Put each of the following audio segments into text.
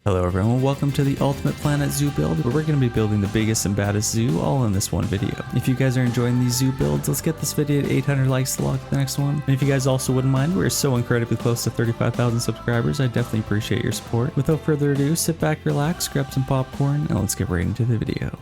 Hello everyone, welcome to the Ultimate Planet Zoo build, where we're going to be building the biggest and baddest zoo all in this one video. If you guys are enjoying these zoo builds, let's get this video to 800 likes to lock the next one. And if you guys also wouldn't mind, we're so incredibly close to 35,000 subscribers, I definitely appreciate your support. Without further ado, sit back, relax, grab some popcorn, and let's get right into the video.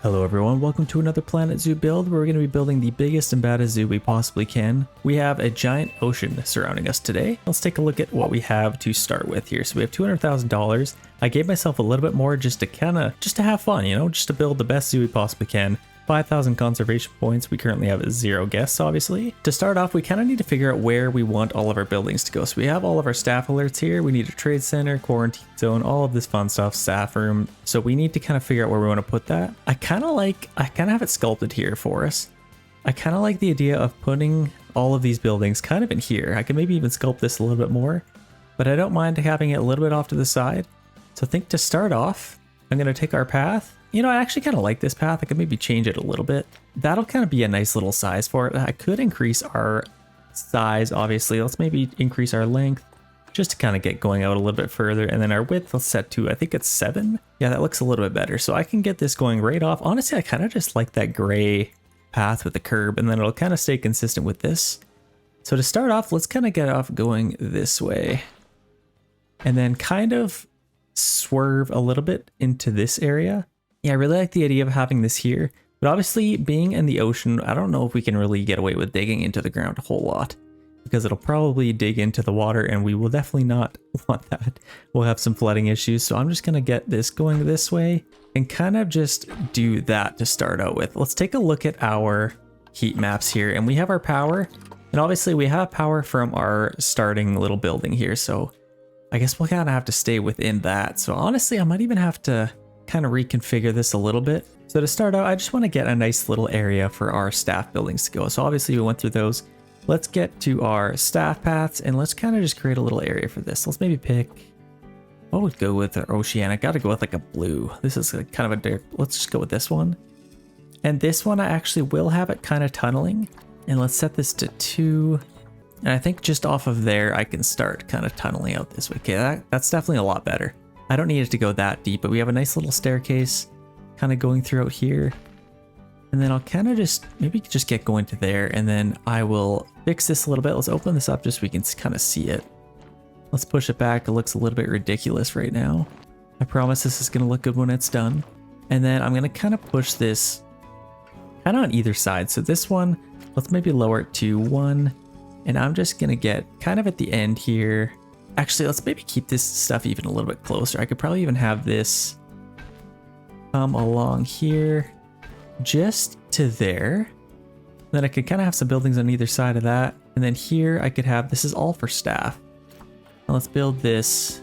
Hello everyone, welcome to another Planet Zoo build where we're going to be building the biggest and baddest zoo we possibly can. We have a giant ocean surrounding us today. Let's take a look at what we have to start with here. So we have $200,000. I gave myself a little bit more just to have fun, you know, just to build the best zoo we possibly can. 5,000 conservation points. We currently have 0 guests, obviously. To start off, we kind of need to figure out where we want all of our buildings to go. So we have all of our staff alerts here. We need a trade center, quarantine zone, all of this fun stuff, staff room. So we need to kind of figure out where we want to put that. I kind of have it sculpted here for us. I kind of like the idea of putting all of these buildings kind of in here. I could maybe even sculpt this a little bit more, but I don't mind having it a little bit off to the side. So I think to start off, I'm going to take our path. You know, I actually kind of like this path. I could maybe change it a little bit. That'll kind of be a nice little size for it. I could increase our size, obviously. Let's maybe increase our length just to kind of get going out a little bit further. And then our width, let's set to, I think it's 7. Yeah, that looks a little bit better. So I can get this going right off. Honestly, I kind of just like that gray path with the curb, and then it'll kind of stay consistent with this. So to start off, let's kind of get off going this way. And then kind of swerve a little bit into this area. Yeah, I really like the idea of having this here, but obviously being in the ocean, I don't know if we can really get away with digging into the ground a whole lot, because it'll probably dig into the water and we will definitely not want that. We'll have some flooding issues, so I'm just going to get this going this way and kind of just do that to start out with. Let's take a look at our heat maps here, and we have our power, and obviously we have power from our starting little building here, so I guess we'll kind of have to stay within that. So honestly, I might even have to kind of reconfigure this a little bit. So to start out, I just want to get a nice little area for our staff buildings to go. So obviously we went through those. Let's get to our staff paths and let's kind of just create a little area for this. Let's maybe pick, what would go with our oceanic? Gotta go with like a blue. This is like kind of a dark, let's just go with this one. And this one, I actually will have it kind of tunneling, and let's set this to 2. And I think just off of there, I can start kind of tunneling out this way. Okay, that's definitely a lot better. I don't need it to go that deep, but we have a nice little staircase kind of going throughout here. And then I'll kind of just maybe just get going to there, and then I will fix this a little bit. Let's open this up just so we can kind of see it. Let's push it back. It looks a little bit ridiculous right now. I promise this is going to look good when it's done. And then I'm going to kind of push this kind of on either side. So this one, let's maybe lower it to 1. And I'm just going to get kind of at the end here. Actually, let's maybe keep this stuff even a little bit closer. I could probably even have this come along here just to there. Then I could kind of have some buildings on either side of that. And then here I could have, this is all for staff. Now let's build this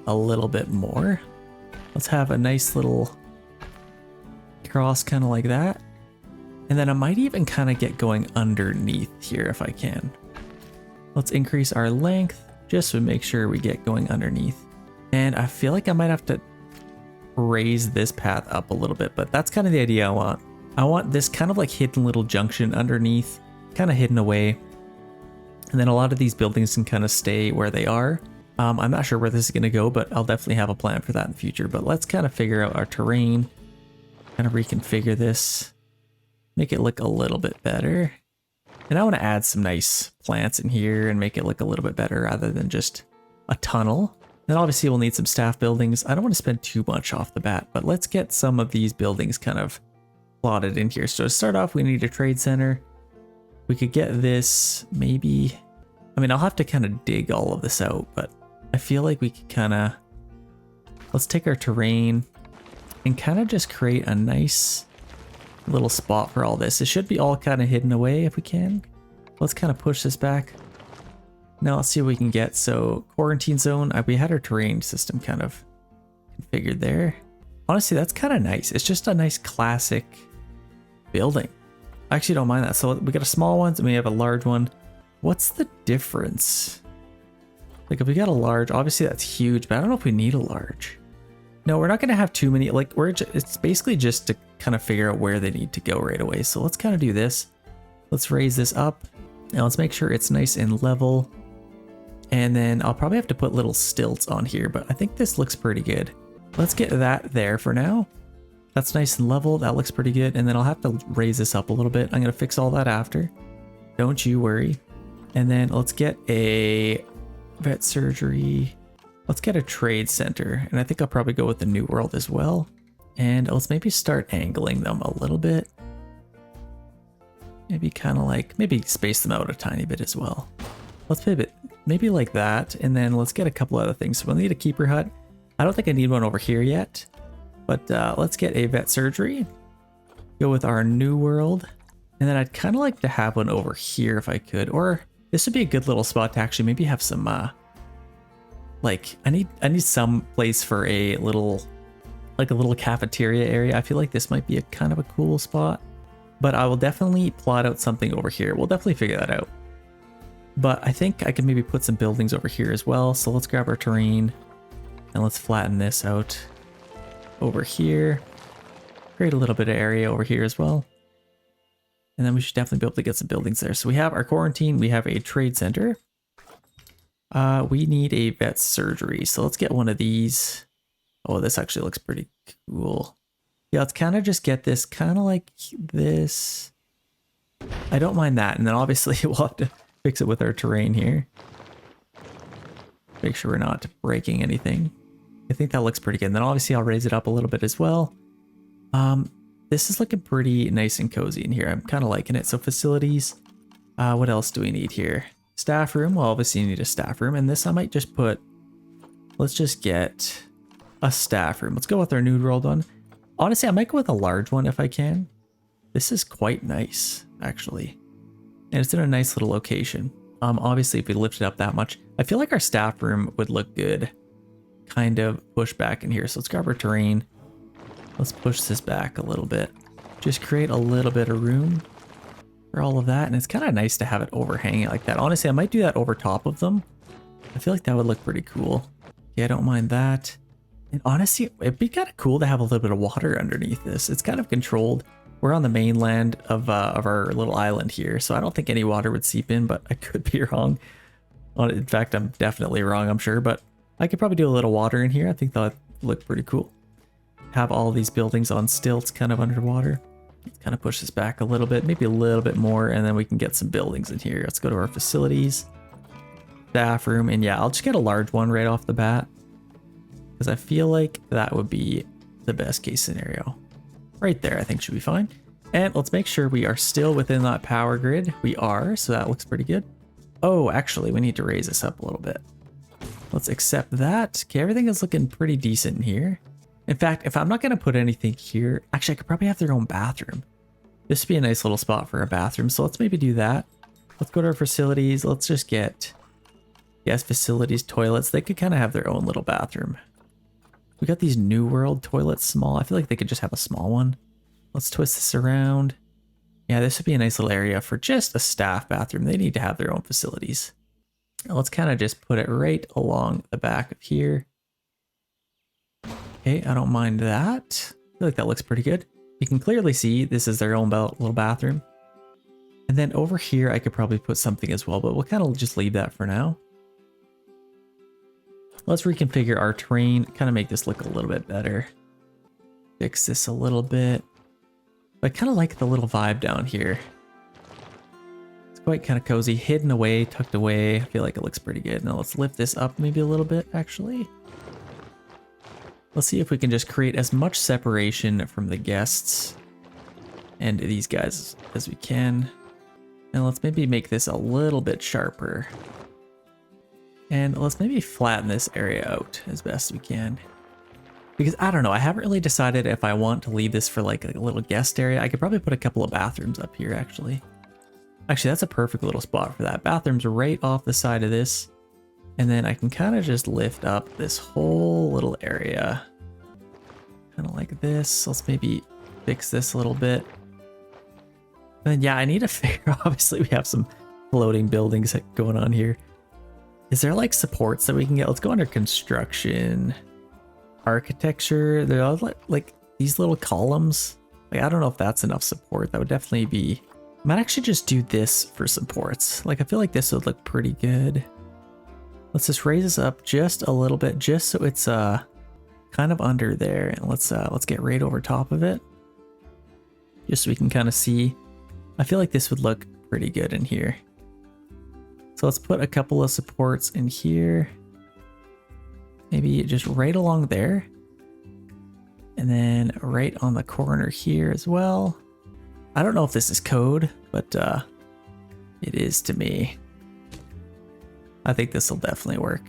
a little bit more. Let's have a nice little cross kind of like that. And then I might even kind of get going underneath here if I can. Let's increase our length just to make sure we get going underneath. And I feel like I might have to raise this path up a little bit, but that's kind of the idea I want. I want this kind of like hidden little junction underneath, kind of hidden away. And then a lot of these buildings can kind of stay where they are. I'm not sure where this is going to go, but I'll definitely have a plan for that in the future. But let's kind of figure out our terrain, kind of reconfigure this, make it look a little bit better. And I want to add some nice plants in here and make it look a little bit better rather than just a tunnel. And obviously we'll need some staff buildings. I don't want to spend too much off the bat, but let's get some of these buildings kind of plotted in here. So to start off, we need a trade center. We could get this maybe, I mean, I'll have to kind of dig all of this out, but I feel like we could kind of, let's take our terrain and kind of just create a nice little spot for all this. It should be all kind of hidden away if we can. Let's kind of push this back. Now let's see what we can get. So quarantine zone, we had our terrain system kind of configured there. Honestly, that's kind of nice. It's just a nice classic building. I actually don't mind that. So we got a small one and we have a large one. What's the difference? Like if we got a large, obviously that's huge, but I don't know if we need a large. No, we're not going to have too many, like it's basically just to kind of figure out where they need to go right away. So let's kind of do this. Let's raise this up. Now let's make sure it's nice and level. And then I'll probably have to put little stilts on here, but I think this looks pretty good. Let's get that there for now. That's nice and level. That looks pretty good. And then I'll have to raise this up a little bit. I'm going to fix all that after. Don't you worry. And then let's get a vet surgery. Let's get a trade center. And I think I'll probably go with the New World as well. And let's maybe start angling them a little bit. Maybe kind of like, maybe space them out a tiny bit as well. Let's pivot, maybe like that. And then let's get a couple other things. So we'll need a keeper hut. I don't think I need one over here yet. But let's get a vet surgery. Go with our New World. And then I'd kind of like to have one over here if I could. Or this would be a good little spot to actually maybe have some, like, I need some place for a little, like a little cafeteria area. I feel like this might be a kind of a cool spot. But I will definitely plot out something over here. We'll definitely figure that out. But I think I can maybe put some buildings over here as well. So let's grab our terrain and let's flatten this out over here. Create a little bit of area over here as well. And then we should definitely be able to get some buildings there. So we have our quarantine. We have a trade center. We need a vet surgery. So let's get one of these. Oh, this actually looks pretty cool. Yeah, let's kind of just get this kind of like this. I don't mind that. And then obviously we'll have to fix it with our terrain here. Make sure we're not breaking anything. I think that looks pretty good. And then obviously I'll raise it up a little bit as well. This is looking pretty nice and cozy in here. I'm kind of liking it. So facilities, what else do we need here? Staff room. Well, obviously you need a staff room. And this I might just put, let's just get a staff room. Let's go with our New World one. Honestly, I might go with a large one if I can. This is quite nice, actually. And it's in a nice little location. Obviously, if we lift it up that much, I feel like our staff room would look good. Kind of push back in here. So let's grab our terrain. Let's push this back a little bit. Just create a little bit of room for all of that. And it's kind of nice to have it overhanging like that. Honestly, I might do that over top of them. I feel like that would look pretty cool. Yeah, I don't mind that. And honestly, it'd be kind of cool to have a little bit of water underneath this. It's kind of controlled. We're on the mainland of our little island here, so I don't think any water would seep in, but I could be wrong. In fact, I'm definitely wrong, I'm sure, but I could probably do a little water in here. I think that would look pretty cool. Have all these buildings on stilts kind of underwater. Let's kind of push this back a little bit, maybe a little bit more, and then we can get some buildings in here. Let's go to our facilities, staff room, and yeah, I'll just get a large one right off the bat. Because I feel like that would be the best case scenario. Right there, I think should be fine. And let's make sure we are still within that power grid. We are, so that looks pretty good. Oh, actually, we need to raise this up a little bit. Let's accept that. Okay, everything is looking pretty decent in here. In fact, if I'm not going to put anything here, actually, I could probably have their own bathroom. This would be a nice little spot for a bathroom, so let's maybe do that. Let's go to our facilities. Let's just get, yes, facilities, toilets. They could kind of have their own little bathroom. We got these New World toilets small. I feel like they could just have a small one. Let's twist this around. Yeah, this would be a nice little area for just a staff bathroom. They need to have their own facilities. Now let's kind of just put it right along the back of here. Okay, I don't mind that. I feel like that looks pretty good. You can clearly see this is their own little bathroom. And then over here, I could probably put something as well, but we'll kind of just leave that for now. Let's reconfigure our terrain, kind of make this look a little bit better. Fix this a little bit. I kind of like the little vibe down here. It's quite kind of cozy, hidden away, tucked away. I feel like it looks pretty good. Now let's lift this up maybe a little bit, actually. Let's see if we can just create as much separation from the guests and these guys as we can. And let's maybe make this a little bit sharper. And let's maybe flatten this area out as best we can. Because I don't know, I haven't really decided if I want to leave this for like a little guest area. I could probably put a couple of bathrooms up here, actually. Actually, that's a perfect little spot for that. Bathrooms right off the side of this. And then I can kind of just lift up this whole little area. Kind of like this. Let's maybe fix this a little bit. And yeah, I need to figure, obviously we have some floating buildings going on here. Is there like supports that we can get? Let's go under construction, architecture. They're all like these little columns. Like, I don't know if that's enough support. That would definitely be, I might actually just do this for supports. Like, I feel like this would look pretty good. Let's just raise this up just a little bit, just so it's kind of under there. And let's get right over top of it, just so we can kind of see. I feel like this would look pretty good in here. So let's put a couple of supports in here, maybe just right along there, and then right on the corner here as well. I don't know if this is code, but it is to me. I think this will definitely work.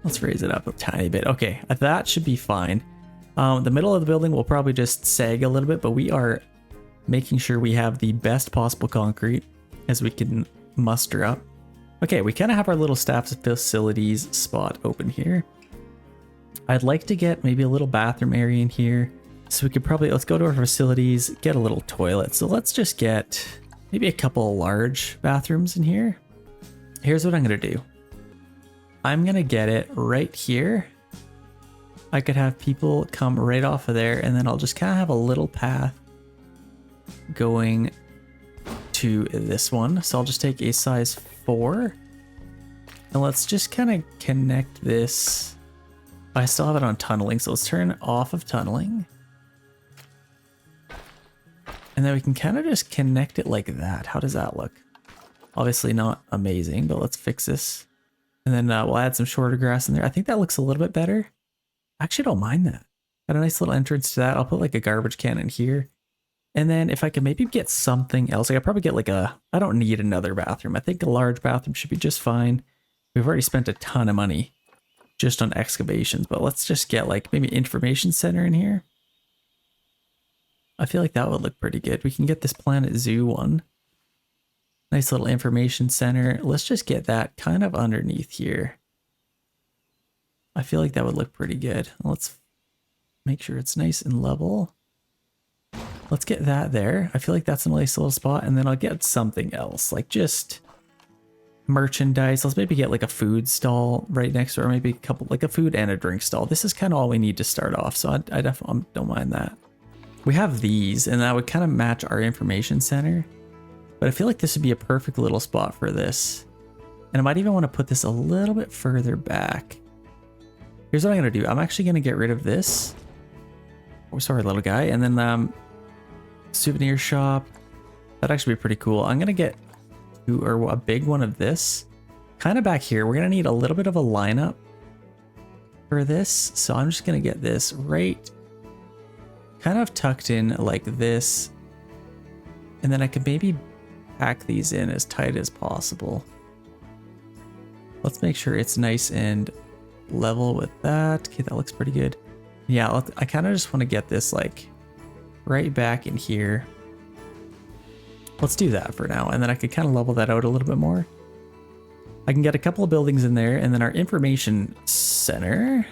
Let's raise it up a tiny bit. Okay, that should be fine. The middle of the building will probably just sag a little bit, but we are making sure we have the best possible concrete as we can muster up. Okay, we kind of have our little staff facilities spot open here. I'd like to get maybe a little bathroom area in here. So we could probably, let's go to our facilities, get a little toilet. So let's just get maybe a couple large bathrooms in here. Here's what I'm gonna do. I'm gonna get it right here. I could have people come right off of there, and then I'll just kind of have a little path going to this one. So I'll just take a size 4, and let's just kind of connect this. I still have it on tunneling, so let's turn off of tunneling. And then we can kind of just connect it like that. How does that look? Obviously not amazing, but let's fix this. And then we'll add some shorter grass in there. I think that looks a little bit better. I actually don't mind that. Got a nice little entrance to that. I'll put like a garbage can in here. And then if I could maybe get something else, like I'd probably get like I don't need another bathroom. I think a large bathroom should be just fine. We've already spent a ton of money just on excavations, but let's just get like maybe information center in here. I feel like that would look pretty good. We can get this Planet Zoo one. Nice little information center. Let's just get that kind of underneath here. I feel like that would look pretty good. Let's make sure it's nice and level. Let's get that there. I feel like that's a nice little spot. And then I'll get something else, like just merchandise. Let's maybe get like a food stall right next to it, or maybe a couple, like a food and a drink stall. This is kind of all we need to start off. So I definitely don't mind that. We have these, and that would kind of match our information center. But I feel like this would be a perfect little spot for this. And I might even want to put this a little bit further back. Here's what I'm going to do. I'm actually going to get rid of this. Oh, sorry, little guy. And then souvenir shop. That'd actually be pretty cool. I'm going to get a big one of this. Kind of back here. We're going to need a little bit of a lineup for this. So I'm just going to get this right kind of tucked in like this. And then I could maybe pack these in as tight as possible. Let's make sure it's nice and level with that. Okay, that looks pretty good. Yeah, I kind of just want to get this like right back in here. Let's do that for now, and then I could kind of level that out a little bit more. I can get a couple of buildings in there, and then our information center,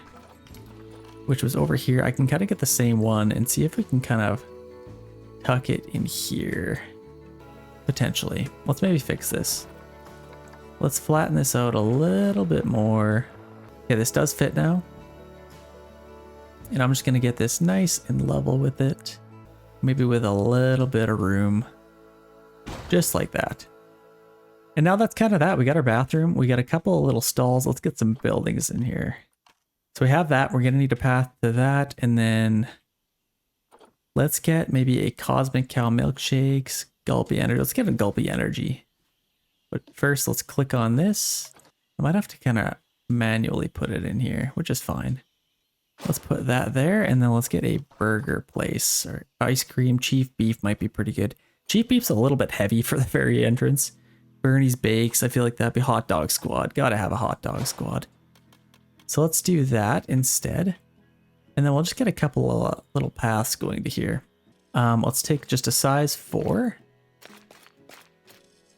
which was over here, I can kind of get the same one and see if we can kind of tuck it in here. Potentially. Let's maybe fix this. Let's flatten this out a little bit more. Okay, this does fit now. And I'm just going to get this nice and level with it. Maybe with a little bit of room. Just like that. And now that's kind of that. We got our bathroom. We got a couple of little stalls. Let's get some buildings in here. So we have that. We're going to need a path to that. And then let's get maybe a Cosmic Cow Milkshakes. Gulpy Energy. Let's get a Gulpy Energy. But first, let's click on this. I might have to kind of manually put it in here, which is fine. Let's put that there, and then let's get a burger place. Or ice cream, Chief Beef might be pretty good. Chief Beef's a little bit heavy for the very entrance. Bernie's Bakes, I feel like that'd be Hot Dog Squad. Gotta have a Hot Dog Squad. So let's do that instead. And then we'll just get a couple of little paths going to here. Let's take just a size 4.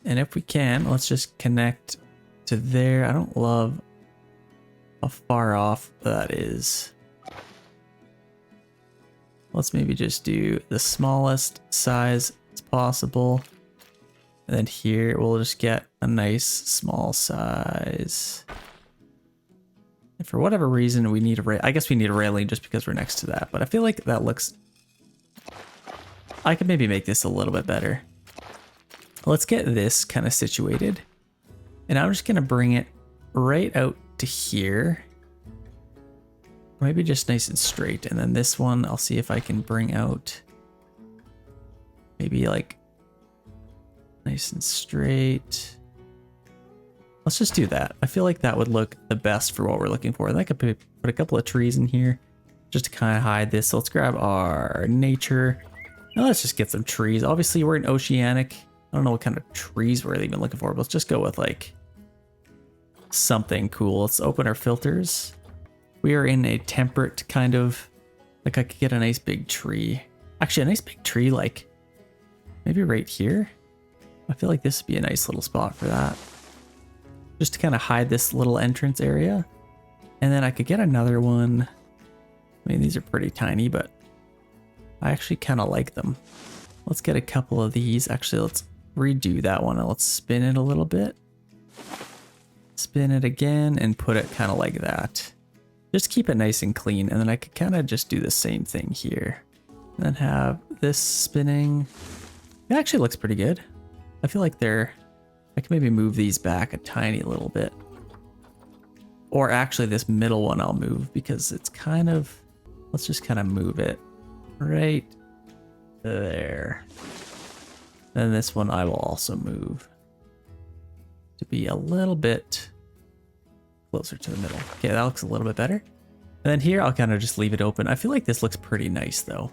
And if we can, let's just connect to there. I don't love how far off that is. Let's maybe just do the smallest size as possible. And then here we'll just get a nice small size. And for whatever reason we need a rail. I guess we need a railing just because we're next to that. But I feel like that looks... I could maybe make this a little bit better. Let's get this kind of situated. And I'm just going to bring it right out to here. Maybe just nice and straight. And then this one, I'll see if I can bring out maybe like nice and straight. Let's just do that. I feel like that would look the best for what we're looking for. And I could put a couple of trees in here just to kind of hide this. So let's grab our nature. Now let's just get some trees. Obviously we're in oceanic. I don't know what kind of trees we're even looking for, but let's just go with like something cool. Let's open our filters. We are in a temperate kind of, like I could get a nice big tree. Actually, a nice big tree, like maybe right here. I feel like this would be a nice little spot for that. Just to kind of hide this little entrance area. And then I could get another one. I mean, these are pretty tiny, but I actually kind of like them. Let's get a couple of these. Actually, let's redo that one and let's spin it a little bit. Spin it again and put it kind of like that. Just keep it nice and clean, and then I could kind of just do the same thing here. And then have this spinning. It actually looks pretty good. I feel like I can maybe move these back a tiny little bit. Or actually this middle one I'll move because it's kind of, let's just kind of move it right there. Then this one I will also move to be a little bit closer to the middle. Okay, that looks a little bit better. And then here I'll kind of just leave it open. I feel like this looks pretty nice though.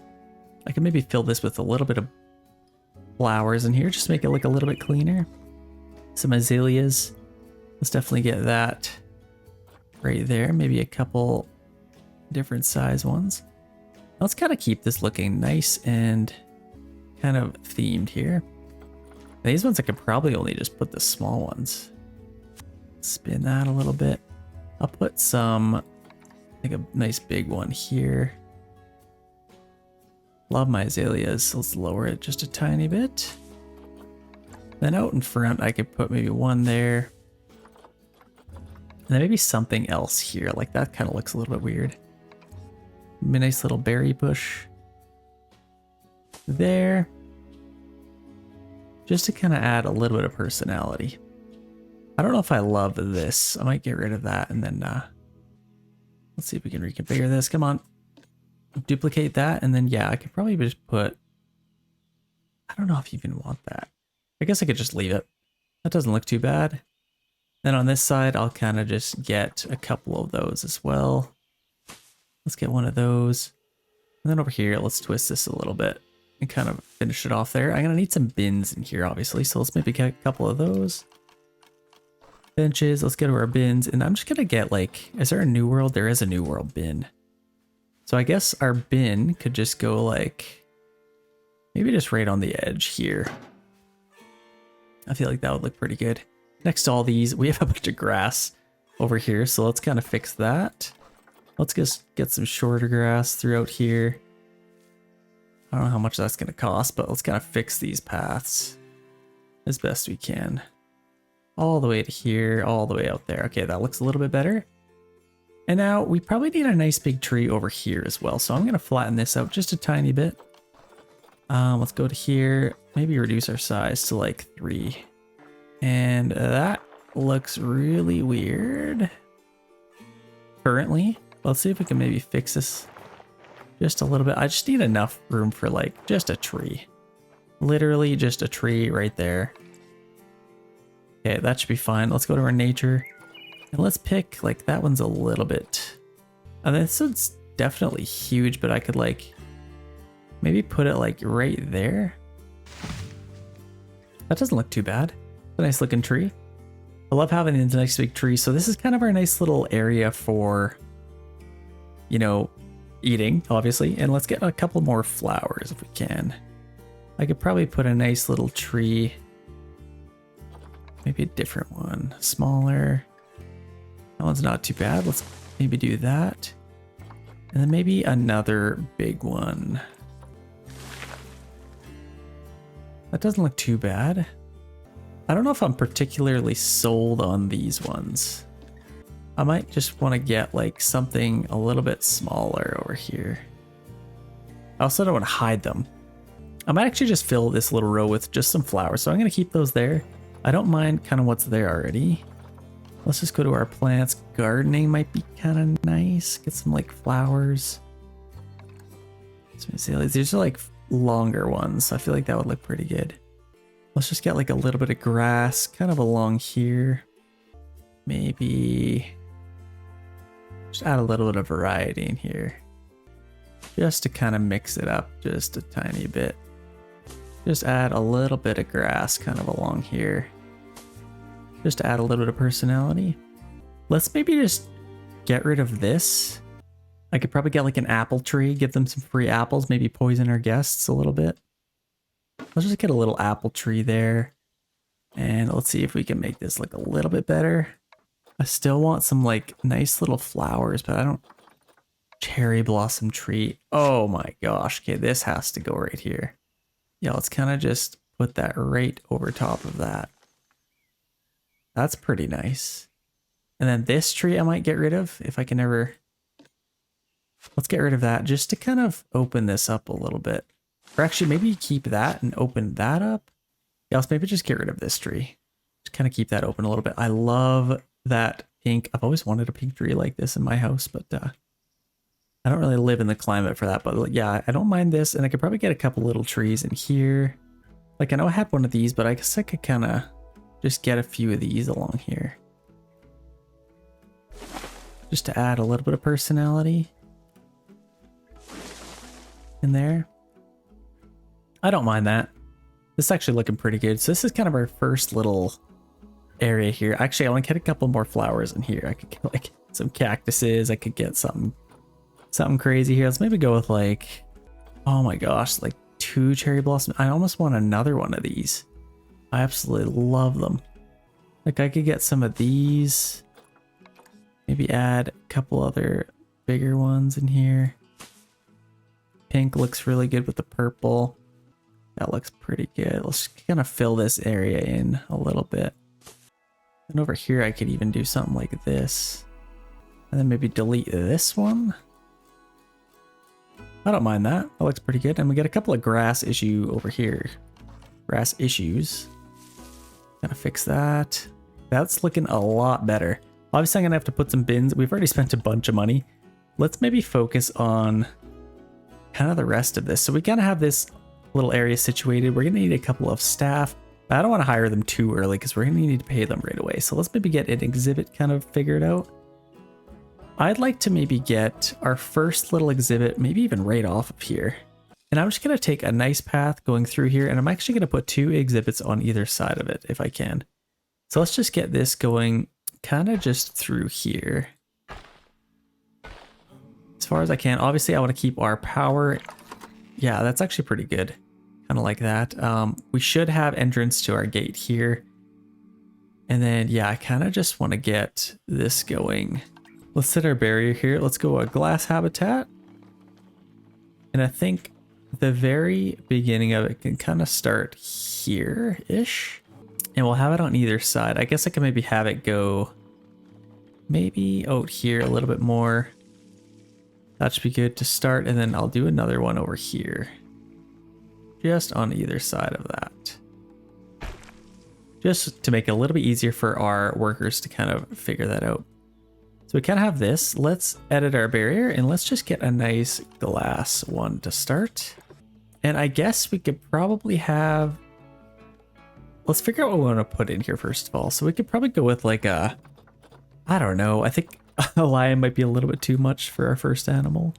I can maybe fill this with a little bit of flowers in here, just make it look a little bit cleaner. Some azaleas. Let's definitely get that right there. Maybe a couple different size ones. Let's kind of keep this looking nice and kind of themed here. These ones I could probably only just put the small ones. Spin that a little bit. I'll put some, like a nice big one here. Love my azaleas, so let's lower it just a tiny bit. Then out in front, I could put maybe one there. And then maybe something else here, like that kind of looks a little bit weird. Maybe a nice little berry bush there. Just to kind of add a little bit of personality. I don't know if I love this. I might get rid of that and then let's see if we can reconfigure this. Come on. Duplicate that, and then yeah, I could probably just put, I don't know if you even want that. I guess I could just leave it. That doesn't look too bad. Then on this side, I'll kind of just get a couple of those as well. Let's get one of those. And then over here, let's twist this a little bit and kind of finish it off there. I'm gonna need some bins in here, obviously, so let's maybe get a couple of those. Benches, let's get to our bins, and I'm just gonna get like, is there a new world? There is a new world bin. So I guess our bin could just go like, maybe just right on the edge here. I feel like that would look pretty good. Next to all these, we have a bunch of grass over here, so let's kind of fix that. Let's just get some shorter grass throughout here. I don't know how much that's gonna cost, but let's kind of fix these paths as best we can. All the way to here, all the way out there. Okay, that looks a little bit better. And now we probably need a nice big tree over here as well. So I'm gonna flatten this out just a tiny bit. Let's go to here, maybe reduce our size to like 3. And that looks really weird currently. Let's see if we can maybe fix this just a little bit. I just need enough room for like just a tree. Literally just a tree right there. Okay, that should be fine. Let's go to our nature. And let's pick, like, that one's a little bit... And this one's definitely huge, but I could, like, maybe put it, like, right there. That doesn't look too bad. It's a nice looking tree. I love having these nice big trees. So this is kind of our nice little area for, you know, eating, obviously. And let's get a couple more flowers if we can. I could probably put a nice little tree. Maybe a different one, smaller. That one's not too bad. Let's maybe do that. And then maybe another big one. That doesn't look too bad. I don't know if I'm particularly sold on these ones. I might just want to get like something a little bit smaller over here. I also don't want to hide them. I might actually just fill this little row with just some flowers. So I'm going to keep those there. I don't mind kind of what's there already. Let's just go to our plants. Gardening might be kind of nice. Get some like flowers. These are like longer ones, so I feel like that would look pretty good. Let's just get like a little bit of grass kind of along here. Maybe just add a little bit of variety in here. Just to kind of mix it up just a tiny bit. Just add a little bit of grass kind of along here. Just to add a little bit of personality. Let's maybe just get rid of this. I could probably get like an apple tree, give them some free apples, maybe poison our guests a little bit. Let's just get a little apple tree there. And let's see if we can make this look a little bit better. I still want some like nice little flowers, but I don't... Cherry blossom tree. Oh my gosh. Okay, this has to go right here. Yeah, let's kind of just put that right over top of that. That's pretty nice. And then this tree I might get rid of if I can ever... Let's get rid of that just to kind of open this up a little bit. Or actually maybe keep that and open that up. Yeah, let's maybe just get rid of this tree. Just kind of keep that open a little bit. I love that pink. I've always wanted a pink tree like this in my house, but I don't really live in the climate for that. But yeah, I don't mind this. And I could probably get a couple little trees in here. Like I know I had one of these, but I guess I could kind of just get a few of these along here. Just to add a little bit of personality in there. I don't mind that. This is actually looking pretty good. So this is kind of our first little area here. Actually, I want to get a couple more flowers in here. I could get like some cactuses. I could get something crazy here. Let's maybe go with like, oh my gosh, like 2 cherry blossoms. I almost want another one of these. I absolutely love them. Like I could get some of these. Maybe add a couple other bigger ones in here. Pink looks really good with the purple. That looks pretty good. Let's kind of fill this area in a little bit. And over here, I could even do something like this. And then maybe delete this one. I don't mind that. That looks pretty good. And we got a couple of grass issue over here. Grass issues. Gotta fix that. That's looking a lot better. Obviously, I'm gonna have to put some bins. We've already spent a bunch of money. Let's maybe focus on kind of the rest of this. So we gotta have this little area situated. We're gonna need a couple of staff. I don't want to hire them too early because we're gonna need to pay them right away. So let's maybe get an exhibit kind of figured out. I'd like to maybe get our first little exhibit, maybe even right off of here. And I'm just gonna take a nice path going through here, and I'm actually gonna put 2 exhibits on either side of it if I can. So let's just get this going kind of just through here. As far as I can. Obviously, I want to keep our power. Yeah, that's actually pretty good. Kind of like that. We should have entrance to our gate here. And then, yeah, I kind of just want to get this going. Let's set our barrier here. Let's go a glass habitat. And I think the very beginning of it can kind of start here-ish. And we'll have it on either side. I guess I can maybe have it go maybe out here a little bit more. That should be good to start. And then I'll do another one over here. Just on either side of that. Just to make it a little bit easier for our workers to kind of figure that out. So we kind of have this. Let's edit our barrier and let's just get a nice glass one to start. And I guess we could probably have... Let's figure out what we want to put in here first of all. So we could probably go with like a... I don't know. I think a lion might be a little bit too much for our first animal.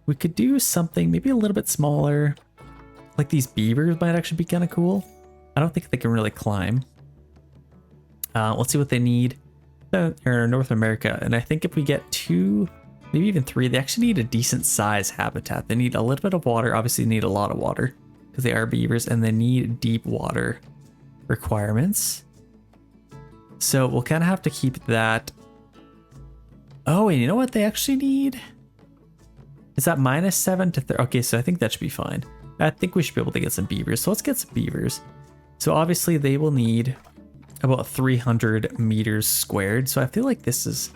We could do something maybe a little bit smaller. Like these beavers might actually be kind of cool. I don't think they can really climb. Let's see what they need. They're in North America, and I think if we get 2, maybe even 3, they actually need a decent size habitat. They need a little bit of water. Obviously, they need a lot of water because they are beavers, and they need deep water requirements. So we'll kind of have to keep that. Oh, and you know what they actually need? Is that -7 to 30? Okay, so I think that should be fine. I think we should be able to get some beavers. So let's get some beavers. So obviously they will need about 300 meters squared. So I feel like this is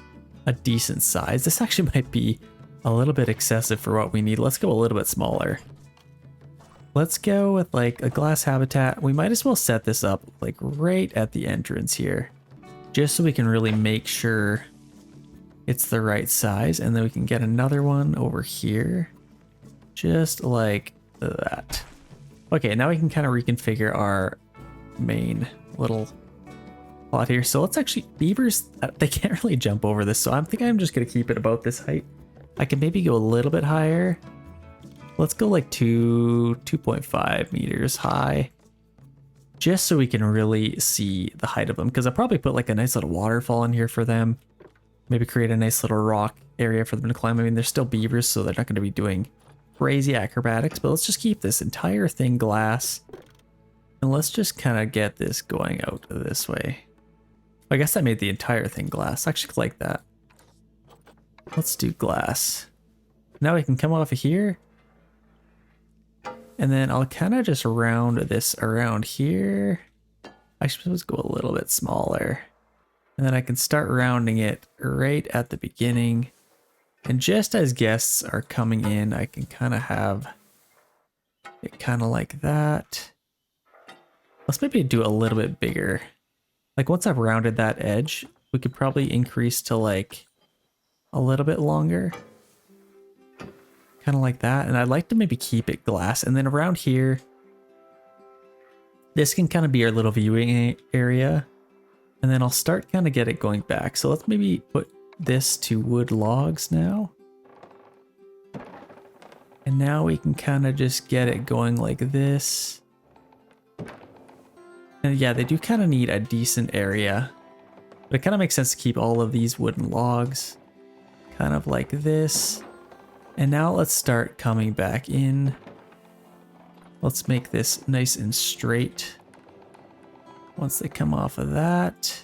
a decent size. This actually might be a little bit excessive for what we need. Let's go a little bit smaller. Let's go with like a glass habitat. We might as well set this up like right at the entrance here. just so we can really make sure it's the right size. And then we can get another one over here, just like that. Okay, now we can kind of reconfigure our main little plot here. So let's actually, beavers, they can't really jump over this, so I think I'm just gonna keep it about this height. I can maybe go a little bit higher. Let's go like 2.5 meters high, just so we can really see the height of them, because I'll probably put like a nice little waterfall in here for them. Maybe create a nice little rock area for them to climb. I mean, they're still beavers, so they're not going to be doing crazy acrobatics, but let's just keep this entire thing glass. And let's just kind of get this going out this way. I guess I made the entire thing glass. I actually like that. Let's do glass. Now we can come off of here. And then I'll kind of just round this around here. Actually, let's go a little bit smaller. And then I can start rounding it right at the beginning. And just as guests are coming in, I can kind of have it kind of like that. Let's maybe do a little bit bigger. Like once I've rounded that edge, we could probably increase to like a little bit longer. Kind of like that. And I'd like to maybe keep it glass. And then around here, this can kind of be our little viewing area. And then I'll start kind of get it going back. So let's maybe put this to wood logs now. And now we can kind of just get it going like this. And yeah, they do kind of need a decent area. But it kind of makes sense to keep all of these wooden logs kind of like this. And now let's start coming back in. Let's make this nice and straight. Once they come off of that.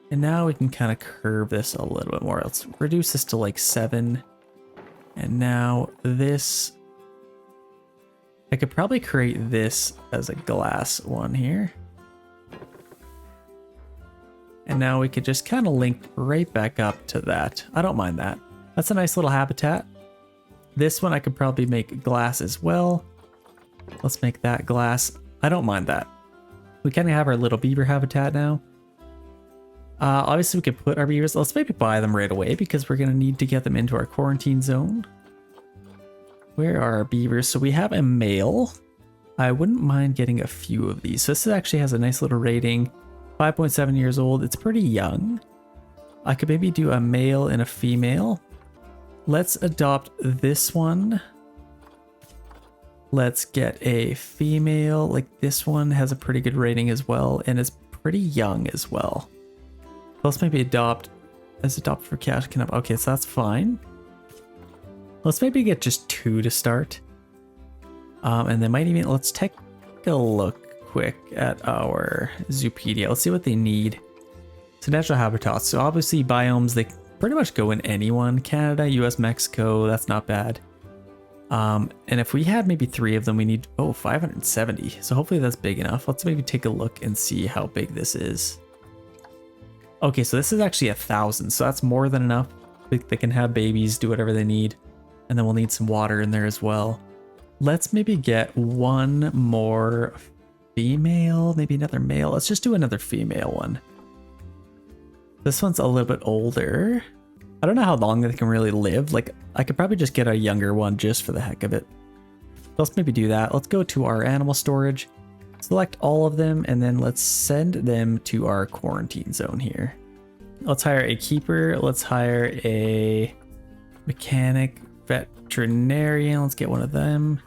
And now we can kind of curve this a little bit more. Let's reduce this to like 7. And now this, I could probably create this as a glass one here. And now we could just kind of link right back up to that. I don't mind that. That's a nice little habitat. This one I could probably make glass as well. Let's make that glass. I don't mind that. We kind of have our little beaver habitat now. Obviously we could put our beavers, let's maybe buy them right away because we're going to need to get them into our quarantine zone. Where are our beavers? So we have a male. I wouldn't mind getting a few of these. So this actually has a nice little rating, 5.7 years old. It's pretty young. I could maybe do a male and a female. Let's adopt this one. Let's get a female. Like this one has a pretty good rating as well and is pretty young as well. Let's maybe adopt as adopt for cash. Okay, so that's fine. Let's maybe get just 2 to start. And then might even, let's take a look quick at our Zoopedia. Let's see what they need. So natural habitats. So obviously biomes, they pretty much go in anyone. Canada, US, Mexico, that's not bad. And if we had maybe 3 of them, we need, 570. So hopefully that's big enough. Let's maybe take a look and see how big this is. Okay, so this is actually 1,000. So that's more than enough. They can have babies, do whatever they need. And then we'll need some water in there as well. Let's maybe get one more female, maybe another male. Let's just do another female one. This one's a little bit older. I don't know how long they can really live. Like, I could probably just get a younger one just for the heck of it. Let's maybe do that. Let's go to our animal storage, select all of them, and then let's send them to our quarantine zone here. Let's hire a keeper. Let's hire a mechanic, veterinarian. Let's get one of them.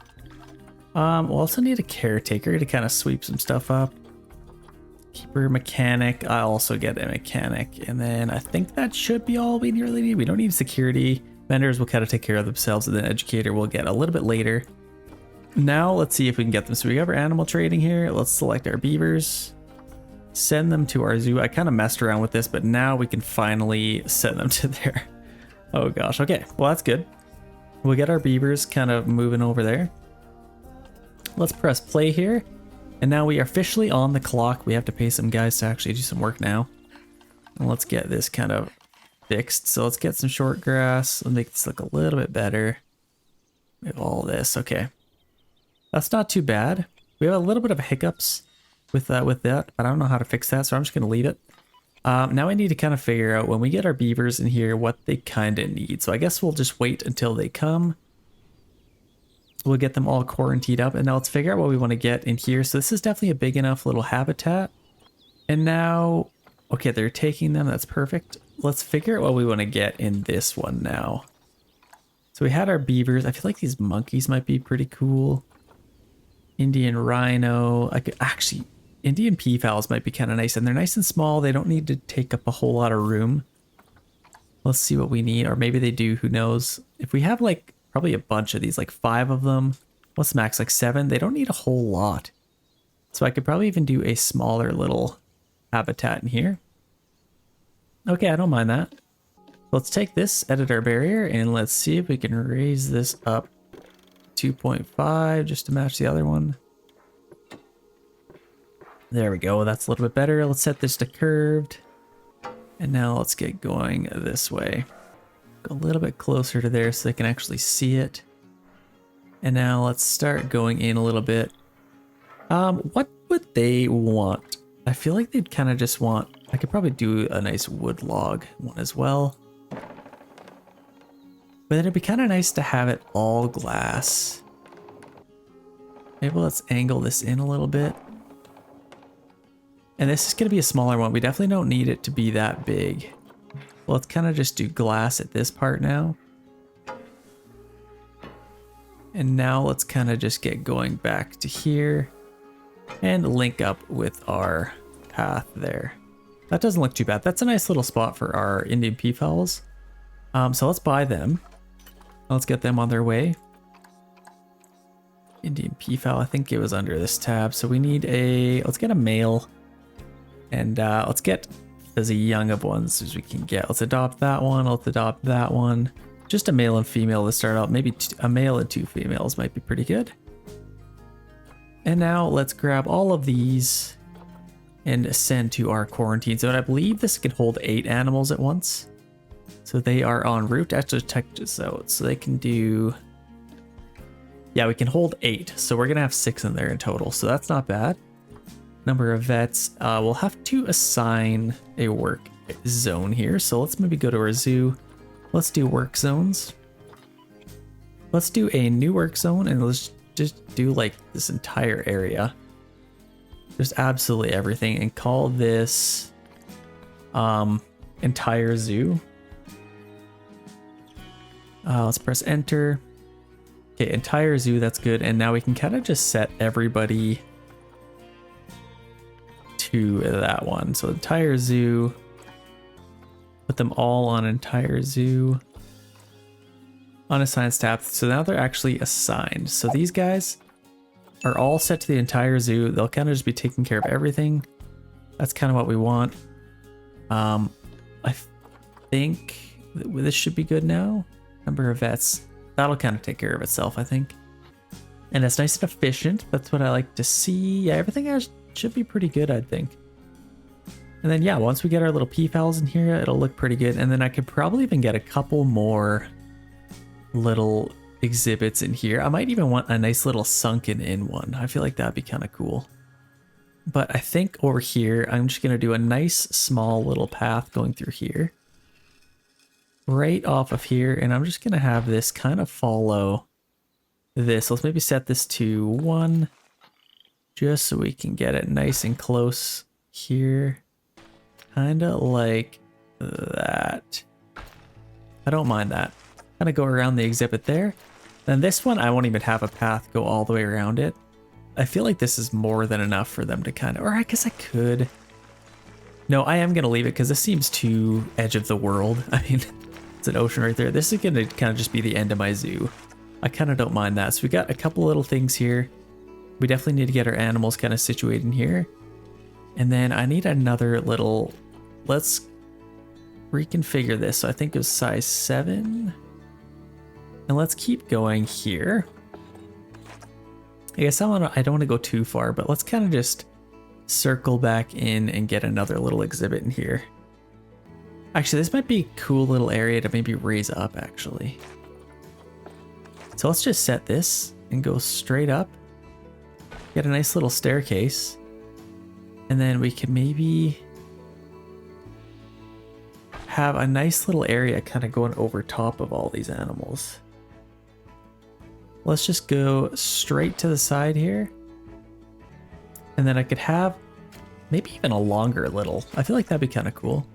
We'll also need a caretaker to kind of sweep some stuff up. Keeper, mechanic. I'll also get a mechanic. And then I think that should be all we really need. We don't need security. Vendors will kind of take care of themselves, and then educator we'll get a little bit later. Now let's see if we can get them. So we have our animal trading here. Let's select our beavers. Send them to our zoo. I kind of messed around with this, but now we can finally send them to there. Oh gosh. Okay. Well, that's good. We'll get our beavers kind of moving over there. Let's press play here. And now we are officially on the clock. We have to pay some guys to actually do some work now. And let's get this kind of fixed. So let's get some short grass. Let's make this look a little bit better. We have all this. Okay. That's not too bad. We have a little bit of hiccups with that, but I don't know how to fix that, so I'm just going to leave it. Now I need to kind of figure out when we get our beavers in here what they kind of need. So I guess we'll just wait until they come. We'll get them all quarantined up, and now let's figure out what we want to get in here. So this is definitely a big enough little habitat. And now, okay, they're taking them. That's perfect. Let's figure out what we want to get in this one now. So we had our beavers. I feel like these monkeys might be pretty cool. Indian rhino. I could actually, Indian peafowls might be kind of nice, and they're nice and small. They don't need to take up a whole lot of room. Let's see what we need, or maybe they do, who knows. If we have like probably a bunch of these, like 5 of them. What's the max? Like 7? They don't need a whole lot. So I could probably even do a smaller little habitat in here. Okay, I don't mind that. Let's take this, edit our barrier, and let's see if we can raise this up 2.5 just to match the other one. There we go, that's a little bit better. Let's set this to curved. And now let's get going this way. Go a little bit closer to there so they can actually see it. And now let's start going in a little bit. What would they want? I feel like they'd kind of just want, I could probably do a nice wood log one as well. But it'd be kind of nice to have it all glass. Maybe let's angle this in a little bit. And this is going to be a smaller one. We definitely don't need it to be that big. Well, let's kind of just do glass at this part now. And now let's kind of just get going back to here and link up with our path there. That doesn't look too bad. That's a nice little spot for our Indian peafowls. So let's buy them. Let's get them on their way. Indian peafowl, I think it was under this tab. So we need let's get a male. And let's get as young of ones as we can get. Let's adopt that one. Let's adopt that one. Just a male and female to start out. Maybe a male and 2 females might be pretty good. And now let's grab all of these and send to our quarantine zone. I believe this can hold 8 animals at once. So they are en route. Actually, check this out. So they can do... Yeah, we can hold 8. So we're going to have 6 in there in total. So that's not bad. Number of vets. We'll have to assign a work zone here. So let's maybe go to our zoo. Let's do work zones. Let's do a new work zone and let's just do like this entire area. Just absolutely everything and call this entire zoo. Let's press enter. Okay, entire zoo, that's good. And now we can kind of just set everybody to that one. So entire zoo, put them all on entire zoo. Unassigned staff. So now they're actually assigned. So these guys are all set to the entire zoo. They'll kind of just be taking care of everything. That's kind of what we want. I think this should be good now. Number of vets. That'll kind of take care of itself, I think. And it's nice and efficient. That's what I like to see. Yeah, everything should be pretty good, I think. And then, yeah, once we get our little peafowls in here, it'll look pretty good. And then I could probably even get a couple more little exhibits in here. I might even want a nice little sunken in one. I feel like that'd be kind of cool. But I think over here, I'm just going to do a nice small little path going through here. Right off of here. And I'm just going to have this kind of follow this. Let's maybe set this to 1. Just so we can get it nice and close here. Kind of like that. I don't mind that. Kind of go around the exhibit there. Then this one, I won't even have a path go all the way around it. I feel like this is more than enough for them to kind of, or I guess I could. No, I am going to leave it because this seems too edge of the world. I mean, it's an ocean right there. This is going to kind of just be the end of my zoo. I kind of don't mind that. So we got a couple little things here. We definitely need to get our animals kind of situated in here. And then I need another little, let's reconfigure this. So I think it was size 7. And let's keep going here. I guess I don't want to go too far, but let's kind of just circle back in and get another little exhibit in here. Actually, this might be a cool little area to maybe raise up, actually. So let's just set this and go straight up. Get a nice little staircase. And then we can maybe have a nice little area kind of going over top of all these animals. Let's just go straight to the side here. And then I could have maybe even a longer little. I feel like that'd be kind of cool.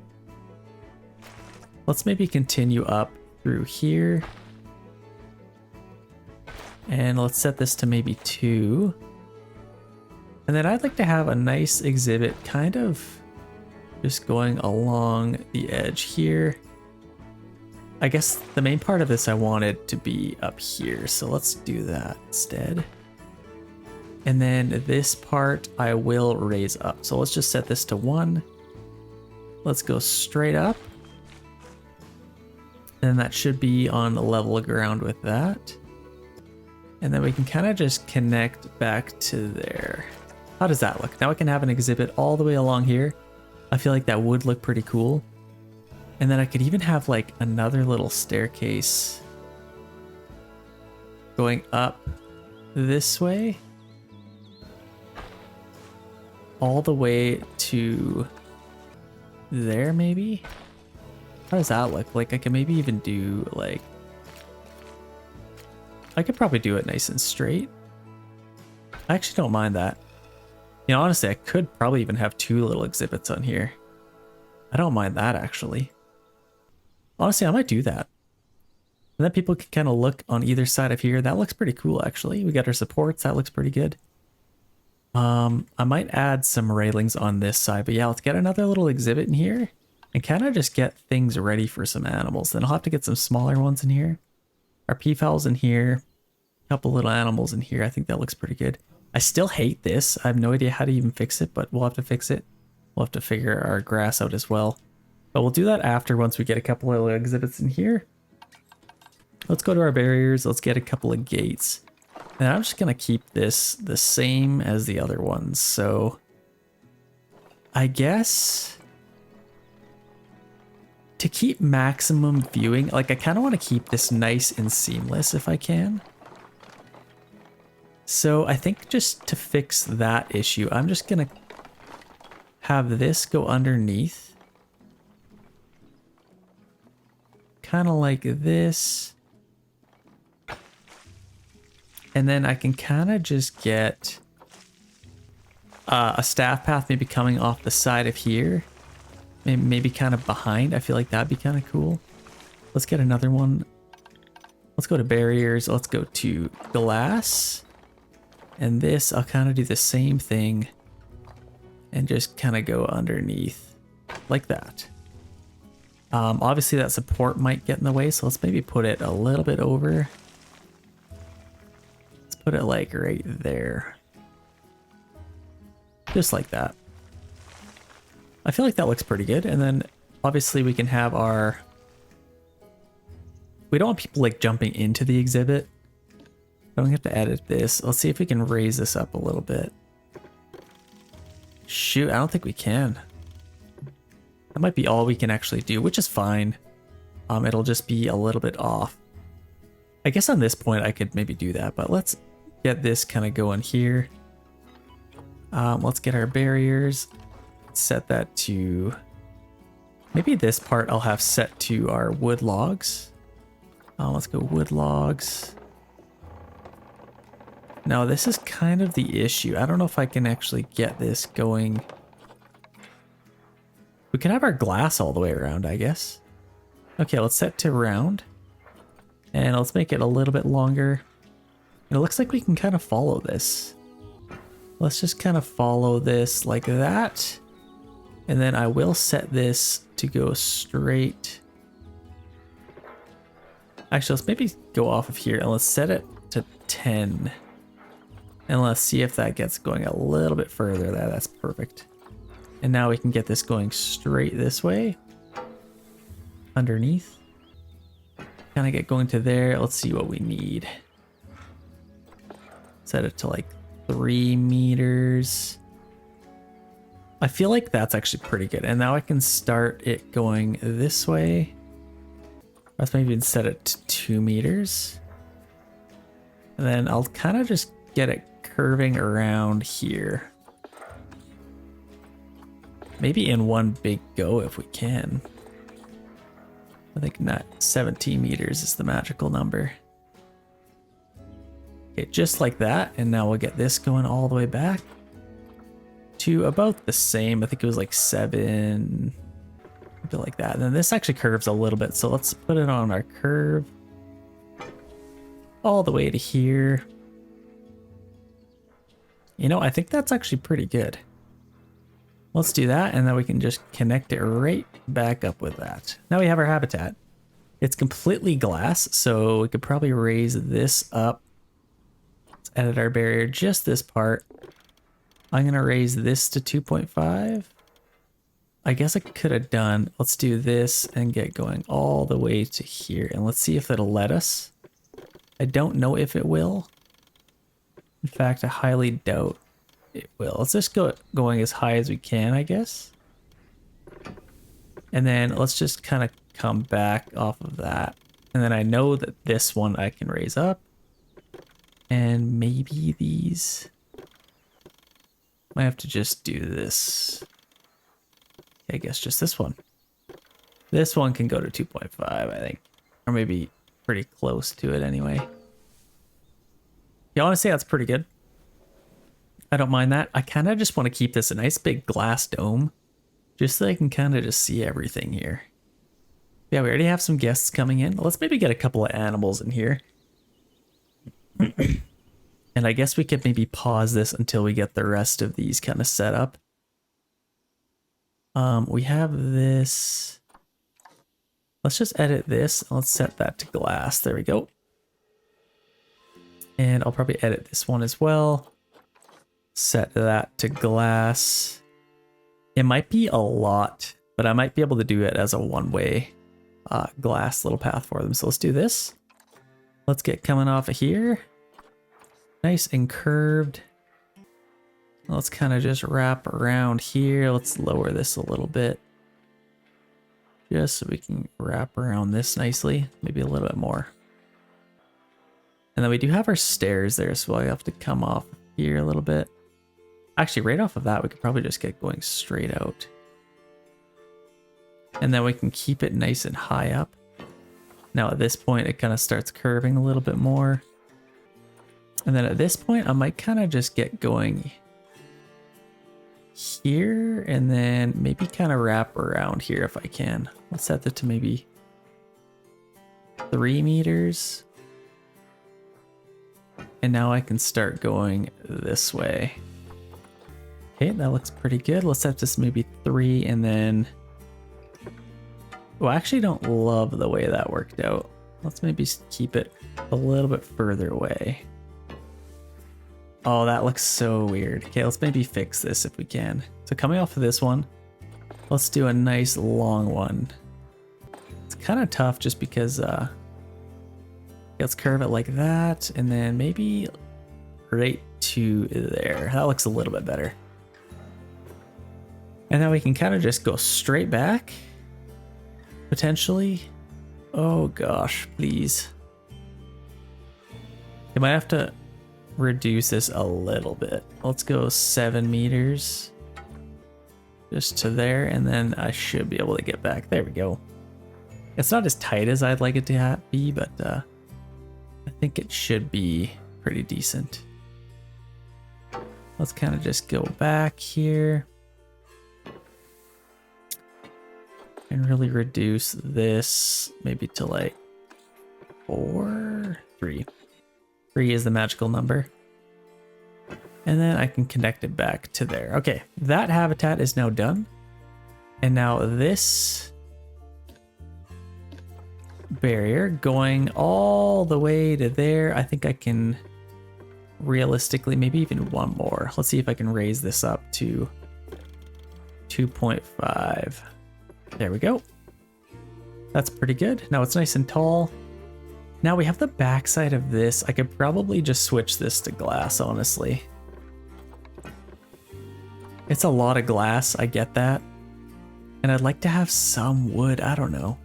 Let's maybe continue up through here. And let's set this to maybe 2. And then I'd like to have a nice exhibit kind of just going along the edge here. I guess the main part of this I wanted to be up here, so let's do that instead. And then this part I will raise up. So let's just set this to 1. Let's go straight up. And that should be on level ground with that. And then we can kind of just connect back to there. How does that look? Now I can have an exhibit all the way along here. I feel like that would look pretty cool. And then I could even have like another little staircase going up this way. All the way to there maybe? How does that look? Like I could maybe even do like, I could probably do it nice and straight. I actually don't mind that. You know, honestly, I could probably even have 2 little exhibits on here. I don't mind that actually. Honestly, I might do that. And then people can kind of look on either side of here. That looks pretty cool actually. We got our supports, that looks pretty good. I might add some railings on this side, but yeah, let's get another little exhibit in here and kind of just get things ready for some animals. Then I'll have to get some smaller ones in here. Our peafowls in here, a couple little animals in here. I think that looks pretty good. I still hate this. I have no idea how to even fix it, but we'll have to fix it. We'll have to figure our grass out as well. But we'll do that after, once we get a couple of exhibits in here. Let's go to our barriers. Let's get a couple of gates. And I'm just going to keep this the same as the other ones. So I guess to keep maximum viewing, like I kind of want to keep this nice and seamless if I can. So I think just to fix that issue, I'm just going to have this go underneath. Kind of like this. And then I can kind of just get a staff path maybe coming off the side of here. Maybe kind of behind. I feel like that'd be kind of cool. Let's get another one. Let's go to barriers. Let's go to glass. And this, I'll kind of do the same thing. And just kind of go underneath like that. Obviously that support might get in the way, so let's maybe put it a little bit over. Let's put it like right there. Just like that. I feel like that looks pretty good. And then obviously we can have our... We don't want people like jumping into the exhibit. I don't have to edit this. Let's see if we can raise this up a little bit. Shoot, I don't think we can. That might be all we can actually do, which is fine. It'll just be a little bit off. I guess on this point I could maybe do that, but let's get this kind of going here. Let's get our barriers. Set that to... Maybe this part I'll have set to our wood logs. Let's go wood logs. Now this is kind of the issue. I don't know if I can actually get this going. We can have our glass all the way around, I guess. Okay, let's set to round. And let's make it a little bit longer. And it looks like we can kind of follow this. Let's just kind of follow this like that. And then I will set this to go straight. Actually, let's maybe go off of here and let's set it to 10. And let's see if that gets going a little bit further. That's perfect. And now we can get this going straight this way. Underneath. Kind of get going to there. Let's see what we need. Set it to like 3 meters. I feel like that's actually pretty good. And now I can start it going this way. Let's maybe even set it to 2 meters. And then I'll kind of just get it curving around here. maybe in one big go if we can. I think not 17 meters is the magical number. Okay, just like that. And now we'll get this going all the way back to about the same. I think it was like 7, something like that. And then this actually curves a little bit. So let's put it on our curve all the way to here. You know, I think that's actually pretty good. Let's do that, and then we can just connect it right back up with that. Now we have our habitat. It's completely glass, so we could probably raise this up. Let's edit our barrier, just this part. I'm gonna raise this to 2.5. I guess I could have done, let's do this and get going all the way to here, and let's see if it'll let us. I don't know if it will. In fact, I highly doubt it will. Let's just go going as high as we can, I guess. And then let's just kind of come back off of that. And then I know that this one I can raise up. And maybe these. Might have to just do this. I guess just this one. This one can go to 2.5, I think. Or maybe pretty close to it anyway. Yeah, honestly, that's pretty good. I don't mind that. I kind of just want to keep this a nice big glass dome, just so I can kind of just see everything here. Yeah, we already have some guests coming in. Let's maybe get a couple of animals in here. And I guess we could maybe pause this until we get the rest of these kind of set up. We have this. Let's just edit this. Let's set that to glass. There we go. And I'll probably edit this one as well. Set that to glass. It might be a lot, but I might be able to do it as a one-way glass little path for them. So let's do this. Let's get coming off of here. Nice and curved. Let's kind of just wrap around here. Let's lower this a little bit. Just so we can wrap around this nicely. Maybe a little bit more. And then we do have our stairs there, so I have to come off here a little bit. Actually, right off of that, we could probably just get going straight out. And then we can keep it nice and high up. Now at this point, it kind of starts curving a little bit more. And then at this point, I might kind of just get going here and then maybe kind of wrap around here if I can. Let's set that to maybe 3 meters. And now I can start going this way. Okay, that looks pretty good. Let's set this maybe 3 and then... Well, I actually don't love the way that worked out. Let's maybe keep it a little bit further away. Oh, that looks so weird. Okay, let's maybe fix this if we can. So coming off of this one, let's do a nice long one. It's kind of tough just because let's curve it like that, and then maybe right to there. That looks a little bit better. And then we can kind of just go straight back, potentially. Oh gosh, please. You might have to reduce this a little bit. Let's go 7 meters. Just to there, and then I should be able to get back. There we go. It's not as tight as I'd like it to be, but I think it should be pretty decent. Let's kind of just go back here. And really reduce this maybe to like 4, 3. 3 is the magical number. And then I can connect it back to there. Okay, that habitat is now done. And now this barrier going all the way to there. I think I can realistically, maybe even one more. Let's see if I can raise this up to 2.5. There we go. That's pretty good. Now it's nice and tall. Now we have the backside of this. I could probably just switch this to glass, honestly. It's a lot of glass, I get that. And I'd like to have some wood, I don't know.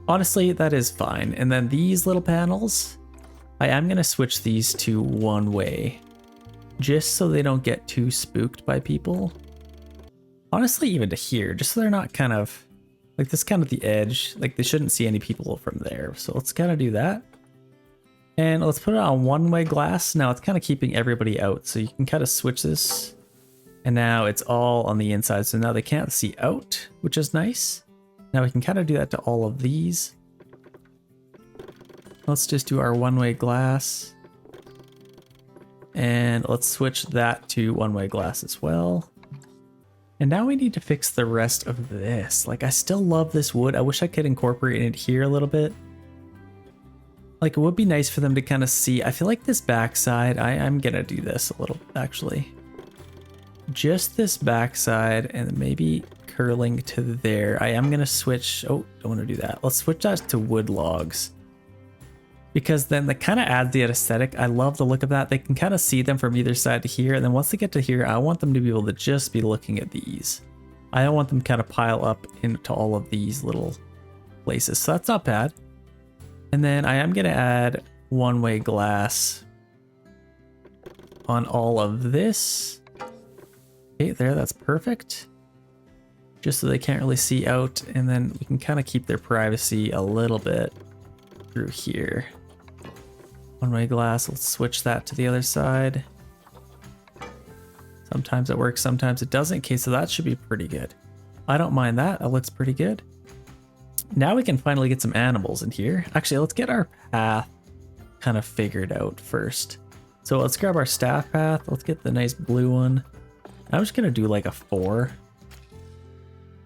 Honestly, that is fine. And then these little panels, I am gonna switch these to one way, just so they don't get too spooked by people. Honestly, even to here, just so they're not kind of like this, kind of the edge. Like they shouldn't see any people from there. So let's kind of do that. And let's put it on one-way glass. Now it's kind of keeping everybody out. So you can kind of switch this. And now it's all on the inside. So now they can't see out, which is nice. Now we can kind of do that to all of these. Let's just do our one-way glass. And let's switch that to one-way glass as well. And now we need to fix the rest of this. Like, I still love this wood. I wish I could incorporate it here a little bit. Like, it would be nice for them to kind of see. I feel like this backside, I'm gonna do this a little, actually. Just this backside and maybe curling to there. I am gonna switch, oh, don't wanna do that. Let's switch that to wood logs. Because then that kind of adds the aesthetic. I love the look of that. They can kind of see them from either side to here. And then once they get to here, I want them to be able to just be looking at these. I don't want them to kind of pile up into all of these little places. So that's not bad. And then I am going to add one-way glass on all of this. Okay, there, that's perfect. Just so they can't really see out. And then we can kind of keep their privacy a little bit through here. One-way glass, let's switch that to the other side. Sometimes it works, sometimes it doesn't. Okay, so that should be pretty good. I don't mind that, that looks pretty good. Now we can finally get some animals in here. Actually, let's get our path kind of figured out first. So let's grab our staff path, let's get the nice blue one. I'm just gonna do like a 4.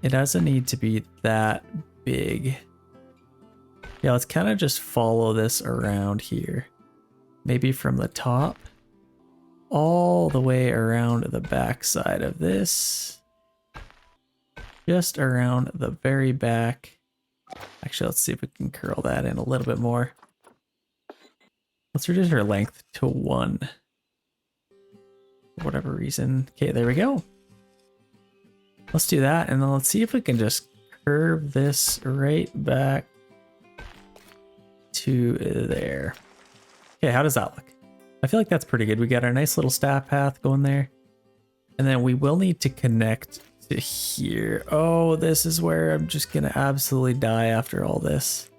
It doesn't need to be that big. Yeah, let's kind of just follow this around here. Maybe from the top all the way around the back side of this. Just around the very back. Actually, let's see if we can curl that in a little bit more. Let's reduce our length to 1. For whatever reason. Okay, there we go. Let's do that, and then let's see if we can just curve this right back to there. Okay, how does that look? I feel like that's pretty good. We got our nice little staff path going there. And then we will need to connect to here. Oh, this is where I'm just gonna absolutely die after all this.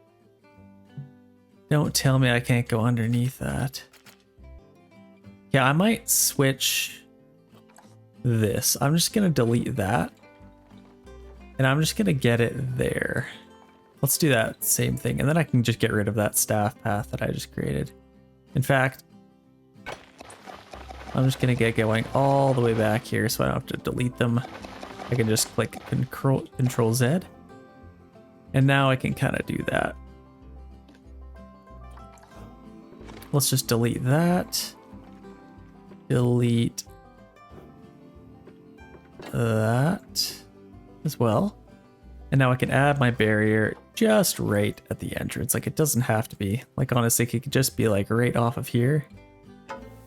Don't tell me I can't go underneath that. Yeah, I might switch this. I'm just gonna delete that. And I'm just gonna get it there. Let's do that same thing, and then I can just get rid of that staff path that I just created. In fact, I'm just gonna get going all the way back here so I don't have to delete them. I can just click Control Z. And now I can kind of do that. Let's just delete that. Delete that as well. And now I can add my barrier just right at the entrance. Like, it doesn't have to be. Like, honestly, it could just be like right off of here.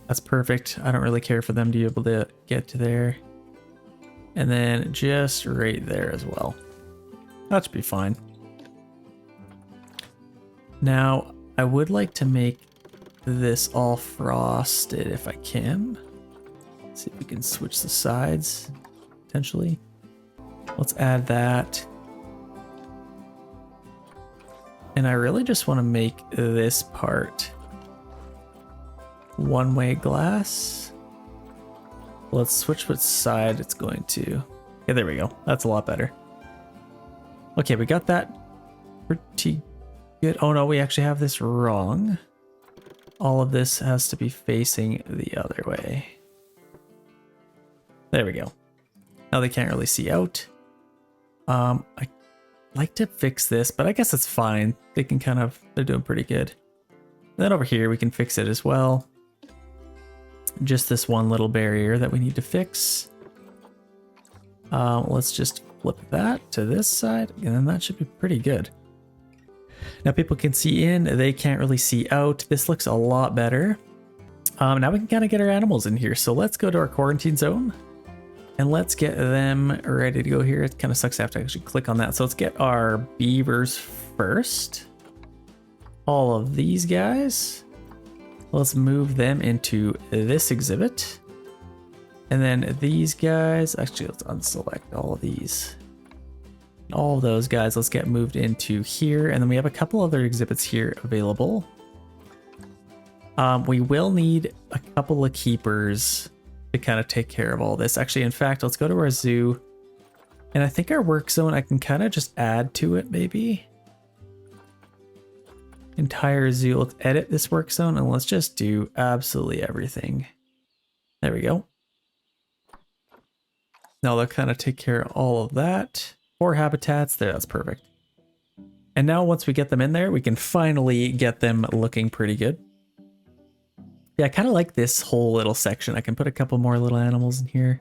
That's perfect. I don't really care for them to be able to get to there. And then just right there as well. That should be fine. Now, I would like to make this all frosted if I can. Let's see if we can switch the sides, potentially. Let's add that. And I really just want to make this part one-way glass. Let's switch which side it's going to. Okay, there we go. That's a lot better. Okay, we got that pretty good. Oh no, we actually have this wrong. All of this has to be facing the other way. There we go. Now they can't really see out. I like to fix this, but I guess it's fine. They can kind of, they're doing pretty good. Then over here, we can fix it as well. Just this one little barrier that we need to fix. Let's just flip that to this side, and then that should be pretty good. Now people can see in, they can't really see out. This looks a lot better. Now we can kind of get our animals in here. So let's go to our quarantine zone. And let's get them ready to go here. It kind of sucks I have to actually click on that. So let's get our beavers first. All of these guys. Let's move them into this exhibit. And then these guys, actually let's unselect all of these. All of those guys, let's get moved into here. And then we have a couple other exhibits here available. We will need a couple of keepers to kind of take care of all this. Actually, in fact, let's go to our zoo. And I think our work zone, I can kind of just add to it maybe. Entire zoo. Let's edit this work zone and let's just do absolutely everything. There we go. Now they'll kind of take care of all of that. 4 habitats there, that's perfect. And now once we get them in there, we can finally get them looking pretty good. Yeah, I kind of like this whole little section. I can put a couple more little animals in here.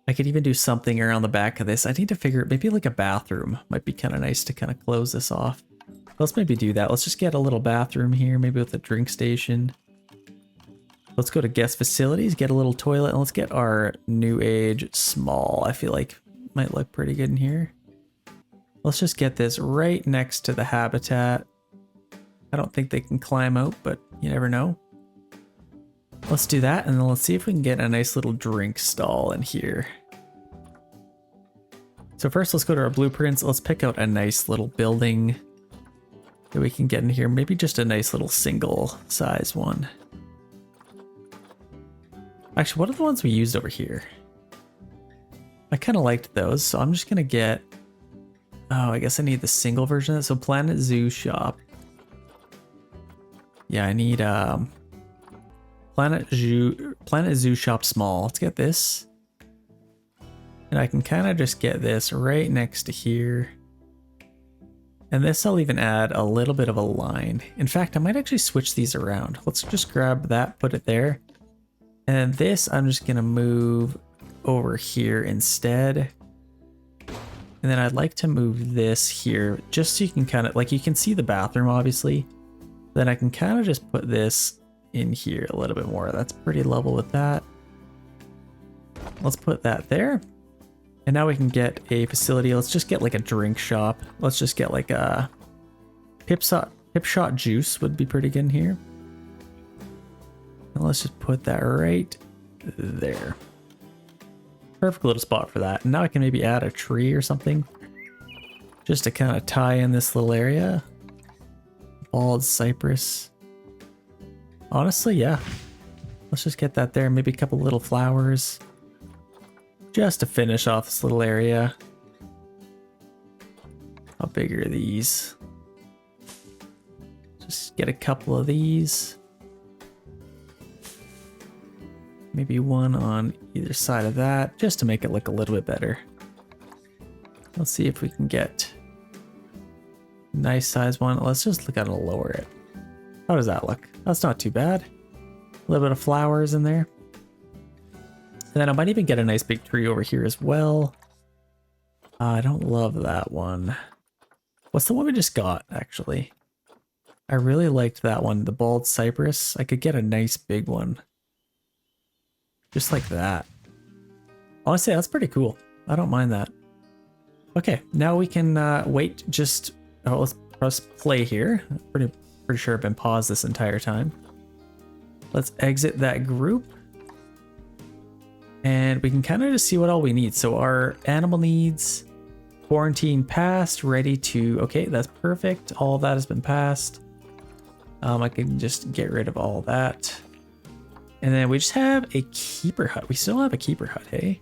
I could even do something around the back of this. I need to figure it, maybe like a bathroom. Might be kind of nice to kind of close this off. Let's maybe do that. Let's just get a little bathroom here, maybe with a drink station. Let's go to guest facilities, get a little toilet, and let's get our new age small. I feel like might look pretty good in here. Let's just get this right next to the habitat. I don't think they can climb out, but you never know. Let's do that, and then let's see if we can get a nice little drink stall in here. So first, let's go to our blueprints. Let's pick out a nice little building that we can get in here. Maybe just a nice little single size one. Actually, what are the ones we used over here? I kind of liked those, so I'm just going to get... Oh, I guess I need the single version of it. So Planet Zoo Shop. Yeah, I need Planet Zoo Shop Small. Let's get this. And I can kind of just get this right next to here. And this I'll even add a little bit of a line. In fact, I might actually switch these around. Let's just grab that, put it there. And this I'm just going to move over here instead. And then I'd like to move this here just so you can kind of, like you can see the bathroom obviously. Then I can kind of just put this in here a little bit more. That's pretty level with that. Let's put that there. And now we can get a facility. Let's just get like a drink shop. Let's just get like a Pip Shot Juice would be pretty good in here. And let's just put that right there. Perfect little spot for that. And now I can maybe add a tree or something just to kind of tie in this little area. Bald cypress. Honestly, yeah. Let's just get that there. Maybe a couple little flowers just to finish off this little area. How big are these? Just get a couple of these. Maybe one on either side of that, just to make it look a little bit better. Let's see if we can get a nice size one. Let's just look at it and lower it. How does that look? That's not too bad. A little bit of flowers in there. And then I might even get a nice big tree over here as well. I don't love that one. What's the one we just got, actually? I really liked that one, the bald cypress. I could get a nice big one. Just like that. Honestly, that's pretty cool. I don't mind that. Okay, now we can wait just... Oh, let's press play here. Pretty sure I've been paused this entire time. Let's exit that group. And we can kind of just see what all we need. So our animal needs, quarantine passed, ready to... Okay, that's perfect. All of that has been passed. I can just get rid of all of that. And then we just have a keeper hut. We still have a keeper hut, hey?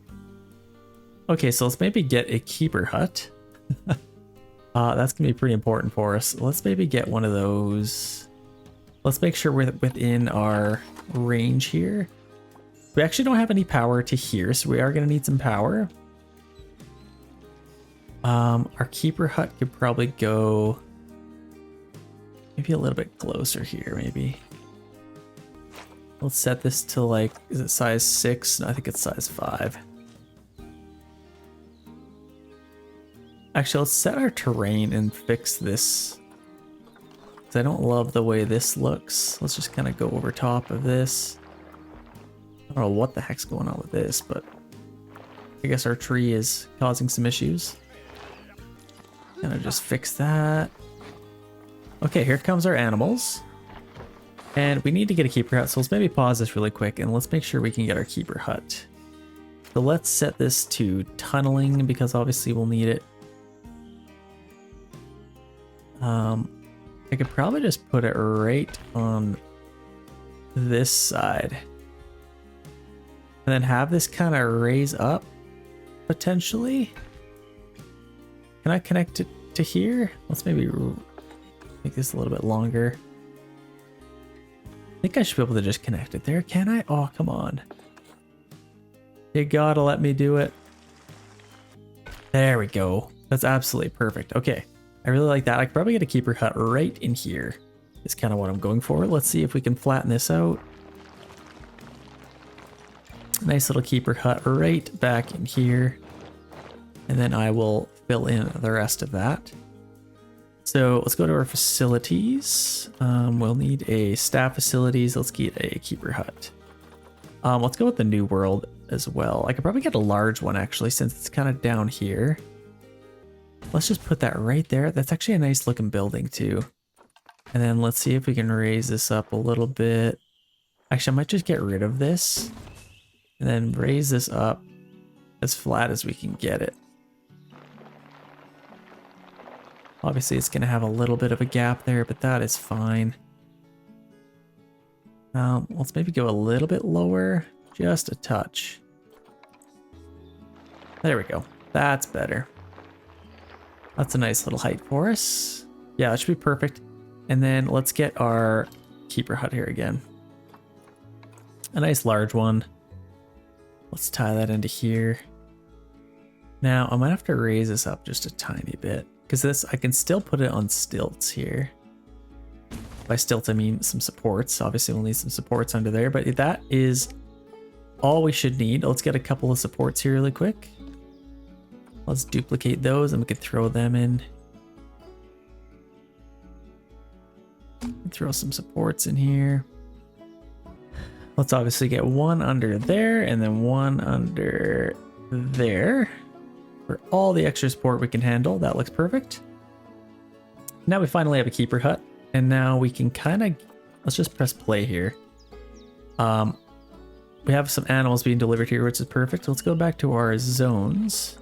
Okay, so let's maybe get a keeper hut. That's gonna be pretty important for us. Let's maybe get one of those. Let's make sure we're within our range here. We actually don't have any power to here, so we are gonna need some power. Our keeper hut could probably go maybe a little bit closer here, maybe. Let's set this to like, is it size 6? No, I think it's size 5. Actually, let's set our terrain and fix this. Because I don't love the way this looks. Let's just kind of go over top of this. I don't know what the heck's going on with this, but I guess our tree is causing some issues. Gonna just fix that. Okay, here comes our animals. And we need to get a keeper hut, so let's maybe pause this really quick and let's make sure we can get our keeper hut So let's set this to tunneling because obviously we'll need it. I could probably just put it right on this side. And then have this kind of raise up, potentially. Can I connect it to here? Let's maybe make this a little bit longer. I think I should be able to just connect it there, can I? Oh, come on. You gotta let me do it. There we go. That's absolutely perfect. Okay, I really like that. I could probably get a keeper hut right in here. Is kind of what I'm going for. Let's see if we can flatten this out. Nice little keeper hut right back in here. And then I will fill in the rest of that. So let's go to our facilities. We'll need a staff facilities. Let's get a keeper hut. Let's go with the new world as well. I could probably get a large one actually, since it's kind of down here. Let's just put that right there. That's actually a nice looking building too. And then let's see if we can raise this up a little bit. Actually, I might just get rid of this and then raise this up as flat as we can get it. Obviously, it's going to have a little bit of a gap there, but that is fine. Let's maybe go a little bit lower, just a touch. There we go. That's better. That's a nice little height for us. Yeah, that should be perfect. And then let's get our keeper hut here again. A nice large one. Let's tie that into here. Now, I might have to raise this up just a tiny bit. Because this, I can still put it on stilts here. By stilts, I mean some supports. Obviously, we'll need some supports under there, but that is all we should need. Let's get a couple of supports here really quick. Let's duplicate those and we can throw them in. Throw some supports in here. Let's obviously get one under there and then one under there. For all the extra support we can handle. That looks perfect. Now we finally have a keeper hut. And now we can kind of, let's just press play here. We have some animals being delivered here, which is perfect. Let's go back to our zones.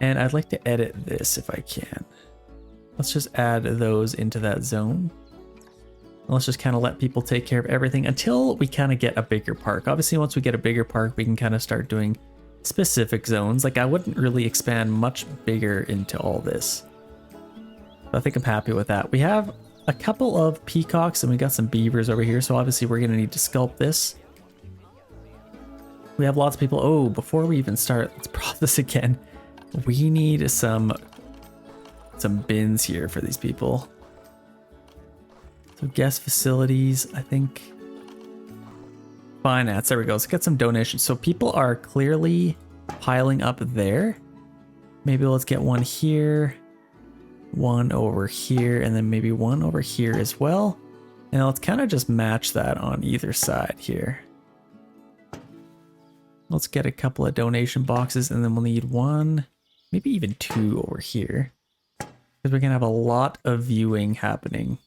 And I'd like to edit this if I can. Let's just add those into that zone. Let's just kind of let people take care of everything until we kind of get a bigger park. Obviously, once we get a bigger park, we can kind of start doing specific zones. Like I wouldn't really expand much bigger into all this. I think I'm happy with that. We have a couple of peacocks and we got some beavers over here. So obviously we're going to need to sculpt this. We have lots of people. Oh, before we even start, let's prop this again. We need some bins here for these people. So guest facilities, I think. Finance, there we go. Let's get some donations. So people are clearly piling up there. Maybe let's get one here, one over here, and then maybe one over here as well. And let's kind of just match that on either side here. Let's get a couple of donation boxes and then we'll need one, maybe even two over here. Because we're going to have a lot of viewing happening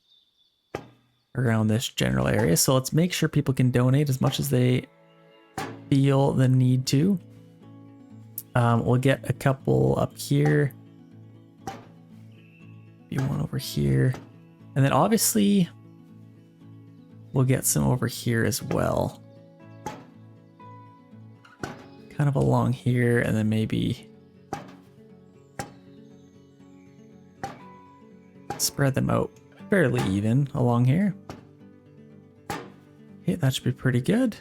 around this general area. So let's make sure people can donate as much as they feel the need to. We'll get a couple up here. Maybe one over here. And then obviously we'll get some over here as well. Kind of along here and then maybe spread them out fairly even along here. Okay, that should be pretty good.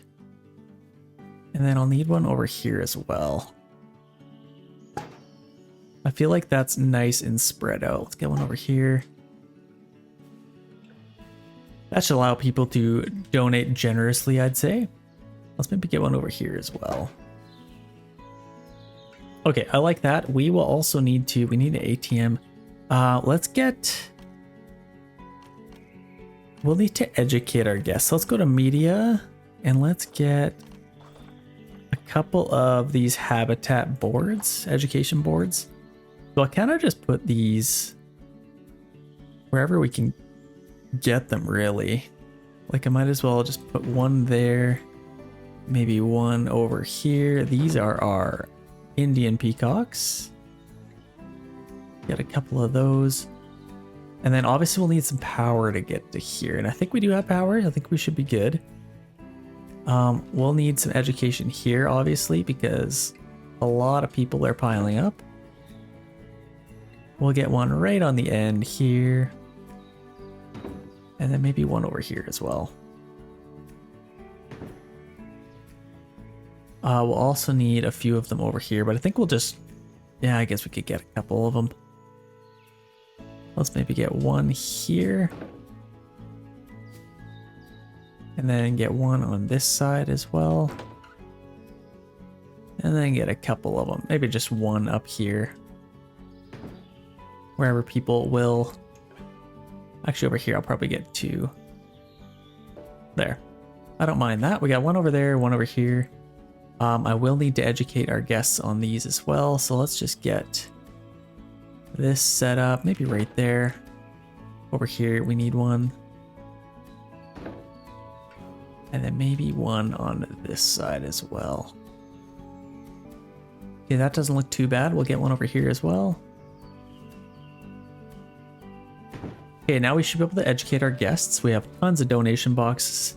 And then I'll need one over here as well. I feel like that's nice and spread out. Let's get one over here. That should allow people to donate generously, I'd say. Let's maybe get one over here as well. Okay, I like that. We will also need to, we need an ATM. We'll need to educate our guests. So let's go to media and let's get a couple of these habitat boards, education boards. So I'll kind of just put these wherever we can get them really. Like I might as well just put one there maybe one over here. These are our Indian peacocks. Get a couple of those. And then obviously we'll need some power to get to here. And I think we do have power. I think we should be good. We'll need some education here, obviously, because a lot of people are piling up. We'll get one right on the end here. And then maybe one over here as well. We'll also need a few of them over here, but I think we'll just... Yeah, I guess we could get a couple of them. Let's maybe get one here. And then get one on this side as well. And then get a couple of them. Maybe just one up here. Wherever people will... Actually, over here, I'll probably get two. There. I don't mind that. We got one over there, one over here. I will need to educate our guests on these as well. So let's just get this set up. Maybe right there. Over here, we need one. And then maybe one on this side as well. Okay, that doesn't look too bad. We'll get one over here as well. Okay, now we should be able to educate our guests. We have tons of donation boxes.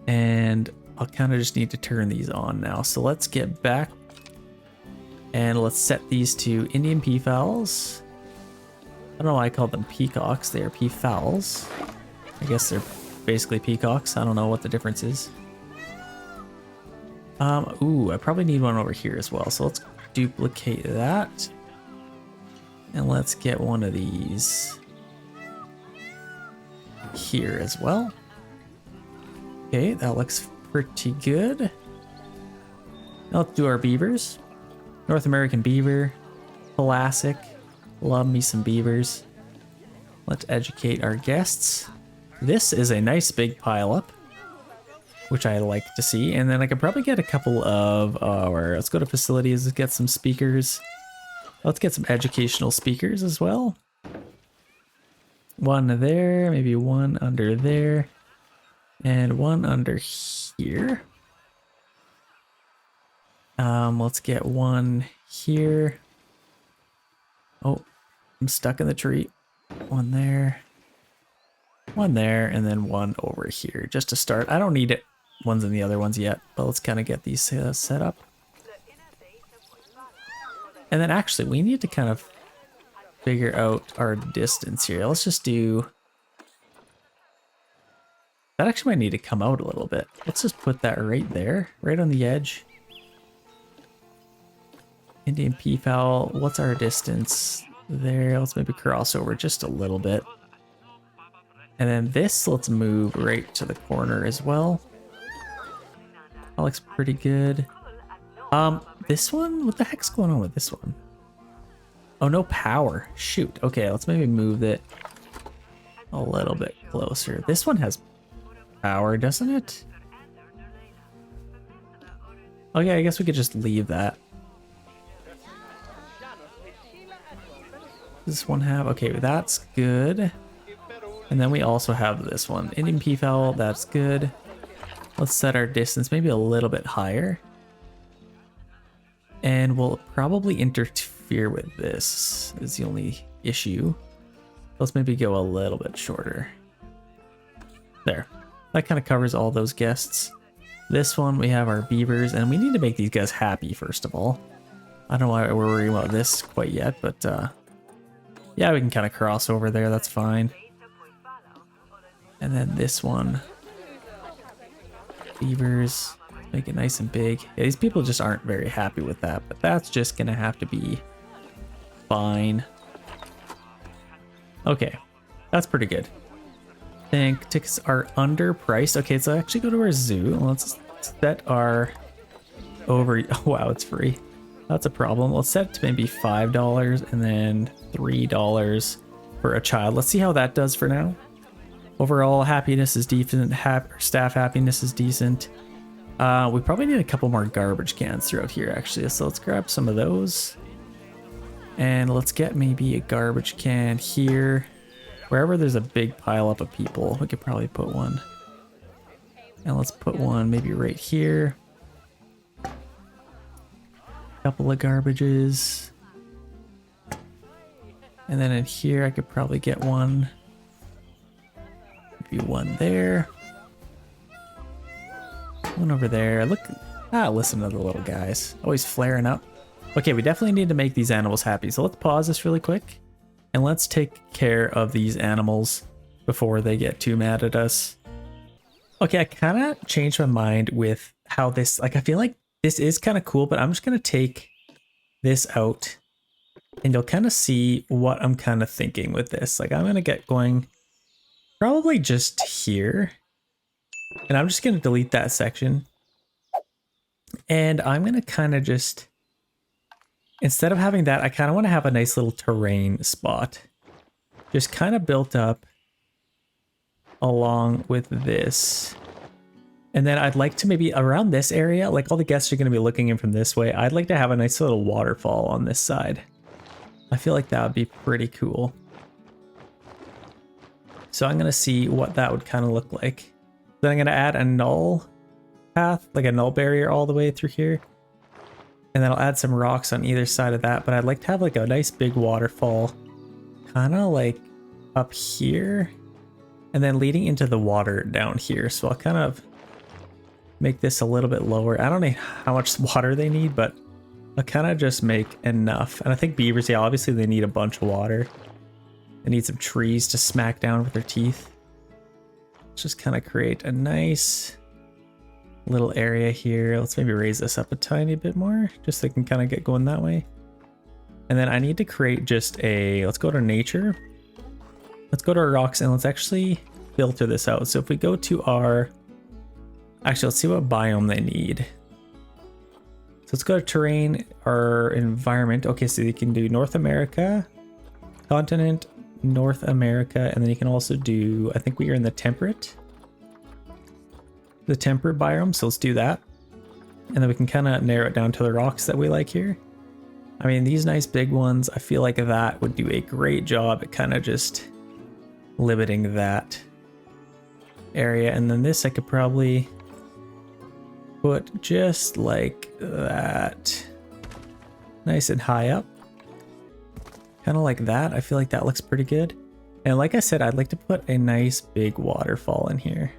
And I'll kind of just need to turn these on now. So let's get back. And let's set these to Indian peafowls. I don't know why I called them peacocks. They are peafowls. I guess they're basically peacocks. I don't know what the difference is. Ooh, I probably need one over here as well. So let's duplicate that. And let's get one of these here as well. Okay, that looks pretty good. Now let's do our beavers. North American beaver. Classic. Love me some beavers. Let's educate our guests. This is a nice big pile up, which I like to see. And then I could probably get a couple of our... Let's go to facilities and get some speakers. Let's get some educational speakers as well. One there, maybe one under there. And one under here. Let's get one here. Oh, I'm stuck in the tree. One there. One there, and then one over here, just to start. I don't need it. Ones in the other ones yet, but let's kind of get these set up. And then actually, we need to kind of figure out our distance here. Let's just do... That actually might need to come out a little bit. Let's just put that right there, right on the edge. Indian peafowl, what's our distance there? Let's maybe cross over just a little bit. And then this, let's move right to the corner as well. That looks pretty good. This one, what the heck's going on with this one? Oh, no power. Shoot. Okay, let's maybe move it a little bit closer. This one has power, doesn't it? Okay, I guess we could just leave that. Does this one have... Okay, that's good. And then we also have this one. Indian peafowl, that's good. Let's set our distance maybe a little bit higher. And we'll probably interfere with this, is the only issue. Let's maybe go a little bit shorter. There. That kind of covers all those guests. This one, we have our beavers, and we need to make these guys happy, first of all. I don't know why we're worrying about this quite yet, but yeah, we can kind of cross over there, that's fine. And then this one, beavers, make it nice and big. Yeah, these people just aren't very happy with that, but that's just gonna have to be fine. Okay, that's pretty good. I think tickets are underpriced. Okay, so actually go to our zoo. Let's set our over. Oh, wow, it's free. That's a problem. Let's set it to maybe $5 and then $3 for a child. Let's see how that does for now. Overall happiness is decent. Staff happiness is decent. We probably need a couple more garbage cans throughout here, actually. So let's grab some of those. And let's get maybe a garbage can here. Wherever there's a big pile up of people, we could probably put one. And let's put one maybe right here. Couple of garbages. And then in here I could probably get one. Maybe one there. One over there. Look. Listen to the little guys. Always flaring up. Okay, we definitely need to make these animals happy. So let's pause this really quick. And let's take care of these animals before they get too mad at us. Okay, I kind of changed my mind with how this, like, I feel like this is kind of cool, but I'm just going to take this out and you'll kind of see what I'm kind of thinking with this. Like, I'm going to get going probably just here. And I'm just going to delete that section. And I'm going to kind of just, instead of having that, I kind of want to have a nice little terrain spot. Just kind of built up along with this. And then I'd like to maybe around this area, like all the guests are going to be looking in from this way, I'd like to have a nice little waterfall on this side. I feel like that would be pretty cool. So I'm going to see what that would kind of look like. Then I'm going to add a null path, like a null barrier all the way through here. And then I'll add some rocks on either side of that. But I'd like to have like a nice big waterfall kind of like up here. And then leading into the water down here. So I'll kind of make this a little bit lower. I don't know how much water they need, but I'll kind of just make enough. And I think beavers, yeah, obviously they need a bunch of water. They need some trees to smack down with their teeth. Let's just kind of create a nice little area here. Let's maybe raise this up a tiny bit more, just so they can kind of get going that way. And then I need to create just a, let's go to nature. Let's go to our rocks and let's actually filter this out. So if we go to our, actually, let's see what biome they need. So let's go to terrain, our environment. Okay, so you can do North America, continent, North America, and then you can also do, I think we are in the temperate biome, so let's do that. And then we can kind of narrow it down to the rocks that we like here. I mean, these nice big ones, I feel like that would do a great job at kind of just limiting that area. And then this I could probably put just like that, nice and high up, kind of like that. I feel like that looks pretty good. And like I said, I'd like to put a nice big waterfall in here.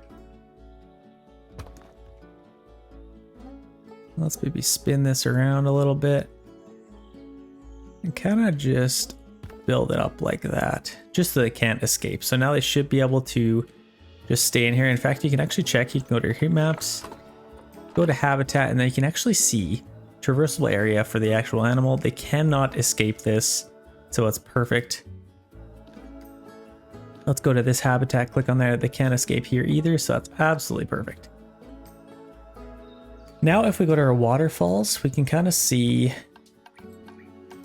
Let's maybe spin this around a little bit and kind of just build it up like that, just so they can't escape. So now they should be able to just stay in here. In fact, you can actually check, you can go to your heat maps, go to habitat, and then you can actually see traversable area for the actual animal. They cannot escape this, so it's perfect. Let's go to this habitat, click on there. They can't escape here either, so that's absolutely perfect. Now if we go to our waterfalls, we can kind of see,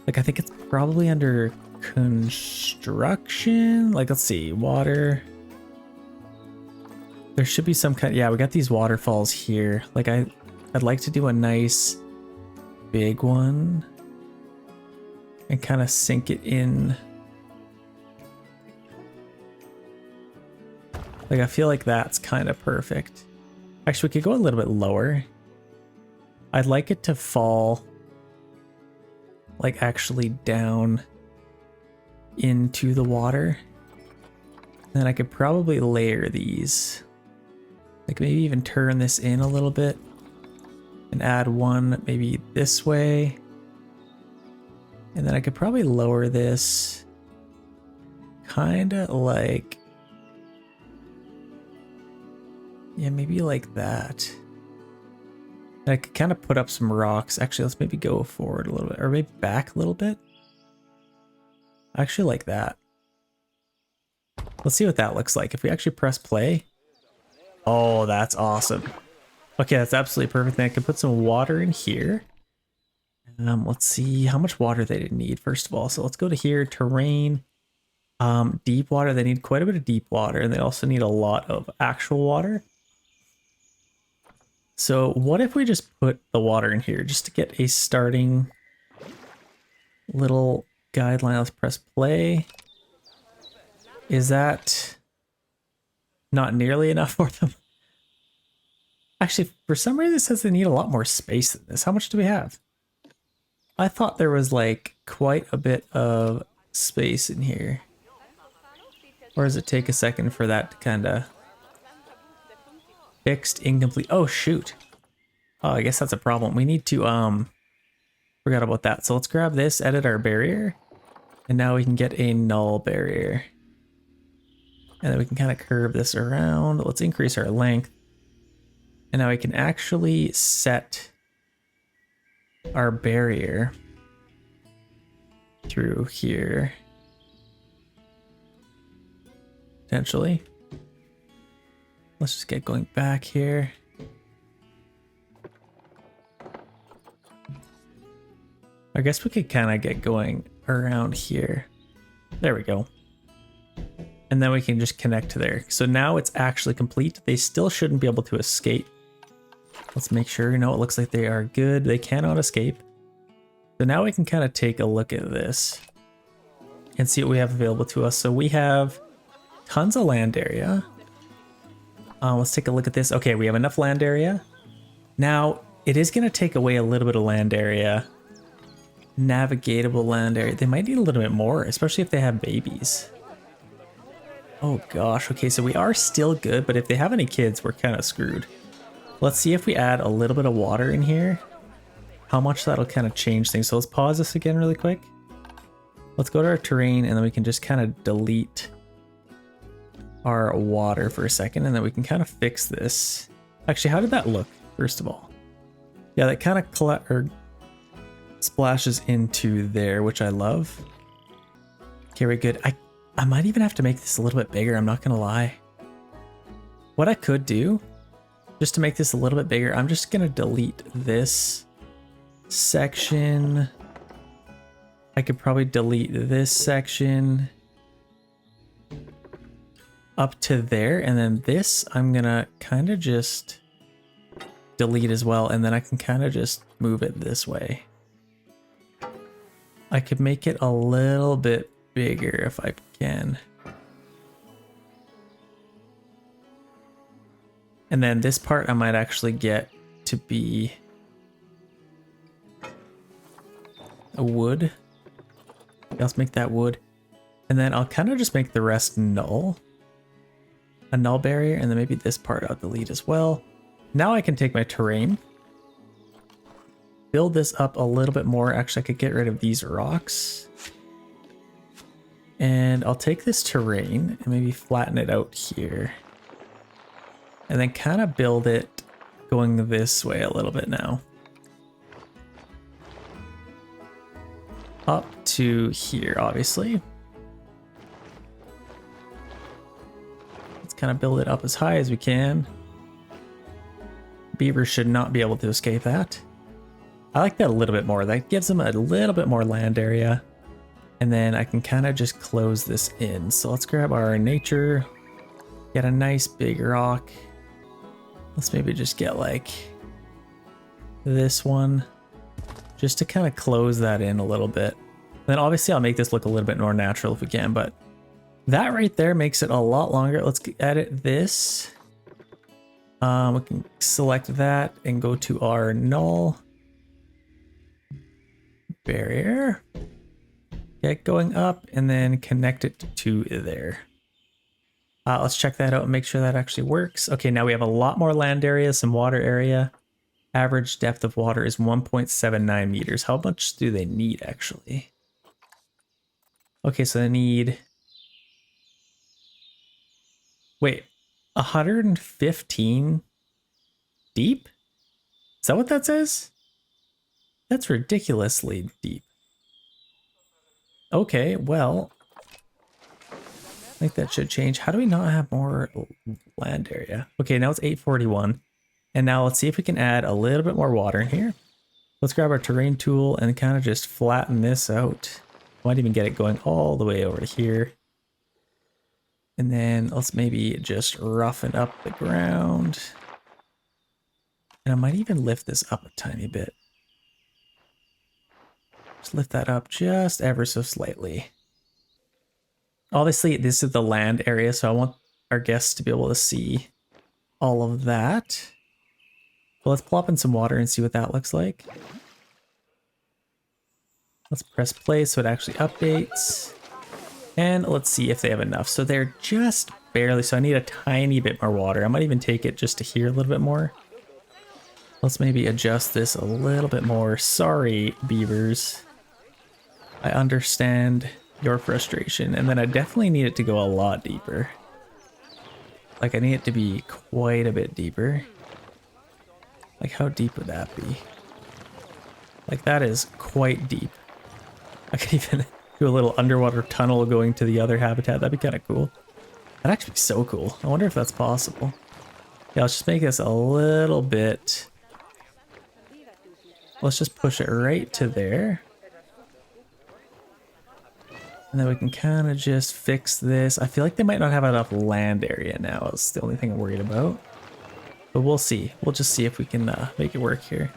like, I think it's probably under construction. Like, let's see, water. There should be some kind, yeah, we got these waterfalls here. Like, I'd like to do a nice big one and kind of sink it in. Like, I feel like that's kind of perfect. Actually, we could go a little bit lower. I'd like it to fall like actually down into the water. Then I could probably layer these. Like maybe even turn this in a little bit and add one maybe this way. And then I could probably lower this kind of like, yeah, maybe like that. And I could kind of put up some rocks. Actually, let's maybe go forward a little bit, or maybe back a little bit. I actually like that. Let's see what that looks like. If we actually press play. Oh, that's awesome. Okay, that's absolutely perfect. Then I can put some water in here. Let's see how much water they didn't need, first of all. So let's go to here, terrain, deep water. They need quite a bit of deep water, and they also need a lot of actual water. So what if we just put the water in here just to get a starting little guideline? Let's press play. Is that not nearly enough for them? Actually, for some reason it says they need a lot more space than this. How much do we have? I thought there was like quite a bit of space in here. Or does it take a second for that to kind of fixed incomplete? Oh shoot. Oh, I guess that's a problem. We need to forgot about that. So let's grab this, edit our barrier, and now we can get a null barrier. And then we can kind of curve this around. Let's increase our length. And now we can actually set our barrier through here. Potentially. Let's just get going back here. I guess we could kind of get going around here. There we go. And then we can just connect to there. So now it's actually complete. They still shouldn't be able to escape. Let's make sure, it looks like they are good. They cannot escape. So now we can kind of take a look at this and see what we have available to us. So we have tons of land area. Let's take a look at this. Okay, we have enough land area. Now, it is going to take away a little bit of land area. Navigatable land area. They might need a little bit more, especially if they have babies. Oh gosh, okay, so we are still good, but if they have any kids, we're kind of screwed. Let's see if we add a little bit of water in here, how much that'll kind of change things. So let's pause this again really quick. Let's go to our terrain, and then we can just kind of delete our water for a second, and then we can kind of fix this. Actually, how did that look, first of all? Yeah, that kind of splashes into there, which I love. Okay, we're good. I might even have to make this a little bit bigger, I'm not gonna lie. What I could do, just to make this a little bit bigger, I'm just gonna delete this section. I could probably delete this section up to there, and then this I'm gonna kind of just delete as well, and then I can kind of just move it this way. I could make it a little bit bigger if I can. And then this part I might actually get to be a wood. Let's make that wood. And then I'll kind of just make the rest null. A null barrier, and then maybe this part I'll delete as well. Now I can take my terrain, build this up a little bit more. Actually, I could get rid of these rocks. And I'll take this terrain and maybe flatten it out here. And then kind of build it going this way a little bit now. Up to here, obviously. Let's kind of build it up as high as we can. Beaver should not be able to escape that. I like that a little bit more. That gives them a little bit more land area. And then I can kind of just close this in. So let's grab our nature, get a nice big rock. Let's maybe just get like this one, just to kind of close that in a little bit. And then obviously I'll make this look a little bit more natural if we can, but that right there makes it a lot longer. Let's edit this. We can select that and go to our null barrier. Get going up and then connect it to there. Let's check that out and make sure that actually works. Okay, now we have a lot more land area, some water area. Average depth of water is 1.79 meters. How much do they need actually? Okay, so they need... Wait, 115 deep? Is that what that says? That's ridiculously deep. Okay, well, I think that should change. How do we not have more land area? Okay, now it's 841. And now let's see if we can add a little bit more water in here. Let's grab our terrain tool and kind of just flatten this out. Might even get it going all the way over to here. And then let's maybe just roughen up the ground. And I might even lift this up a tiny bit. Just lift that up just ever so slightly. Obviously, this is the land area, so I want our guests to be able to see all of that. Well, let's plop in some water and see what that looks like. Let's press play so it actually updates. And let's see if they have enough. So they're just barely, so I need a tiny bit more water. I might even take it just to here a little bit more. Let's maybe adjust this a little bit more. Sorry, beavers. I understand your frustration. And then I definitely need it to go a lot deeper. Like I need it to be quite a bit deeper. Like how deep would that be? Like that is quite deep. I could even do a little underwater tunnel going to the other habitat. That'd be kind of cool. That'd actually be so cool. I wonder if that's possible. Yeah, let's just make this a little bit. Let's just push it right to there. And then we can kind of just fix this. I feel like they might not have enough land area now. It's the only thing I'm worried about. But we'll see. We'll just see if we can make it work here.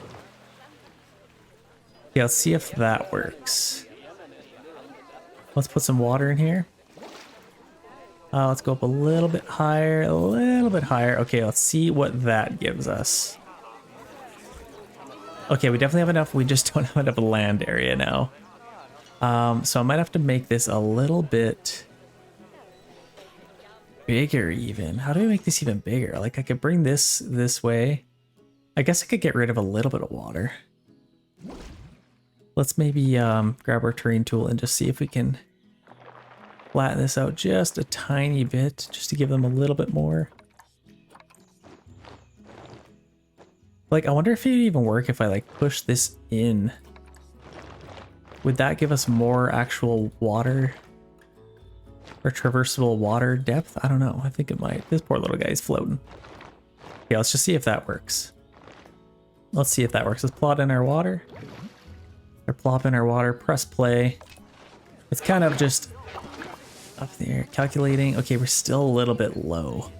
Yeah, let's see if that works. Let's put some water in here. Let's go up a little bit higher, a little bit higher. Okay, let's see what that gives us. Okay, we definitely have enough. We just don't have enough land area now. So I might have to make this a little bit bigger even. How do we make this even bigger? Like I could bring this way. I guess I could get rid of a little bit of water. Let's maybe grab our terrain tool and just see if we can flatten this out just a tiny bit, just to give them a little bit more. Like, I wonder if it would even work if I like push this in. Would that give us more actual water or traversable water depth? I don't know. I think it might. This poor little guy's floating. Yeah, let's just see if that works. Let's see if that works. Let's plot in our water. Or plop in our water, press play. It's kind of just up there, calculating. Okay, we're still a little bit low.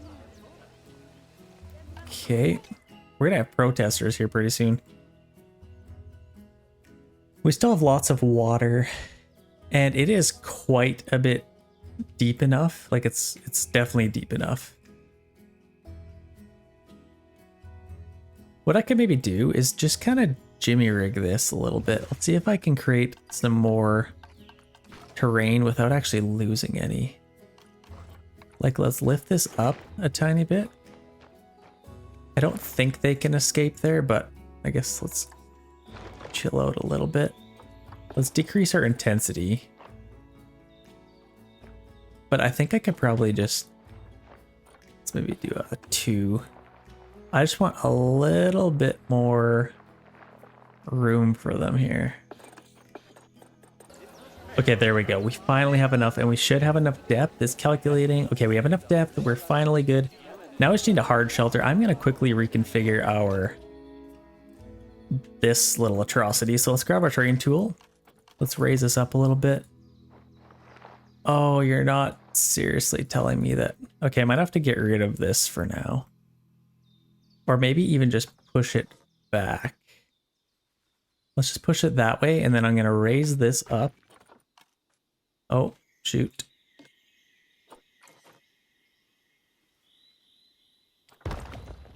Okay, we're gonna have protesters here pretty soon. We still have lots of water, and it is quite a bit deep enough. Like it's definitely deep enough. What I could maybe do is just kind of jimmy rig this a little bit. Let's see if I can create some more terrain without actually losing any. Like let's lift this up a tiny bit. I don't think they can escape there, but I guess let's chill out a little bit. Let's decrease our intensity. But I think I could probably just, let's maybe do a 2. I just want a little bit more room for them here. Okay, there we go. We finally have enough, and we should have enough depth. It's calculating. Okay, we have enough depth. We're finally good. Now we just need a hard shelter. I'm going to quickly reconfigure this little atrocity. So let's grab our terrain tool. Let's raise this up a little bit. Oh, you're not seriously telling me that. Okay, I might have to get rid of this for now. Or maybe even just push it back. Let's just push it that way, and then I'm going to raise this up. Oh, shoot.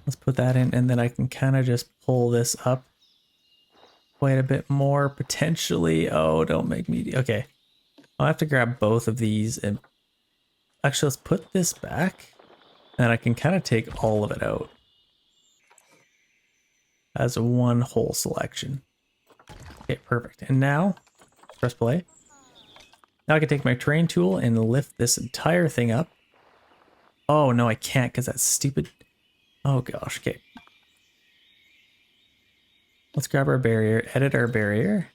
Let's put that in, and then I can kind of just pull this up quite a bit more, potentially. Oh, don't make me... Okay. I'll have to grab both of these, and actually, let's put this back, and I can kind of take all of it out as one whole selection. Okay, perfect. And now, press play. Now I can take my terrain tool and lift this entire thing up. Oh, no, I can't because that's stupid. Oh, gosh. Okay. Let's grab our barrier, edit our barrier.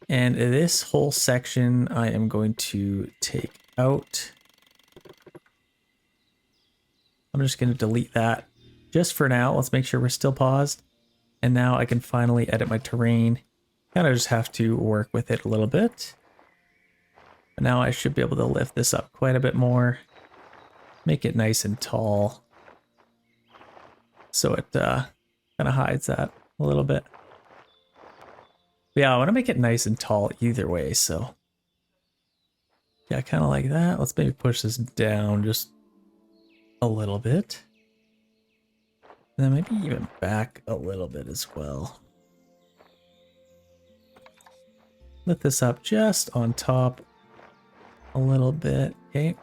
And this whole section I am going to take out. I'm just going to delete that just for now. Let's make sure we're still paused. And now I can finally edit my terrain. Kind of just have to work with it a little bit. But now I should be able to lift this up quite a bit more. Make it nice and tall. So it kind of hides that a little bit. But yeah, I want to make it nice and tall either way, so. Yeah, kind of like that. Let's maybe push this down just a little bit. And then maybe even back a little bit as well. lift this up just on top a little bit, okay?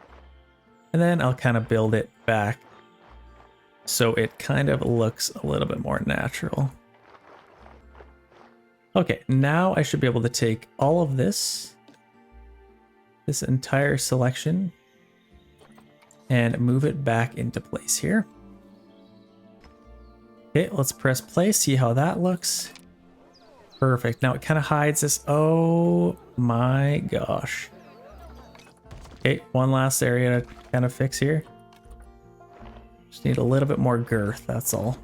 And then I'll kind of build it back so it kind of looks a little bit more natural. Okay, now I should be able to take all of this entire selection, and move it back into place here. Okay, let's press play, see how that looks. Perfect. Now it kind of hides this. Oh my gosh. Okay, one last area to kind of fix here. Just need a little bit more girth, that's all.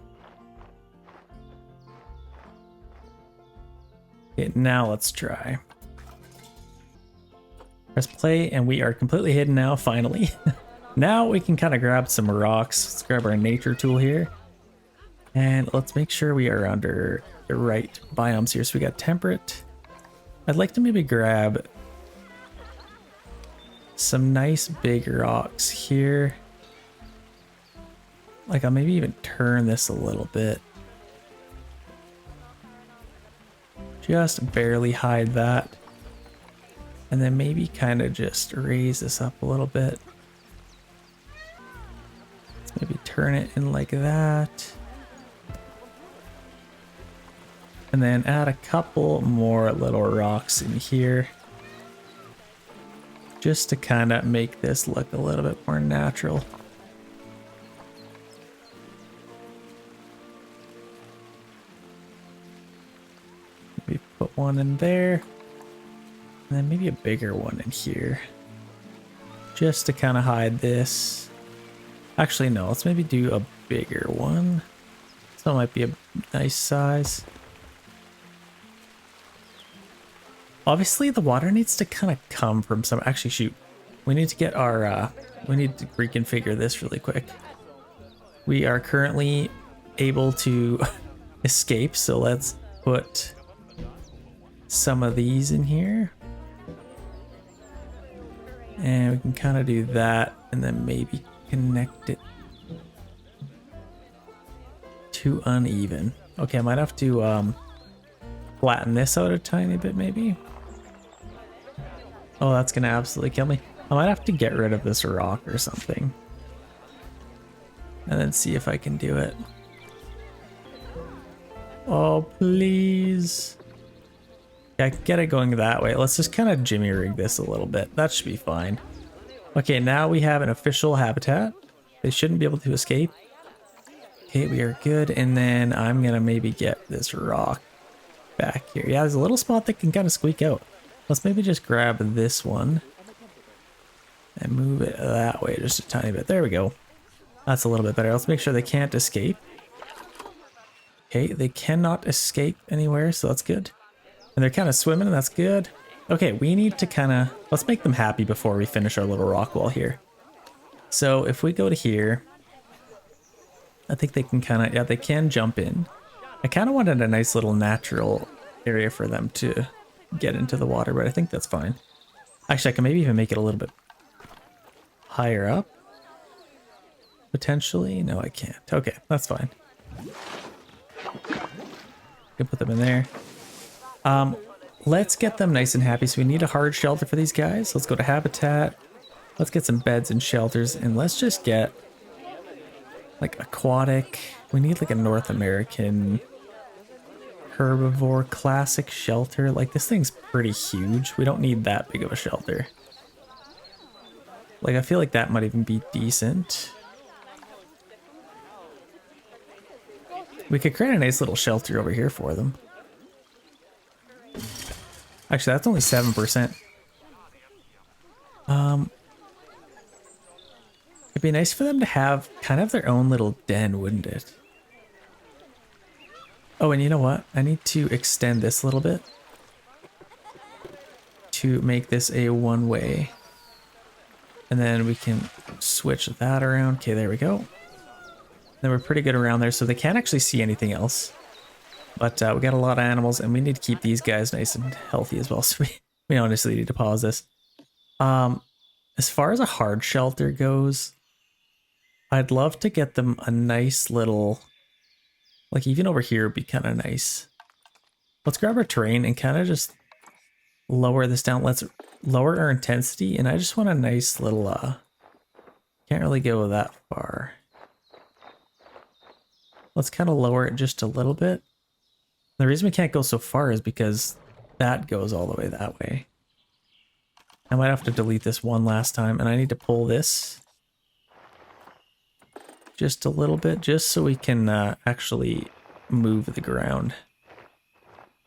Okay, now let's try. Press play, and we are completely hidden now, finally. Now we can kind of grab some rocks. Let's grab our nature tool here. And let's make sure we are under the right biomes here. So we got temperate. I'd like to maybe grab some nice big rocks here. Like I'll maybe even turn this a little bit. Just barely hide that. And then maybe kind of just raise this up a little bit. Let's maybe turn it in like that. And then add a couple more little rocks in here. Just to kind of make this look a little bit more natural. Maybe put one in there. And then maybe a bigger one in here. Just to kind of hide this. Actually, no, let's maybe do a bigger one. So it might be a nice size. Obviously, the water needs to kind of come from some... Actually, shoot. We need to get our... we need to reconfigure this really quick. We are currently able to escape, so let's put some of these in here. And we can kind of do that, and then maybe connect it too uneven. Okay, I might have to flatten this out a tiny bit, maybe. Oh, that's gonna absolutely kill me. I might have to get rid of this rock or something. And then see if I can do it. Oh, please. Yeah, I can get it going that way. Let's just kind of jimmy rig this a little bit. That should be fine. Okay, now we have an official habitat. They shouldn't be able to escape. Okay, we are good. And then I'm gonna maybe get this rock back here. Yeah, there's a little spot that can kind of squeak out. Let's maybe just grab this one and move it that way just a tiny bit. There we go. That's a little bit better. Let's make sure they can't escape. Okay, they cannot escape anywhere, so that's good. And they're kind of swimming, and that's good. Okay, we need to kind of... Let's make them happy before we finish our little rock wall here. So if we go to here, I think they can kind of... Yeah, they can jump in. I kind of wanted a nice little natural area for them to get into the water, but I think that's fine. Actually, I can maybe even make it a little bit higher up. Potentially. No, I can't. Okay, that's fine. Can put them in there. Let's get them nice and happy. So we need a hard shelter for these guys. Let's go to habitat. Let's get some beds and shelters, and let's just get like aquatic. We need like a North American herbivore classic shelter. Like this thing's pretty huge. We don't need that big of a shelter. Like I feel like that might even be decent. We could create a nice little shelter over here for them. Actually, that's only 7%. It'd be nice for them to have kind of their own little den, wouldn't it? Oh, and you know what? I need to extend this a little bit to make this a one-way. And then we can switch that around. Okay, there we go. Then we're pretty good around there, so they can't actually see anything else. But we got a lot of animals, and we need to keep these guys nice and healthy as well. So we honestly need to pause this. As far as a hard shelter goes, I'd love to get them a nice little... Like even over here would be kind of nice. Let's grab our terrain and kind of just lower this down. Let's lower our intensity, and I just want a nice little, can't really go that far. Let's kind of lower it just a little bit. The reason we can't go so far is because that goes all the way that way. I might have to delete this one last time, and I need to pull this just a little bit, just so we can actually move the ground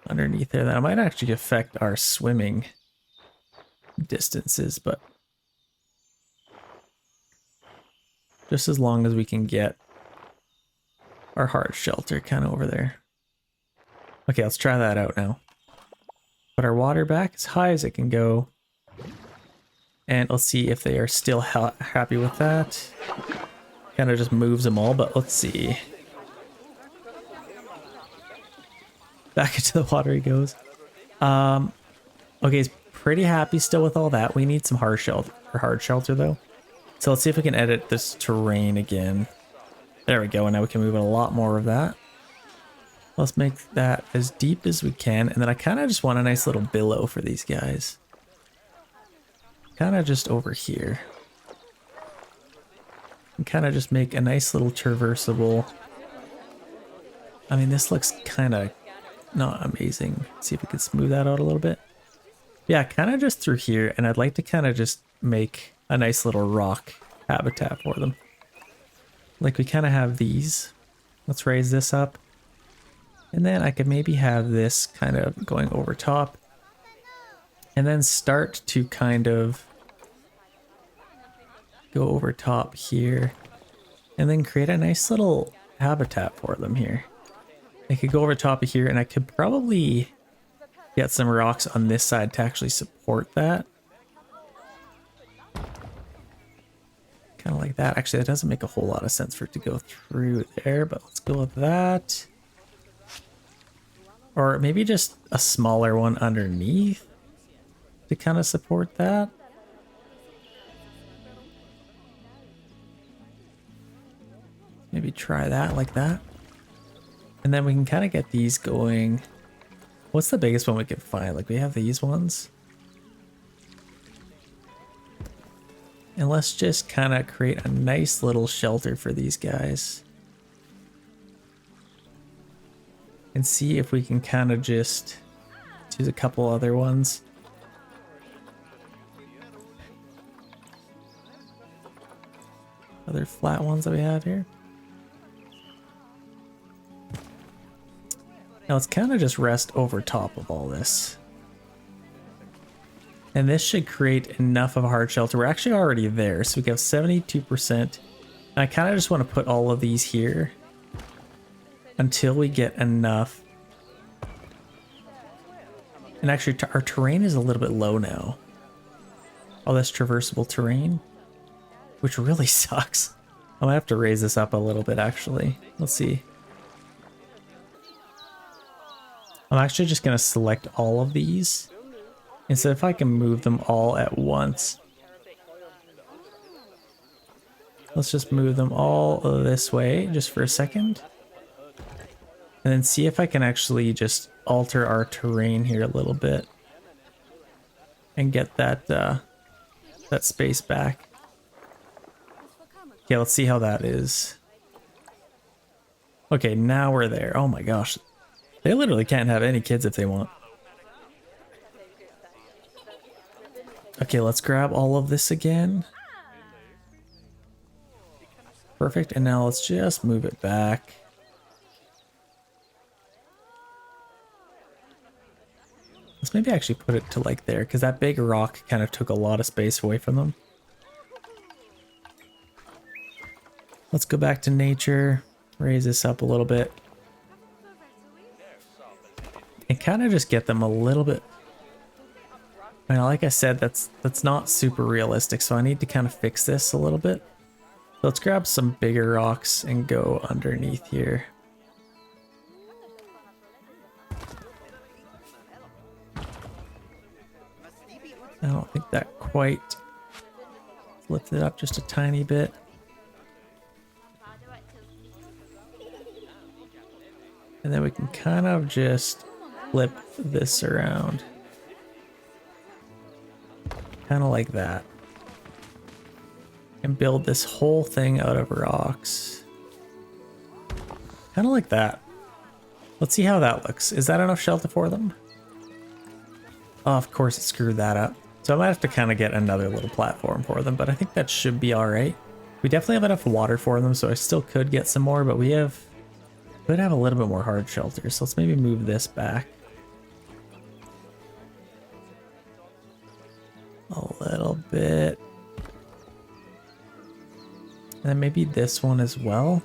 underneath there. That might actually affect our swimming distances, but just as long as we can get our hard shelter kind of over there. Okay, let's try that out now. Put our water back as high as it can go. And let's see if they are still happy with that. Kind of just moves them all, but let's see. Back into the water he goes. Okay, he's pretty happy still with all that. We need some hard shelter though. So let's see if we can edit this terrain again. There we go, and now we can move a lot more of that. Let's make that as deep as we can, and then I kind of just want a nice little billow for these guys. Kind of just over here. And kind of just make a nice little traversable. I mean, this looks kind of not amazing. Let's see if we can smooth that out a little bit. Yeah, kind of just through here, and I'd like to kind of just make a nice little rock habitat for them. Like we kind of have these. Let's raise this up. And then I could maybe have this kind of going over top. And then start to kind of go over top here. And then create a nice little habitat for them here. I could go over top of here, and I could probably get some rocks on this side to actually support that. Kind of like that. Actually, that doesn't make a whole lot of sense for it to go through there, but let's go with that. Or maybe just a smaller one underneath to kind of support that. Maybe try that like that. And then we can kind of get these going. What's the biggest one we can find? Like we have these ones. And let's just kind of create a nice little shelter for these guys. And see if we can kind of just choose a couple other ones. Other flat ones that we have here. Now let's kind of just rest over top of all this. And this should create enough of a hard shelter. We're actually already there, so we have 72%. And I kind of just want to put all of these here until we get enough. And actually our terrain is a little bit low now. All this traversable terrain, which really sucks. I might have to raise this up a little bit actually. Let's see. I'm actually just going to select all of these. And so if I can move them all at once. Let's just move them all this way just for a second. And then see if I can actually just alter our terrain here a little bit. And get that that space back. Okay, let's see how that is. Okay, now we're there. Oh my gosh. They literally can't have any kids if they want. Okay, let's grab all of this again. Perfect, and now let's just move it back. Let's maybe actually put it to like there, because that big rock kind of took a lot of space away from them. Let's go back to nature, raise this up a little bit. And kind of just get them a little bit. I mean, like I said, that's not super realistic, so I need to kind of fix this a little bit. So let's grab some bigger rocks and go underneath here. I don't think that quite lifted up just a tiny bit. And then we can kind of just flip this around. Kind of like that. And build this whole thing out of rocks. Kind of like that. Let's see how that looks. Is that enough shelter for them? Oh, of course it screwed that up. So I might have to kind of get another little platform for them, but I think that should be all right. We definitely have enough water for them, so I still could get some more, but could have a little bit more hard shelter. So let's maybe move this back a little bit. And then maybe this one as well.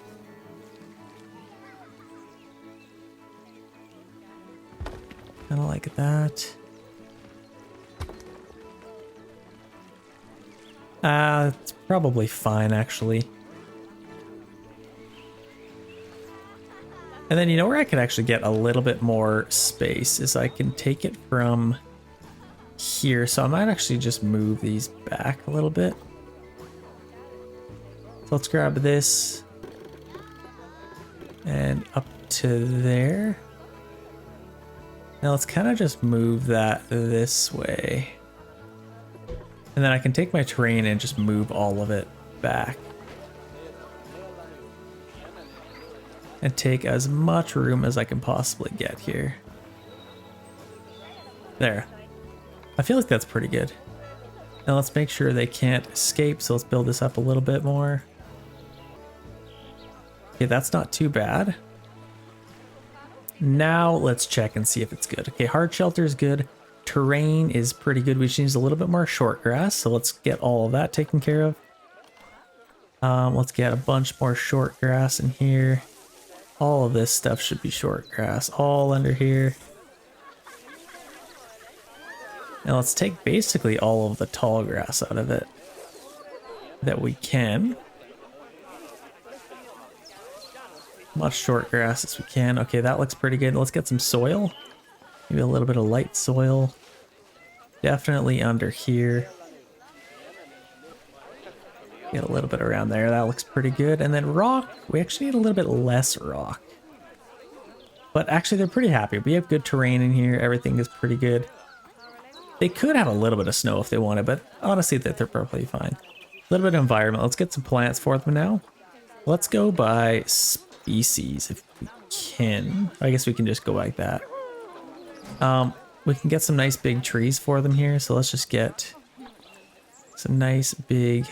Kind of like that. It's probably fine actually. And then you know where I could actually get a little bit more space is I can take it from here. So I might actually just move these back a little bit. So let's grab this and up to there. Now let's kind of just move that this way. And then I can take my terrain and just move all of it back. And take as much room as I can possibly get here. There. I feel like that's pretty good. Now let's make sure they can't escape, so let's build this up a little bit more. Okay, that's not too bad. Now let's check and see if it's good. Okay, hard shelter is good. Terrain is pretty good. We just need a little bit more short grass, so let's get all of that taken care of. Let's get a bunch more short grass in here. All of this stuff should be short grass, all under here. Now let's take basically all of the tall grass out of it that we can. Much short grass as we can. Okay, that looks pretty good. Let's get some soil. Maybe a little bit of light soil. Definitely under here. Get a little bit around there. That looks pretty good. And then rock. We actually need a little bit less rock. But actually they're pretty happy. We have good terrain in here. Everything is pretty good. They could have a little bit of snow if they wanted, but honestly they're perfectly fine. A little bit of environment. Let's get some plants for them now. Let's go by species if we can. I guess we can just go like that. We can get some nice big trees for them here. So let's just get some nice big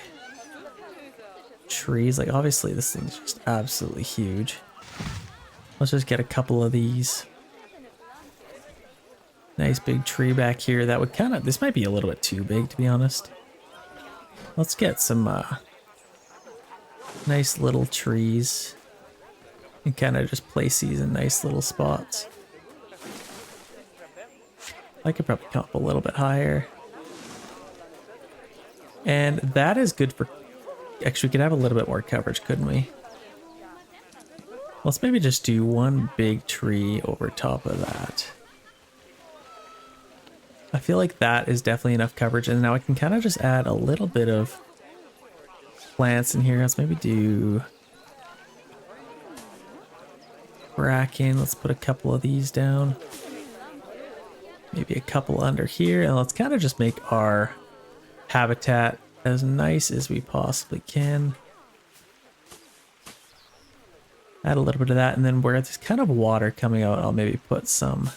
trees. Like obviously this thing's just absolutely huge. Let's just get a couple of these. Nice big tree back here. That would kind of, this might be a little bit too big to be honest. Let's get some nice little trees and kind of just place these in nice little spots. I could probably come up a little bit higher. And that is good for, actually we could have a little bit more coverage, couldn't we? Let's maybe just do one big tree over top of that. I feel like that is definitely enough coverage, and now I can kind of just add a little bit of plants in here. Let's maybe do bracken. Let's put a couple of these down. Maybe a couple under here, and let's kind of just make our habitat as nice as we possibly can. Add a little bit of that, and then where there's kind of water coming out, I'll maybe put some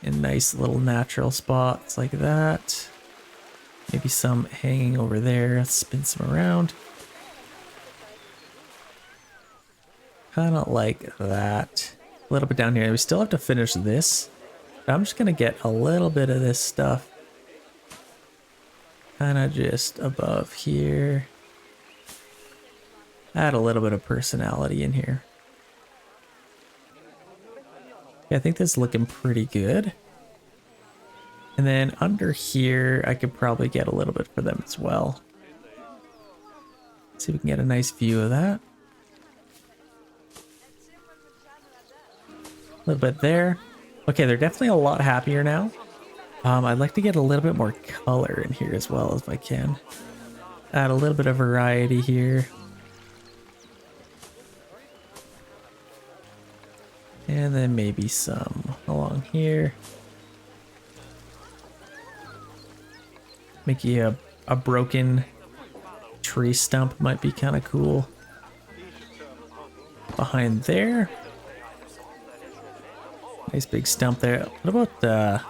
in nice little natural spots like that. Maybe some hanging over there. Let's spin some around. Kind of like that. A little bit down here. We still have to finish this. I'm just going to get a little bit of this stuff kind of just above here. Add a little bit of personality in here. Yeah, I think this is looking pretty good. And then under here, I could probably get a little bit for them as well. See if we can get a nice view of that. A little bit there. Okay, they're definitely a lot happier now. I'd like to get a little bit more color in here as well if I can. Add a little bit of variety here. And then maybe some along here. Making a broken tree stump might be kind of cool. Behind there. Nice big stump there. What about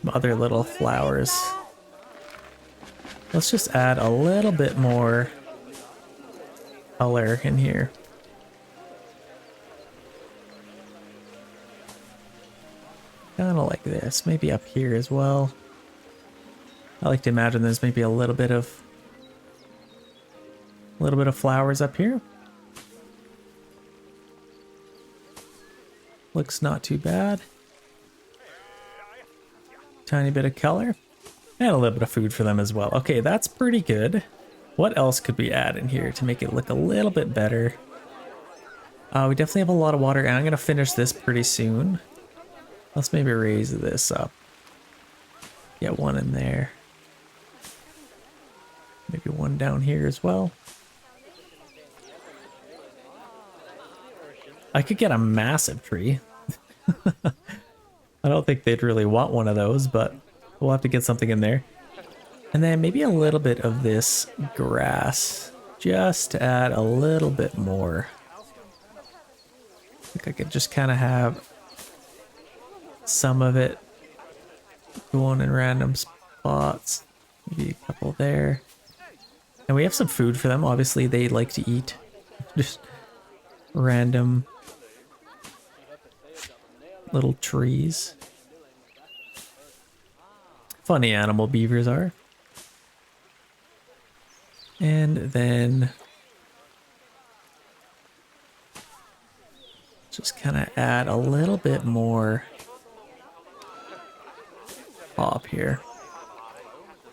some other little flowers? Let's just add a little bit more color in here. Kind of like this. Maybe up here as well. I like to imagine there's maybe a little bit of flowers up here. Looks not too bad. Tiny bit of color. And a little bit of food for them as well. Okay, that's pretty good. What else could we add in here to make it look a little bit better? We definitely have a lot of water, and I'm going to finish this pretty soon. Let's maybe raise this up. Get one in there. Maybe one down here as well. I could get a massive tree. I don't think they'd really want one of those, but we'll have to get something in there. And then maybe a little bit of this grass, just to add a little bit more. I think I could just kind of have some of it going in random spots. Maybe a couple there. And we have some food for them. Obviously, they like to eat just random little trees. Funny animal beavers are. And then just kind of add a little bit more pop here.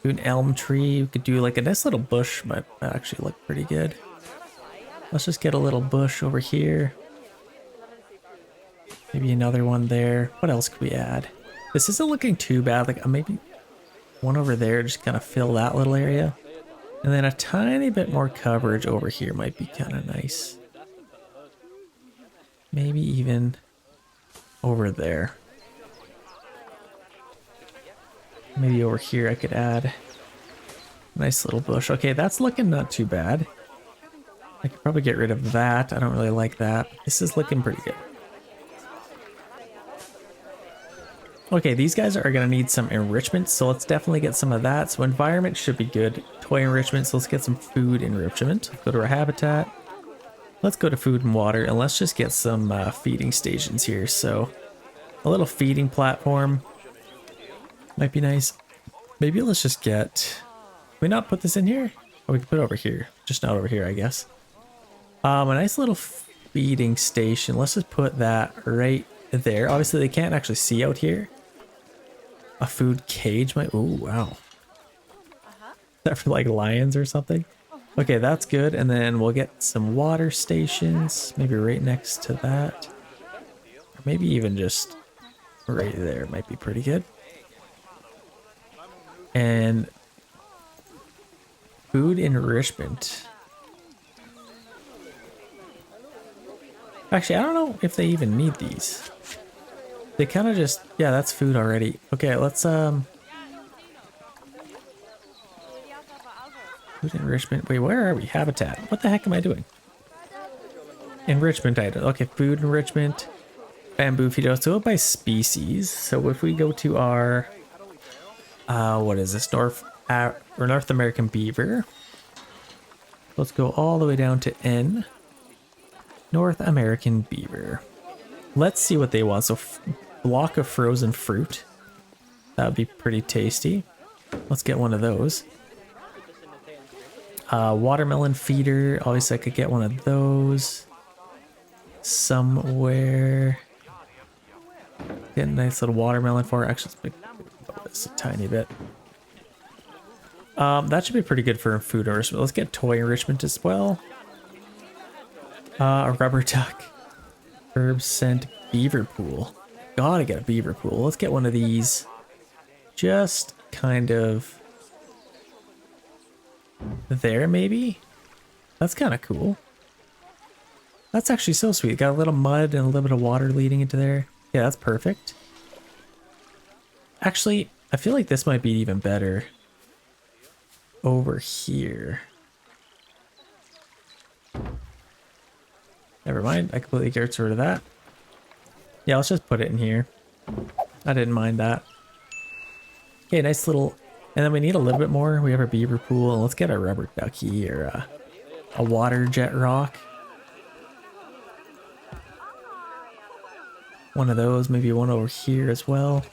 Do an elm tree. You could do like a nice little bush, might actually look pretty good. Let's just get a little bush over here. Maybe another one there. What else could we add? This isn't looking too bad. Like maybe one over there, just kind of fill that little area. And then a tiny bit more coverage over here might be kind of nice. Maybe even over there. Maybe over here I could add a nice little bush. Okay, that's looking not too bad. I could probably get rid of that. I don't really like that. This is looking pretty good. Okay, these guys are going to need some enrichment, so let's definitely get some of that. So environment should be good. Toy enrichment, so let's get some food enrichment. Go to our habitat. Let's go to food and water, and let's just get some feeding stations here. So a little feeding platform might be nice. Maybe let's just get... Can we not put this in here? Oh, we can put it over here. Just not over here, I guess. A nice little feeding station. Let's just put that right there. Obviously, they can't actually see out here. A food cage might... Oh, wow. Is that for like lions or something? Okay, that's good. And then we'll get some water stations. Maybe right next to that. Or maybe even just right there. Might be pretty good. And food enrichment. Actually, I don't know if they even need these. They kind of just... Yeah, that's food already. Okay, let's... Food enrichment. Wait, where are we? Habitat. What the heck am I doing? Enrichment item. Okay, food enrichment. Bamboo feed. Let's go by species. So if we go to our... what is this? North American beaver. Let's go all the way down to N. North American beaver. Let's see what they want. So block of frozen fruit. That would be pretty tasty. Let's get one of those. Watermelon feeder. Obviously I could get one of those. Somewhere. Get a nice little watermelon for it. Actually, it's a tiny bit. That should be pretty good for food enrichment. Let's get toy enrichment as well. A rubber duck. Herb scent beaver pool. Gotta get a beaver pool. Let's get one of these. Just kind of there, maybe? That's kind of cool. That's actually so sweet. Got a little mud and a little bit of water leading into there. Yeah, that's perfect. Actually, I feel like this might be even better. over here? Never mind, I completely get rid of that. Yeah, let's just put it in here. I didn't mind that. Okay, nice little... And then we need a little bit more. We have our beaver pool. Let's get a rubber ducky or a water jet rock. One of those, maybe one over here as well.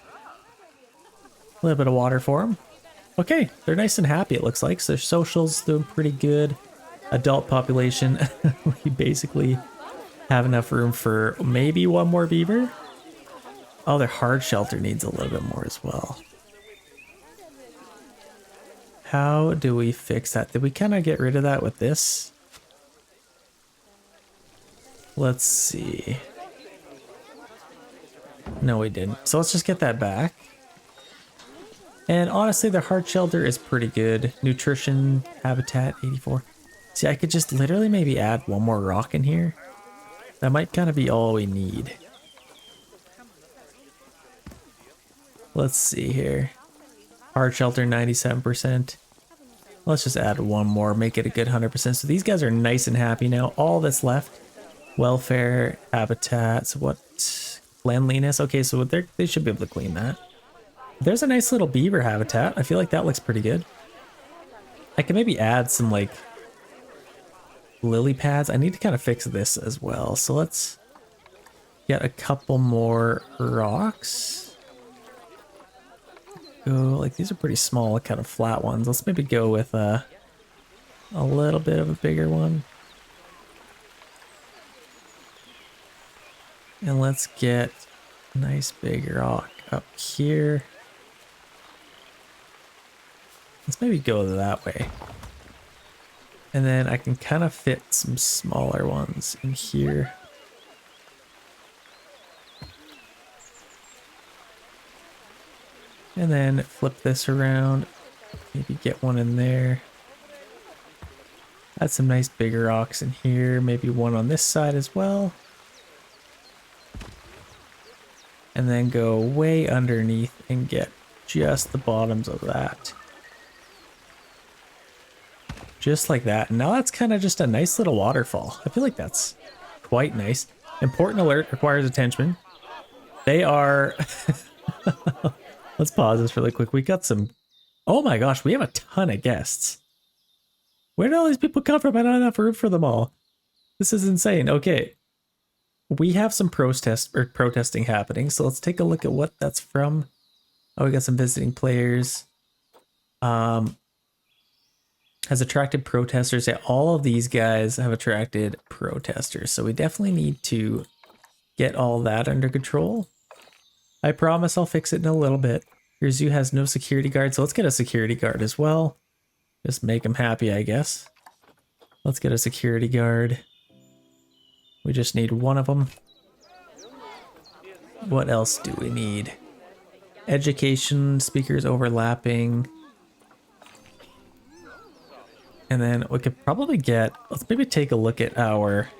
A little bit of water for them. Okay, they're nice and happy, it looks like. So their social's doing pretty good. Adult population, we basically have enough room for maybe one more beaver. Oh, their hard shelter needs a little bit more as well. How do we fix that? Did we kind of get rid of that with this? Let's see. No, we didn't. So let's just get that back. And honestly, the hard shelter is pretty good. Nutrition, habitat, 84. See, I could just literally maybe add one more rock in here. That might kind of be all we need. Let's see here. Hard shelter, 97%. Let's just add one more, make it a good 100%. So these guys are nice and happy now. All that's left, welfare, habitats, what, cleanliness. Okay, so they should be able to clean that. There's a nice little beaver habitat. I feel like that looks pretty good. I can maybe add some like lily pads. I need to kind of fix this as well. So let's get a couple more rocks. Go, like these are pretty small, kind of flat ones. Let's maybe go with a little bit of a bigger one. And let's get a nice big rock up here. Let's maybe go that way. And then I can kind of fit some smaller ones in here. And then flip this around, maybe get one in there. Add some nice bigger rocks in here, maybe one on this side as well. And then go way underneath and get just the bottoms of that. Just like that. And now that's kind of just a nice little waterfall. I feel like that's quite nice. Important alert, requires attention. They are... Let's pause this really quick. We got some... Oh my gosh, we have a ton of guests. Where did all these people come from? I don't have enough room for them all. This is insane. Okay. We have some protesting happening, so let's take a look at what that's from. Oh, we got some visiting players. Has attracted protesters. Yeah, all of these guys have attracted protesters, so we definitely need to get all that under control. I promise I'll fix it in a little bit. Your zoo has no security guard, so let's get a security guard as well. Just make them happy, I guess. Let's get a security guard. We just need one of them. What else do we need? Education, speakers overlapping. And then we could probably get, let's maybe take a look at our,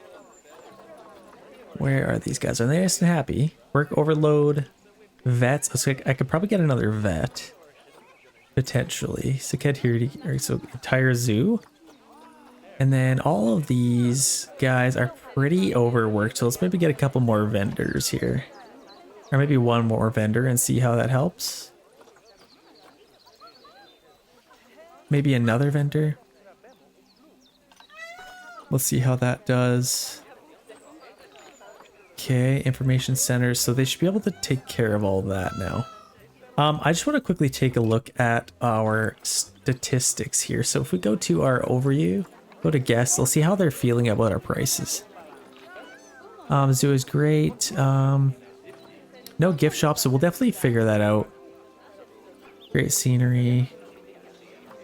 where are these guys? Are they nice and happy? Work overload, vets. So I could probably get another vet. Potentially. Security, so entire zoo. And then all of these guys are pretty overworked. So let's maybe get a couple more vendors here. Or maybe one more vendor and see how that helps. Maybe another vendor. Let's see how that does. Okay, information centers. So they should be able to take care of all that now. I just want to quickly take a look at our statistics here. So if we go to our overview, go to guests, we'll see how they're feeling about our prices. Zoo is great. No gift shop, so we'll definitely figure that out. Great scenery.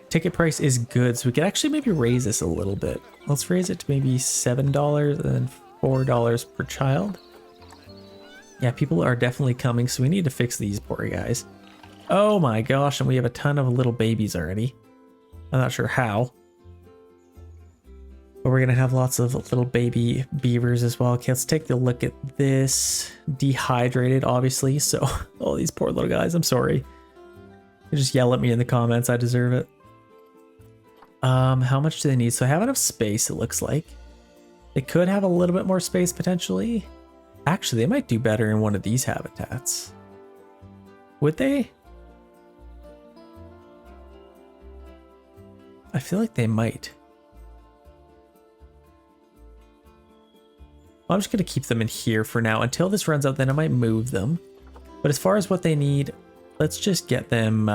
Ticket price is good, so we could actually maybe raise this a little bit. Let's raise it to maybe $7 and then $4 per child. Yeah, people are definitely coming, so we need to fix these poor guys. Oh my gosh, and we have a ton of little babies already. I'm not sure how. But we're going to have lots of little baby beavers as well. Okay, let's take a look at this. Dehydrated, obviously, so... Oh, these poor little guys, I'm sorry. You just yell at me in the comments, I deserve it. How much do they need? So I have enough space, it looks like. They could have a little bit more space potentially. Actually, they might do better in one of these habitats. Would they? I feel like they might. I'm just going to keep them in here for now. Until this runs out, then I might move them. But as far as what they need, let's just get them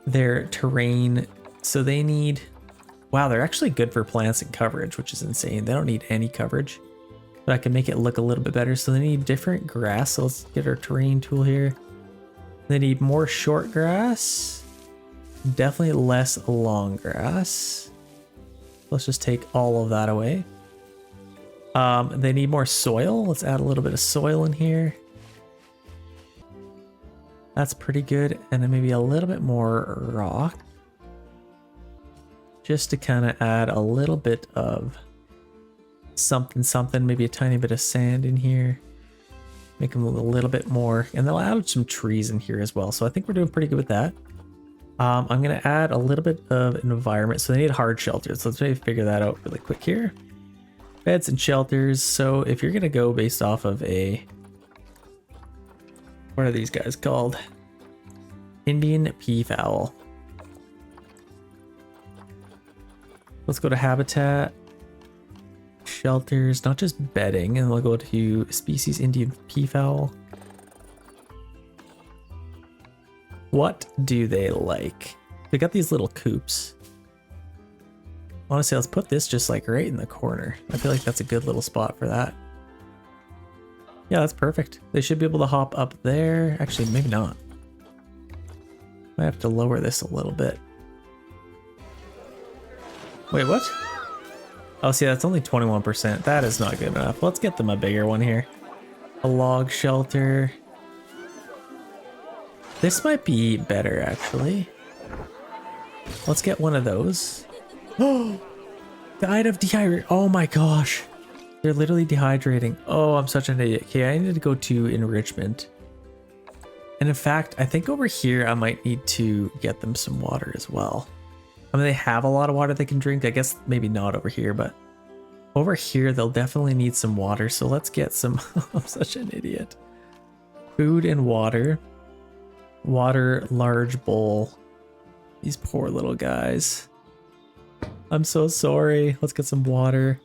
their terrain. So they need... Wow, they're actually good for plants and coverage, which is insane. They don't need any coverage. But I can make it look a little bit better. So they need different grass. So let's get our terrain tool here. They need more short grass. Definitely less long grass. Let's just take all of that away. They need more soil. Let's add a little bit of soil in here. That's pretty good. And then maybe a little bit more rock. Just to kind of add a little bit of something, maybe a tiny bit of sand in here. Make them a little bit more. And they'll add some trees in here as well. So I think we're doing pretty good with that. I'm going to add a little bit of environment. So they need hard shelters. So let's maybe figure that out really quick here. Beds and shelters. So if you're going to go based off of a... What are these guys called? Indian Peafowl. Let's go to habitat. Shelters, not just bedding. And we'll go to species Indian Peafowl. What do they like? They got these little coops. Honestly, let's put this just like right in the corner. I feel like that's a good little spot for that. Yeah, that's perfect. They should be able to hop up there. Actually, maybe not. I have to lower this a little bit. Wait, what? Oh, see, that's only 21%. That is not good enough. Let's get them a bigger one here. A log shelter. This might be better, actually. Let's get one of those. Oh, died of dehydration. Oh my gosh. They're literally dehydrating. Oh, I'm such an idiot. Okay, I need to go to enrichment. And in fact, I think over here, I might need to get them some water as well. I mean, they have a lot of water they can drink. I guess maybe not over here, but over here, they'll definitely need some water. So let's get some... I'm such an idiot. Food and water. Water, large bowl. These poor little guys. I'm so sorry. Let's get some water.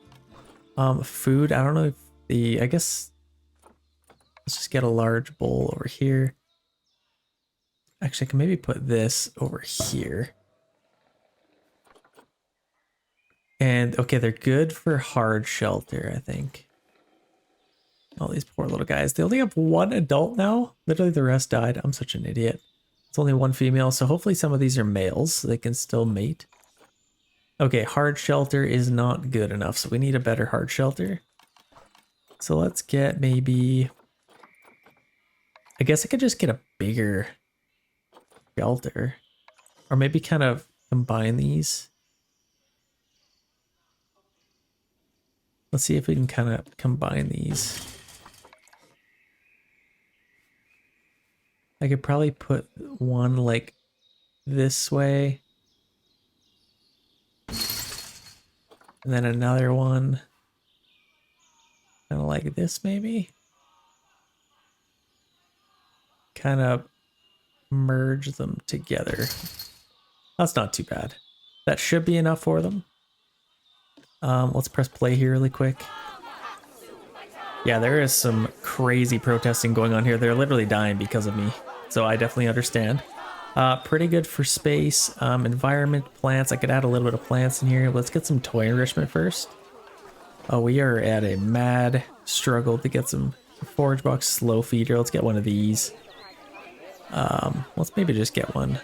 Food. I don't know if the... I guess... Let's just get a large bowl over here. Actually, I can maybe put this over here. And, okay, they're good for hard shelter, I think. All these poor little guys. They only have one adult now. Literally the rest died. I'm such an idiot. It's only one female, so hopefully some of these are males, so they can still mate. Okay, hard shelter is not good enough, so we need a better hard shelter. So let's get maybe... I guess I could just get a bigger shelter. Or maybe kind of combine these. Let's see if we can kind of combine these. I could probably put one like this way. And then another one. Kind of like this maybe. Kind of merge them together. That's not too bad. That should be enough for them. Let's press play here really quick. Yeah, there is some crazy protesting going on here. They're literally dying because of me. So I definitely understand. Pretty good for space. Environment, plants. I could add a little bit of plants in here. Let's get some toy enrichment first. Oh, we are at a mad struggle to get some forage box slow feeder. Let's get one of these. Let's maybe just get one.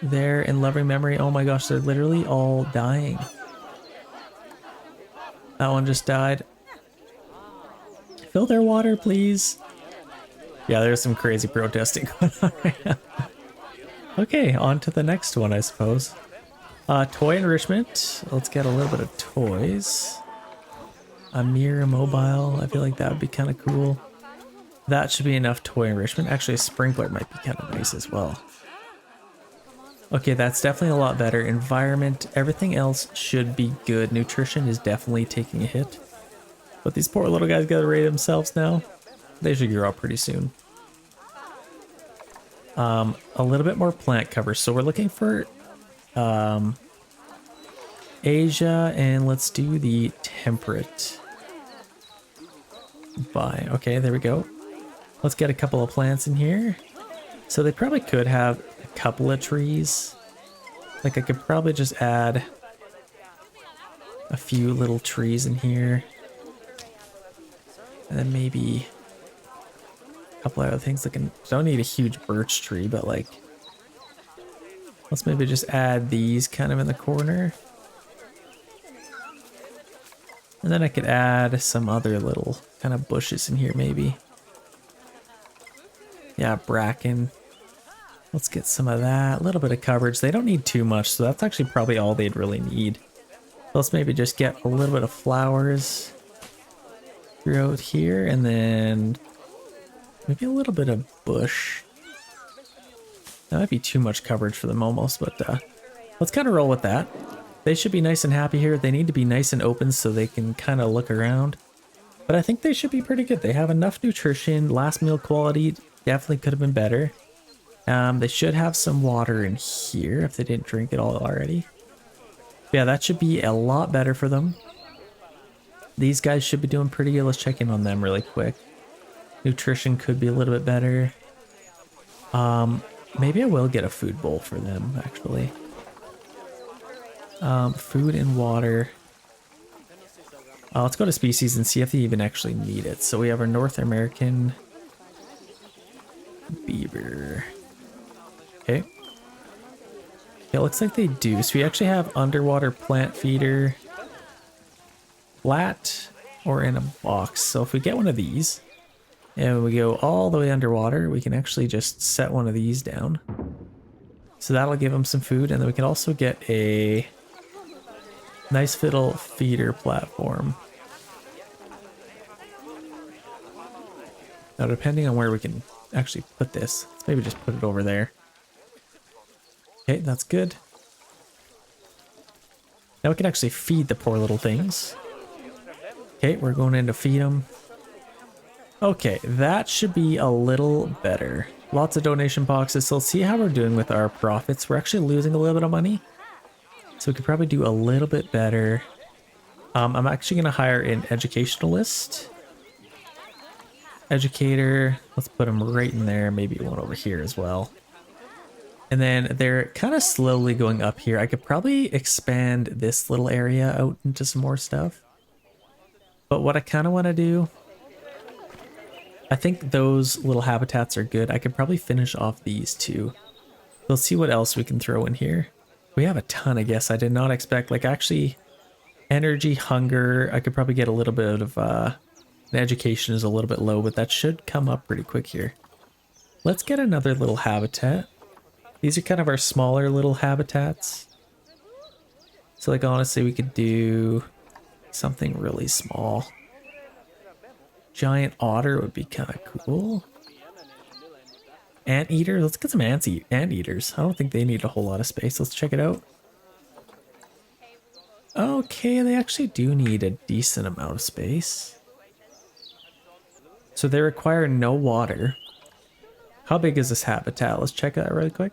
There in loving memory. Oh my gosh, they're literally all dying. That one just died. Fill their water, please. Yeah, there's some crazy protesting going on right now. Okay, on to the next one, I suppose. Toy enrichment. Let's get a little bit of toys. A mirror mobile. I feel like that would be kind of cool. That should be enough toy enrichment. Actually, a sprinkler might be kind of nice as well. Okay, that's definitely a lot better. Environment, everything else should be good. Nutrition is definitely taking a hit. But these poor little guys gotta rate themselves now. They should grow up pretty soon. A little bit more plant cover. So we're looking for Asia, and let's do the temperate buy. Okay, there we go. Let's get a couple of plants in here. So they probably could have a couple of trees. Like I could probably just add a few little trees in here. And then maybe a couple of other things. Like, don't need a huge birch tree, but like, let's maybe just add these kind of in the corner. And then I could add some other little kind of bushes in here maybe. Yeah, bracken. Let's get some of that. A little bit of coverage. They don't need too much, so that's actually probably all they'd really need. Let's maybe just get a little bit of flowers throughout here, and then maybe a little bit of bush. That might be too much coverage for them almost, but let's kind of roll with that. They should be nice and happy here. They need to be nice and open so they can kind of look around. But I think they should be pretty good. They have enough nutrition. Last meal quality definitely could have been better. They should have some water in here if they didn't drink it all already. Yeah, that should be a lot better for them. These guys should be doing pretty good. Let's check in on them really quick. Nutrition could be a little bit better. Maybe I will get a food bowl for them, actually. Food and water. Let's go to species and see if they even actually need it. So we have our North American Beaver. Okay. It looks like they do. So we actually have underwater plant feeder. Flat or in a box. So if we get one of these and we go all the way underwater, we can actually just set one of these down. So that'll give them some food, and then we can also get a nice little feeder platform. Now depending on where we can actually put this, let's maybe just put it over there. Okay, that's good. Now we can actually feed the poor little things. Okay, we're going in to feed them. Okay, that should be a little better. Lots of donation boxes, so let's see how we're doing with our profits. We're actually losing a little bit of money, so we could probably do a little bit better. I'm actually going to hire an educationalist. Educator, let's put him right in there, maybe one over here as well. And then they're kind of slowly going up here. I could probably expand this little area out into some more stuff. But what I kind of want to do, I think those little habitats are good. I could probably finish off these two. We'll see what else we can throw in here. We have a ton, I guess. I did not expect, like, actually, energy, hunger. I could probably get a little bit of, education is a little bit low, but that should come up pretty quick here. Let's get another little habitat. These are kind of our smaller little habitats. So, like, honestly, we could do something really small. Giant otter would be kind of cool. Anteater, let's get some anteaters. I don't think they need a whole lot of space. Let's check it out. Okay, they actually do need a decent amount of space. So they require no water. How big is this habitat? Let's check that really quick.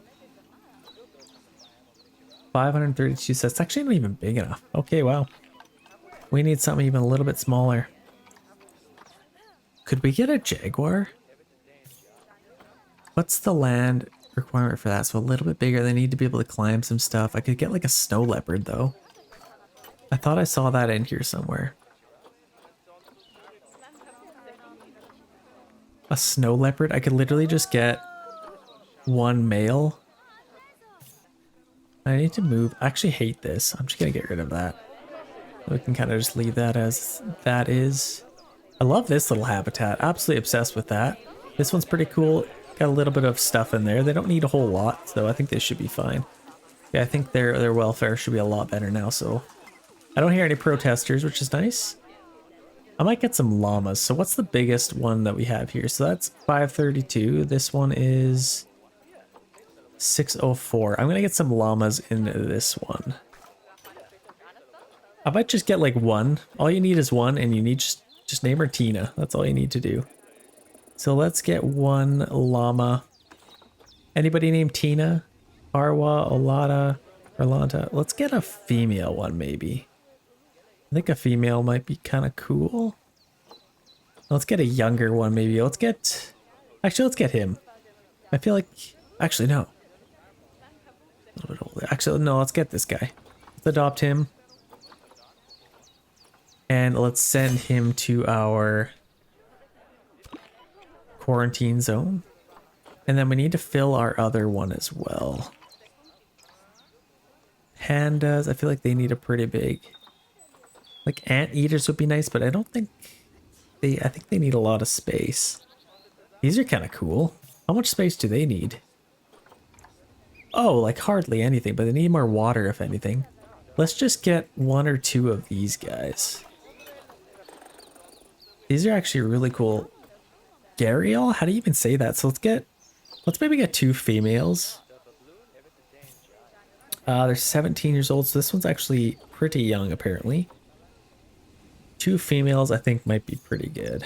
532 sets. That's actually not even big enough. Okay, wow. We need something even a little bit smaller. Could we get a Jaguar? What's the land requirement for that? So a little bit bigger. They need to be able to climb some stuff. I could get like a snow leopard though. I thought I saw that in here somewhere. A snow leopard? I could literally just get one male. I need to move. I actually hate this. I'm just gonna get rid of that. We can kind of just leave that as that is. I love this little habitat. Absolutely obsessed with that. This one's pretty cool. Got a little bit of stuff in there. They don't need a whole lot, so I think they should be fine. Yeah, I think their welfare should be a lot better now, so I don't hear any protesters, which is nice. I might get some llamas. So what's the biggest one that we have here? So that's 532. This one is 604. I'm gonna get some llamas in this one. I might just get like one. All you need is one, and you need just name her Tina. That's all you need to do. So let's get one llama. Anybody named Tina? Arwa, Olata, Orlanta. Let's get a female one maybe. I think a female might be kind of cool. Let's get a younger one maybe. Let's get him. I feel like, actually no. A little bit older. Actually no, let's get this guy. Let's adopt him. And let's send him to our quarantine zone. And then we need to fill our other one as well. Pandas, I feel like they need a pretty big... Like anteaters would be nice, but I don't think they... I think they need a lot of space. These are kind of cool. How much space do they need? Oh, like hardly anything, but they need more water if anything. Let's just get one or two of these guys. These are actually really cool. Gharial? How do you even say that? So let's maybe get two females. They're 17 years old, so this one's actually pretty young apparently. Two females I think might be pretty good.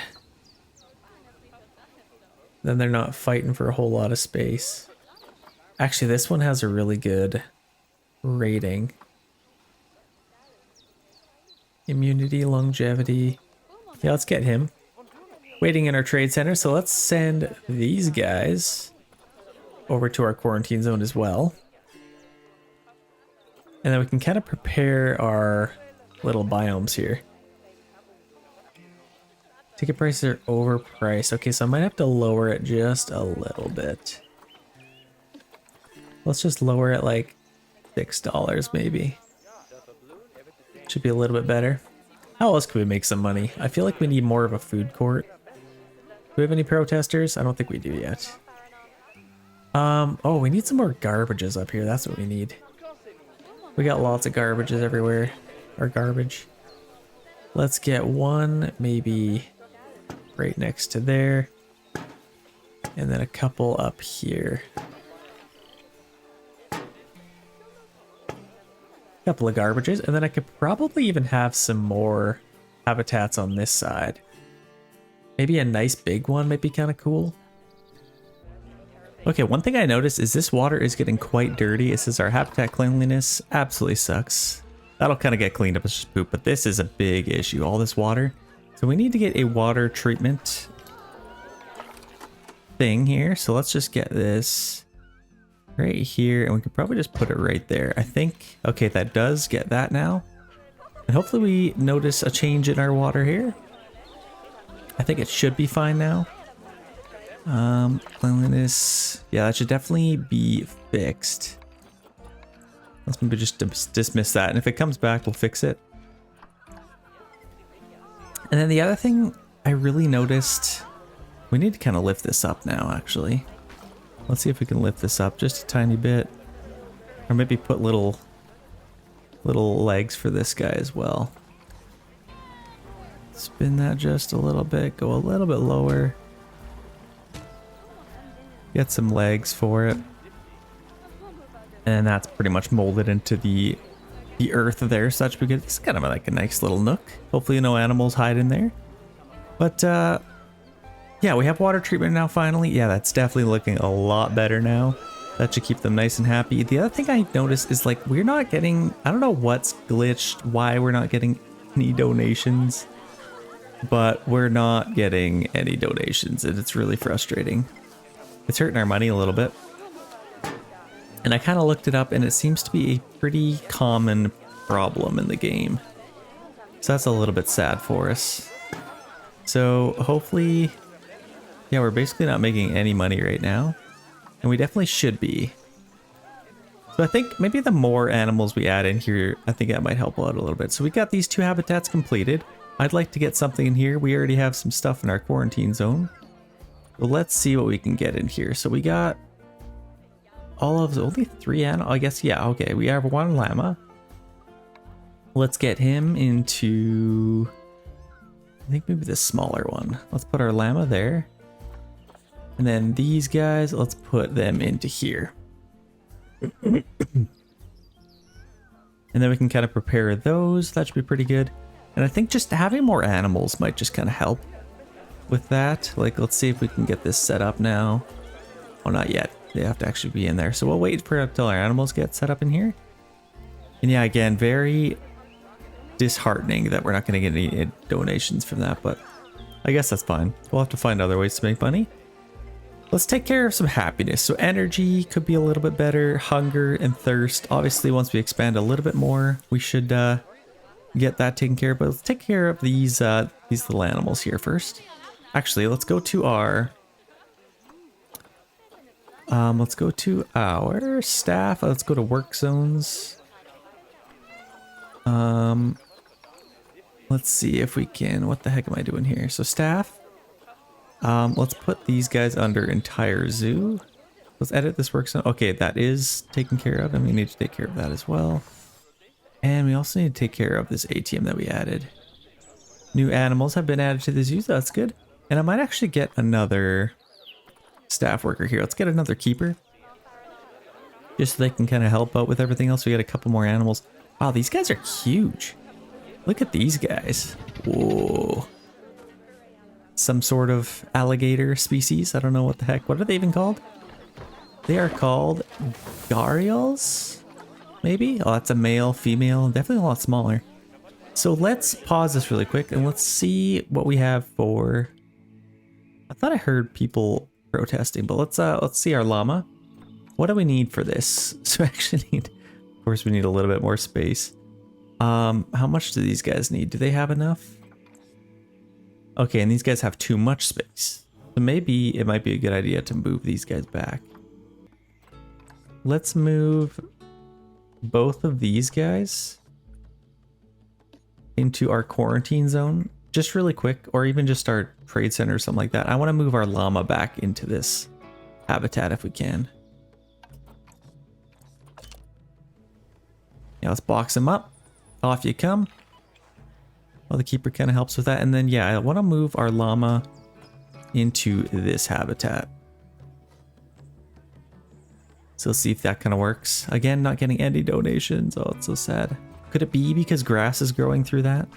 Then they're not fighting for a whole lot of space. Actually, this one has a really good rating. Immunity, longevity. Yeah, let's get him. Waiting in our trade center, so let's send these guys over to our quarantine zone as well. And then we can kind of prepare our little biomes here. Ticket prices are overpriced. Okay, so I might have to lower it just a little bit. Let's just lower it like $6 maybe. Should be a little bit better. How else can we make some money? I feel like we need more of a food court. Do we have any protesters? I don't think we do yet. Oh, we need some more garbages up here. That's what we need. We got lots of garbages everywhere. Or garbage. Let's get one maybe right next to there. And then a couple up here. Couple of garbages, and then I could probably even have some more habitats on this side. Maybe a nice big one might be kind of cool. Okay, one thing I noticed is this water is getting quite dirty. It says our habitat cleanliness absolutely sucks. That'll kind of get cleaned up as just poop, but this is a big issue, all this water. So we need to get a water treatment thing here. So let's just get this right here, and we could probably just put it right there. I think, okay, that does get that now. And hopefully we notice a change in our water here. I think it should be fine now. Cleanliness, yeah, that should definitely be fixed. Let's maybe just dismiss that, and if it comes back, we'll fix it. And then the other thing I really noticed, we need to kind of lift this up now, actually. Let's see if we can lift this up just a tiny bit. Or maybe put little legs for this guy as well. Spin that just a little bit, go a little bit lower. Get some legs for it. And that's pretty much molded into the earth there, such because it's kind of like a nice little nook. Hopefully no animals hide in there. But yeah, we have water treatment now finally. Yeah, that's definitely looking a lot better now. That should keep them nice and happy. The other thing I noticed is like we're not getting, I don't know what's glitched, why we're not getting any donations, but we're not getting any donations, and it's really frustrating. It's hurting our money a little bit. And I kind of looked it up, and it seems to be a pretty common problem in the game. So that's a little bit sad for us. So hopefully, yeah, we're basically not making any money right now. And we definitely should be. So I think maybe the more animals we add in here, I think that might help out a little bit. So we got these two habitats completed. I'd like to get something in here. We already have some stuff in our quarantine zone. So let's see what we can get in here. So we got all of only 3 animals. I guess, yeah, okay. We have 1 llama. Let's get him into, I think maybe the smaller one. Let's put our llama there. And then these guys, let's put them into here. And then we can kind of prepare those. That should be pretty good. And I think just having more animals might just kind of help with that. Like, let's see if we can get this set up now. Oh, not yet. They have to actually be in there. So we'll wait for until our animals get set up in here. And yeah, again, very disheartening that we're not going to get any donations from that, but I guess that's fine. We'll have to find other ways to make money. Let's take care of some happiness. So energy could be a little bit better. Hunger and thirst. Obviously, once we expand a little bit more, we should get that taken care of. But let's take care of these little animals here first. Actually, let's go to our staff. Let's go to work zones. Let's see if we can. What the heck am I doing here? So staff. Let's put these guys under entire zoo. Let's edit this work zone. Okay, that is taken care of, and we need to take care of that as well. And we also need to take care of this ATM that we added. New animals have been added to the zoo, so that's good. And I might actually get another staff worker here. Let's get another keeper. Just so they can kind of help out with everything else. We got a couple more animals. Wow, these guys are huge. Look at these guys. Whoa. Some sort of alligator species. I don't know what the heck. What are they even called? They are called Gharials? Maybe? Oh, that's a male, female. Definitely a lot smaller. So let's pause this really quick and let's see what we have for... I thought I heard people protesting, but let's see our llama. What do we need for this? So we actually need... Of course, we need a little bit more space. How much do these guys need? Do they have enough? Okay, and these guys have too much space. So maybe it might be a good idea to move these guys back. Let's move both of these guys into our quarantine zone. Just really quick, or even just our trade center or something like that. I want to move our llama back into this habitat if we can. Yeah, let's box him up. Off you come. Well, the keeper kind of helps with that. And then, yeah, I want to move our llama into this habitat. So let's see if that kind of works. Again, not getting any donations. Oh, it's so sad. Could it be because grass is growing through that?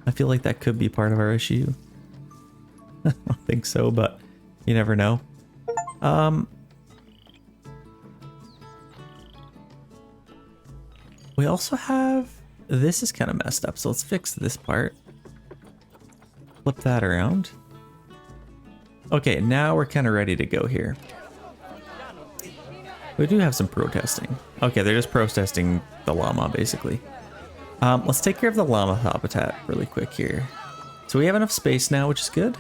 I feel like that could be part of our issue. I don't think so, but you never know. We also have... This is kind of messed up, so let's fix this part. Flip that around. Okay, now we're kind of ready to go here. We do have some protesting. Okay, they're just protesting the llama, basically. Let's take care of the llama habitat really quick here. So we have enough space now, which is good.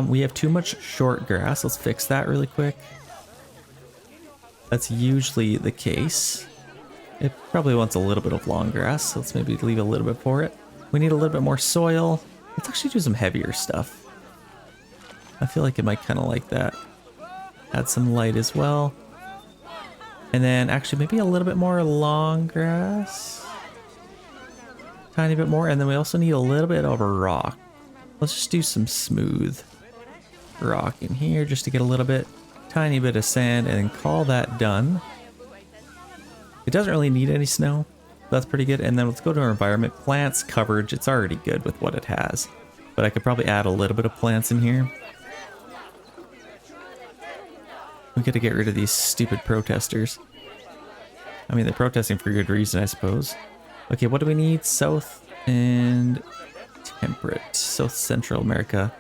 We have too much short grass. Let's fix that really quick. That's usually the case. It probably wants a little bit of long grass, so let's maybe leave a little bit for it. We need a little bit more soil. Let's actually do some heavier stuff. I feel like it might kind of like that. Add some light as well. And then actually maybe a little bit more long grass. Tiny bit more, and then we also need a little bit of a rock. Let's just do some smooth rock in here just to get a little bit, tiny bit of sand, and then call that done. It doesn't really need any snow. That's pretty good. And then let's go to our environment. Plants coverage. It's already good with what it has. But I could probably add a little bit of plants in here. We got to get rid of these stupid protesters. I mean, they're protesting for good reason, I suppose. Okay, what do we need? South and temperate. South Central America.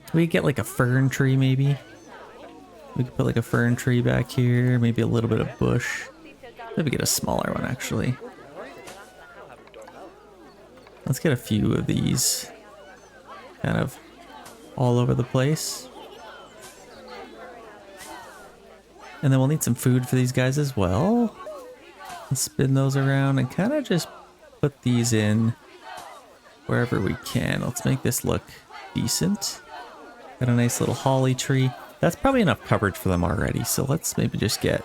Can we get like a fern tree maybe? We could put like a fern tree back here, maybe a little bit of bush. Maybe get a smaller one actually. Let's get a few of these kind of all over the place. And then we'll need some food for these guys as well. Let's spin those around and kind of just put these in wherever we can. Let's make this look decent. Got a nice little holly tree. That's probably enough coverage for them already, so let's maybe just get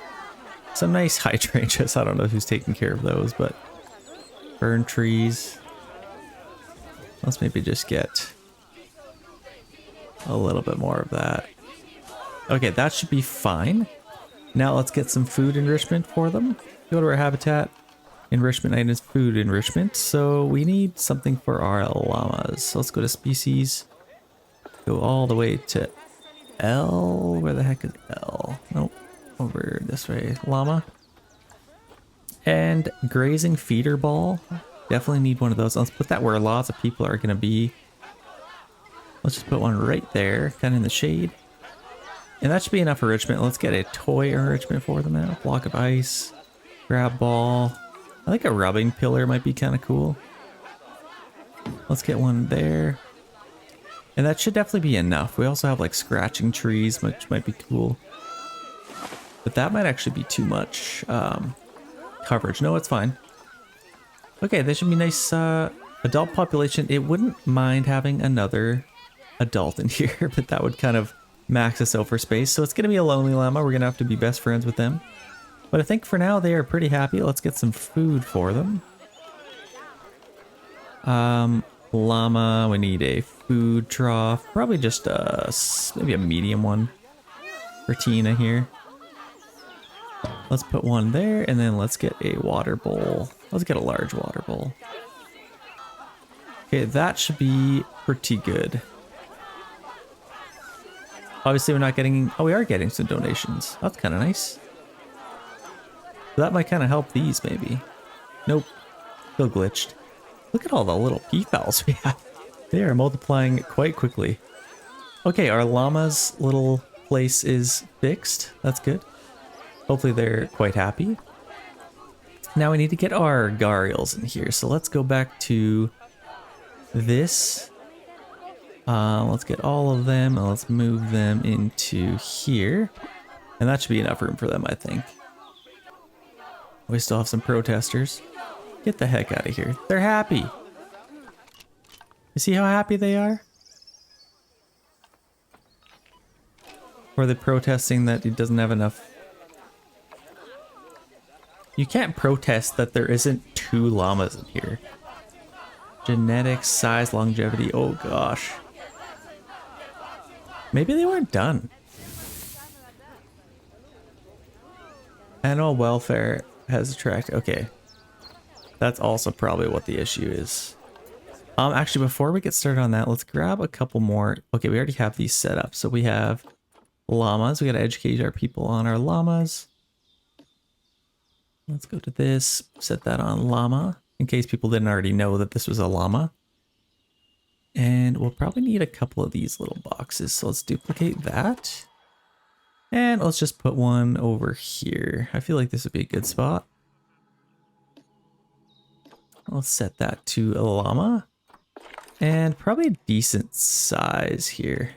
some nice hydrangeas. I don't know who's taking care of those, but fern trees. Let's maybe just get a little bit more of that. Okay, that should be fine. Now let's get some food enrichment for them. Go to our habitat, enrichment items, food enrichment. So we need something for our llamas. So let's go to species, go all the way to L. Where the heck is L? Nope, over this way. Llama. And grazing feeder ball. Definitely need one of those. Let's put that where lots of people are going to be. Let's just put one right there, kind of in the shade. And that should be enough enrichment. Let's get a toy enrichment for them now. Block of ice, grab ball. I think a rubbing pillar might be kind of cool. Let's get one there. And that should definitely be enough. We also have like scratching trees, which might be cool. But that might actually be too much coverage. No, it's fine. Okay, this should be nice adult population. It wouldn't mind having another adult in here, but that would kind of max us out for space. So it's going to be a lonely llama. We're going to have to be best friends with them. But I think for now they are pretty happy. Let's get some food for them. Llama, we need a food trough. Probably just maybe a medium one for Tina here. Let's put one there, and then let's get a water bowl. Let's get a large water bowl. Okay, that should be pretty good. Obviously we're not getting, oh, we are getting some donations. That's kind of nice. That might kind of help these maybe. Nope, still glitched. Look at all the little peafowls we have. They are multiplying quite quickly. Okay, our llama's little place is fixed. That's good. Hopefully they're quite happy. Now we need to get our Gharials in here. So let's go back to this. Let's get all of them and let's move them into here. And that should be enough room for them, I think. We still have some protesters. Get the heck out of here. They're happy. You see how happy they are? Or are they protesting that he doesn't have enough? You can't protest that there isn't 2 llamas in here. Genetics, size, longevity. Oh gosh. Maybe they weren't done. Animal welfare has attracted. Okay. That's also probably what the issue is. Actually, before we get started on that, let's grab a couple more. Okay, we already have these set up. So we have llamas. We got to educate our people on our llamas. Let's go to this, set that on llama, in case people didn't already know that this was a llama. And we'll probably need a couple of these little boxes. So let's duplicate that. And let's just put one over here. I feel like this would be a good spot. Let's set that to a llama. And probably a decent size here.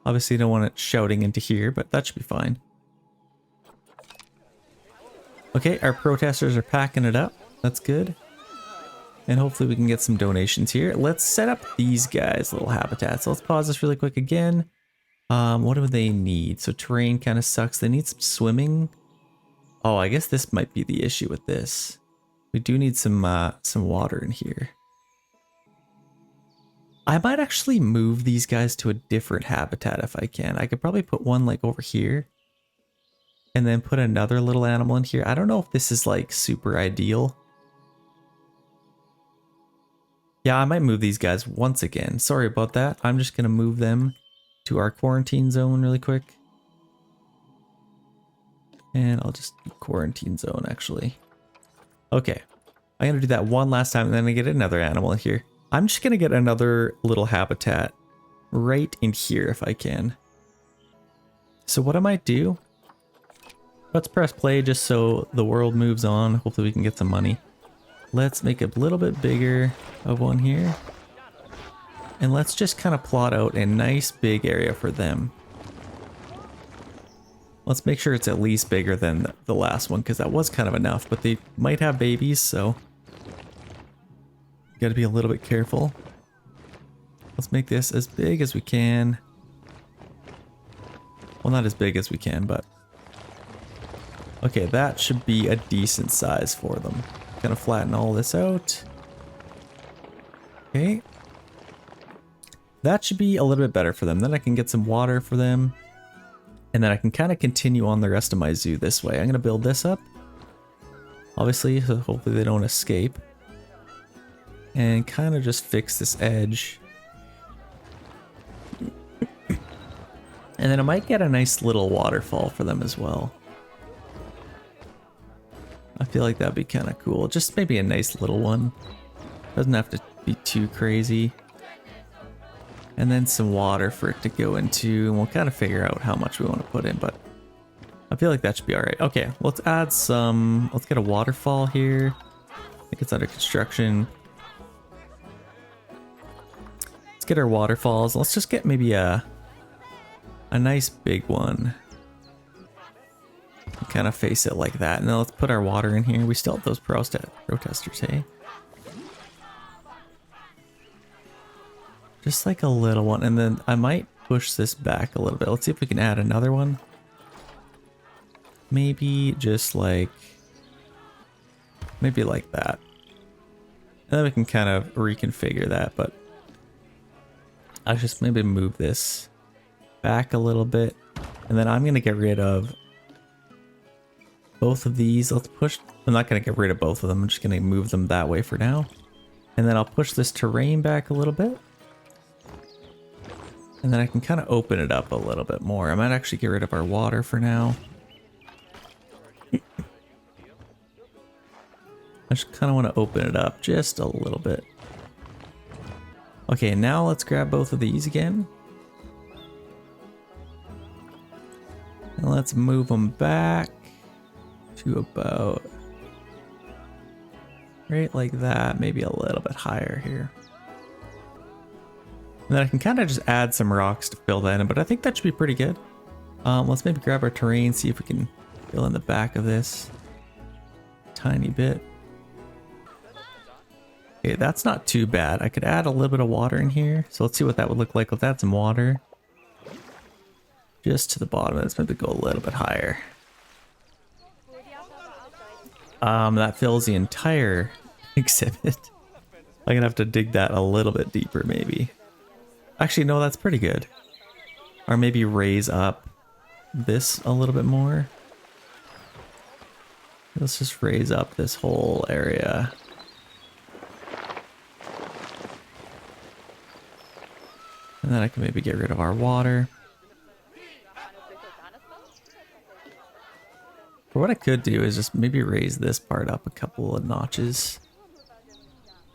Obviously you don't want it shouting into here, but that should be fine. Okay, our protesters are packing it up. That's good. And hopefully we can get some donations here. Let's set up these guys' little habitats. So let's pause this really quick again. What do they need? So terrain kind of sucks. They need some swimming. Oh, I guess this might be the issue with this. We do need some water in here. I might actually move these guys to a different habitat if I can. I could probably put one like over here. And then put another little animal in here. I don't know if this is like super ideal. Yeah, I might move these guys once again. Sorry about that. I'm just going to move them to our quarantine zone really quick. And I'll just do quarantine zone actually. Okay. I'm going to do that one last time and then I get another animal in here. I'm just going to get another little habitat right in here if I can. So what I might do, let's press play just so the world moves on. Hopefully we can get some money. Let's make a little bit bigger of one here. And let's just kind of plot out a nice big area for them. Let's make sure it's at least bigger than the last one because that was kind of enough, but they might have babies, so got to be a little bit careful. Let's make this as big as we can. Well, not as big as we can, but okay, that should be a decent size for them. Gonna flatten all this out. Okay. That should be a little bit better for them. Then I can get some water for them. And then I can kind of continue on the rest of my zoo this way. I'm going to build this up. Obviously, so hopefully they don't escape. And kind of just fix this edge. And then I might get a nice little waterfall for them as well. I feel like that'd be kind of cool. Just maybe a nice little one. Doesn't have to be too crazy. And then some water for it to go into, and we'll kind of figure out how much we want to put in, but I feel like that should be all right. Okay, let's add some, let's get a waterfall here. I think it's under construction. Let's get our waterfalls. Let's just get maybe a nice big one. Kind of face it like that. And then let's put our water in here. We still have those protesters, hey? Just like a little one. And then I might push this back a little bit. Let's see if we can add another one. Maybe just like, maybe like that. And then we can kind of reconfigure that, but I'll just maybe move this back a little bit. And then I'm going to get rid of both of these. Let's push, I'm not going to get rid of both of them. I'm just going to move them that way for now. And then I'll push this terrain back a little bit. And then I can kind of open it up a little bit more. I might actually get rid of our water for now. I just kind of want to open it up just a little bit. Okay, now let's grab both of these again. And let's move them back to about right like that, maybe a little bit higher here. And then I can kind of just add some rocks to fill that in, but I think that should be pretty good. Let's maybe grab our terrain, see if we can fill in the back of this a tiny bit. Okay, that's not too bad. I could add a little bit of water in here. So let's see what that would look like. Let's add some water. Just to the bottom. Let's maybe go a little bit higher. That fills the entire exhibit. I'm gonna have to dig that a little bit deeper maybe. Actually, no, that's pretty good. Or maybe raise up this a little bit more. Let's just raise up this whole area. And then I can maybe get rid of our water. Or what I could do is just maybe raise this part up a couple of notches.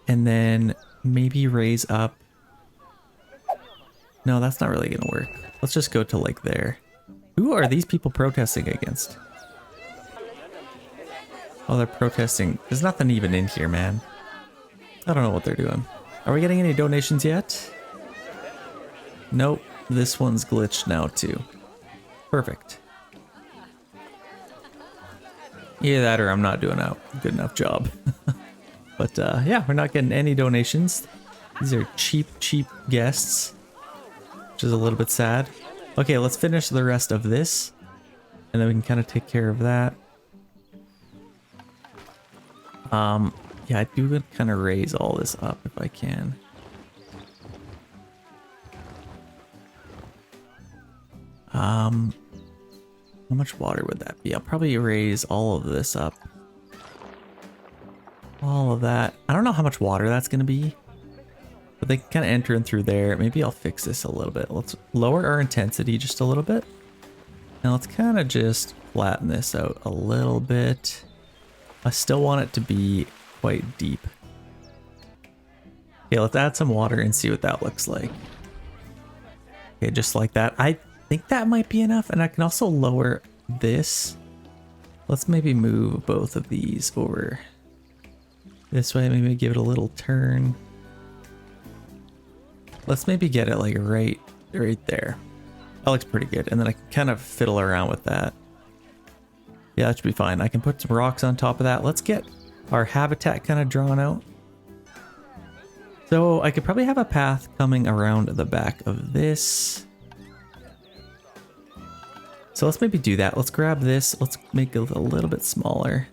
And then maybe raise up. No, that's not really gonna work. Let's just go to like there. Who are these people protesting against? Oh, they're protesting. There's nothing even in here, man. I don't know what they're doing. Are we getting any donations yet? Nope, this one's glitched now too. Perfect. Either that or I'm not doing a good enough job. But yeah, we're not getting any donations. These are cheap guests, which is a little bit sad. Okay, let's finish the rest of this, and then we can kind of take care of that. Yeah, I do kind of raise all this up if I can. How much water would that be? I'll probably raise all of this up. All of that. I don't know how much water that's going to be, but they can kind of enter in through there. Maybe I'll fix this a little bit. Let's lower our intensity just a little bit. And let's kind of just flatten this out a little bit. I still want it to be quite deep. Okay, let's add some water and see what that looks like. Okay, just like that. I think that might be enough, and I can also lower this. Let's maybe move both of these over this way, maybe give it a little turn. Let's maybe get it like right there. That looks pretty good, and then I can kind of fiddle around with that. Yeah, that should be fine. I can put some rocks on top of that. Let's get our habitat kind of drawn out. So I could probably have a path coming around the back of this. So let's maybe do that. Let's grab this. Let's make it a little bit smaller.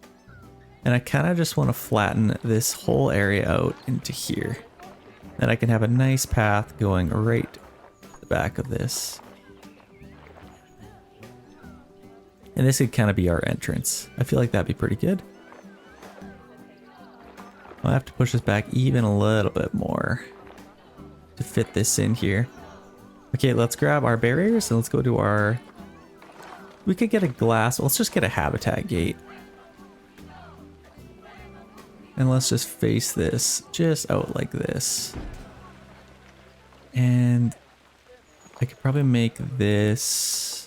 And I kind of just want to flatten this whole area out into here. And I can have a nice path going right to the back of this. And this could kind of be our entrance. I feel like that'd be pretty good. I'll have to push this back even a little bit more to fit this in here. Okay, let's grab our barriers and let's go to our... We could get a glass. Let's just get a habitat gate. And let's just face this just out like this. And I could probably make this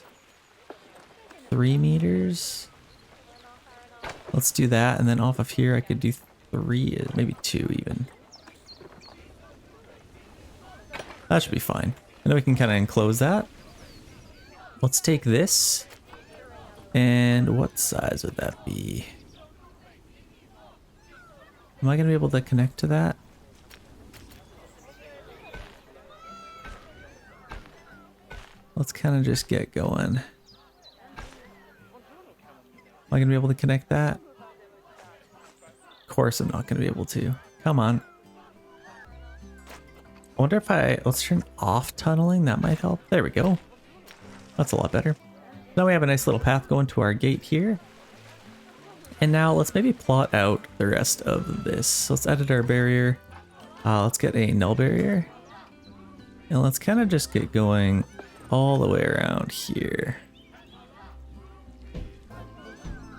3 meters. Let's do that. And then off of here, I could do 3, maybe 2 even. That should be fine. And then we can kind of enclose that. Let's take this. And what size would that be? Am I going to be able to connect to that? Let's kind of just get going. Am I going to be able to connect that? Of course I'm not going to be able to. Come on. I wonder if let's turn off tunneling. That might help. There we go. That's a lot better. Now we have a nice little path going to our gate here. And now let's maybe plot out the rest of this. So let's edit our barrier. Let's get a null barrier. And let's kind of just get going all the way around here.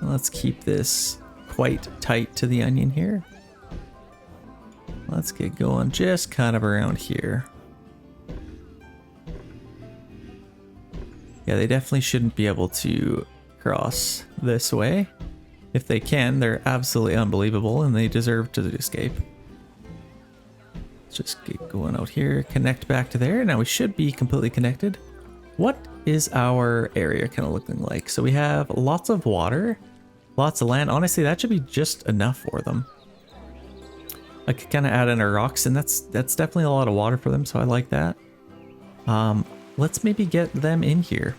And let's keep this quite tight to the onion here. Let's get going just kind of around here. Yeah, they definitely shouldn't be able to cross this way. If they can, they're absolutely unbelievable and they deserve to escape. Let's just get going out here, connect back to there. Now we should be completely connected. What is our area kind of looking like? So we have lots of water, lots of land. Honestly, that should be just enough for them. I could kind of add in our rocks, and that's definitely a lot of water for them, so I like that. Let's maybe get them in here.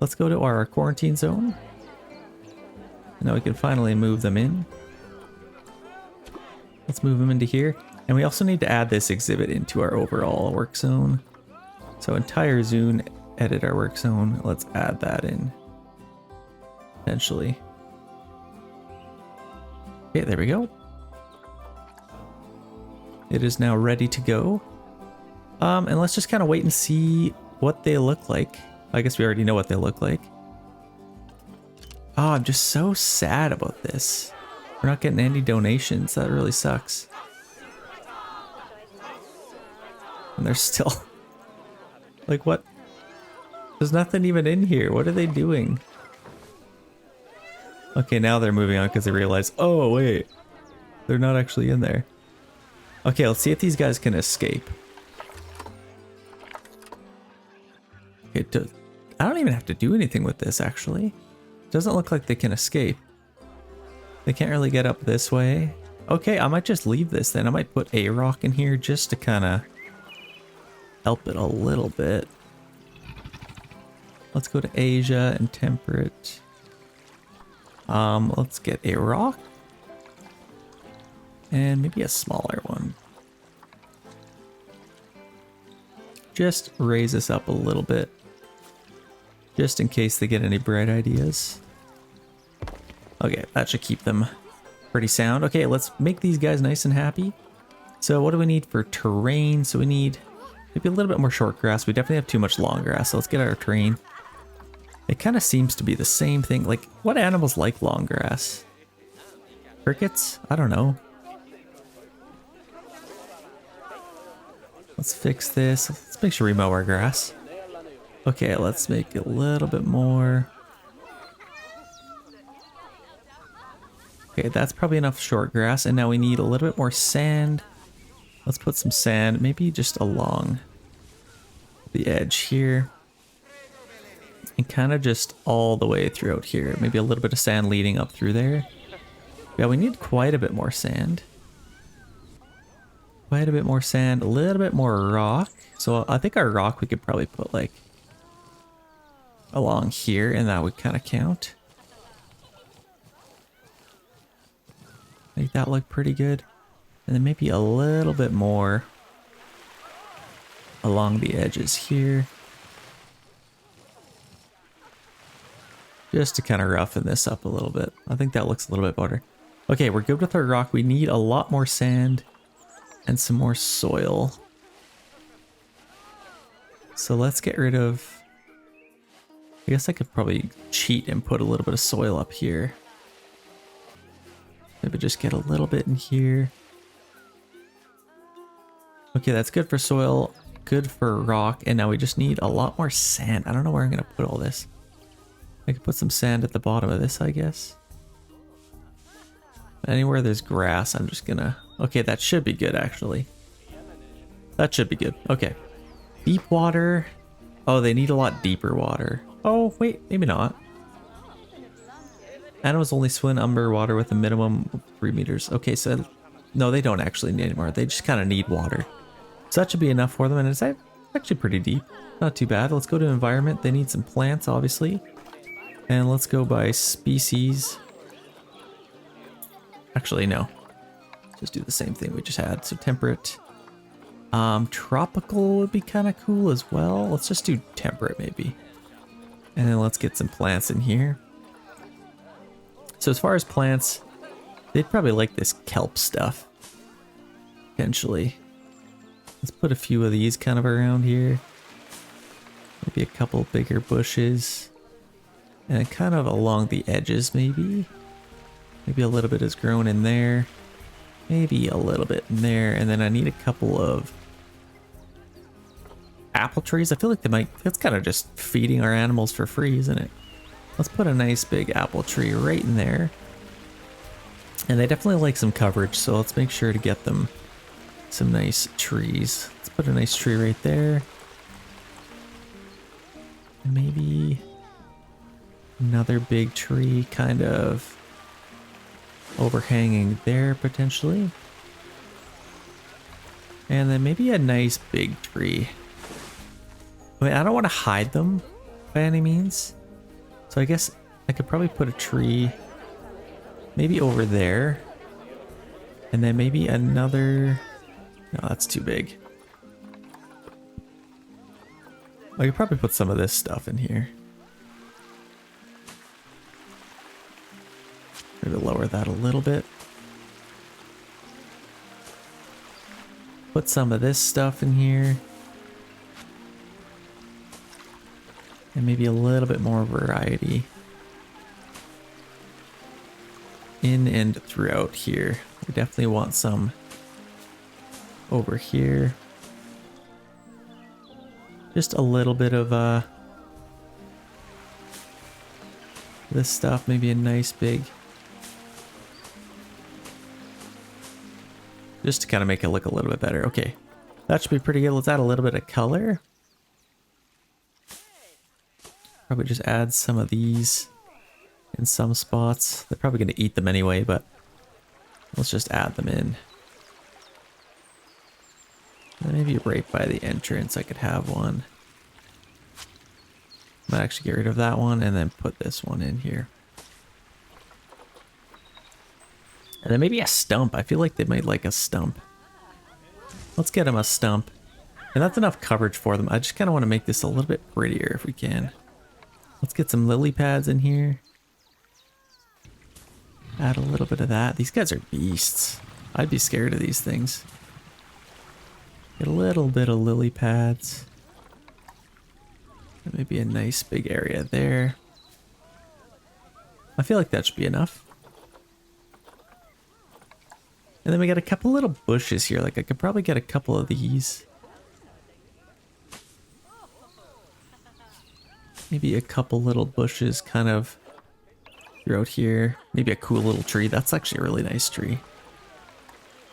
Let's go to our quarantine zone. Now we can finally move them in. Let's move them into here. And we also need to add this exhibit into our overall work zone. So entire zone, edit our work zone. Let's add that in. Potentially. Okay, there we go. It is now ready to go. And let's just kind of wait and see what they look like. I guess we already know what they look like. Oh, I'm just so sad about this. We're not getting any donations. That really sucks. And they're still... Like, what? There's nothing even in here. What are they doing? Okay, now they're moving on because they realize, oh, wait. They're not actually in there. Okay, let's see if these guys can escape. Okay, I don't even have to do anything with this, actually. Doesn't look like they can escape. They can't really get up this way. Okay, I might just leave this then. I might put a rock in here just to kind of help it a little bit. Let's go to Asia and temperate. Let's get a rock. And maybe a smaller one. Just raise this up a little bit. Just in case they get any bright ideas. Okay, that should keep them pretty sound. Okay, let's make these guys nice and happy. So what do we need for terrain? So we need maybe a little bit more short grass. We definitely have too much long grass, so let's get our terrain. It kind of seems to be the same thing. Like, what animals like long grass? Crickets? I don't know. Let's fix this. Let's make sure we mow our grass. Okay, let's make it a little bit more. Okay, that's probably enough short grass, and now we need a little bit more sand. Let's put some sand, maybe just along the edge here. And kind of just all the way throughout here. Maybe a little bit of sand leading up through there. Yeah, we need quite a bit more sand. Quite a bit more sand, a little bit more rock. So I think our rock we could probably put like along here, and that would kind of count. Make that look pretty good. And then maybe a little bit more along the edges here. just to kind of roughen this up a little bit. I think that looks a little bit better. Okay, we're good with our rock. We need a lot more sand and some more soil. So let's get rid of... I guess I could probably cheat and put a little bit of soil up here. Maybe just get a little bit in here. Okay, that's good for soil, good for rock, and now we just need a lot more sand. I don't know where I'm going to put all this. I could put some sand at the bottom of this, I guess. Anywhere there's grass, I'm just going to... Okay, that should be good, actually. That should be good. Okay. Deep water. Oh, they need a lot deeper water. Oh, wait, maybe not. Animals only swim underwater with a minimum of 3 meters. Okay, so... No, they don't actually need any more. They just kind of need water. So that should be enough for them, and it's actually pretty deep. Not too bad. Let's go to environment. They need some plants, obviously. And let's go by species. Actually, no. Just do the same thing we just had. So temperate. Tropical would be kind of cool as well. Let's just do temperate, maybe. And then let's get some plants in here. So as far as plants, they'd probably like this kelp stuff. Potentially. Let's put a few of these kind of around here. Maybe a couple bigger bushes. And kind of along the edges, maybe. Maybe a little bit is grown in there. Maybe a little bit in there. And then I need a couple of apple trees. I feel like they might... That's kind of just feeding our animals for free, isn't it? Let's put a nice big apple tree right in there. And they definitely like some coverage, so let's make sure to get them some nice trees. Let's put a nice tree right there. And maybe another big tree kind of overhanging there potentially. And then maybe a nice big tree. I mean, I don't want to hide them by any means. So I guess I could probably put a tree maybe over there. And then maybe another... No, that's too big. I could probably put some of this stuff in here. Maybe lower that a little bit. Put some of this stuff in here. And maybe a little bit more variety in and throughout here. We definitely want some over here. Just a little bit of this stuff, maybe a nice big, just to kind of make it look a little bit better. Okay, that should be pretty good. Let's add a little bit of color. Probably just add some of these in some spots. They're probably going to eat them anyway, but let's just add them in. And maybe right by the entrance I could have one. Might actually get rid of that one and then put this one in here. And then maybe a stump. I feel like they might like a stump. Let's get them a stump. And that's enough coverage for them. I just kind of want to make this a little bit prettier if we can. Let's get some lily pads in here. Add a little bit of that. These guys are beasts. I'd be scared of these things. Get a little bit of lily pads. And maybe a nice big area there. I feel like that should be enough. And then we got a couple little bushes here. Like I could probably get a couple of these. Maybe a couple little bushes kind of throughout here. Maybe a cool little tree. That's actually a really nice tree.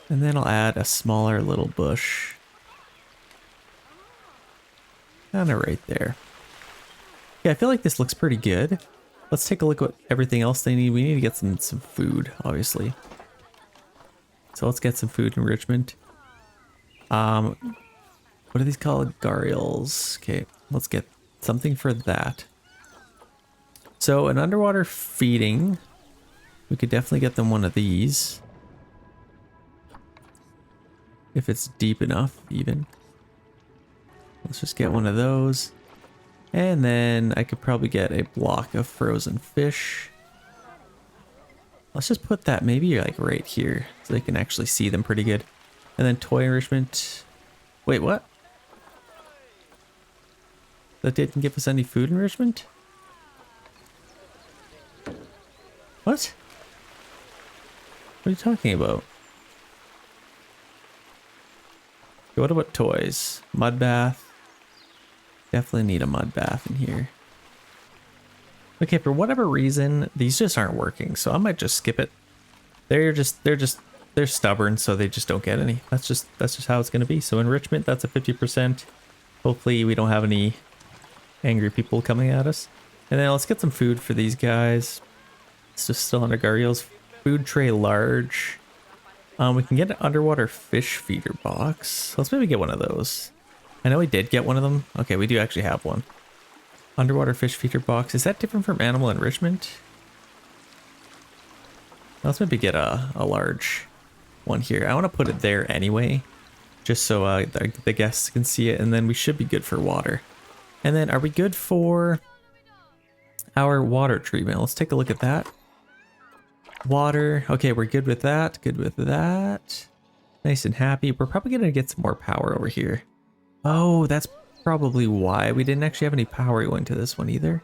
And then I'll add a smaller little bush. Kind of right there. Yeah, I feel like this looks pretty good. Let's take a look at everything else they need. We need to get some food, obviously. So let's get some food enrichment. What are these called? Gharials. Okay, let's get something for that. So an underwater feeding, we could definitely get them one of these. If it's deep enough, even. Let's just get one of those. And then I could probably get a block of frozen fish. Let's just put that maybe like right here so they can actually see them pretty good. And then toy enrichment. Wait, what? That didn't give us any food enrichment? What? What are you talking about? What about toys? Mud bath. Definitely need a mud bath in here. Okay, for whatever reason, these just aren't working, so I might just skip it. They're stubborn, so they just don't get any. That's just how it's gonna be. So enrichment, that's a 50%. Hopefully we don't have any angry people coming at us. And then let's get some food for these guys. It's just still under Gharial's food tray large. We can get an underwater fish feeder box. Let's maybe get one of those. I know we did get one of them. Okay, we do actually have one. Underwater fish feeder box. Is that different from animal enrichment? Let's maybe get a large one here. I want to put it there anyway, just so the guests can see it, and then we should be good for water. And then are we good for our water treatment? Let's take a look at that. Water. Okay, we're good with that. Good with that. Nice and happy. We're probably going to get some more power over here. Oh, that's probably why we didn't actually have any power going to this one either.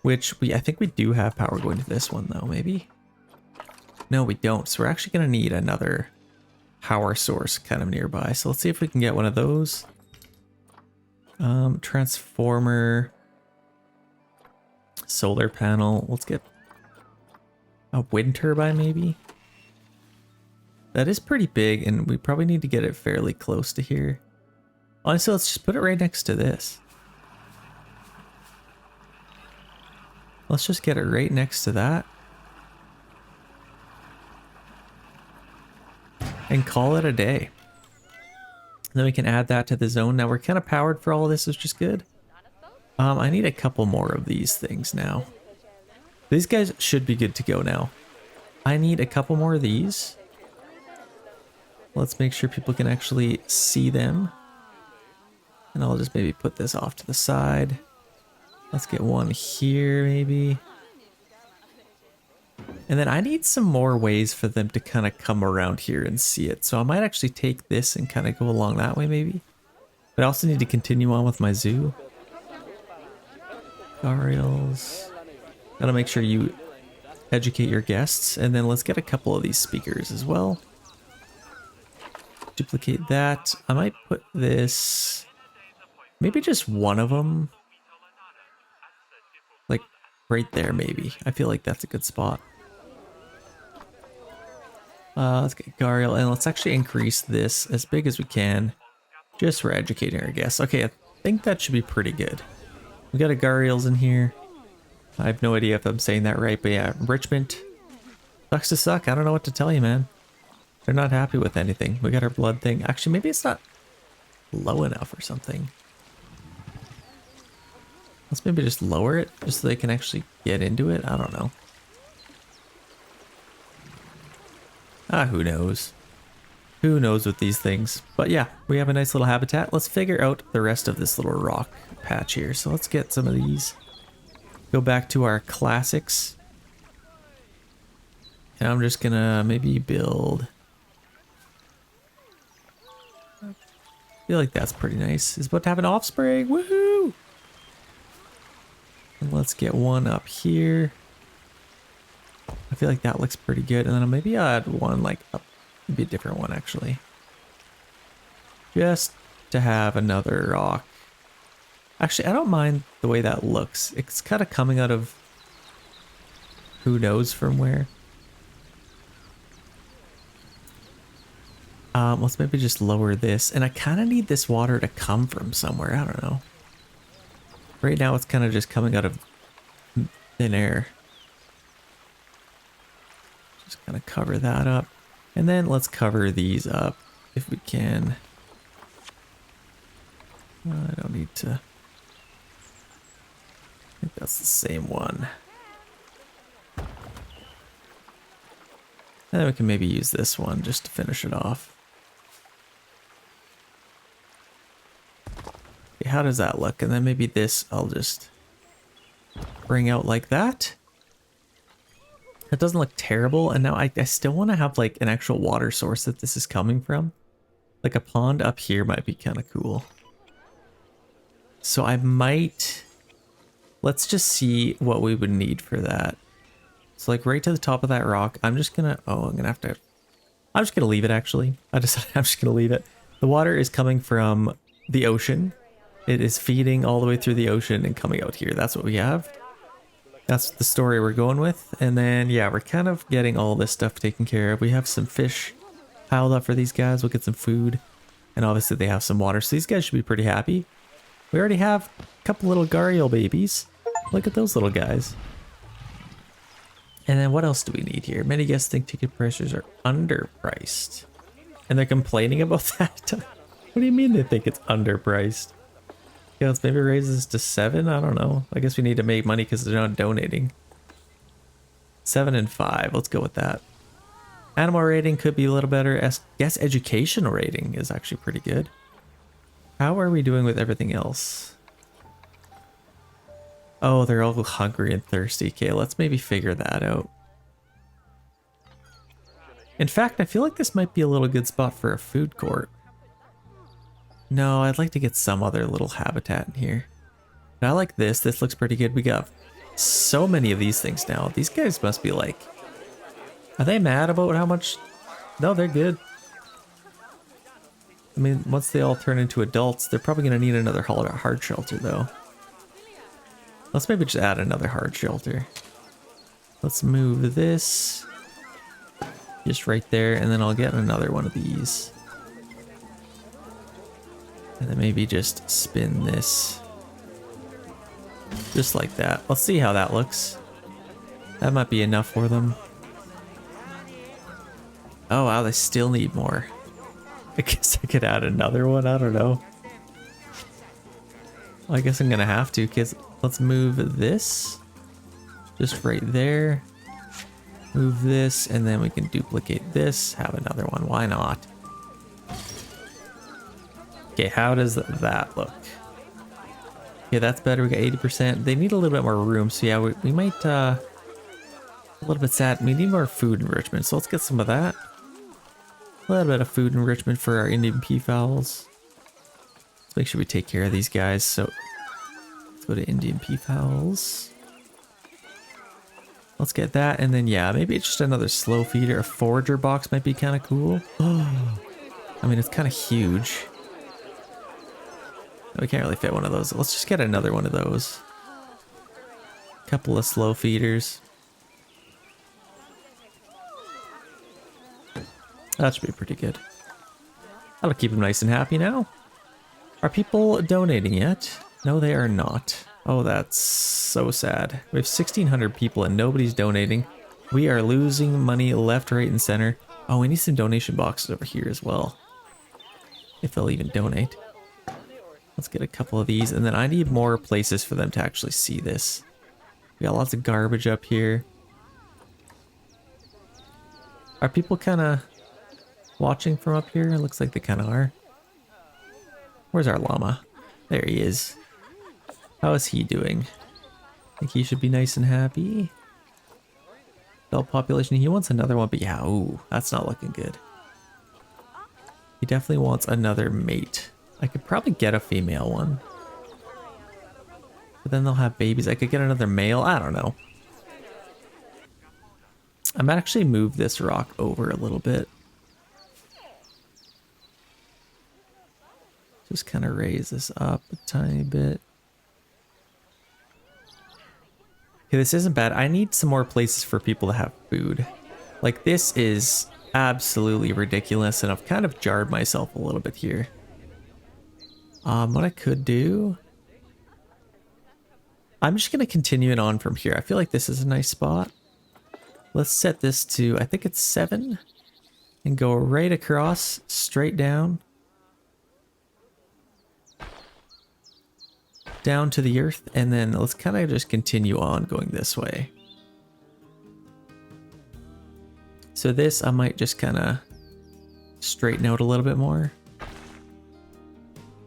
Which I think we do have power going to this one though, maybe? No, we don't. So we're actually going to need another power source kind of nearby. So let's see if we can get one of those. Transformer. Solar panel. Let's get a wind turbine maybe. That is pretty big and we probably need to get it fairly close to here. Honestly, let's just put it right next to this. Let's just get it right next to that. And call it a day. Then we can add that to the zone. Now we're kind of powered for all of this, which is good. I need a couple more of these things now. These guys should be good to go now. I need a couple more of these. Let's make sure people can actually see them. And I'll just maybe put this off to the side. Let's get one here maybe. And then I need some more ways for them to kind of come around here and see it. So I might actually take this and kind of go along that way maybe. But I also need to continue on with my zoo. Gharials. Gotta make sure you educate your guests. And then let's get a couple of these speakers as well. Duplicate that. I might put this, maybe just one of them. Like right there maybe. I feel like that's a good spot. Let's get Gharial and let's actually increase this as big as we can. Just for educating our guests. Okay, I think that should be pretty good. We got a Gharials in here. I have no idea if I'm saying that right, but yeah, enrichment. Sucks to suck. I don't know what to tell you, man. They're not happy with anything. We got our blood thing. Actually, maybe it's not low enough or something. Let's maybe just lower it just so they can actually get into it. I don't know. Who knows? Who knows with these things? But yeah, we have a nice little habitat. Let's figure out the rest of this little rock patch here. So let's get some of these. Go back to our classics. And I'm just gonna maybe build. I feel like that's pretty nice. It's about to have an offspring. Woohoo! And let's get one up here. I feel like that looks pretty good. And then maybe I'll add one like up. Maybe a different one actually. Just to have another rock. Actually, I don't mind the way that looks. It's kind of coming out of who knows from where. Let's maybe just lower this. And I kind of need this water to come from somewhere. I don't know. Right now it's kind of just coming out of thin air. Just kind of cover that up. And then let's cover these up if we can. I don't need to. I think that's the same one. And then we can maybe use this one just to finish it off. Okay, how does that look? And then maybe this I'll just bring out like that. That doesn't look terrible. And now I still want to have like an actual water source that this is coming from. Like a pond up here might be kind of cool. So I might, let's just see what we would need for that. So like right to the top of that rock, I'm just gonna, I'm just gonna leave it actually. I'm just gonna leave it. The water is coming from the ocean. It is feeding all the way through the ocean and coming out here. That's what we have. That's the story we're going with. And then, yeah, we're kind of getting all this stuff taken care of. We have some fish piled up for these guys. We'll get some food. And obviously they have some water. So these guys should be pretty happy. We already have a couple little Gharial babies. Look at those little guys. And then what else do we need here? Many guests think ticket prices are underpriced. And they're complaining about that? What do you mean they think it's underpriced? Yeah, let's maybe raise this to 7. I don't know. I guess we need to make money because they're not donating. 7 and 5. Let's go with that. Animal rating could be a little better. Guess educational rating is actually pretty good. How are we doing with everything else? Oh, they're all hungry and thirsty. Okay, let's maybe figure that out. In fact, I feel like this might be a little good spot for a food court. No, I'd like to get some other little habitat in here. But I like this. This looks pretty good. We got so many of these things now. These guys must be like... Are they mad about how much... No, they're good. I mean, once they all turn into adults, they're probably going to need another hard shelter, though. Let's maybe just add another hard shelter. Let's move this. Just right there, and then I'll get another one of these. And then maybe just spin this. Just like that. Let's see how that looks. That might be enough for them. Oh wow, they still need more. I guess I could add another one, I don't know. Well, I guess I'm gonna have to, because let's move this. Just right there. Move this, and then we can duplicate this. Have another one, why not? Okay, how does that look? Yeah, that's better. We got 80%. They need a little bit more room, so yeah, we might, a little bit sad. We need more food enrichment, so let's get some of that. A little bit of food enrichment for our Indian peafowls. Let's make sure we take care of these guys, so let's go to Indian peafowls. Let's get that, and then yeah, maybe it's just another slow feeder. A forager box might be kind of cool. I mean, it's kind of huge. We can't really fit one of those. Let's just get another one of those. Couple of slow feeders. That should be pretty good. That'll keep them nice and happy now. Are people donating yet? No, they are not. Oh, that's so sad. We have 1,600 people and nobody's donating. We are losing money left, right, and center. Oh, we need some donation boxes over here as well. If they'll even donate. Let's get a couple of these, and then I need more places for them to actually see this. We got lots of garbage up here. Are people kind of watching from up here? It looks like they kind of are. Where's our llama? There he is. How is he doing? I think he should be nice and happy. Adult population, he wants another one, but yeah, ooh, that's not looking good. He definitely wants another mate. I could probably get a female one. But then they'll have babies. I could get another male. I don't know. I might actually move this rock over a little bit. Just kind of raise this up a tiny bit. Okay, this isn't bad. I need some more places for people to have food. Like, this is absolutely ridiculous, and I've kind of jarred myself a little bit here. What I could do... I'm just going to continue it on from here. I feel like this is a nice spot. Let's set this to, I think it's 7. And go right across, straight down. Down to the earth, and then let's kind of just continue on going this way. So this, I might just kind of straighten out a little bit more.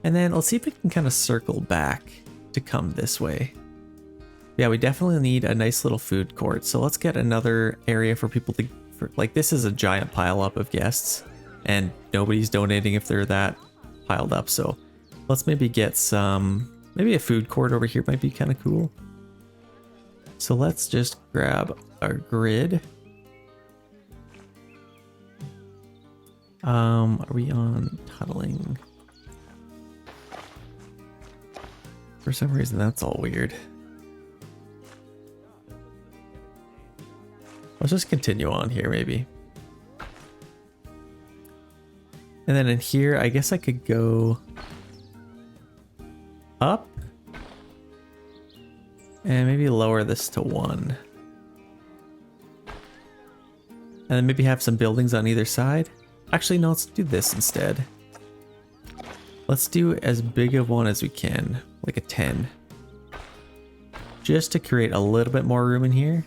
And then let's see if we can kind of circle back to come this way. Yeah, we definitely need a nice little food court. So let's get another area for people to, like this is a giant pile up of guests and nobody's donating if they're that piled up. So let's maybe get some, maybe a food court over here might be kind of cool. So let's just grab our grid. Are we on tunneling? For some reason that's all weird. Let's just continue on here maybe. And then in here, I guess I could go up and maybe lower this to 1. And then maybe have some buildings on either side. Actually, no, let's do this instead. Let's do as big of one as we can, like a 10. Just to create a little bit more room in here.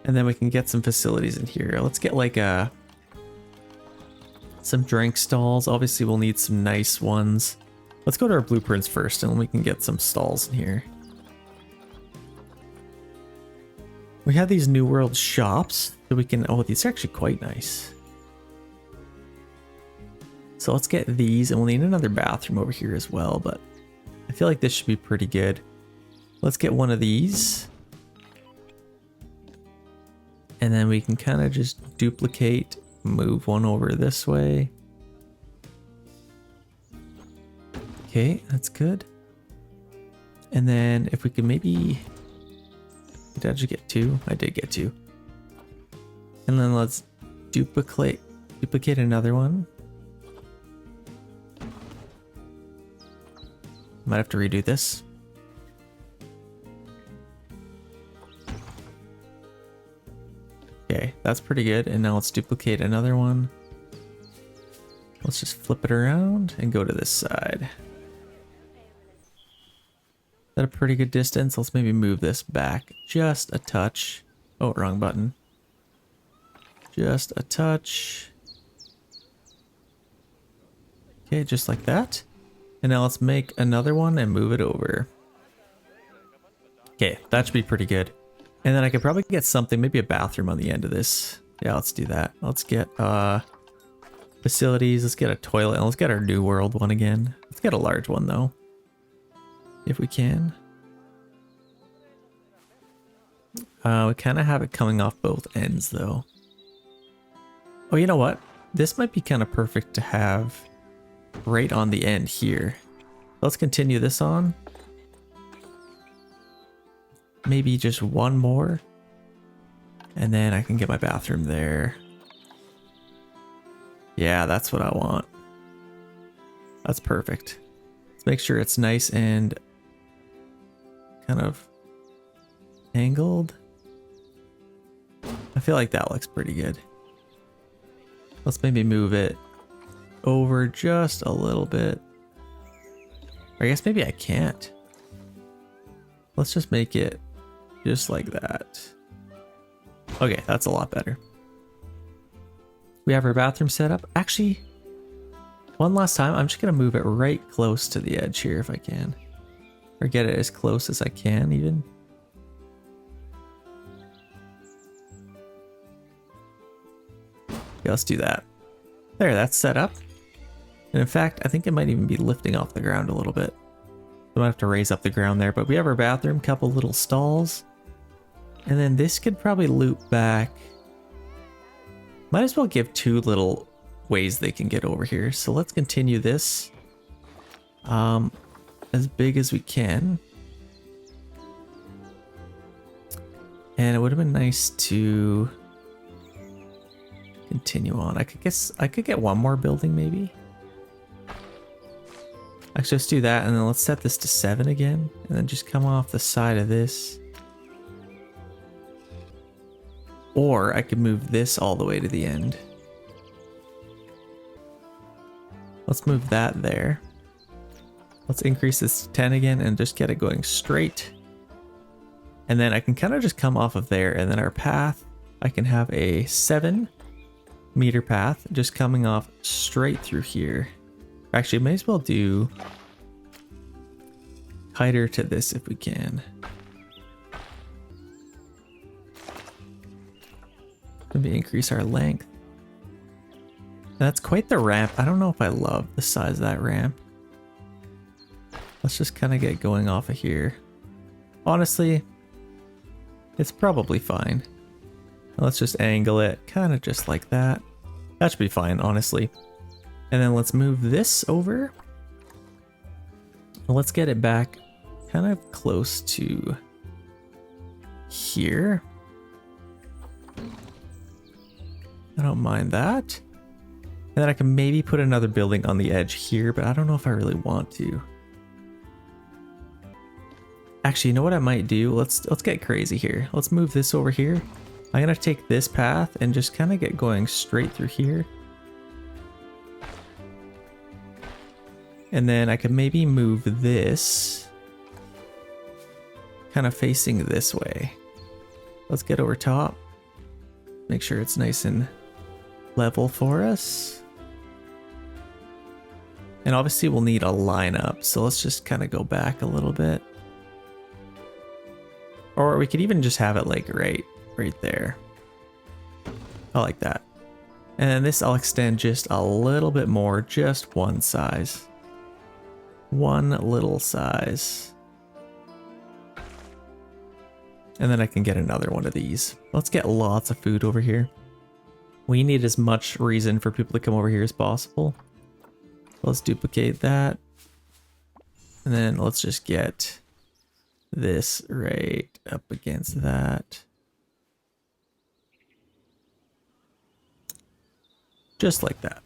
And then we can get some facilities in here. Let's get like some drink stalls. Obviously we'll need some nice ones. Let's go to our blueprints first and then we can get some stalls in here. We have these New World shops that we can, oh, these are actually quite nice. So let's get these, and we'll need another bathroom over here as well, but I feel like this should be pretty good. Let's get one of these. And then we can kind of just duplicate, move one over this way. Okay, that's good. And then if we could maybe, did I just get 2? I did get 2. And then let's duplicate another one. Might have to redo this. Okay, that's pretty good. And now let's duplicate another one. Let's just flip it around and go to this side. Is that a pretty good distance? Let's maybe move this back just a touch. Oh, wrong button. Just a touch. Okay, just like that. And now let's make another one and move it over. Okay, that should be pretty good. And then I could probably get something, maybe a bathroom on the end of this. Yeah, let's do that. Let's get facilities, let's get a toilet, and let's get our New World one again. Let's get a large one though, if we can. We kind of have it coming off both ends though. Oh, you know what? This might be kind of perfect to have right on the end here. Let's continue this on. Maybe just one more. And then I can get my bathroom there. Yeah, that's what I want. That's perfect. Let's make sure it's nice and kind of angled. I feel like that looks pretty good. Let's maybe move it over just a little bit. Or I guess maybe I can't. Let's just make it just like that. Okay, that's a lot better. We have our bathroom set up. Actually, one last time, I'm just gonna move it right close to the edge here if I can. Or get it as close as I can even. Okay, let's do that. There, that's set up. And in fact, I think it might even be lifting off the ground a little bit. I might have to raise up the ground there, but we have our bathroom, couple little stalls. And then this could probably loop back. Might as well give 2 little ways they can get over here. So let's continue this as big as we can. And it would have been nice to continue on. I could get one more building maybe. Actually, let's do that, and then let's set this to 7 again, and then just come off the side of this. Or I could move this all the way to the end. Let's move that there. Let's increase this to 10 again and just get it going straight. And then I can kind of just come off of there, and then our path, I can have a 7. meter path just coming off straight through here. Actually, may as well do tighter to this if we can. Maybe increase our length. That's quite the ramp. I don't know if I love the size of that ramp. Let's just kind of get going off of here. Honestly, it's probably fine. Let's just angle it kind of just like that. That should be fine, honestly. And then let's move this over. Let's get it back kind of close to here. I don't mind that. And then I can maybe put another building on the edge here, but I don't know if I really want to. Actually, you know what I might do? Let's get crazy here. Let's move this over here. I'm gonna take this path and just kind of get going straight through here. And then I could maybe move this kind of facing this way. Let's get over top. Make sure it's nice and level for us. And obviously we'll need a lineup, so let's just kind of go back a little bit. Or we could even just have it like right there. I like that. And then this I'll extend just a little bit more, just one size. One little size. And then I can get another one of these. Let's get lots of food over here. We need as much reason for people to come over here as possible. Let's duplicate that. And then let's just get this right up against that. Just like that.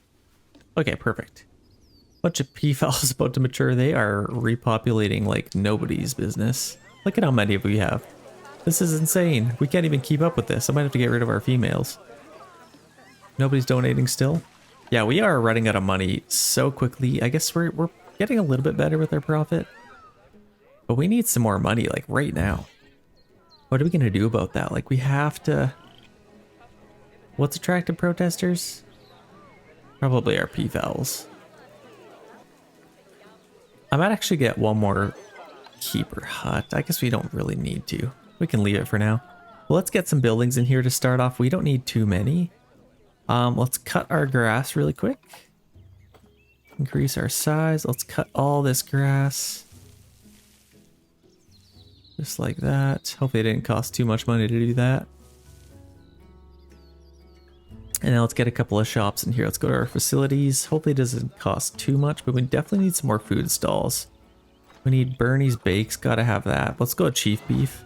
Okay, perfect. Bunch of peafowls about to mature. They are repopulating like nobody's business. Look at how many of we have. This is insane. We can't even keep up with this. I might have to get rid of our females. Nobody's donating still. Yeah, we are running out of money so quickly. I guess we're getting a little bit better with our profit. But we need some more money like right now. What are we gonna do about that? Like we have to... What's attracting protesters? Probably our peafowls. I might actually get one more keeper hut. I guess we don't really need to. We can leave it for now. Well, let's get some buildings in here to start off. We don't need too many. Let's cut our grass really quick. Increase our size. Let's cut all this grass. Just like that. Hopefully it didn't cost too much money to do that. And now let's get a couple of shops in here. Let's go to our facilities. Hopefully it doesn't cost too much, but we definitely need some more food stalls. We need Bernie's Bakes. Gotta have that. Let's go Chief Beef.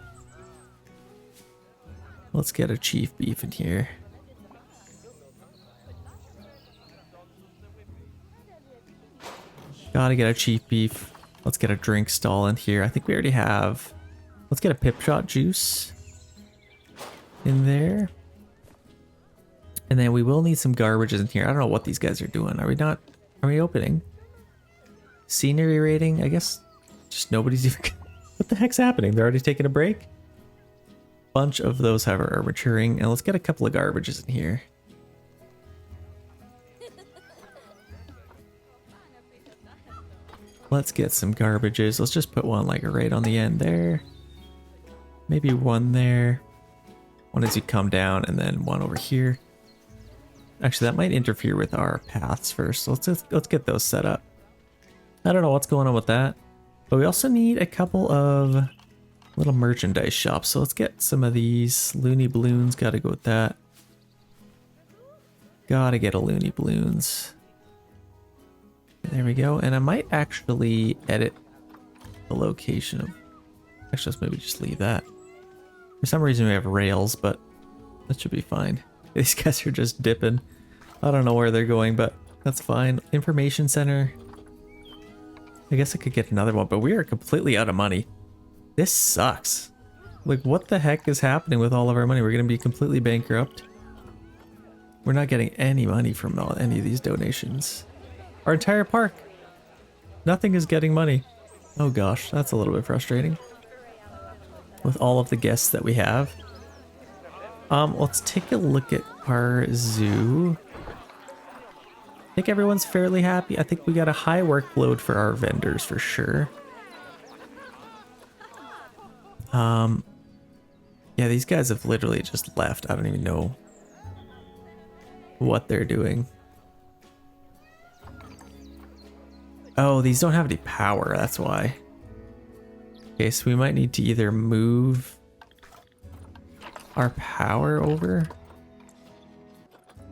Let's get a Chief Beef in here. Gotta get a Chief Beef. Let's get a drink stall in here. I think we already have... Let's get a Pip Shot Juice in there. And then we will need some garbages in here. I don't know what these guys are doing. Are we opening? Scenery rating? I guess just nobody's even... What the heck's happening? They're already taking a break? Bunch of those, however, are maturing. And let's get a couple of garbages in here. Let's get some garbages. Let's just put one like right on the end there. Maybe one there. One as you come down and then one over here. Actually, that might interfere with our paths first. So let's get those set up. I don't know what's going on with that. But we also need a couple of little merchandise shops. So let's get some of these. Looney Balloons, gotta go with that. Gotta get a Looney Balloons. There we go. And I might actually edit the location of... Actually, let's maybe just leave that. For some reason we have rails, but that should be fine. These guys are just dipping. I don't know where they're going, but that's fine. Information center. I guess I could get another one, but we are completely out of money. This sucks. Like, what the heck is happening with all of our money? We're going to be completely bankrupt. We're not getting any money from any of these donations. Our entire park. Nothing is getting money. Oh gosh, that's a little bit frustrating. With all of the guests that we have. Let's take a look at our zoo. think everyone's fairly happy. I think we got a high workload for our vendors for sure. Yeah, these guys have literally just left. I don't even know what they're doing. Oh, these don't have any power, that's why. Okay, so we might need to either move our power over.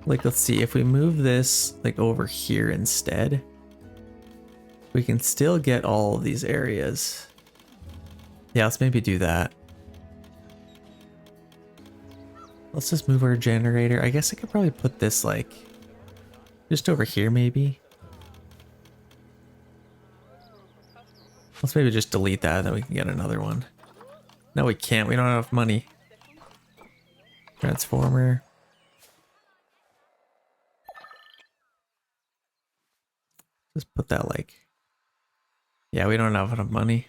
Like, let's see, if we move this like over here instead, we can still get all of these areas. Yeah, let's maybe do that. Let's just move our generator. I guess I could probably put this like just over here maybe. Let's maybe just delete that and then we can get another one. No, we can't. We don't have enough money. Transformer. Just put that like... Yeah, we don't have enough money.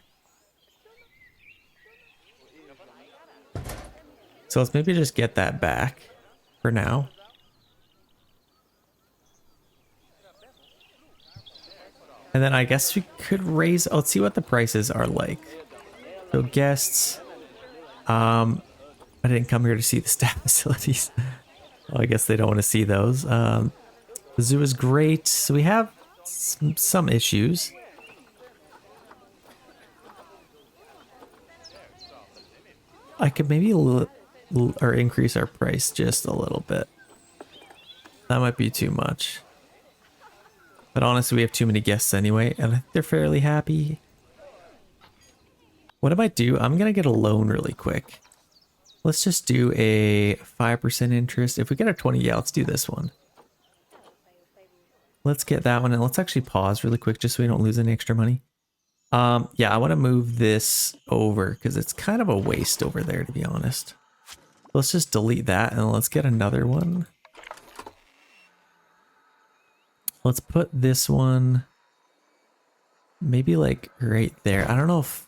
So let's maybe just get that back for now. And then I guess we could raise, let's see what the prices are like. So guests, I didn't come here to see the staff facilities. Well, I guess they don't want to see those. The zoo is great. So we have some issues. I could maybe or increase our price just a little bit. That might be too much. But honestly, we have too many guests anyway, and I think they're fairly happy. What I might do, I'm gonna get a loan really quick. Let's just do a 5% interest. If we get a 20, yeah, let's do this one. Let's get that one, and let's actually pause really quick just so we don't lose any extra money. Yeah, I want to move this over because it's kind of a waste over there, to be honest. Let's just delete that and let's get another one. Let's put this one maybe like right there. I don't know if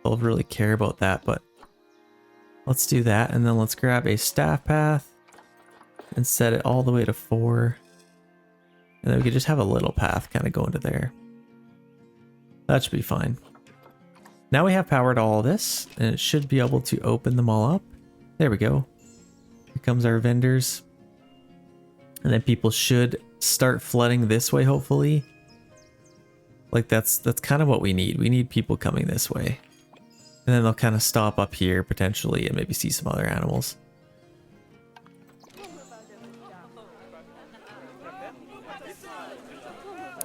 they'll really care about that, but let's do that. And then let's grab a staff path and set it all the way to 4. And then we could just have a little path kind of going to there. That should be fine. Now we have power to all of this, and it should be able to open them all up. There we go. Here comes our vendors. And then people should start flooding this way, hopefully. Like that's kind of what we need. We need people coming this way. And then they'll kind of stop up here potentially and maybe see some other animals.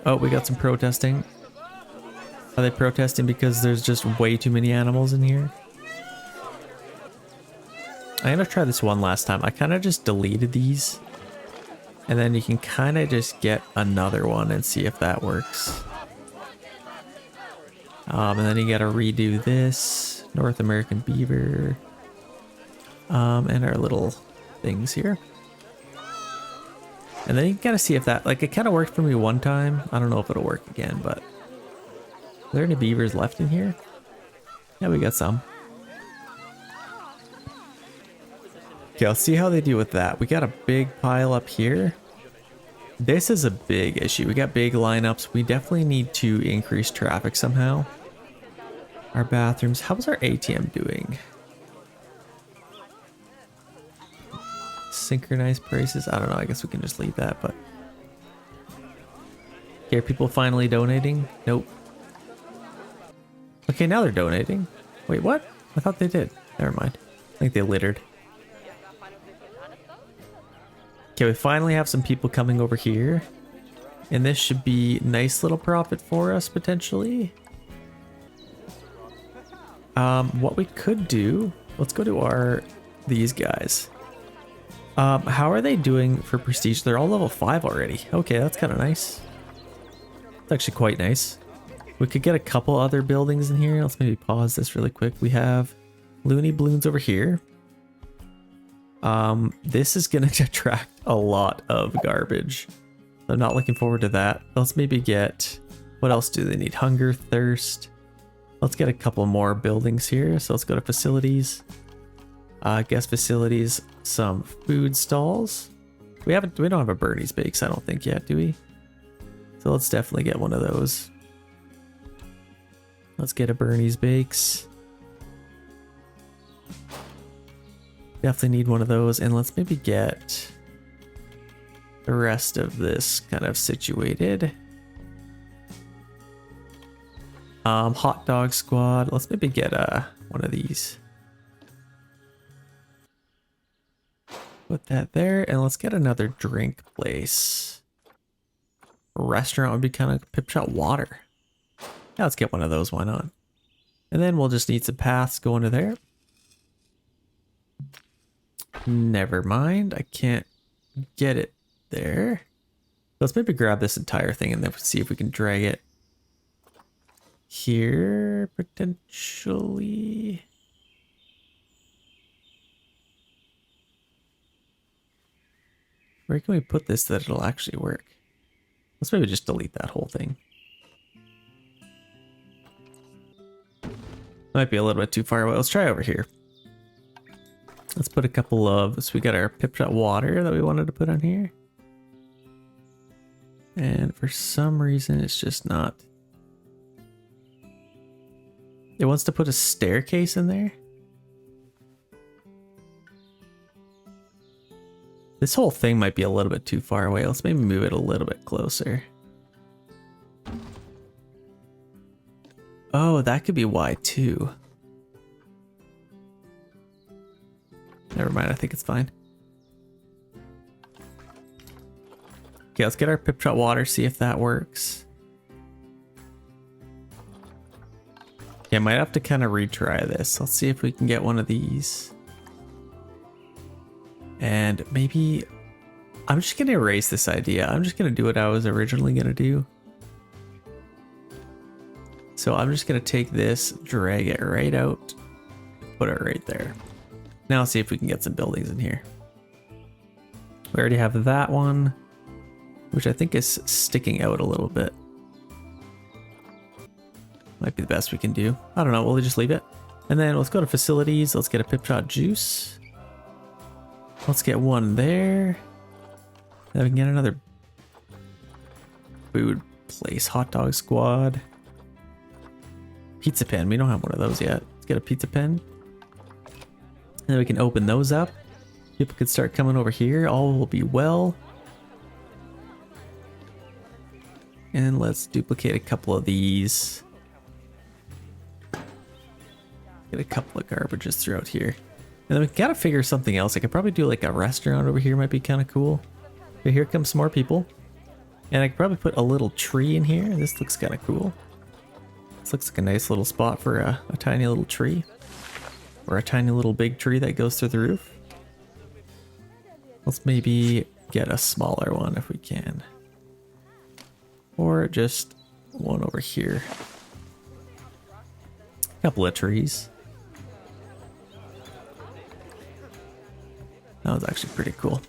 Oh, we got some protesting. Are they protesting because there's just way too many animals in here? I'm gonna try this one last time. I kind of just deleted these. And then you can kind of just get another one and see if that works. And then you gotta redo this. North American Beaver. And our little things here. And then you gotta see if that, like, it kind of worked for me one time. I don't know if it'll work again, but... Are there any beavers left in here? Yeah, we got some. Okay, I'll see how they do with that. We got a big pile up here. This is a big issue. We got big lineups. We definitely need to increase traffic somehow. Our bathrooms. How's our ATM doing? Synchronized prices. I don't know. I guess we can just leave that, but... Okay, are people finally donating? Nope. Okay, now they're donating. Wait, what? I thought they did. Never mind. I think they littered. Okay, we finally have some people coming over here. And this should be nice little profit for us, potentially. What we could do... Let's go to these guys. How are they doing for prestige? They're all level 5 already. Okay, that's kind of nice. It's actually quite nice. We could get a couple other buildings in here. Let's maybe pause this really quick. We have Looney Balloons over here. This is going to attract a lot of garbage. I'm not looking forward to that. Let's maybe get... What else do they need? Hunger, thirst. Let's get a couple more buildings here. So let's go to facilities. Guest facilities. Some food stalls. We don't have a Bernie's Bakes, I don't think yet, do we? So let's definitely get one of those. Let's get a Bernie's Bakes. Definitely need one of those, and let's maybe get the rest of this kind of situated. Hot dog squad. Let's maybe get one of these. Put that there, and let's get another drink place. A restaurant would be kind of pip shot water. Yeah, let's get one of those, why not? And then we'll just need some paths going to there. Never mind, I can't get it there. Let's maybe grab this entire thing and then see if we can drag it here, potentially. Where can we put this that it'll actually work? Let's maybe just delete that whole thing. Might be a little bit too far away. Let's try over here. Let's put a couple of, so we got our pip shot water that we wanted to put on here. And for some reason, it's just not. It wants to put a staircase in there. This whole thing might be a little bit too far away. Let's maybe move it a little bit closer. Oh, that could be why too. Never mind, I think it's fine. Okay, let's get our pip shot water, see if that works. Yeah, I might have to kind of retry this. Let's see if we can get one of these. And maybe I'm just gonna erase this idea. I'm just gonna do what I was originally gonna do. So I'm just gonna take this, drag it right out, put it right there. Now let's see if we can get some buildings in here. We already have that one, which I think is sticking out a little bit. Might be the best we can do. I don't know, we'll just leave it. And then let's go to facilities. Let's get a pip shot juice. Let's get one there. Then we can get another food place, hot dog squad. Pizza pen, we don't have one of those yet. Let's get a pizza pen. And then we can open those up. People can start coming over here, all will be well. And let's duplicate a couple of these. Get a couple of garbages throughout here. And then we gotta figure something else. I could probably do like a restaurant over here, might be kind of cool. But here comes some more people. And I could probably put a little tree in here. This looks kind of cool. This looks like a nice little spot for a tiny little tree. Or a tiny little big tree that goes through the roof. Let's maybe get a smaller one if we can. Or just one over here. A couple of trees. That was actually pretty cool.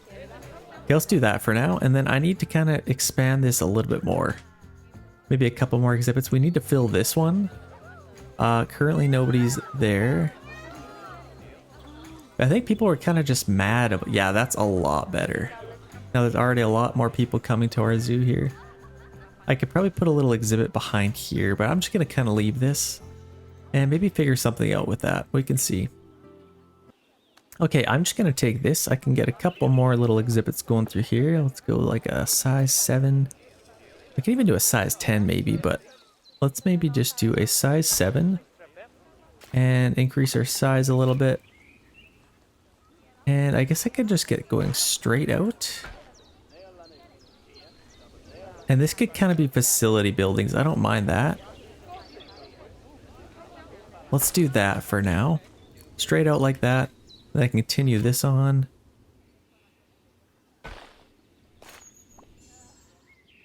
Okay, let's do that for now. And then I need to kind of expand this a little bit more. Maybe a couple more exhibits. We need to fill this one. Currently nobody's there. I think people were kind of just mad. Yeah, that's a lot better. Now there's already a lot more people coming to our zoo here. I could probably put a little exhibit behind here, but I'm just going to kind of leave this and maybe figure something out with that. We can see. Okay, I'm just going to take this. I can get a couple more little exhibits going through here. Let's go like a size 7. I can even do a size 10 maybe, but let's maybe just do a size 7 and increase our size a little bit. And I guess I could just get going straight out. And this could kind of be facility buildings. I don't mind that. Let's do that for now. Straight out like that. Then I can continue this on.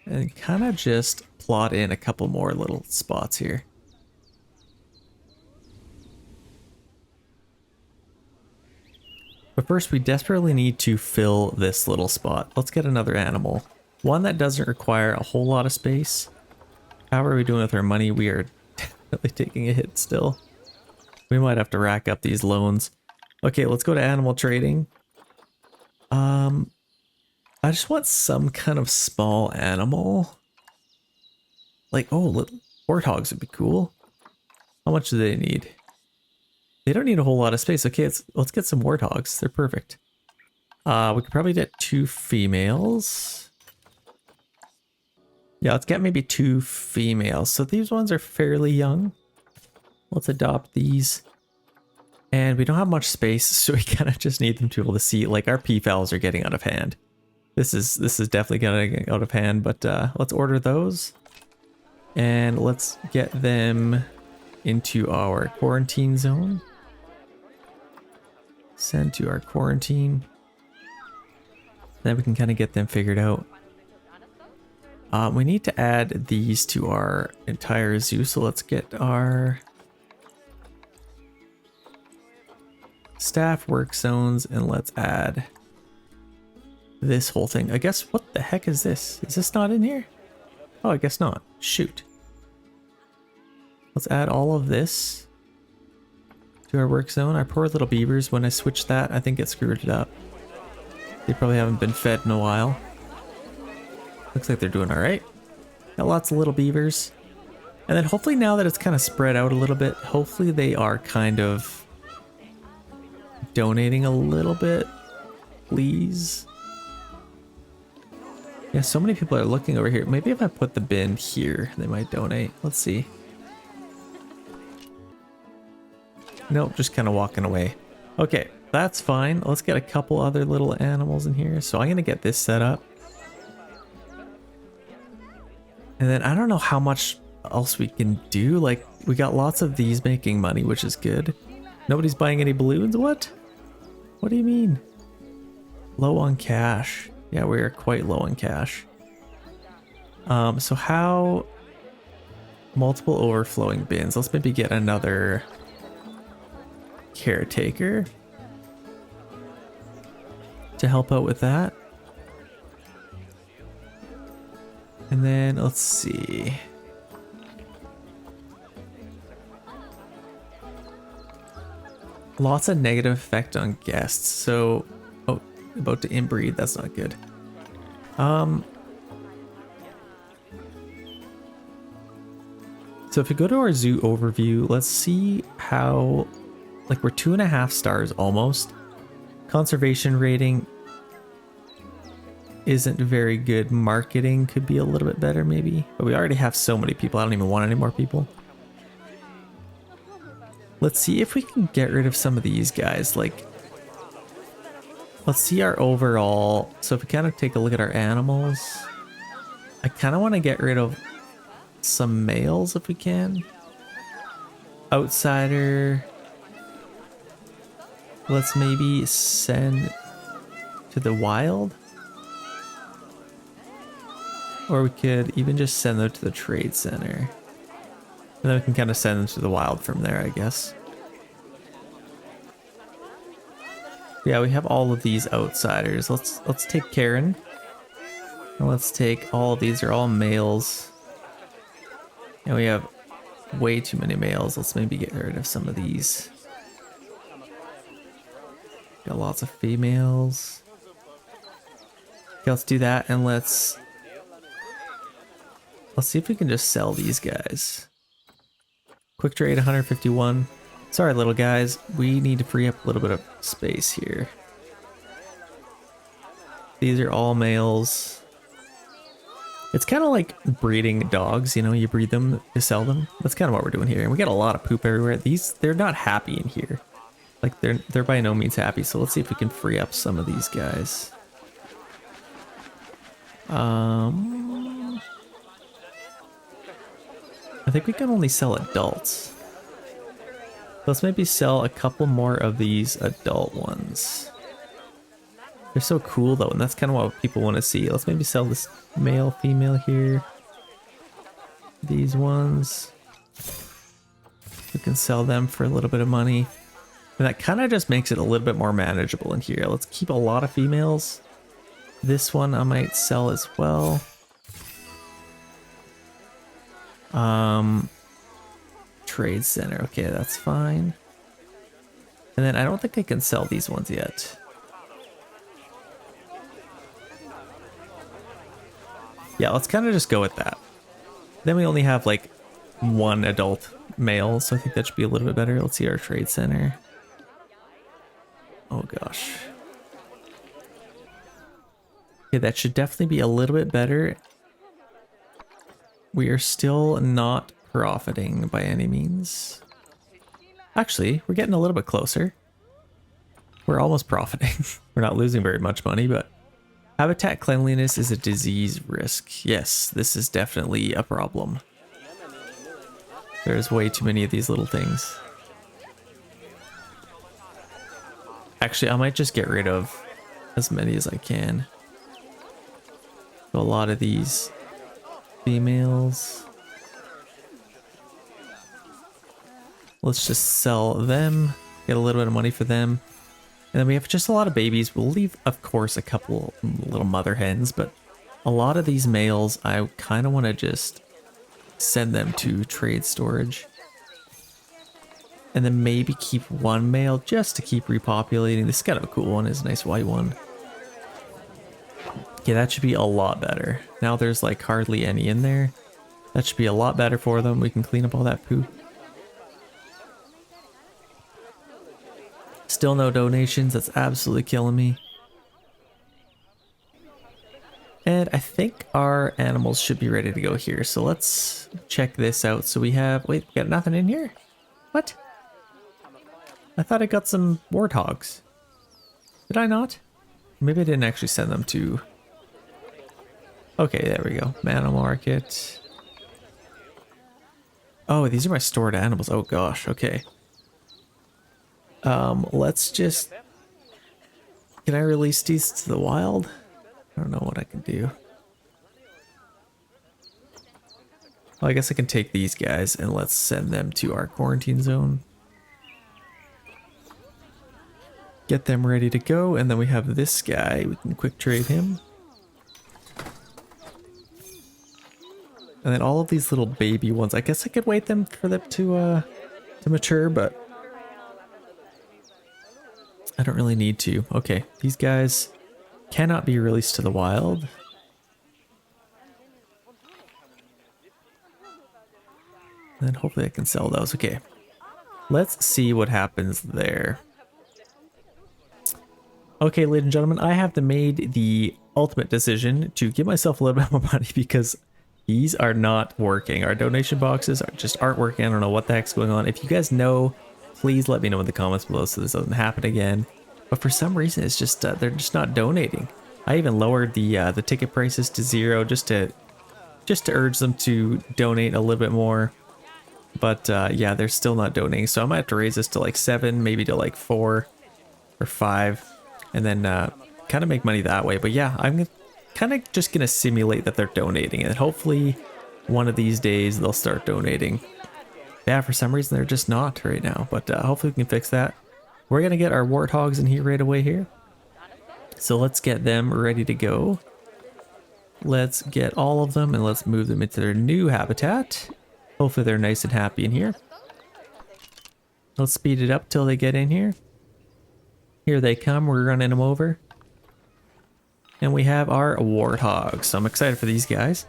And kind of just plot in a couple more little spots here. But first we desperately need to fill this little spot. Let's get another animal. One that doesn't require a whole lot of space. How are we doing with our money? We are definitely taking a hit still. We might have to rack up these loans. Okay, let's go to animal trading. I just want some kind of small animal. Like, oh, little warthogs would be cool. How much do they need? They don't need a whole lot of space. Okay, let's get some warthogs. They're perfect. We could probably get 2 females. Yeah, let's get maybe 2 females. So these ones are fairly young. Let's adopt these. And we don't have much space, so we kind of just need them to be able to see. Like, our Peafowls are getting out of hand. This is definitely getting out of hand, but let's order those. And let's get them into our quarantine zone. Send to our quarantine. Then we can kind of get them figured out. We need to add these to our entire zoo, so let's get our staff work zones and let's add this whole thing. I guess, what the heck is this? Is this not in here? Oh, I guess not. Shoot. Let's add all of this to our work zone. Our poor little beavers, when I switched that, I think it screwed it up. They probably haven't been fed in a while. Looks like they're doing all right. Got lots of little beavers. And then hopefully now that it's kind of spread out a little bit, hopefully they are kind of donating a little bit, please. Yeah, so many people are looking over here. Maybe if I put the bin here, they might donate. Let's see. Nope, just kind of walking away. Okay, that's fine. Let's get a couple other little animals in here. So I'm gonna get this set up. And then I don't know how much else we can do. Like, we got lots of these making money, which is good. Nobody's buying any balloons? What? What do you mean? Low on cash. Yeah, we are quite low on cash. So how... Multiple overflowing bins. Let's maybe get another caretaker to help out with that. And then let's see. Lots of negative effect on guests. So, oh, about to inbreed. That's not good. So if you go to our zoo overview, let's see how, like, we're 2.5 stars almost. Conservation rating isn't very good. Marketing could be a little bit better maybe, but we already have so many people. I don't even want any more people. Let's see if we can get rid of some of these guys. Like, let's see our overall. So if we kind of take a look at our animals, I kind of want to get rid of some males if we can. Outsider. Let's maybe send to the wild. Or we could even just send them to the trade center. And then we can kind of send them to the wild from there, I guess. Yeah, we have all of these outsiders. Let's take Karen. And let's take all of these. Are all males. And we have way too many males. Let's maybe get rid of some of these. Got lots of females. Okay, let's do that, and let's see if we can just sell these guys. Quick trade 151. Sorry, little guys. We need to free up a little bit of space here. These are all males. It's kind of like breeding dogs, you know, you breed them to sell them. That's kind of what we're doing here. And we got a lot of poop everywhere. They're not happy in here. Like, they're by no means happy. So let's see if we can free up some of these guys. I think we can only sell adults. Let's maybe sell a couple more of these adult ones. They're so cool though, and that's kind of what people want to see. Let's maybe sell this male, female here. These ones. We can sell them for a little bit of money. And that kind of just makes it a little bit more manageable in here. Let's keep a lot of females. This one I might sell as well. Trade center. Okay, that's fine. And then I don't think I can sell these ones yet. Yeah, let's kind of just go with that. Then we only have like one adult male, so I think that should be a little bit better. Let's see our trade center. Oh gosh. Okay, that should definitely be a little bit better. We are still not profiting by any means. Actually, we're getting a little bit closer. We're almost profiting. We're not losing very much money, but habitat cleanliness is a disease risk. Yes, this is definitely a problem. There's way too many of these little things. Actually, I might just get rid of as many as I can. So a lot of these females. Let's just sell them, get a little bit of money for them. And then we have just a lot of babies. We'll leave, of course, a couple little mother hens, but a lot of these males, I kind of want to just send them to trade storage. And then maybe keep one male just to keep repopulating. This is kind of a cool one. It's a nice white one. Yeah, that should be a lot better. Now there's like hardly any in there. That should be a lot better for them. We can clean up all that poop. Still no donations. That's absolutely killing me. And I think our animals should be ready to go here. So let's check this out. So we have... Wait, we got nothing in here? What? I thought I got some warthogs. Did I not? Maybe I didn't actually send them to... Okay, there we go. Mana market. Oh, these are my stored animals. Oh gosh, okay. Let's just... Can I release these to the wild? I don't know what I can do. Well, I guess I can take these guys and let's send them to our quarantine zone. Get them ready to go, and then we have this guy. We can quick trade him. And then all of these little baby ones, I guess I could wait them for them to mature, but I don't really need to. Okay, these guys cannot be released to the wild. And then hopefully I can sell those. Okay, let's see what happens there. Okay, ladies and gentlemen, I have made the ultimate decision to give myself a little bit more money because these are not working. Our donation boxes aren't working. I don't know what the heck's going on. If you guys know, please let me know in the comments below so this doesn't happen again. But for some reason, it's just they're just not donating. I even lowered the ticket prices to 0 just to urge them to donate a little bit more. But yeah, they're still not donating. So I might have to raise this to like 7, maybe to like 4 or 5, and then kind of make money that way. But yeah, I'm kind of just gonna simulate that they're donating, and hopefully one of these days they'll start donating. Yeah, for some reason they're just not right now, but hopefully we can fix that. We're gonna get our warthogs in here right away here, so let's get them ready to go. Let's get all of them and let's move them into their new habitat. Hopefully they're nice and happy in here. Let's speed it up till they get in here. Here they come. We're running them over. And we have our warthogs. So I'm excited for these guys.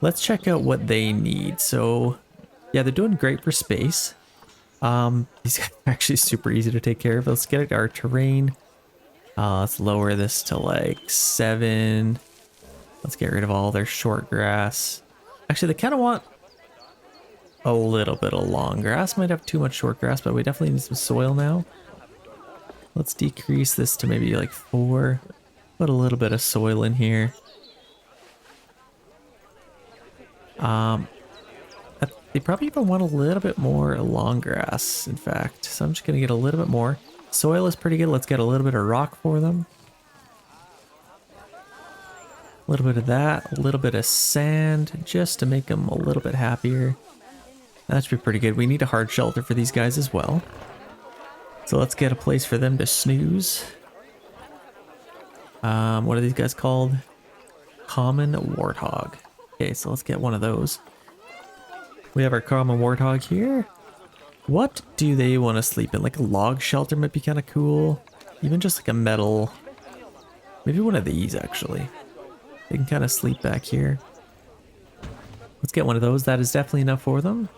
Let's check out what they need. So yeah, they're doing great for space. These guys are actually super easy to take care of. Let's get our terrain. Let's lower this to like 7. Let's get rid of all their short grass. Actually, they kind of want a little bit of long grass. Might have too much short grass, but we definitely need some soil now. Let's decrease this to maybe like 4. Put a little bit of soil in here. They probably even want a little bit more long grass, in fact. So I'm just going to get a little bit more. Soil is pretty good. Let's get a little bit of rock for them. A little bit of that. A little bit of sand, just to make them a little bit happier. That should be pretty good. We need a hard shelter for these guys as well. So let's get a place for them to snooze. What are these guys called? Common warthog. Okay, so let's get one of those. We have our common warthog here. What do they want to sleep in? Like a log shelter might be kind of cool. Even just like a metal. Maybe one of these actually. They can kind of sleep back here. Let's get one of those. That is definitely enough for them.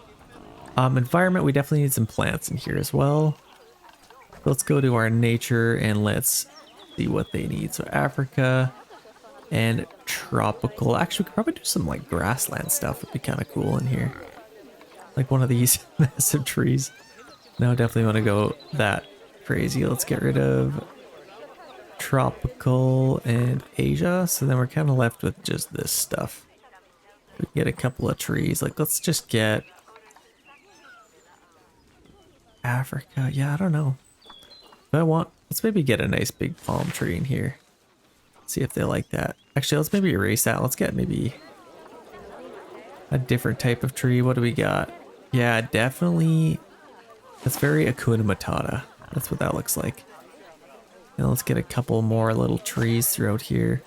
Environment, we definitely need some plants in here as well. Let's go to our nature and let's see what they need. So Africa and tropical. Actually, we could probably do some like grassland stuff. Would be kind of cool in here. Like one of these massive trees. No, definitely want to go that crazy. Let's get rid of tropical and Asia. So then we're kind of left with just this stuff. We can get a couple of trees. Like let's just get Africa. Yeah, I don't know. But I want, let's maybe get a nice big palm tree in here. See if they like that. Actually, let's maybe erase that. Let's get maybe a different type of tree. What do we got? Yeah, definitely. That's very Hakuna Matata. That's what that looks like. Now let's get a couple more little trees throughout here.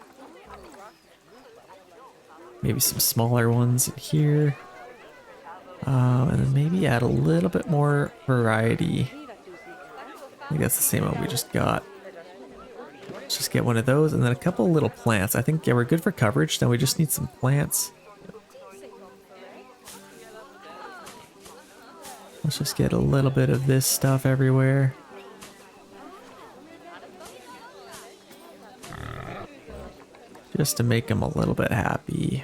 Maybe some smaller ones in here. And then maybe add a little bit more variety. I think that's the same one we just got. Let's just get one of those and then a couple little plants. I think, yeah, we're good for coverage. Now we just need some plants. Let's just get a little bit of this stuff everywhere. Just to make them a little bit happy.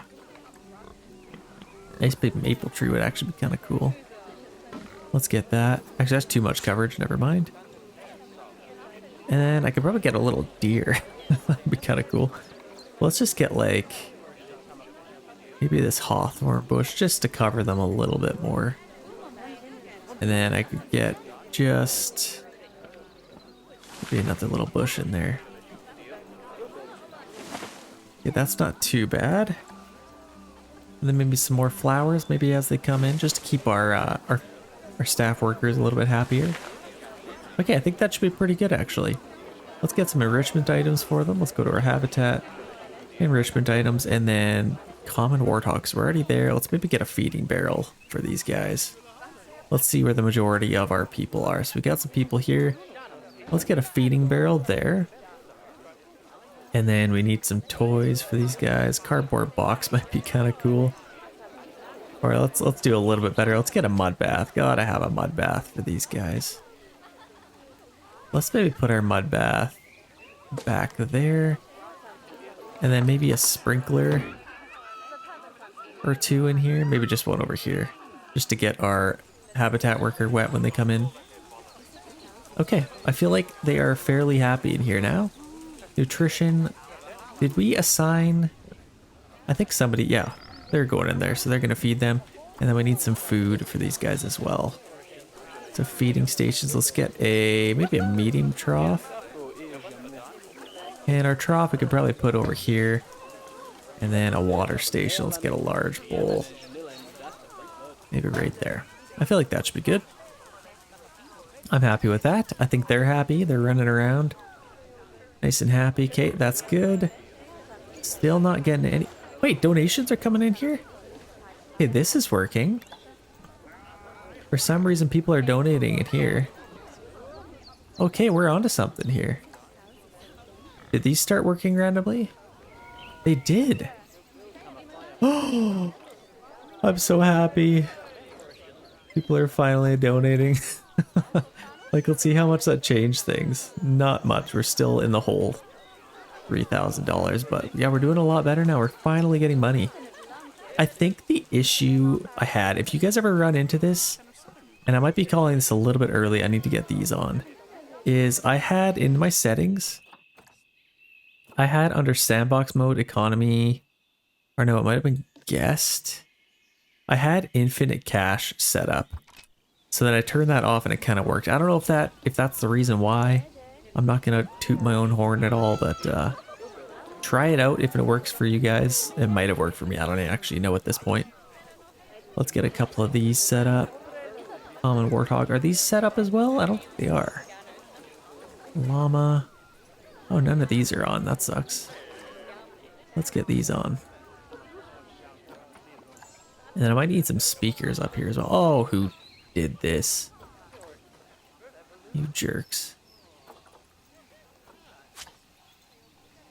Nice big maple tree would actually be kind of cool. Let's get that. Actually, that's too much coverage. Never mind. And I could probably get a little deer. That'd be kind of cool. Let's just get like maybe this hawthorn bush just to cover them a little bit more. And then I could get just maybe another little bush in there. Yeah, that's not too bad. And then maybe some more flowers maybe as they come in, just to keep our staff workers a little bit happier. Okay, I think that should be pretty good actually. Let's get some enrichment items for them. Let's go to our habitat, enrichment items, and then common warthogs. We're already there. Let's maybe get a feeding barrel for these guys. Let's see where the majority of our people are. So we got some people here. Let's get a feeding barrel there. And then we need some toys for these guys. Cardboard box might be kind of cool. All right, let's do a little bit better. Let's get a mud bath. Gotta have a mud bath for these guys. Let's maybe put our mud bath back there. And then maybe a sprinkler or two in here. Maybe just one over here. Just to get our habitat worker wet when they come in. Okay, I feel like they are fairly happy in here now. Nutrition. Did we assign? I think somebody, yeah, they're going in there, so they're gonna feed them. And then we need some food for these guys as well. So feeding stations, let's get maybe a medium trough. And our trough we could probably put over here. And then a water station, let's get a large bowl. Maybe right there. I feel like that should be good. I'm happy with that. I think they're happy, they're running around. Nice and happy. Okay, that's good. Still not getting any. Wait, donations are coming in here? Okay, this is working. For some reason, people are donating in here. Okay, we're onto something here. Did these start working randomly? They did. Oh, I'm so happy. People are finally donating. Like, let's see how much that changed things. Not much. We're still in the hole. $3,000. But yeah, we're doing a lot better now. We're finally getting money. I think the issue I had, if you guys ever run into this, and I might be calling this a little bit early, I need to get these on, is I had in my settings, I had under sandbox mode, economy, or no, it might have been guest. I had infinite cash set up. So then I turned that off and it kind of worked. I don't know if that's the reason why. I'm not going to toot my own horn at all, but try it out if it works for you guys. It might have worked for me. I don't actually know at this point. Let's get a couple of these set up. Common Warthog. Are these set up as well? I don't think they are. Llama. Oh, none of these are on. That sucks. Let's get these on. And then I might need some speakers up here as well. Oh, who did this? You jerks.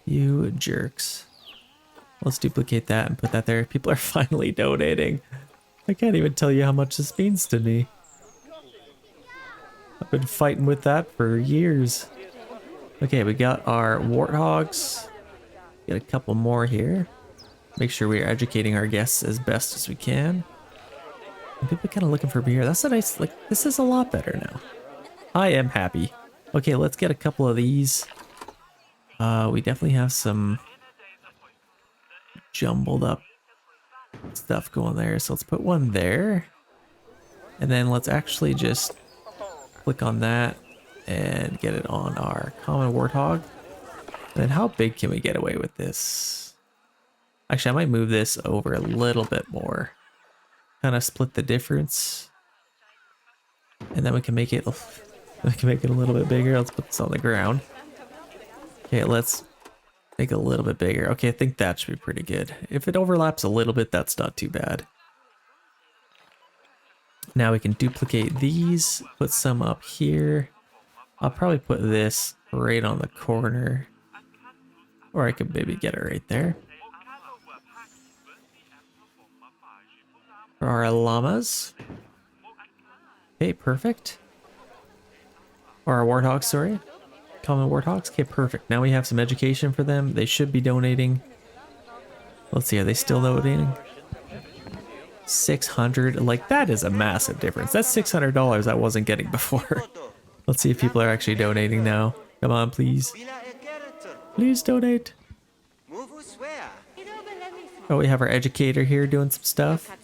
You jerks. Let's duplicate that and put that there. People are finally donating. I can't even tell you how much this means to me. I've been fighting with that for years. Okay, we got our warthogs. Get a couple more here. Make sure we are educating our guests as best as we can. And people are kind of looking for beer. That's a nice, like, this is a lot better now. I am happy. Okay, let's get a couple of these. We definitely have some jumbled up stuff going there. So let's put one there. And then let's actually just click on that and get it on our common warthog. And then how big can we get away with this? Actually, I might move this over a little bit more. Kind of split the difference. And then we can make it a little bit bigger. Let's put this on the ground. Okay, let's make it a little bit bigger. Okay, I think that should be pretty good. If it overlaps a little bit, that's not too bad. Now we can duplicate these, put some up here. I'll probably put this right on the corner. Or I could maybe get it right there. For our llamas. Okay, perfect. Or our warthogs, sorry. Common warthogs. Okay, perfect. Now we have some education for them. They should be donating. Let's see, are they still donating? 600. Like, that is a massive difference. That's $600 I wasn't getting before. Let's see if people are actually donating now. Come on, please. Please donate. Oh, we have our educator here doing some stuff.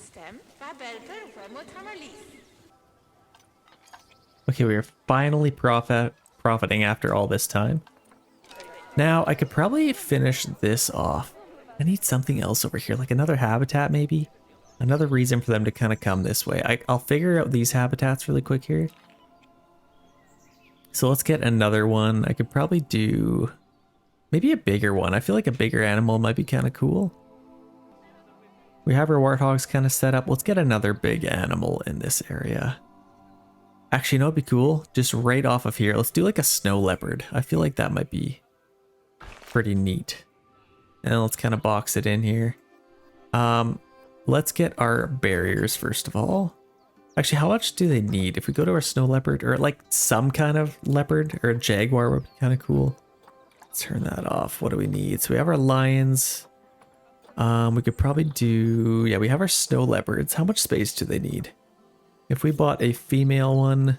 Okay, we are finally profiting after all this time. Now, I could probably finish this off. I need something else over here, like another habitat maybe? Another reason for them to kind of come this way. I'll figure out these habitats really quick here. So let's get another one. I could probably do maybe a bigger one. I feel like a bigger animal might be kind of cool. We have our warthogs kind of set up. Let's get another big animal in this area. Actually, you know what'd be cool? Just right off of here, let's do like a snow leopard. I feel like that might be pretty neat. And let's kind of box it in here. Let's get our barriers first of all. Actually, how much do they need? If we go to our snow leopard, or like some kind of leopard, or a jaguar would be kind of cool. Let's turn that off. What do we need? So we have our lions. We could probably do, yeah, we have our snow leopards. How much space do they need? If we bought a female one,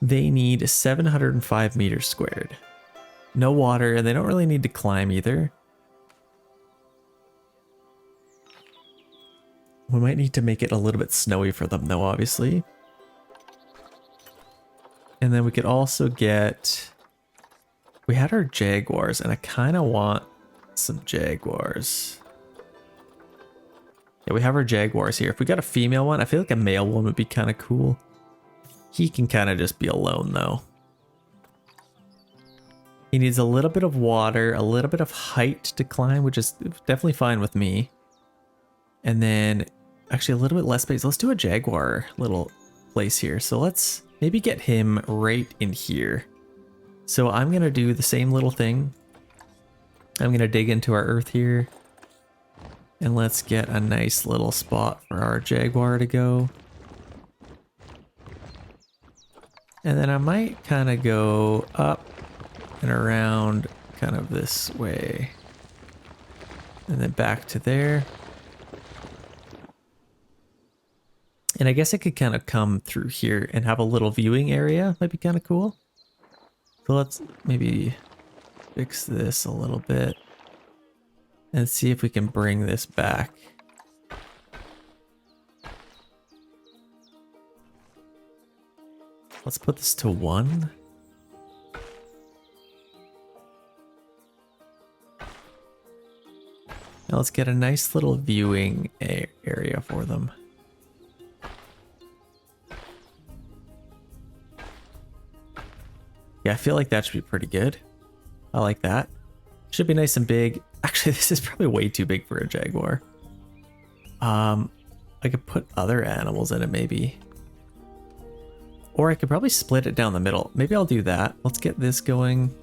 they need 705 meters squared. No water, and they don't really need to climb either. We might need to make it a little bit snowy for them though, obviously. And then we could also get, we had our jaguars, and I kind of want some jaguars. Yeah, we have our jaguars here. If we got a female one, I feel like a male one would be kind of cool. He can kind of just be alone though. He needs a little bit of water, a little bit of height to climb, which is definitely fine with me. And then actually a little bit less space. Let's do a jaguar little place here. So let's maybe get him right in here. So I'm going to do the same little thing. I'm going to dig into our earth here. And let's get a nice little spot for our jaguar to go. And then I might kind of go up and around kind of this way. And then back to there. And I guess I could kind of come through here and have a little viewing area. Might be kind of cool. So let's maybe fix this a little bit. And see if we can bring this back. Let's put this to 1. Now let's get a nice little viewing area for them. Yeah, I feel like that should be pretty good. I like that. Should be nice and big. Actually, this is probably way too big for a jaguar. I could put other animals in it maybe. Or I could probably split it down the middle. Maybe I'll do that. Let's get this going.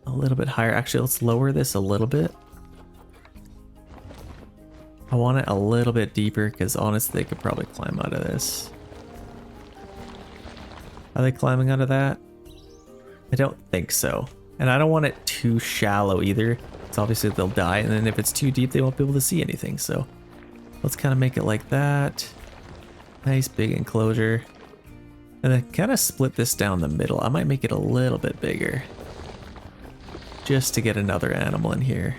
a little bit higher. Actually, let's lower this a little bit. I want it a little bit deeper because honestly, they could probably climb out of this. Are they climbing out of that? I don't think so. And I don't want it too shallow either. It's obviously they'll die, and then if it's too deep, they won't be able to see anything. So let's kind of make it like that. Nice big enclosure. And then kind of split this down the middle. I might make it a little bit bigger, just to get another animal in here.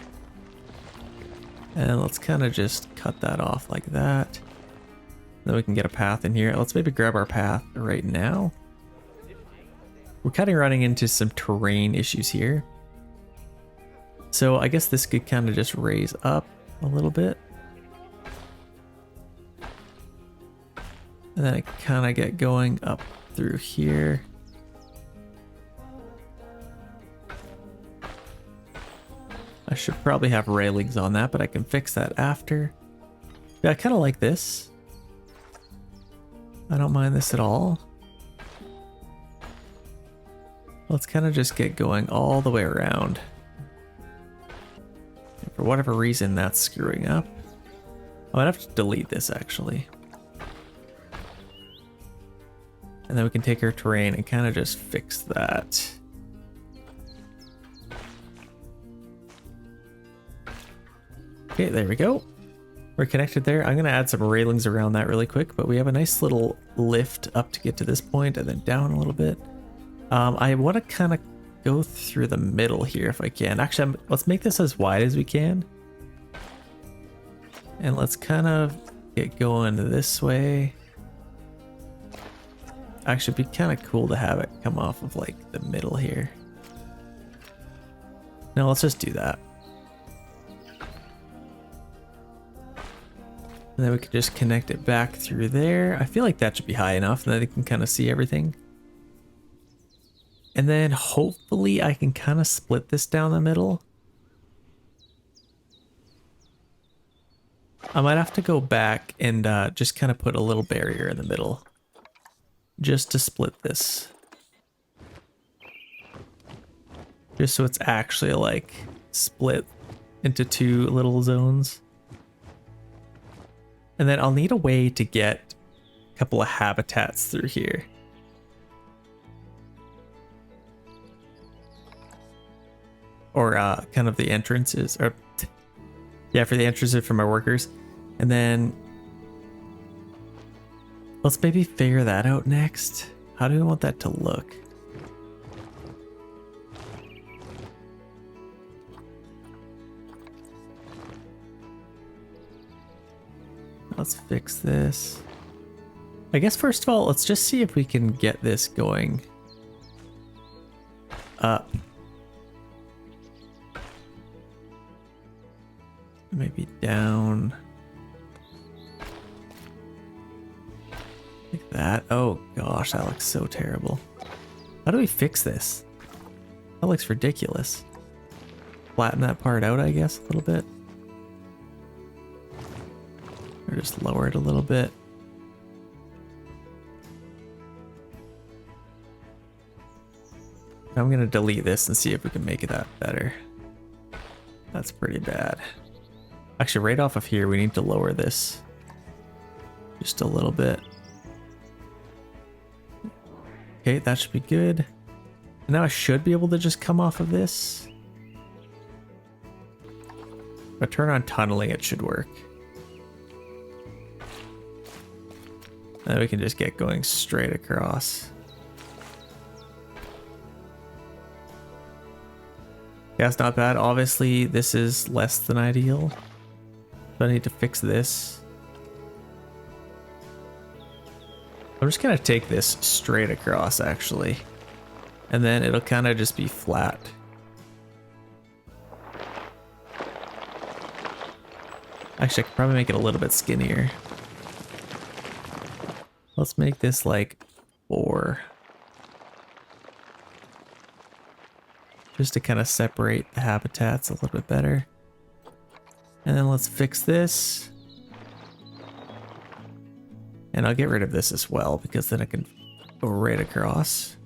And let's kind of just cut that off like that. Then we can get a path in here. Let's maybe grab our path right now. We're kind of running into some terrain issues here. So I guess this could kind of just raise up a little bit. And then I kind of get going up through here. I should probably have railings on that, but I can fix that after. Yeah, I kind of like this. I don't mind this at all. Let's kind of just get going all the way around. And for whatever reason, that's screwing up. I might have to delete this actually. And then we can take our terrain and kind of just fix that. Okay, there we go. We're connected there. I'm gonna add some railings around that really quick, but we have a nice little lift up to get to this point and then down a little bit. I want to kind of go through the middle here if I can. Actually, let's make this as wide as we can. And let's kind of get going this way. Actually, it'd be kind of cool to have it come off of like the middle here. No, let's just do that. And then we could just connect it back through there. I feel like that should be high enough and then they can kind of see everything. And then hopefully I can kind of split this down the middle. I might have to go back and just kind of put a little barrier in the middle. Just to split this. Just so it's actually like split into two little zones. And then I'll need a way to get a couple of habitats through here. Or kind of the entrances, or yeah, for the entrances for my workers. And then let's maybe figure that out next. How do we want that to look? Let's fix this. I guess first of all, let's just see if we can get this going up. Maybe down. Like that. Oh gosh, that looks so terrible. How do we fix this? That looks ridiculous. Flatten that part out, I guess, a little bit. Or just lower it a little bit. I'm gonna delete this and see if we can make it that better. That's pretty bad. Actually, right off of here, we need to lower this just a little bit. Okay, that should be good. And now I should be able to just come off of this. If I turn on tunneling, it should work. And then we can just get going straight across. Yeah, it's not bad. Obviously, this is less than ideal. So I need to fix this. I'm just gonna take this straight across actually. And then it'll kind of just be flat. Actually, I could probably make it a little bit skinnier. Let's make this like 4. Just to kind of separate the habitats a little bit better. And then let's fix this. And I'll get rid of this as well because then I can go right across.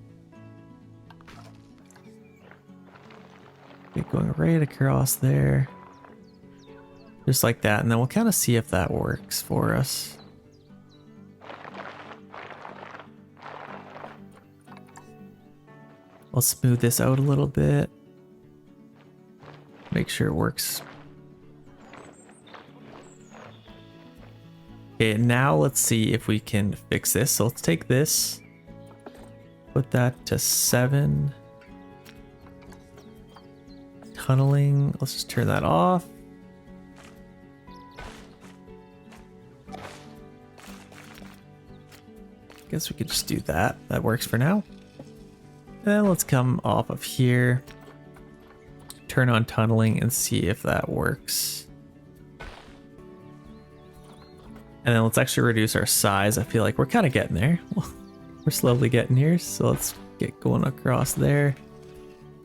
Okay, going right across there. Just like that, and then we'll kind of see if that works for us. I'll smooth this out a little bit. Make sure it works. Okay, now let's see if we can fix this. So let's take this, put that to 7. Tunneling, let's just turn that off. Guess we could just do that. That works for now. And let's come off of here, turn on tunneling and see if that works. And then let's actually reduce our size. I feel like we're kind of getting there. We're slowly getting here. So let's get going across there.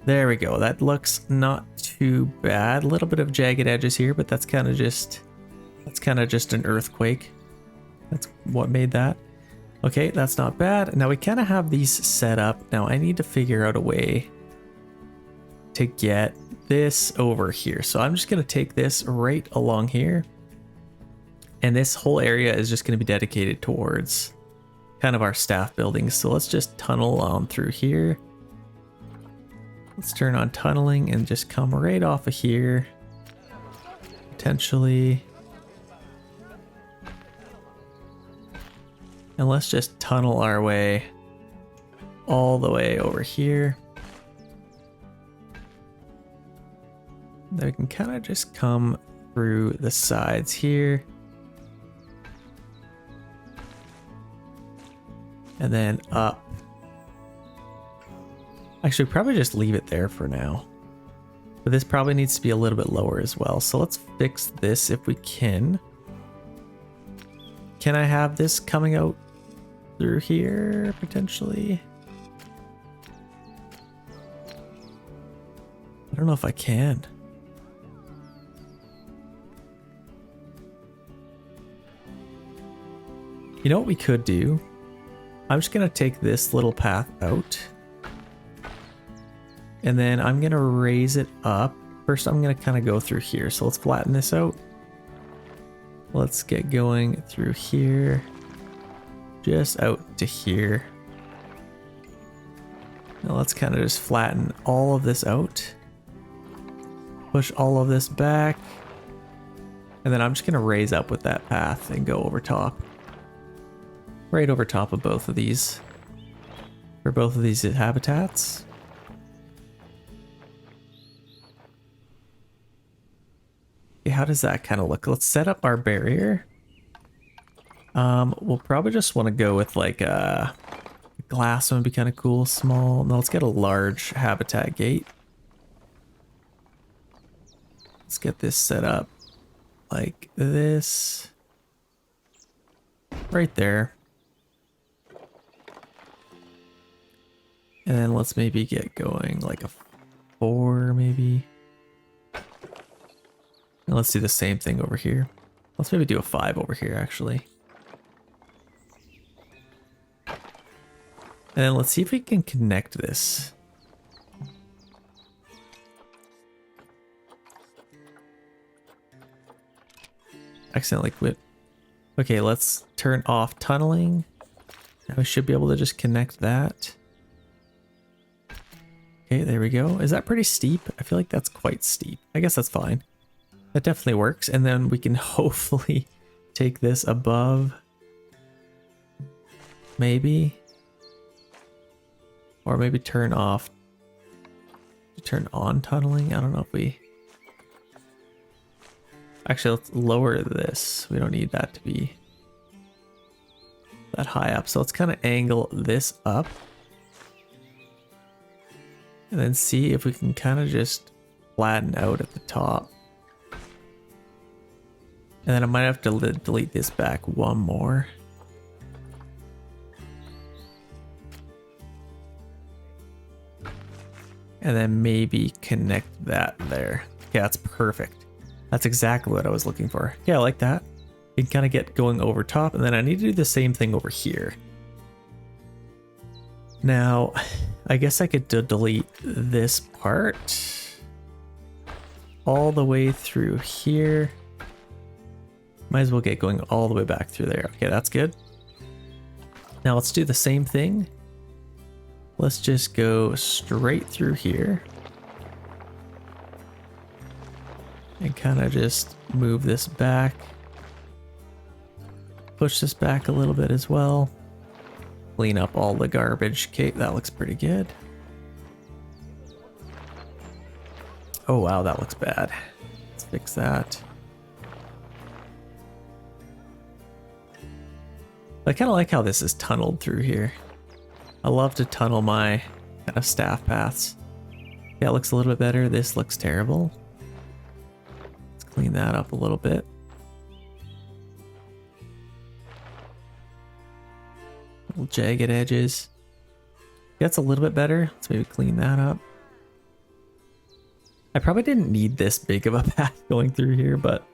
There we go. That looks not too bad. A little bit of jagged edges here, but that's kind of just an earthquake. That's what made that. Okay, that's not bad. Now we kind of have these set up. Now I need to figure out a way to get this over here. So I'm just going to take this right along here. And this whole area is just going to be dedicated towards kind of our staff buildings. So let's just tunnel on through here. Let's turn on tunneling and just come right off of here. Potentially. And let's just tunnel our way all the way over here. Then we can kind of just come through the sides here. And then up. Actually, probably just leave it there for now. But this probably needs to be a little bit lower as well. So let's fix this if we can. Can I have this coming out through here, potentially? I don't know if I can. You know what we could do? I'm just gonna take this little path out. And then I'm gonna raise it up. First, I'm gonna kind of go through here. So let's flatten this out. Let's get going through here. Just out to here. Now let's kind of just flatten all of this out. Push all of this back. And then I'm just gonna raise up with that path and go over top. Right over top of both of these. For both of these habitats. Okay, how does that kind of look? Let's set up our barrier. We'll probably just want to go with like a glass one would be kind of cool. Small. No, let's get a large habitat gate. Let's get this set up like this. Right there. And then let's maybe get going like a 4 maybe. And let's do the same thing over here. Let's maybe do a 5 over here actually. And then let's see if we can connect this. Accidentally quit. Okay, let's turn off tunneling. Now we should be able to just connect that. Okay, there we go. Is that pretty steep? I feel like that's quite steep. I guess that's fine. That definitely works. And then we can hopefully take this above. Maybe. Or maybe turn off. Turn on tunneling. I don't know if we... Actually, let's lower this. We don't need that to be that high up. So let's kind of angle this up. And then see if we can kind of just flatten out at the top. And then I might have to delete this back one more. And then maybe connect that there. Yeah, that's perfect. That's exactly what I was looking for. Yeah, I like that. You can kind of get going over top, and then I need to do the same thing over here. Now, I guess I could delete this part. all the way through here. Might as well get going all the way back through there. Okay, that's good. Now let's do the same thing. Let's just go straight through here. And kind of just move this back. Push this back a little bit as well. Clean up all the garbage. Okay, that looks pretty good. Oh wow, that looks bad. Let's fix that. I kind of like how this is tunneled through here. I love to tunnel my kind of staff paths. Yeah, it looks a little bit better. This looks terrible. Let's clean that up a little bit. Little jagged edges. That's a little bit better. Let's maybe clean that up. I probably didn't need this big of a path going through here, but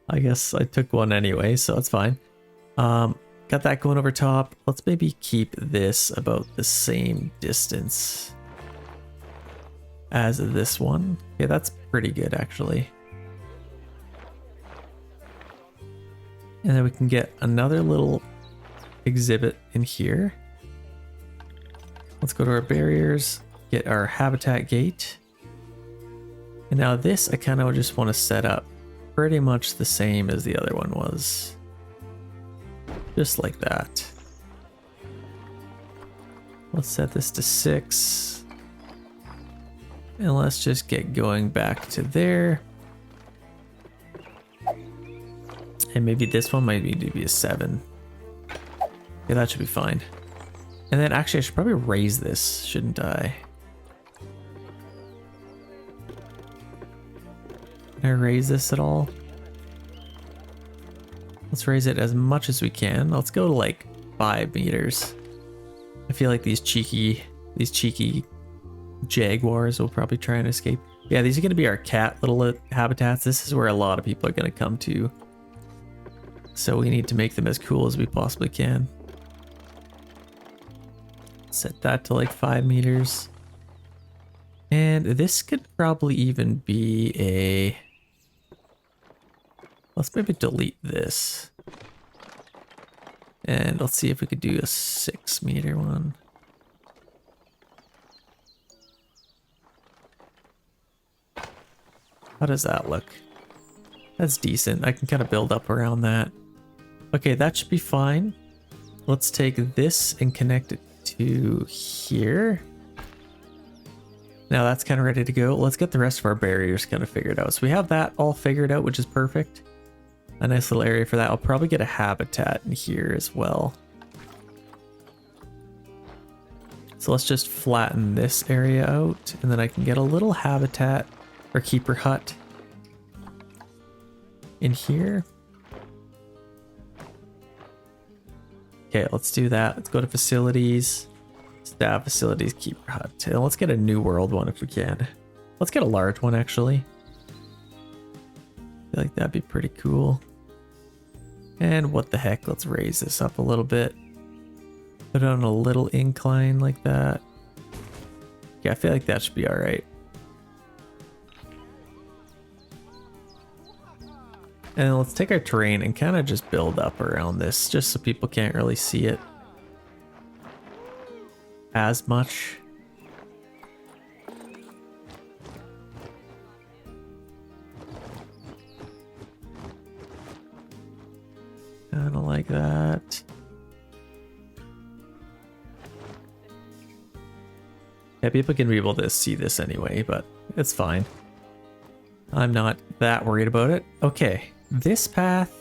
I guess I took one anyway, so it's fine. Got that going over top. Let's maybe keep this about the same distance as this one. Yeah, that's pretty good actually. And then we can get another little exhibit in here. Let's go to our barriers, get our habitat gate. And now this I kind of just want to set up pretty much the same as the other one was. Just like that. Let's set this to 6. And let's just get going back to there. And maybe this one might need to be a 7. Yeah, that should be fine. And then actually I should probably raise this, shouldn't I? Can I raise this at all? Let's raise it as much as we can. Let's go to like 5 meters. I feel like these cheeky jaguars will probably try and escape. Yeah, these are going to be our cat little habitats. This is where a lot of people are going to come to. So we need to make them as cool as we possibly can. Set that to like 5 meters. And this could probably even be a... Let's maybe delete this. And let's see if we could do a 6 meter one. How does that look? That's decent. I can kind of build up around that. Okay, that should be fine. Let's take this and connect it to here. Now that's kind of ready to go. Let's get the rest of our barriers kind of figured out. So we have that all figured out, which is perfect. A nice little area for that. I'll probably get a habitat in here as well. So let's just flatten this area out, and then I can get a little habitat or keeper hut in here. Okay, let's do that. Let's go to facilities, staff facilities, keeper hut. And let's get a new world one if we can. Let's get a large one actually. I feel like that'd be pretty cool. And what the heck, let's raise this up a little bit. Put it on a little incline like that. Yeah, I feel like that should be all right. And let's take our terrain and kind of just build up around this, just so people can't really see it as much. Kind of like that. Yeah, people can be able to see this anyway, but it's fine. I'm not that worried about it. Okay, this path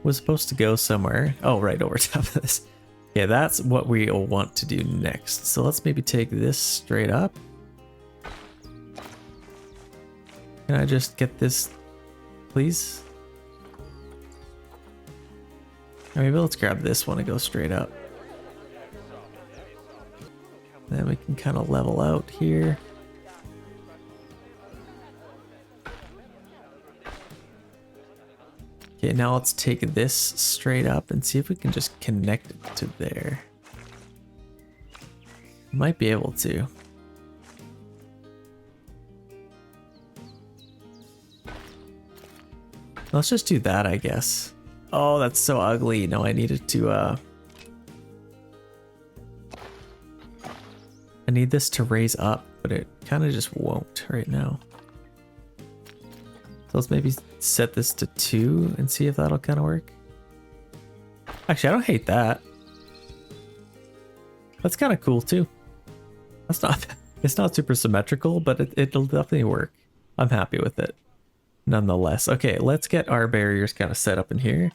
was supposed to go somewhere. Oh, right over top of this. Yeah, that's what we'll want to do next. So let's maybe take this straight up. Can I just get this, please? Or maybe let's grab this one and go straight up. Then we can kind of level out here. Okay, now let's take this straight up and see if we can just connect it to there. Might be able to. Let's just do that, I guess. Oh, that's so ugly. No, I needed to, I need this to raise up, but it kind of just won't right now. So let's maybe set this to 2 and see if that'll kind of work. Actually, I don't hate that. That's kind of cool too. That's not, it's not super symmetrical, but it'll definitely work. I'm happy with it. Nonetheless. Okay, let's get our barriers kind of set up in here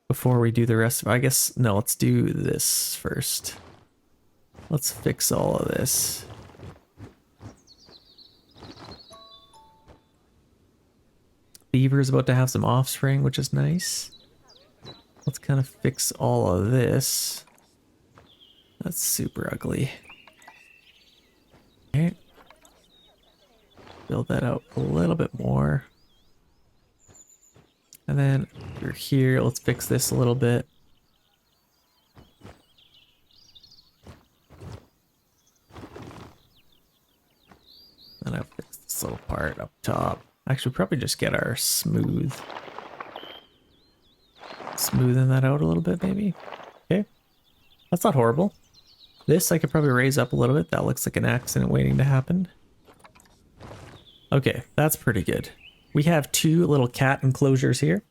before we do the rest of, I guess, no, let's do this first. Let's fix all of this. Beaver's about to have some offspring, which is nice. Let's kind of fix all of this. That's super ugly. Okay. Build that out a little bit more. And then you're here, let's fix this a little bit. And I'll fix this little part up top. Actually, probably just get our smoothing that out a little bit, maybe. Okay, that's not horrible. This I could probably raise up a little bit. That looks like an accident waiting to happen. Okay, that's pretty good. We have 2 little cat enclosures here.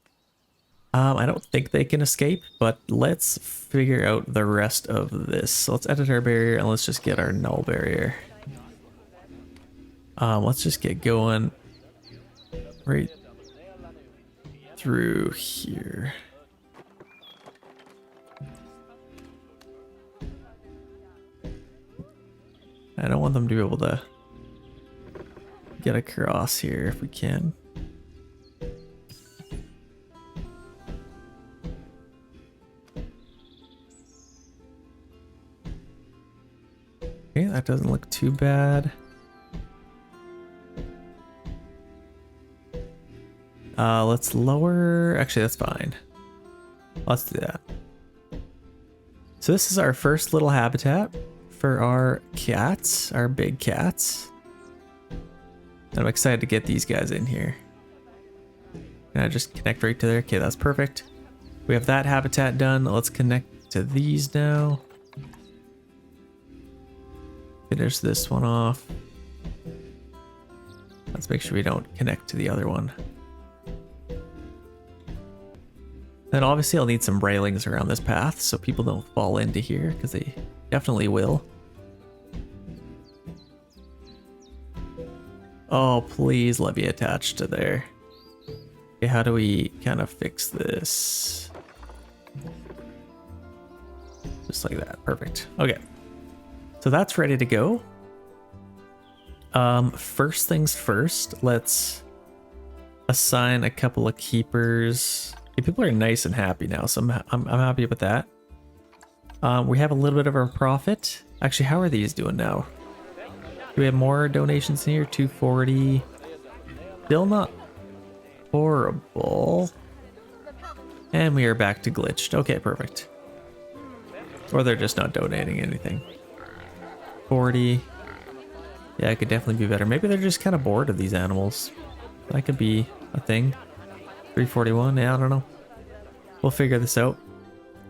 I don't think they can escape, but let's figure out the rest of this. So let's edit our barrier and let's just get our null barrier. Let's just get going right through here. I don't want them to be able to get across here if we can. Okay, that doesn't look too bad. Let's lower, actually that's fine. Let's do that. So this is our first little habitat for our cats, our big cats. I'm excited to get these guys in here. Can I just connect right to there? Okay, that's perfect. We have that habitat done. Let's connect to these now. Finish this one off. Let's make sure we don't connect to the other one. Then obviously I'll need some railings around this path so people don't fall into here, because they definitely will. Oh, please let me attach to there. Okay, how do we kind of fix this? Just like that, perfect. Okay, so that's ready to go. First things first, let's assign a couple of keepers. Okay, people are nice and happy now, so I'm happy with that. We have a little bit of our profit. Actually, how are these doing now? Do we have more donations in here? 240. Still not horrible. And we are back to glitched. Okay, perfect. Or they're just not donating anything. 40. Yeah, it could definitely be better. Maybe they're just kind of bored of these animals. That could be a thing. 341, yeah, I don't know. We'll figure this out.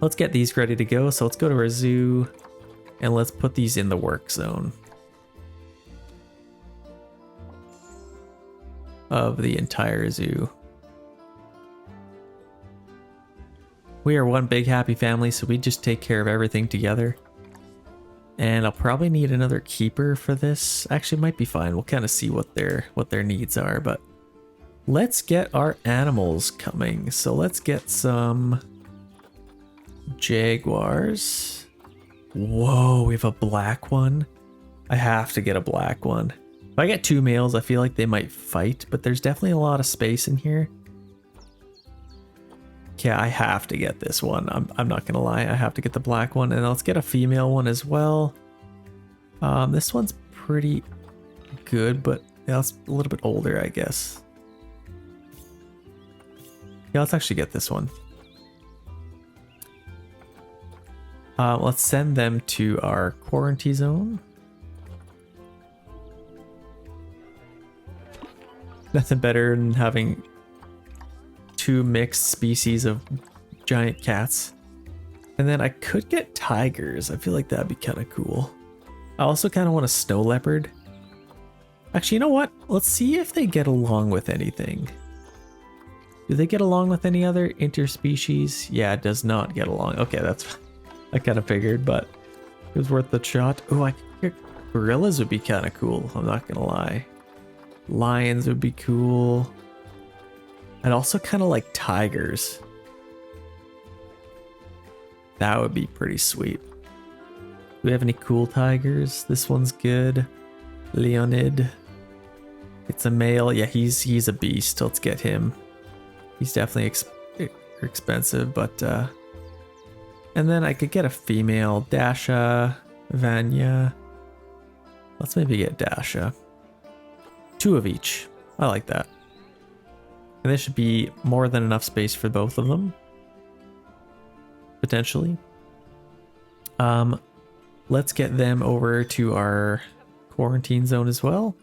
Let's get these ready to go. So let's go to our zoo and let's put these in the work zone of the entire zoo. We are one big happy family, so we just take care of everything together. And I'll probably need another keeper for this. Actually, it might be fine. We'll kind of see what their needs are, but let's get our animals coming. So let's get some Jaguars. Whoa, we have a black one. I have to get a black one. If I get 2 males, I feel like they might fight, but there's definitely a lot of space in here. Yeah, I have to get this one. I'm not gonna lie, I have to get the black one, and let's get a female one as well. This one's pretty good, but yeah, it's a little bit older, I guess. Yeah, let's actually get this one. Let's send them to our quarantine zone. Nothing better than having two mixed species of giant cats. And then I could get tigers. I feel like that'd be kind of cool. I also kind of want a snow leopard. Actually, you know what? Let's see if they get along with anything. Do they get along with any other interspecies? Yeah, it does not get along. Okay, that's... I kind of figured, but it was worth the shot. Oh, I could get gorillas would be kind of cool. I'm not gonna lie. Lions would be cool. I'd also kind of like tigers. That would be pretty sweet. Do we have any cool tigers? This one's good. Leonid. It's a male. Yeah, he's a beast. Let's get him. He's definitely expensive, but and then I could get a female. Dasha, Vanya. Let's maybe get Dasha. 2 of each. I like that. And there should be more than enough space for both of them. Potentially. Let's get them over to our quarantine zone as well.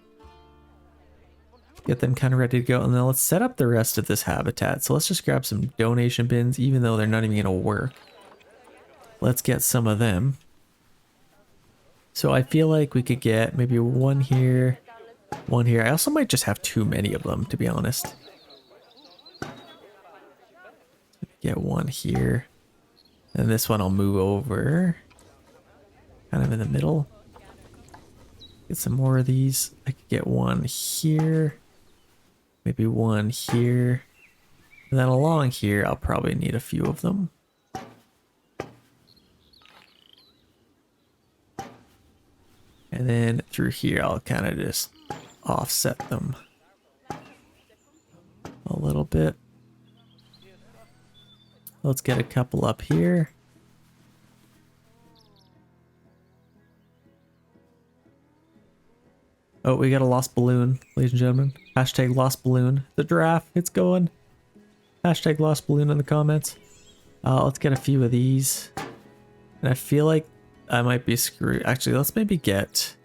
Get them kind of ready to go, and then let's set up the rest of this habitat. So let's just grab some donation bins, even though they're not even gonna work. Let's get some of them. So I feel like we could get maybe one here, one here. I also might just have too many of them, to be honest. Get one here. And this one I'll move over. Kind of in the middle. Get some more of these. I could get one here. Maybe one here. And then along here, I'll probably need a few of them. And then through here, I'll kind of just offset them a little bit. Let's get a couple up here. Oh, we got a lost balloon, ladies and gentlemen. Hashtag lost balloon. The giraffe, it's going. Hashtag lost balloon in the comments. Let's get a few of these. And I feel like I might be screwed. Actually, let's maybe get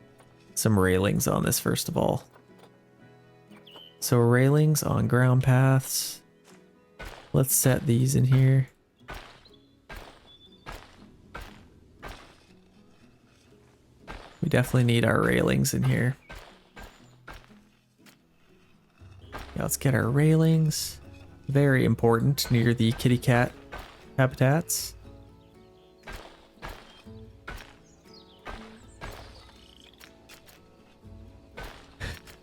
some railings on this first of all. So railings on ground paths. Let's set these in here. We definitely need our railings in here. Yeah, let's get our railings. Very important near the kitty cat habitats.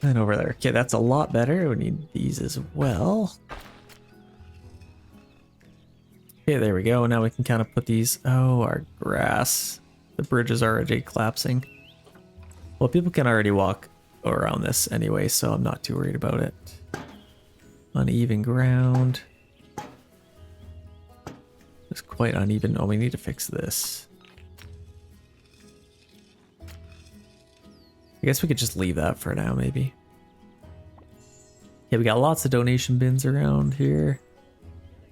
And over there. Okay, that's a lot better. We need these as well. Okay, there we go. Now we can kind of put these... Oh, our grass. The bridge is already collapsing. Well, people can already walk around this anyway, so I'm not too worried about it. Uneven ground. It's quite uneven. Oh, we need to fix this. I guess we could just leave that for now, maybe. Yeah, we got lots of donation bins around here.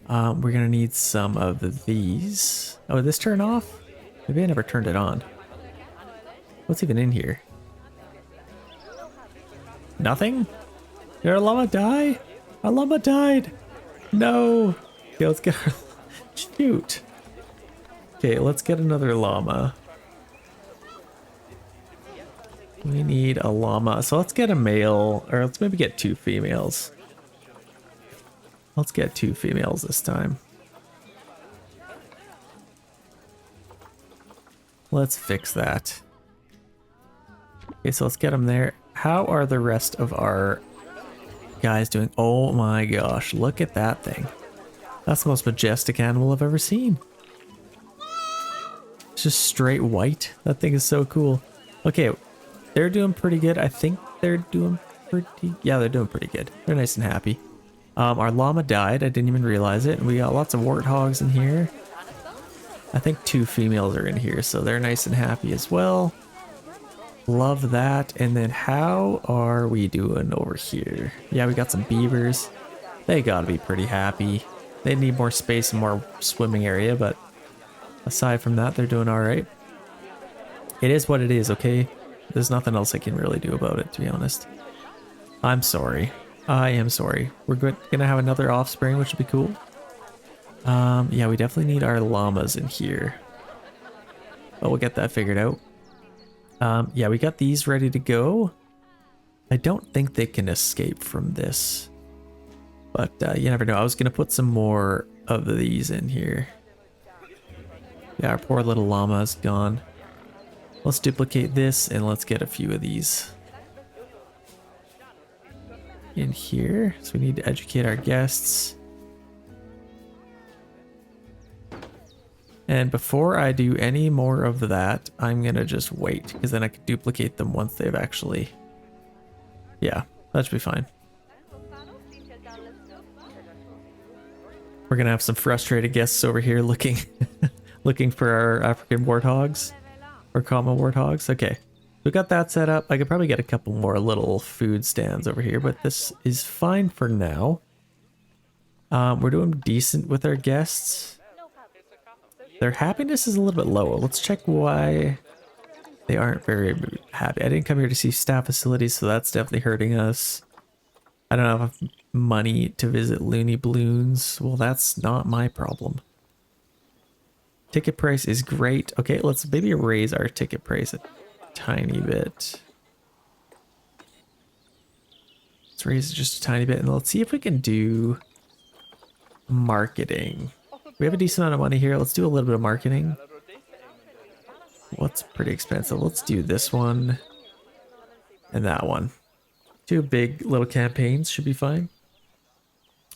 We're gonna need some of these. Oh, did this turn off? Maybe I never turned it on. What's even in here? Nothing? Did our llama die? Our llama died! No! Okay, let's get our... Shoot! Okay, let's get another llama. We need a llama. So let's get a male, or let's maybe get 2 females. Let's get 2 females this time. Let's fix that. Okay, so let's get them there. How are the rest of our guys doing? Oh my gosh, look at that thing. That's the most majestic animal I've ever seen. It's just straight white. That thing is so cool. Okay, they're doing pretty good. I think they're doing pretty... Yeah, they're doing pretty good. They're nice and happy. Our llama died. I didn't even realize it. And we got lots of warthogs in here. I think 2 females are in here, so they're nice and happy as well. Love that. And then how are we doing over here? Yeah, we got some beavers. They gotta be pretty happy. They need more space and more swimming area, but aside from that, they're doing all right. It is what it is, okay? There's nothing else I can really do about it, to be honest. I'm sorry. I am sorry. We're gonna have another offspring, which would be cool. Yeah, we definitely need our llamas in here. But we'll get that figured out. Yeah, we got these ready to go. I don't think they can escape from this. But you never know. I was gonna put some more of these in here. Yeah, our poor little llama is gone. Let's duplicate this and let's get a few of these in here. So we need to educate our guests. And before I do any more of that, I'm gonna just wait, because then I can duplicate them once they've actually... Yeah, that should be fine. We're gonna have some frustrated guests over here looking looking for our African warthogs. Or common warthogs. Okay. We got that set up. I could probably get a couple more little food stands over here, but this is fine for now. We're doing decent with our guests. Their happiness is a little bit low. Let's check why they aren't very happy. I didn't come here to see staff facilities, so that's definitely hurting us. I don't have money to visit Looney Balloons. Well, that's not my problem. Ticket price is great. Okay, let's maybe raise our ticket price a tiny bit. Let's raise it just a tiny bit, and let's see if we can do marketing. We have a decent amount of money here. Let's do a little bit of marketing. What's pretty expensive? Let's do this one and that one. Two big little campaigns should be fine.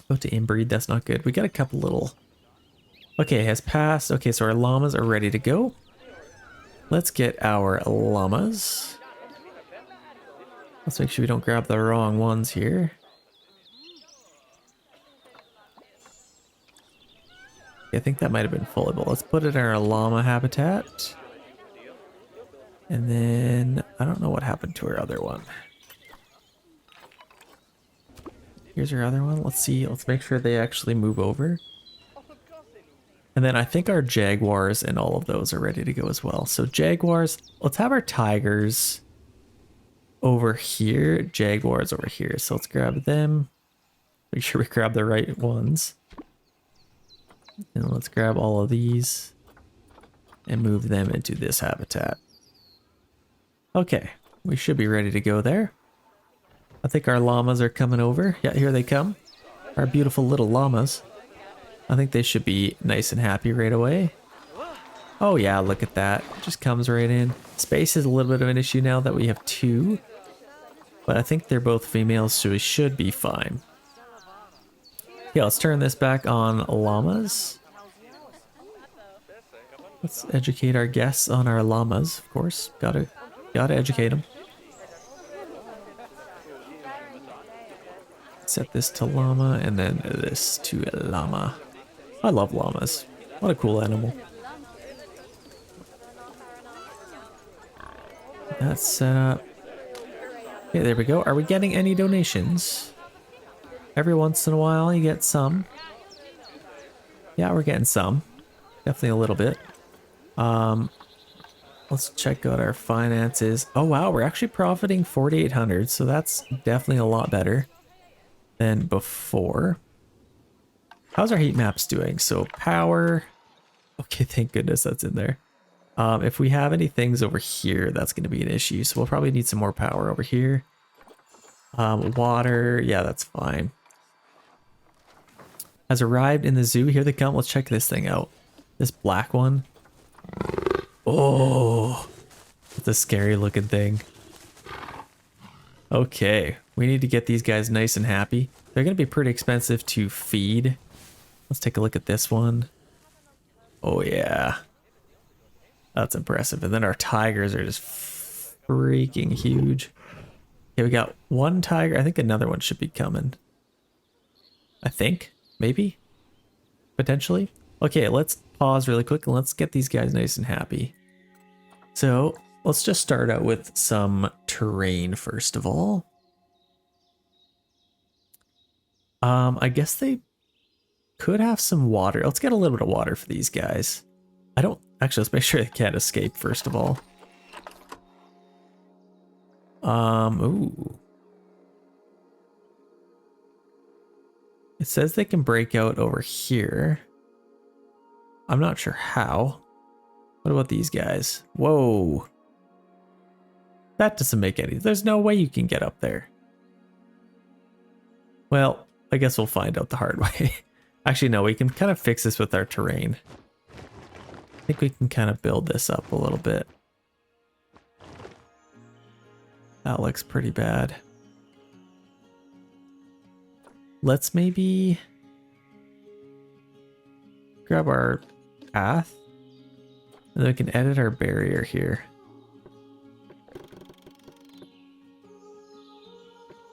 Go to inbreed. That's not good. We got a couple little... Okay, has passed. Okay, so our llamas are ready to go. Let's get our llamas. Let's make sure we don't grab the wrong ones here. I think that might have been fully, but let's put it in our llama habitat. And then, I don't know what happened to our other one. Here's our other one. Let's see, let's make sure they actually move over. And then I think our jaguars and all of those are ready to go as well. So jaguars, let's have our tigers over here, jaguars over here. So let's grab them. Make sure we grab the right ones. And let's grab all of these and move them into this habitat. Okay, we should be ready to go there. I think our llamas are coming over. Yeah, here they come. Our beautiful little llamas. I think they should be nice and happy right away. Oh yeah, look at that. It just comes right in. Space is a little bit of an issue now that we have two. But I think they're both females, so we should be fine. Yeah, let's turn this back on llamas. Let's educate our guests on our llamas, of course. Gotta educate them. Set this to llama and then this to llama. I love llamas. What a cool animal. That's set up. Okay, there we go. Are we getting any donations? Every once in a while you get some. Yeah, we're getting some. Definitely a little bit. Let's check out our finances. Oh wow, we're actually profiting 4,800, so that's definitely a lot better than before. How's our heat maps doing? So power. Okay, thank goodness that's in there. If we have any things over here, that's going to be an issue. So we'll probably need some more power over here. Water. Yeah, that's fine. Has arrived in the zoo. Here they come. Let's check this thing out. This black one. Oh, it's a scary looking thing. Okay, we need to get these guys nice and happy. They're going to be pretty expensive to feed. Let's take a look at this one. Oh yeah. That's impressive. And then our tigers are just freaking huge. Okay, we got one tiger. I think another one should be coming. I think. Maybe. Potentially. Okay, let's pause really quick and let's get these guys nice and happy. So, let's just start out with some terrain first of all. I guess they could have some water. Let's get a little bit of water for these guys. Actually, let's make sure they can't escape first of all. Ooh. It says they can break out over here. I'm not sure how. What about these guys? Whoa. That doesn't make any. There's no way you can get up there. Well, I guess we'll find out the hard way. Actually, no, we can kind of fix this with our terrain. I think we can kind of build this up a little bit. That looks pretty bad. Let's maybe grab our path and then we can edit our barrier here.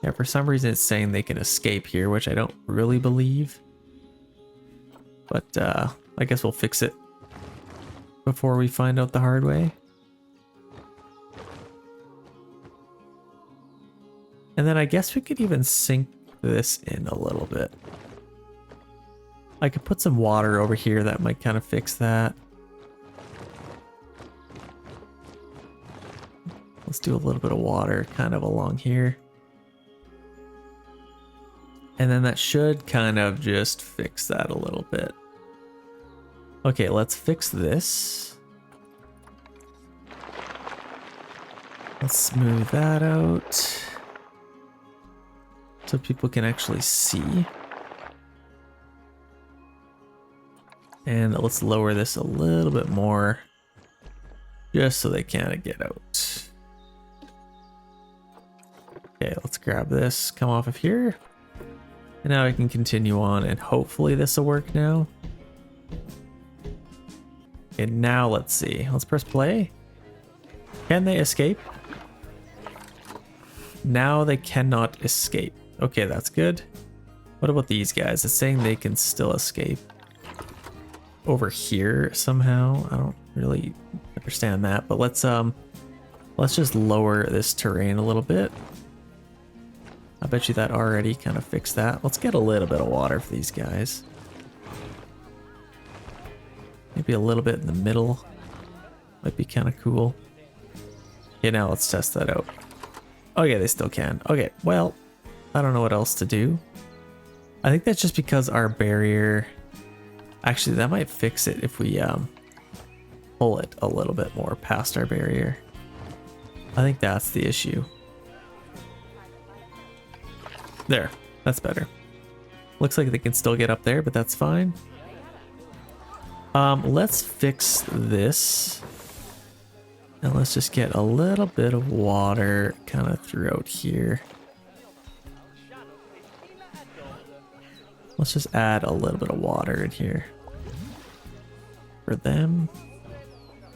Yeah, for some reason it's saying they can escape here, which I don't really believe. But I guess we'll fix it before we find out the hard way. And then I guess we could even sink this in a little bit. I could put some water over here that might kind of fix that. Let's do a little bit of water kind of along here. And then that should kind of just fix that a little bit. Okay, let's fix this. Let's smooth that out so people can actually see. And let's lower this a little bit more just so they can't get out. Okay, let's grab this, come off of here. And now I can continue on and hopefully this will work now. Okay, now let's see. Let's press play. Can they escape? Now they cannot escape. Okay, that's good. What about these guys? It's saying they can still escape over here somehow. I don't really understand that, but let's just lower this terrain a little bit. I bet you that already kind of fixed that. Let's get a little bit of water for these guys. Maybe a little bit in the middle. Might be kind of cool. Okay, now let's test that out. Oh yeah, they still can. Okay, well, I don't know what else to do. I think that's just because our barrier... Actually, that might fix it if we pull it a little bit more past our barrier. I think that's the issue. There, that's better. Looks like they can still get up there, but that's fine. Let's fix this. And let's just get a little bit of water kind of throughout here. Let's just add a little bit of water in here for them.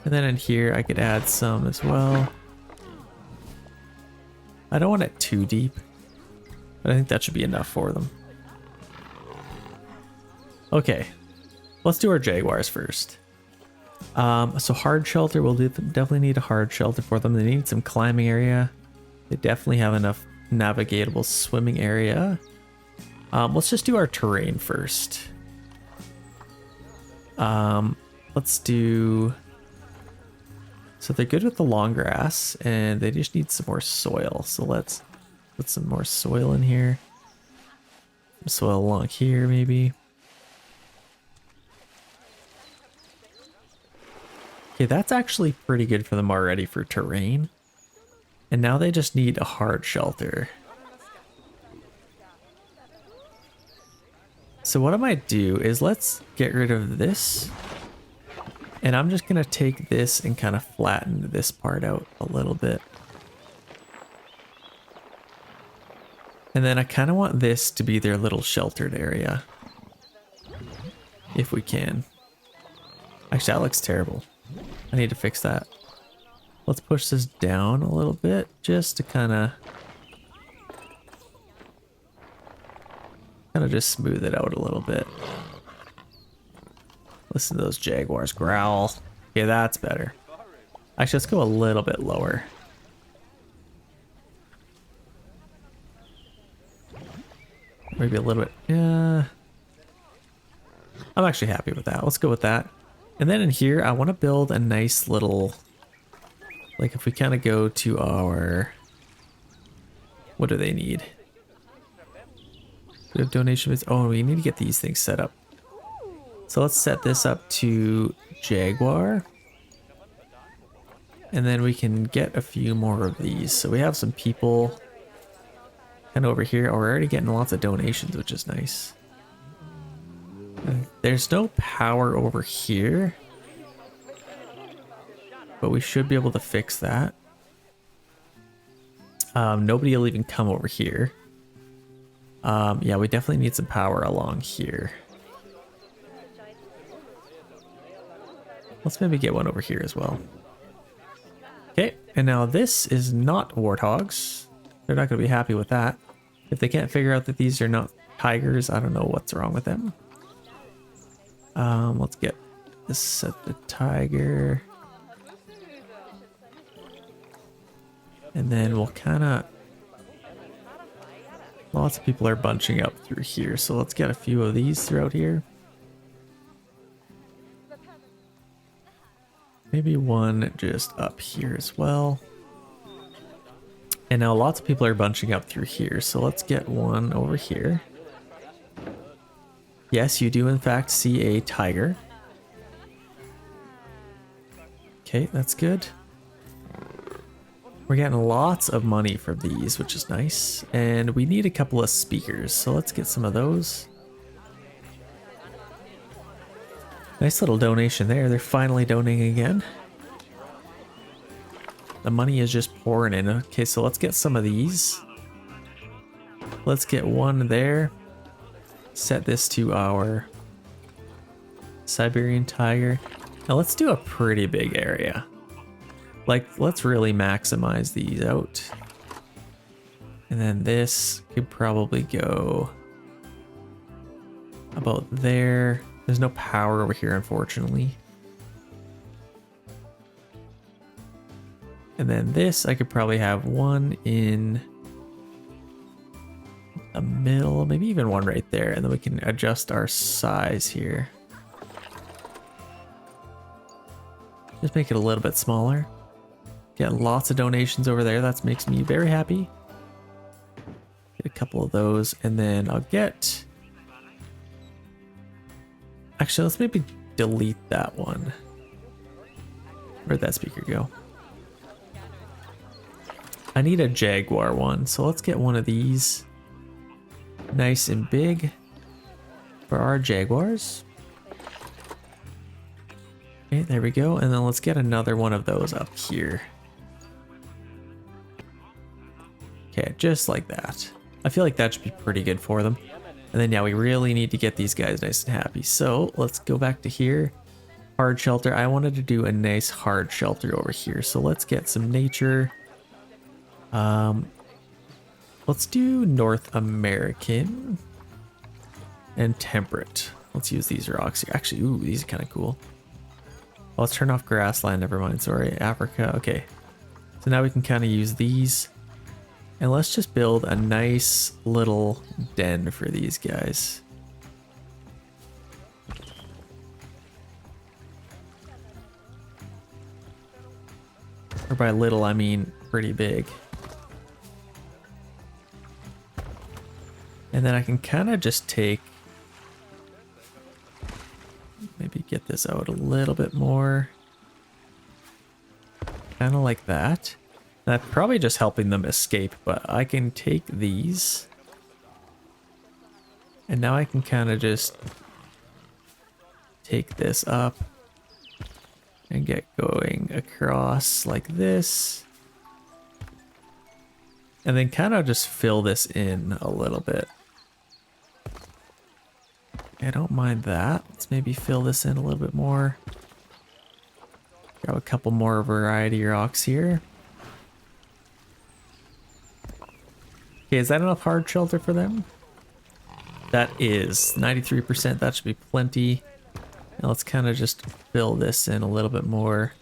And then in here, I could add some as well. I don't want it too deep, but I think that should be enough for them. Okay, let's do our Jaguars first. So hard shelter, we'll definitely need a hard shelter for them. They need some climbing area. They definitely have enough navigatable swimming area. Let's just do our terrain first. Let's do... So they're good with the long grass, and they just need some more soil. So let's put some more soil in here. Some soil along here, maybe. Okay, that's actually pretty good for them already for terrain. And now they just need a hard shelter. So what I might do is let's get rid of this. And I'm just gonna take this and kind of flatten this part out a little bit. And then I kind of want this to be their little sheltered area. If we can. Actually, that looks terrible. I need to fix that. Let's push this down a little bit just to kind of just smooth it out a little bit. Listen to those Jaguars growl. Okay, that's better. Actually, let's go a little bit lower. Maybe a little bit. Yeah. I'm actually happy with that. Let's go with that. And then in here, I want to build a nice little... Like if we kind of go to our... What do they need? We have donation bits. Oh, we need to get these things set up. So let's set this up to Jaguar. And then we can get a few more of these. So we have some people kind of over here. Oh, we're already getting lots of donations, which is nice. There's no power over here, but we should be able to fix that. Nobody will even come over here. Yeah, we definitely need some power along here. Let's maybe get one over here as well. Okay, and now this is not Warthogs. They're not going to be happy with that. If they can't figure out that these are not tigers, I don't know what's wrong with them. Let's get this set to tiger. And then we'll kind of... Lots of people are bunching up through here, so let's get a few of these throughout here. Maybe one just up here as well. And now lots of people are bunching up through here, so let's get one over here. Yes, you do in fact see a tiger. Okay, that's good. We're getting lots of money from these, which is nice. And we need a couple of speakers, so let's get some of those. Nice little donation there. They're finally donating again. The money is just pouring in. Okay, so let's get some of these. Let's get one there. Set this to our Siberian Tiger. Now let's do a pretty big area. Like, let's really maximize these out. And then this could probably go about there. There's no power over here, unfortunately. And then this, I could probably have one in the middle, maybe even one right there. And then we can adjust our size here. Just make it a little bit smaller. Get lots of donations over there. That makes me very happy. Get a couple of those, and then I'll get... Actually, let's maybe delete that one. Where'd that speaker go? I need a Jaguar one, so let's get one of these. Nice and big for our Jaguars. Okay, there we go. And then let's get another one of those up here. Okay, just like that. I feel like that should be pretty good for them. And then, yeah, we really need to get these guys nice and happy. So let's go back to here. Hard shelter. I wanted to do a nice hard shelter over here. So let's get some nature. Let's do North American and temperate. Let's use these rocks here. Actually, ooh, these are kind of cool. Oh, let's turn off grassland. Never mind. Sorry, Africa. Okay. So now we can kind of use these. And let's just build a nice little den for these guys. Or by little, I mean pretty big. And then I can kind of just take... Maybe get this out a little bit more. Kind of like that. That's probably just helping them escape, but I can take these. And now I can kind of just take this up and get going across like this. And then kind of just fill this in a little bit. I don't mind that. Let's maybe fill this in a little bit more. Grab a couple more variety rocks here. Okay, is that enough hard shelter for them? That is 93%. That should be plenty. Now let's kind of just fill this in a little bit more.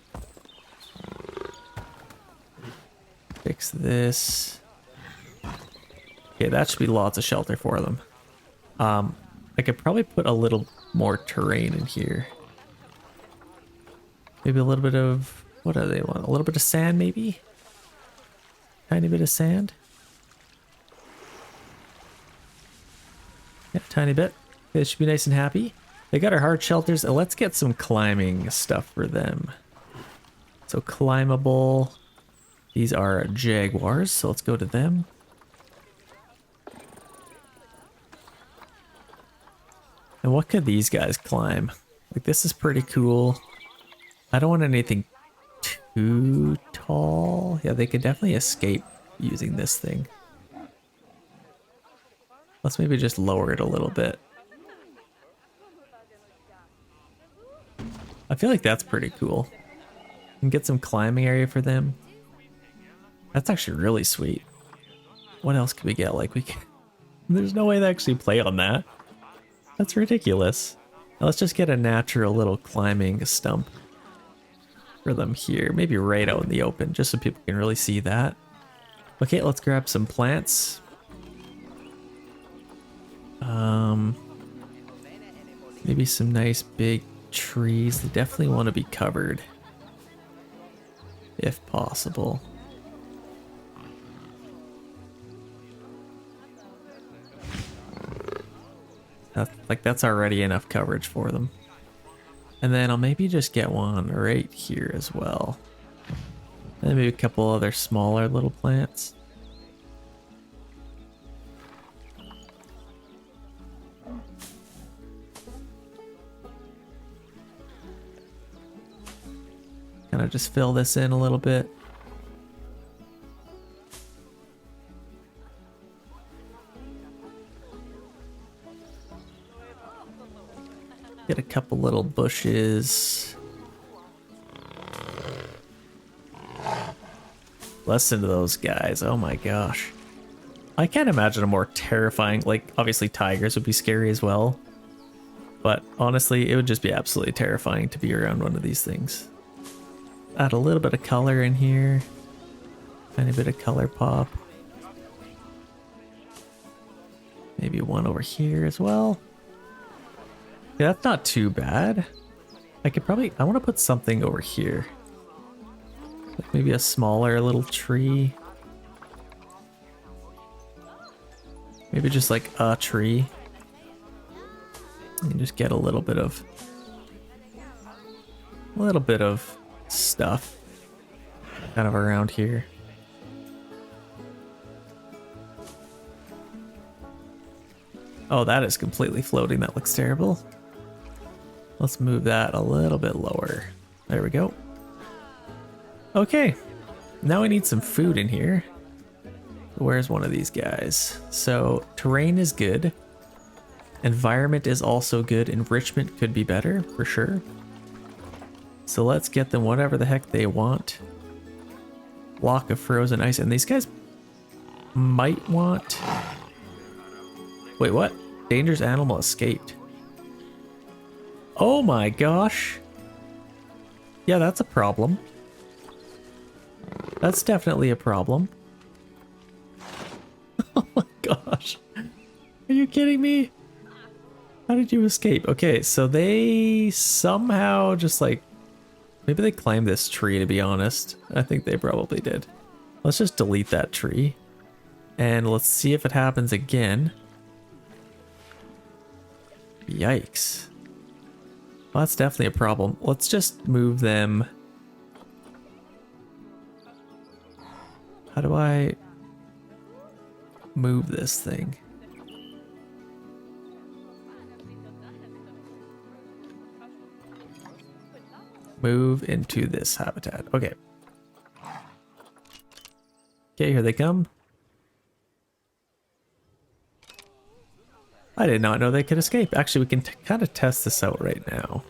Fix this. Okay, that should be lots of shelter for them. I could probably put a little more terrain in here. Maybe a little bit of... What do they want? A little bit of sand, maybe? Tiny bit of sand? Tiny bit. They should be nice and happy. They got our hard shelters, and let's get some climbing stuff for them. So climbable. These are Jaguars, so let's go to them. And what could these guys climb? Like, this is pretty cool. I don't want anything too tall. Yeah, they could definitely escape using this thing. Let's maybe just lower it a little bit. I feel like that's pretty cool. And get some climbing area for them. That's actually really sweet. What else could we get? Like, we can... There's no way to actually play on that. That's ridiculous. Now let's just get a natural little climbing stump for them here. Maybe right out in the open, just so people can really see that. Okay, let's grab some plants. Maybe some nice big trees. They definitely want to be covered, if possible. That's already enough coverage for them. And then I'll maybe just get one right here as well. And maybe a couple other smaller little plants. Kind of just fill this in a little bit. Get a couple little bushes. Listen to those guys. Oh my gosh. I can't imagine a more terrifying, like, obviously tigers would be scary as well. But honestly, it would just be absolutely terrifying to be around one of these things. Add a little bit of color in here. Tiny bit of color pop. Maybe one over here as well. Yeah, that's not too bad. I want to put something over here. Like maybe a smaller little tree. Maybe just like a tree. And just get a little bit of stuff kind of around here. Oh, that is completely floating. That looks terrible. Let's move that a little bit lower. There we go. Okay, now we need some food in here. Where's one of these guys? So terrain is good. Environment is also good. Enrichment could be better for sure. So let's get them whatever the heck they want. Block of frozen ice. And these guys might want... Wait, what? Dangerous animal escaped. Oh my gosh. Yeah, that's a problem. That's definitely a problem. Oh my gosh. Are you kidding me? How did you escape? Okay, so they somehow just like... Maybe they climbed this tree, to be honest. I think they probably did. Let's just delete that tree. And let's see if it happens again. Yikes. Well, that's definitely a problem. Let's just move them. How do I move this thing? Move into this habitat. Okay. Okay, here they come. I did not know they could escape. Actually, we can kind of test this out right now.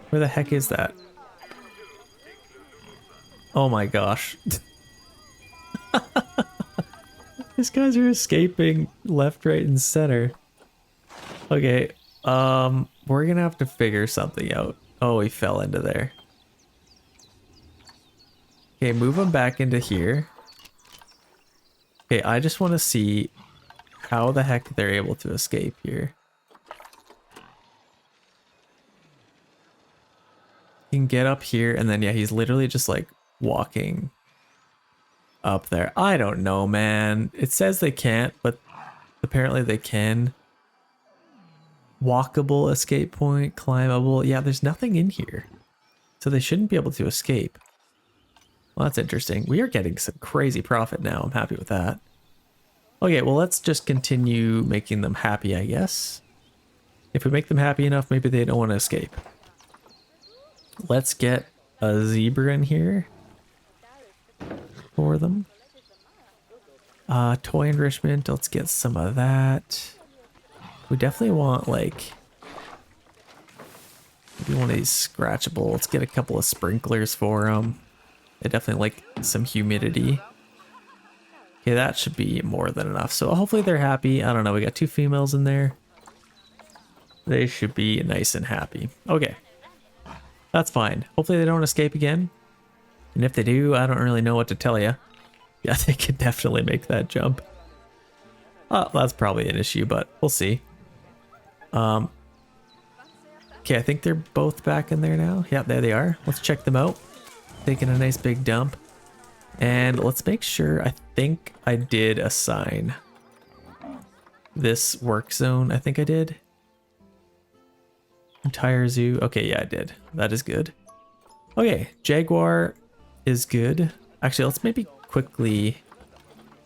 Where the heck is that? Oh my gosh. These guys are escaping left, right, and center. Okay, we're gonna have to figure something out. Oh, he fell into there. Okay, move him back into here. Okay, I just want to see how the heck they're able to escape here. He can get up here, and then yeah, he's literally just like walking up there. I don't know, man. It says they can't, but Apparently they can. Walkable escape point, climbable. Yeah, there's nothing in here. So they shouldn't be able to escape. Well, that's interesting. We are getting some crazy profit now. I'm happy with that. Okay, well, let's just continue making them happy, I guess. If we make them happy enough, maybe they don't want to escape. Let's get a zebra in here for them. Toy enrichment, let's get some of that. We definitely want, like, maybe one of these scratchable. Let's get a couple of sprinklers for them. They definitely like some humidity. Okay, that should be more than enough. So hopefully they're happy. I don't know, we got 2 females in there. They should be nice and happy. Okay, that's fine. Hopefully they don't escape again. And if they do, I don't really know what to tell you. Yeah, they could definitely make that jump. Oh, that's probably an issue, but we'll see. Okay, I think they're both back in there now. Yeah, there they are. Let's check them out. Taking a nice big dump. And let's make sure, I think I did assign this work zone. I think I did. Entire zoo. Okay, yeah, I did. That is good. Okay, Jaguar is good. Actually, let's maybe quickly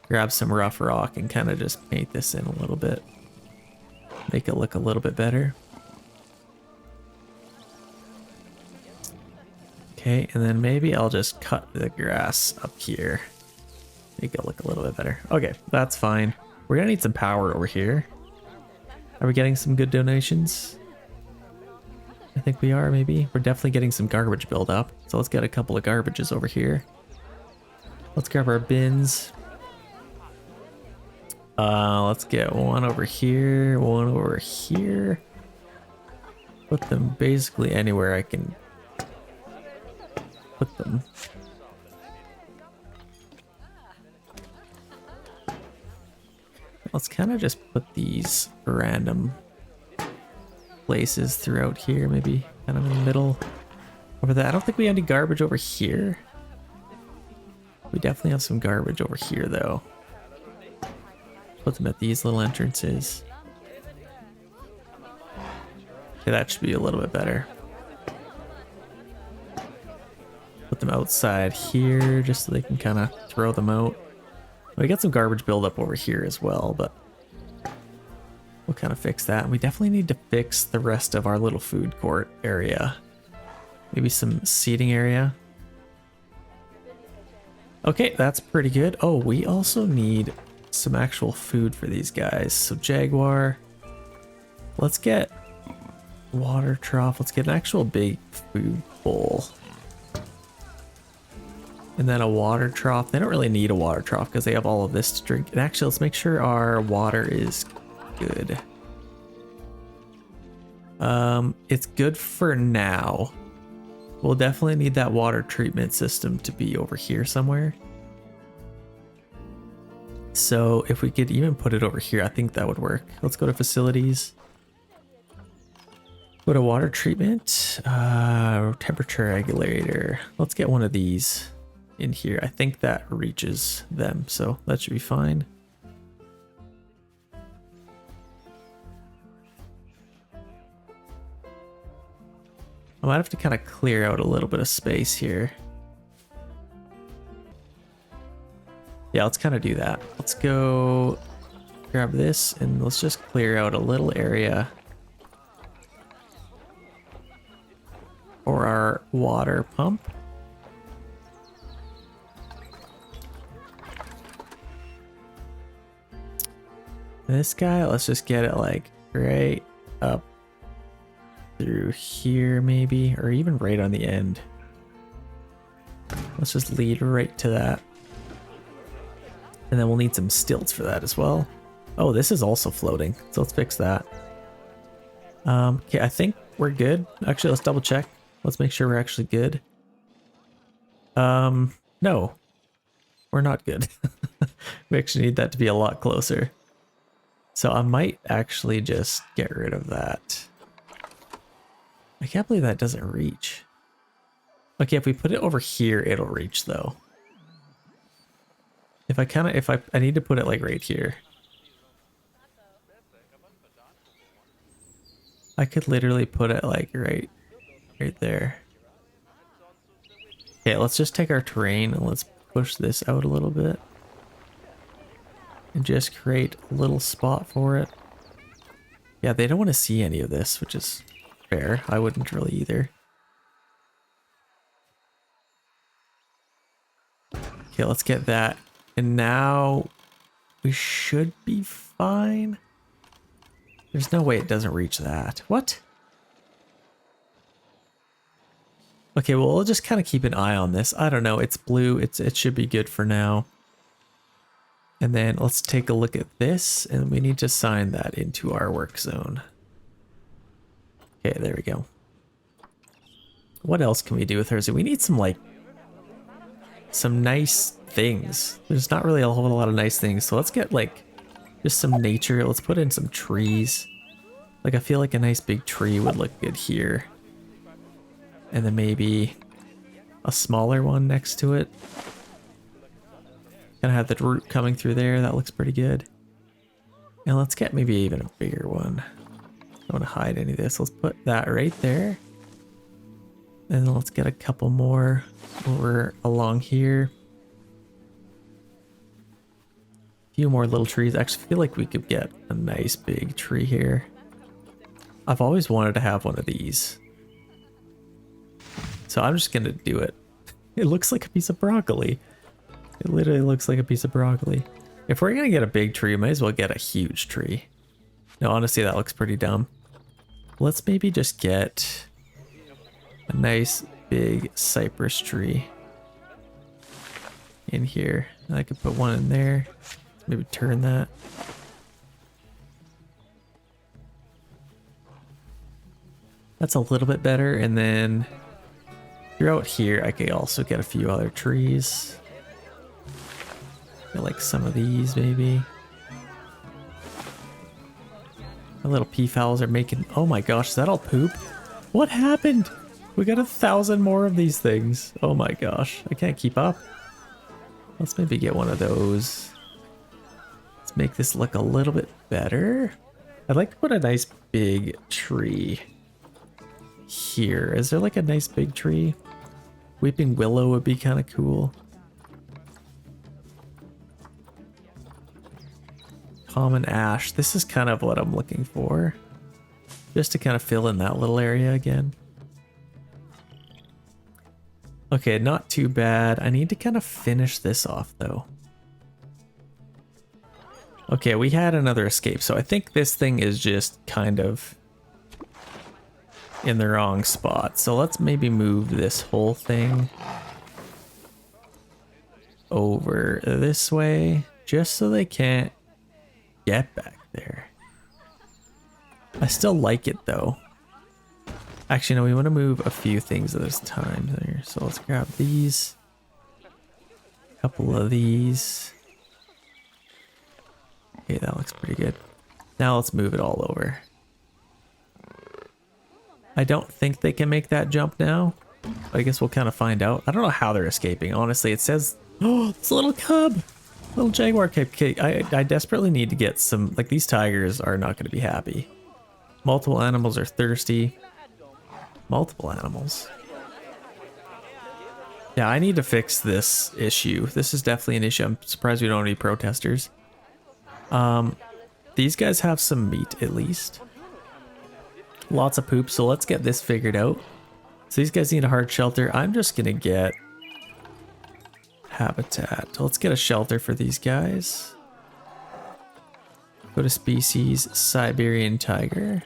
grab some rough rock and kind of just paint this in a little bit. Make it look a little bit better. Okay, and then maybe I'll just cut the grass up here. Make it look a little bit better. Okay, that's fine. We're gonna need some power over here. Are we getting some good donations? I think we are, maybe. We're definitely getting some garbage build up. So let's get a couple of garbages over here. Let's grab our bins. Let's get one over here, one over here. Put them basically anywhere I can put them. Let's kind of just put these random places throughout here, maybe kind of in the middle over there. I don't think we have any garbage over here. We definitely have some garbage over here though. Put them at these little entrances. Okay, that should be a little bit better. Put them outside here just so they can kind of throw them out. We got some garbage buildup over here as well, but we'll kind of fix that. We definitely need to fix the rest of our little food court area. Maybe some seating area. Okay, that's pretty good. Oh, we also need some actual food for these guys. So Jaguar, let's get water trough. Let's get an actual big food bowl. And then a water trough. They don't really need a water trough because they have all of this to drink. And actually, let's make sure our water is good. It's good for now. We'll definitely need that water treatment system to be over here somewhere. So if we could even put it over here, I think that would work. Let's go to facilities. Go to water treatment, temperature regulator. Let's get one of these in here. I think that reaches them, so that should be fine. I might have to kind of clear out a little bit of space here. Yeah, let's kind of do that. Let's go grab this and let's just clear out a little area for our water pump. This guy, let's just get it like right up through here maybe, or even right on the end. Let's just lead right to that. And then we'll need some stilts for that as well. Oh, this is also floating, so let's fix that. Okay, I think we're good. Actually, let's double check. Let's make sure we're actually good. No, we're not good. We actually need that to be a lot closer. So I might actually just get rid of that. I can't believe that doesn't reach. Okay, if we put it over here, it'll reach though. If I need to put it like right here. I could literally put it like right there. Okay, let's just take our terrain and let's push this out a little bit. And just create a little spot for it. Yeah, they don't want to see any of this, which is fair. I wouldn't really either. Okay, let's get that. And now we should be fine. There's no way it doesn't reach that. What? Okay, well, we'll just kind of keep an eye on this. I don't know. It's blue. It should be good for now. And then let's take a look at this, and we need to assign that into our work zone. Okay, there we go. What else can we do with hers? We need some, like, some nice things. There's not really a whole lot of nice things, so let's get, like, just some nature. Let's put in some trees. Like, I feel like a nice big tree would look good here. And then maybe a smaller one next to it. Gonna have the root coming through there. That looks pretty good. And let's get maybe even a bigger one. Don't want to hide any of this. Let's put that right there. And then let's get a couple more over along here. A few more little trees. I actually feel like we could get a nice big tree here. I've always wanted to have one of these. So I'm just gonna do it. It looks like a piece of broccoli. It literally looks like a piece of broccoli. If we're gonna get a big tree, we might as well get a huge tree. No, honestly, that looks pretty dumb. Let's maybe just get a nice big cypress tree in here. I could put one in there. Maybe turn that. That's a little bit better. And then throughout here, I could also get a few other trees. Get like some of these maybe. My little peafowls are making, oh my gosh, is that all poop? What happened? We got 1,000 more of these things. Oh my gosh, I can't keep up. Let's maybe get one of those. Let's make this look a little bit better. I'd like to put a nice big tree here. Is there like a nice big tree? Weeping willow would be kind of cool. Common ash. This is kind of what I'm looking for. Just to kind of fill in that little area again. Okay, not too bad. I need to kind of finish this off though. Okay, we had another escape. So I think this thing is just kind of in the wrong spot. So let's maybe move this whole thing over this way just so they can't get back there. I still like it though. Actually, no, we want to move a few things at this time there. So let's grab these. A couple of these. Okay, that looks pretty good. Now let's move it all over. I don't think they can make that jump now. But I guess we'll kind of find out. I don't know how they're escaping. Honestly, it says, oh, it's a little cub. Little Jaguar cub. I desperately need to get some, like these tigers are not going to be happy. Multiple animals are thirsty. Multiple animals. Yeah, I need to fix this issue. This is definitely an issue. I'm surprised we don't have any protesters. These guys have some meat at least. Lots of poop, so let's get this figured out. So these guys need a hard shelter. I'm just gonna get habitat. Let's get a shelter for these guys. Go to species, Siberian Tiger.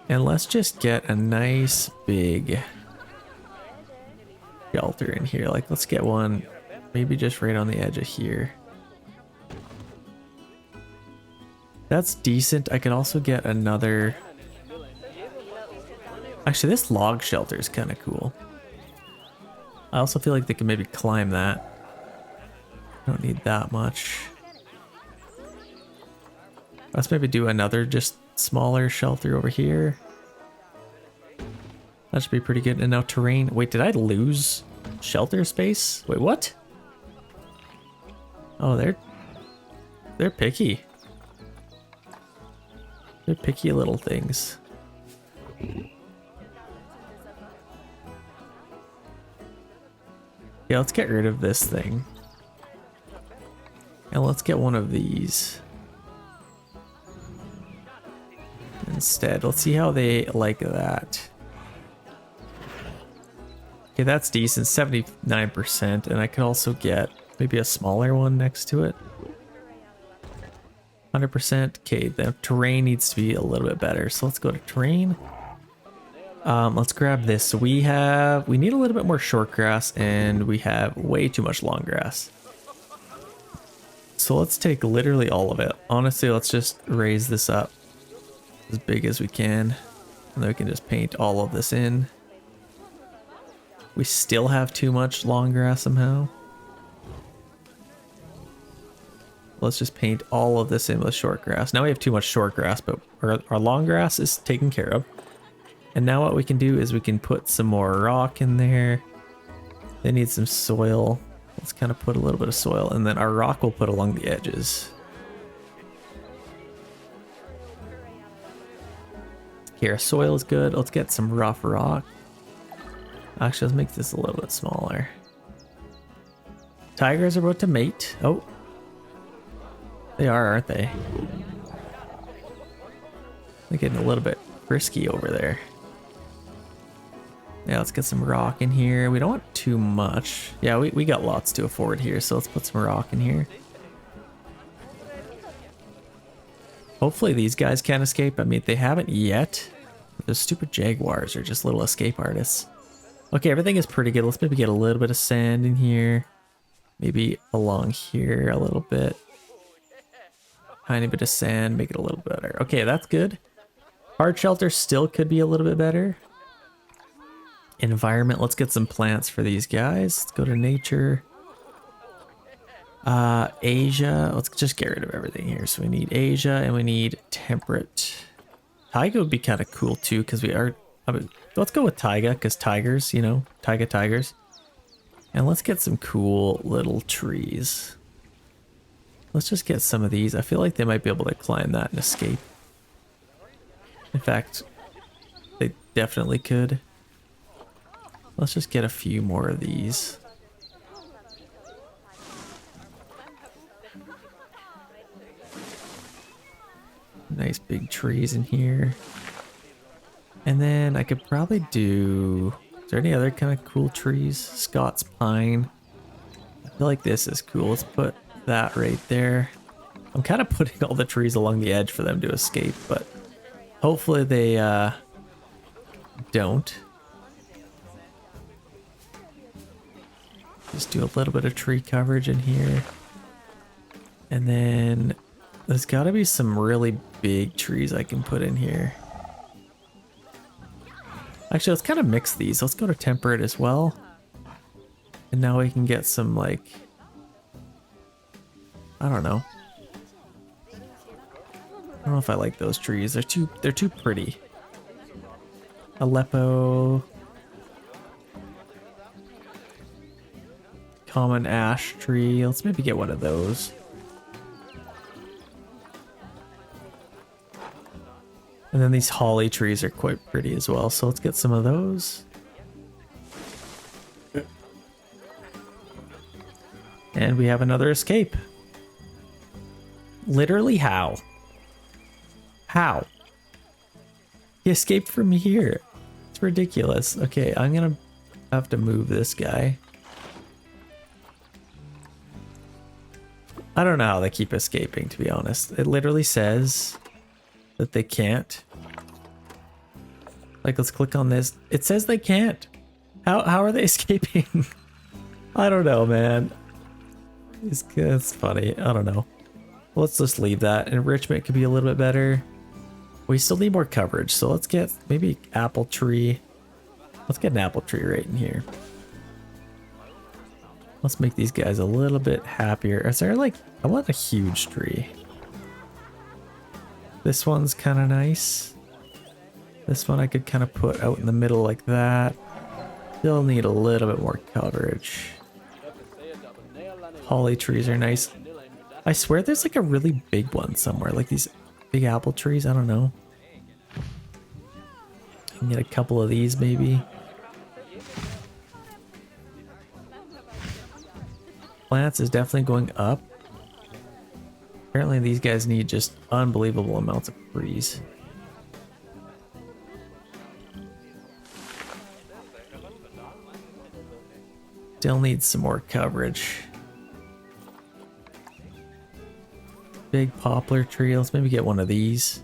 And let's just get a nice big shelter in here. Like, let's get one maybe just right on the edge of here. That's decent. I could also get another. Actually, this log shelter is kind of cool. I also feel like they can maybe climb that. Don't need that much. Let's maybe do another just smaller shelter over here. That should be pretty good. And now terrain. Wait, did I lose shelter space? Wait, what? Oh, They're picky. They're picky little things. Yeah, let's get rid of this thing. And let's get one of these. Instead, let's see how they like that. Okay, that's decent, 79%, and I could also get maybe a smaller one next to it. 100%. Okay, the terrain needs to be a little bit better, so let's go to terrain. Let's grab this. So we need a little bit more short grass, and we have way too much long grass. So let's take literally all of it. Honestly, let's just raise this up as big as we can, and then we can just paint all of this in. We still have too much long grass somehow. Let's just paint all of this in with short grass. Now we have too much short grass, but our long grass is taken care of. And now what we can do is we can put some more rock in there. They need some soil. Let's kind of put a little bit of soil, and then our rock we'll put along the edges. Okay, our soil is good. Let's get some rough rock. Actually, let's make this a little bit smaller. Tigers are about to mate. Oh. They are, aren't they? They're getting a little bit frisky over there. Yeah, let's get some rock in here. We don't want too much. Yeah, we got lots to afford here, so let's put some rock in here. Hopefully these guys can escape. I mean, they haven't yet. Those stupid Jaguars are just little escape artists. Okay, everything is pretty good. Let's maybe get a little bit of sand in here. Maybe along here a little bit. Tiny bit of sand, make it a little better. Okay, that's good. Hard shelter still could be a little bit better. Environment, let's get some plants for these guys. Let's go to nature. Asia, let's just get rid of everything here. So we need Asia and we need temperate. Taiga would be kind of cool too, because let's go with Taiga, because tigers, you know, Taiga tigers. And let's get some cool little trees. Let's just get some of these. I feel like they might be able to climb that and escape. In fact, they definitely could. Let's just get a few more of these. Nice big trees in here. And then I could probably do... Is there any other kind of cool trees? Scots pine. I feel like this is cool. Let's put that right there. I'm kind of putting all the trees along the edge for them to escape, but hopefully they don't. Just do a little bit of tree coverage in here. And then there's got to be some really big trees I can put in here. Actually, let's kind of mix these. Let's go to temperate as well. And now we can get some, like, I don't know. I don't know if I like those trees. They're too pretty. Aleppo. Common ash tree. Let's maybe get one of those. And then these holly trees are quite pretty as well, so let's get some of those. And we have another escape. Literally how? How? He escaped from here. It's ridiculous. Okay, I'm gonna have to move this guy. I don't know how they keep escaping, to be honest. It literally says that they can't. Like, let's click on this. It says they can't. How are they escaping? I don't know, man. It's funny. I don't know. Let's just leave that. Enrichment could be a little bit better. We still need more coverage, so let's get maybe apple tree. Let's get an apple tree right in here. Let's make these guys a little bit happier. Is there, like, I want a huge tree. This one's kind of nice. This one I could kind of put out in the middle like that. Still need a little bit more coverage. Holly trees are nice. I swear there's like a really big one somewhere, like these big apple trees. I don't know. I can get a couple of these maybe. Plants is definitely going up. Apparently these guys need just unbelievable amounts of trees. Still needs some more coverage. Big poplar tree. Let's maybe get one of these.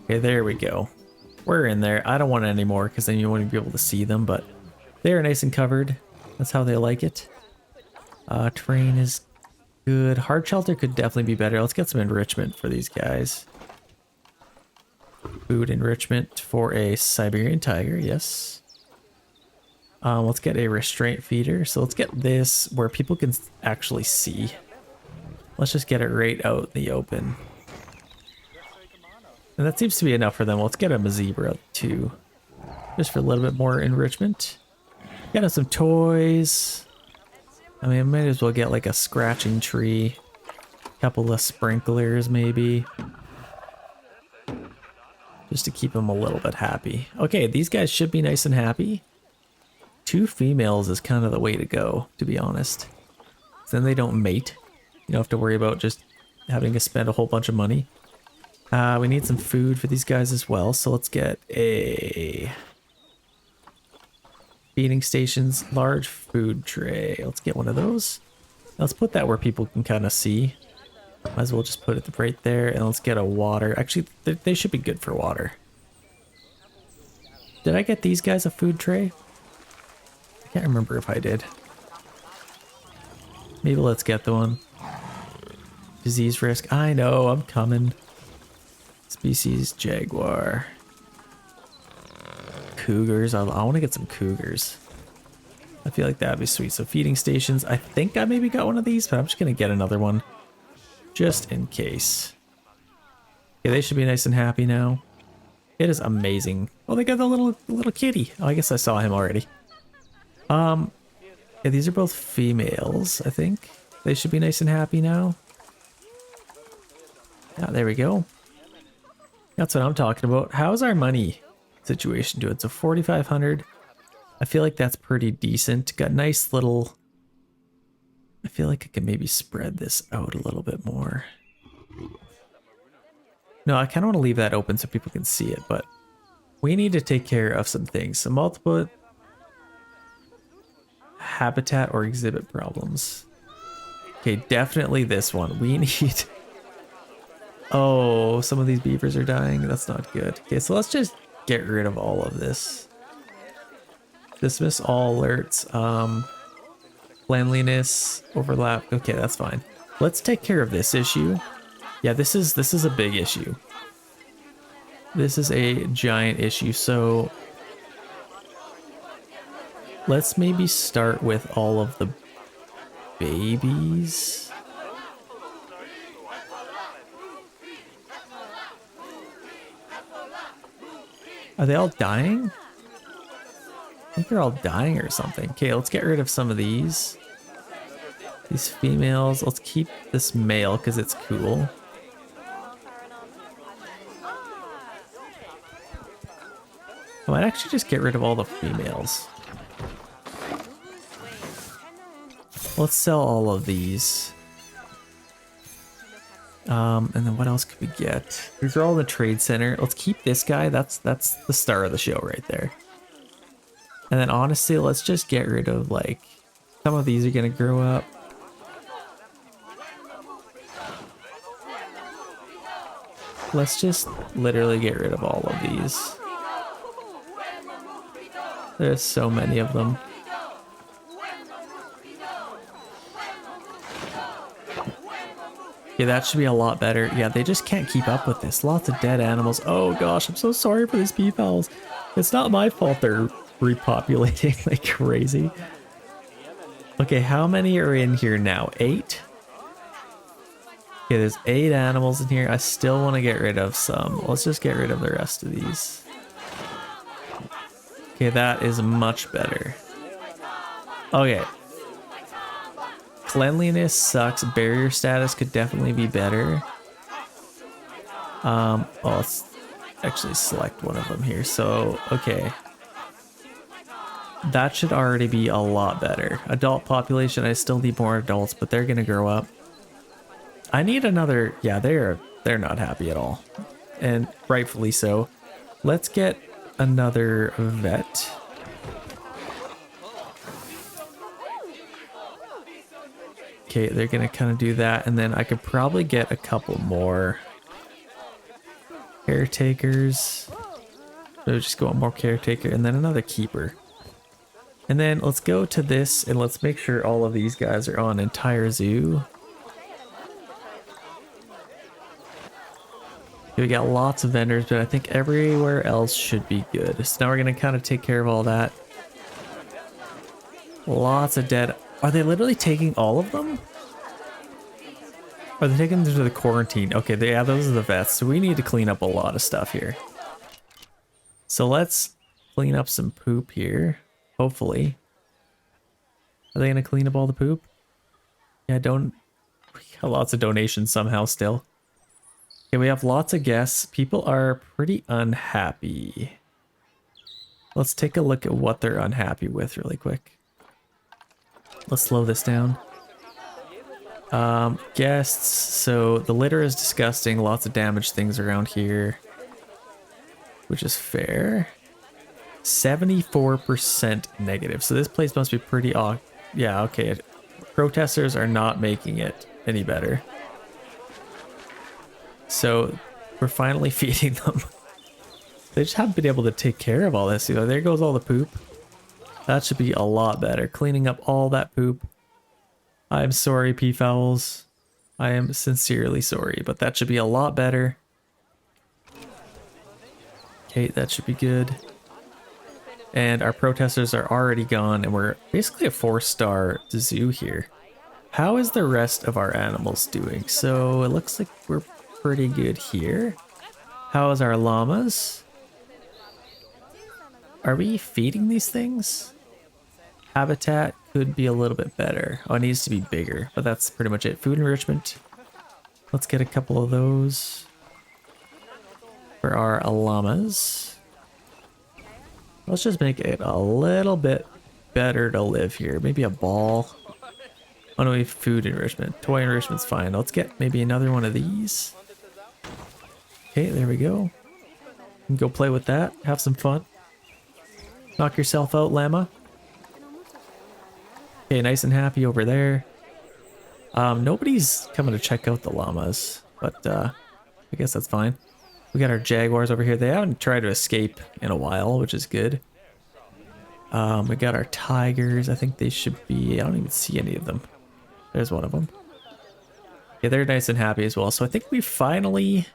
Okay, there we go. We're in there. I don't want any more because then you won't be able to see them, but they're nice and covered. That's how they like it. Terrain is good. Hard shelter could definitely be better. Let's get some enrichment for these guys. Food enrichment for a Siberian Tiger, yes. Let's get a restraint feeder. So let's get this where people can actually see. Let's just get it right out in the open. And that seems to be enough for them. Let's get them a zebra too. Just for a little bit more enrichment. Get us some toys. I mean, I might as well get like a scratching tree. A couple of sprinklers maybe. Just to keep them a little bit happy. Okay, these guys should be nice and happy. 2 females is kind of the way to go, to be honest. Then they don't mate. You don't have to worry about just having to spend a whole bunch of money. We need some food for these guys as well, so let's get a feeding stations, large food tray. Let's get one of those. Let's put that where people can kind of see. Might as well just put it right there, and let's get a water. Actually, they should be good for water. Did I get these guys a food tray? I can't remember if I did. Maybe let's get the one. Disease risk. I know, I'm coming. Species Jaguar. Cougars. I want to get some cougars. I feel like that'd be sweet. So feeding stations. I think I maybe got one of these, but I'm just going to get another one. Just in case. Yeah, they should be nice and happy now. It is amazing. Oh, they got the little kitty. Oh, I guess I saw him already. Yeah, these are both females, I think. They should be nice and happy now. Yeah, there we go. That's what I'm talking about. How's our money situation doing? So 4,500. I feel like that's pretty decent. Got nice little... I feel like I could maybe spread this out a little bit more. No, I kind of want to leave that open so people can see it, but we need to take care of some things. So multiple habitat or exhibit problems. Okay, definitely this one. We need... Oh, some of these beavers are dying. That's not good. Okay, so let's just get rid of all of this. Dismiss all alerts. Cleanliness, overlap. Okay, that's fine. Let's take care of this issue. Yeah, this is a big issue. This is a giant issue. So let's maybe start with all of the babies. Are they all dying? I think they're all dying or something. Okay, let's get rid of some of these. These females. Let's keep this male because it's cool. I might actually just get rid of all the females. Let's sell all of these. And then what else could we get? These are all in the trade center. Let's keep this guy. That's the star of the show right there. And then honestly, let's just get rid of like some of these are gonna grow up. Let's just literally get rid of all of these. There's so many of them. Yeah, that should be a lot better. Yeah, they just can't keep up with this. Lots of dead animals. Oh gosh, I'm so sorry for these peafowls. It's not my fault they're repopulating like crazy. Okay, how many are in here now? 8? Okay, there's 8 animals in here. I still want to get rid of some. Let's just get rid of the rest of these. Okay, that is much better. Okay. Cleanliness sucks. Barrier status could definitely be better. Oh, let's actually select one of them here. So, okay. That should already be a lot better. Adult population, I still need more adults, but they're gonna grow up. I need another, yeah, they're not happy at all. And rightfully so. Let's get another vet. Okay, they're gonna kind of do that, and then I could probably get a couple more caretakers. So just go on more caretaker, and then another keeper. And then let's go to this, and let's make sure all of these guys are on entire zoo. Okay, we got lots of vendors, but I think everywhere else should be good. So now we're gonna kind of take care of all that. Lots of dead. Are they literally taking all of them? Are they taking them to the quarantine? Okay, yeah, those are the vets. So we need to clean up a lot of stuff here. So let's clean up some poop here. Hopefully. Are they going to clean up all the poop? Yeah, we got lots of donations somehow still. Okay, we have lots of guests. People are pretty unhappy. Let's take a look at what they're unhappy with really quick. Let's slow this down. Guests. So the litter is disgusting. Lots of damaged things around here. Which is fair. 74% negative. So this place must be pretty yeah, okay. Protesters are not making it any better. So we're finally feeding them. They just haven't been able to take care of all this. You know, there goes all the poop. That should be a lot better. Cleaning up all that poop. I'm sorry, Peafowls. I am sincerely sorry, but that should be a lot better. Okay, that should be good. And our protesters are already gone, and we're basically a 4-star zoo here. How is the rest of our animals doing? So it looks like we're pretty good here. How is our llamas? Are we feeding these things? Habitat could be a little bit better. Oh, it needs to be bigger, but that's pretty much it. Food enrichment. Let's get a couple of those for our llamas. Let's just make it a little bit better to live here. Maybe a ball. Oh no, we have food enrichment. Toy enrichment's fine. Let's get maybe another one of these. Okay, there we go. You can go play with that. Have some fun. Knock yourself out, Llama. Okay, nice and happy over there. Nobody's coming to check out the llamas, but I guess that's fine. We got our Jaguars over here. They haven't tried to escape in a while, which is good. We got our Tigers. I think they should be... I don't even see any of them. There's one of them. Yeah, they're nice and happy as well. So I think we finally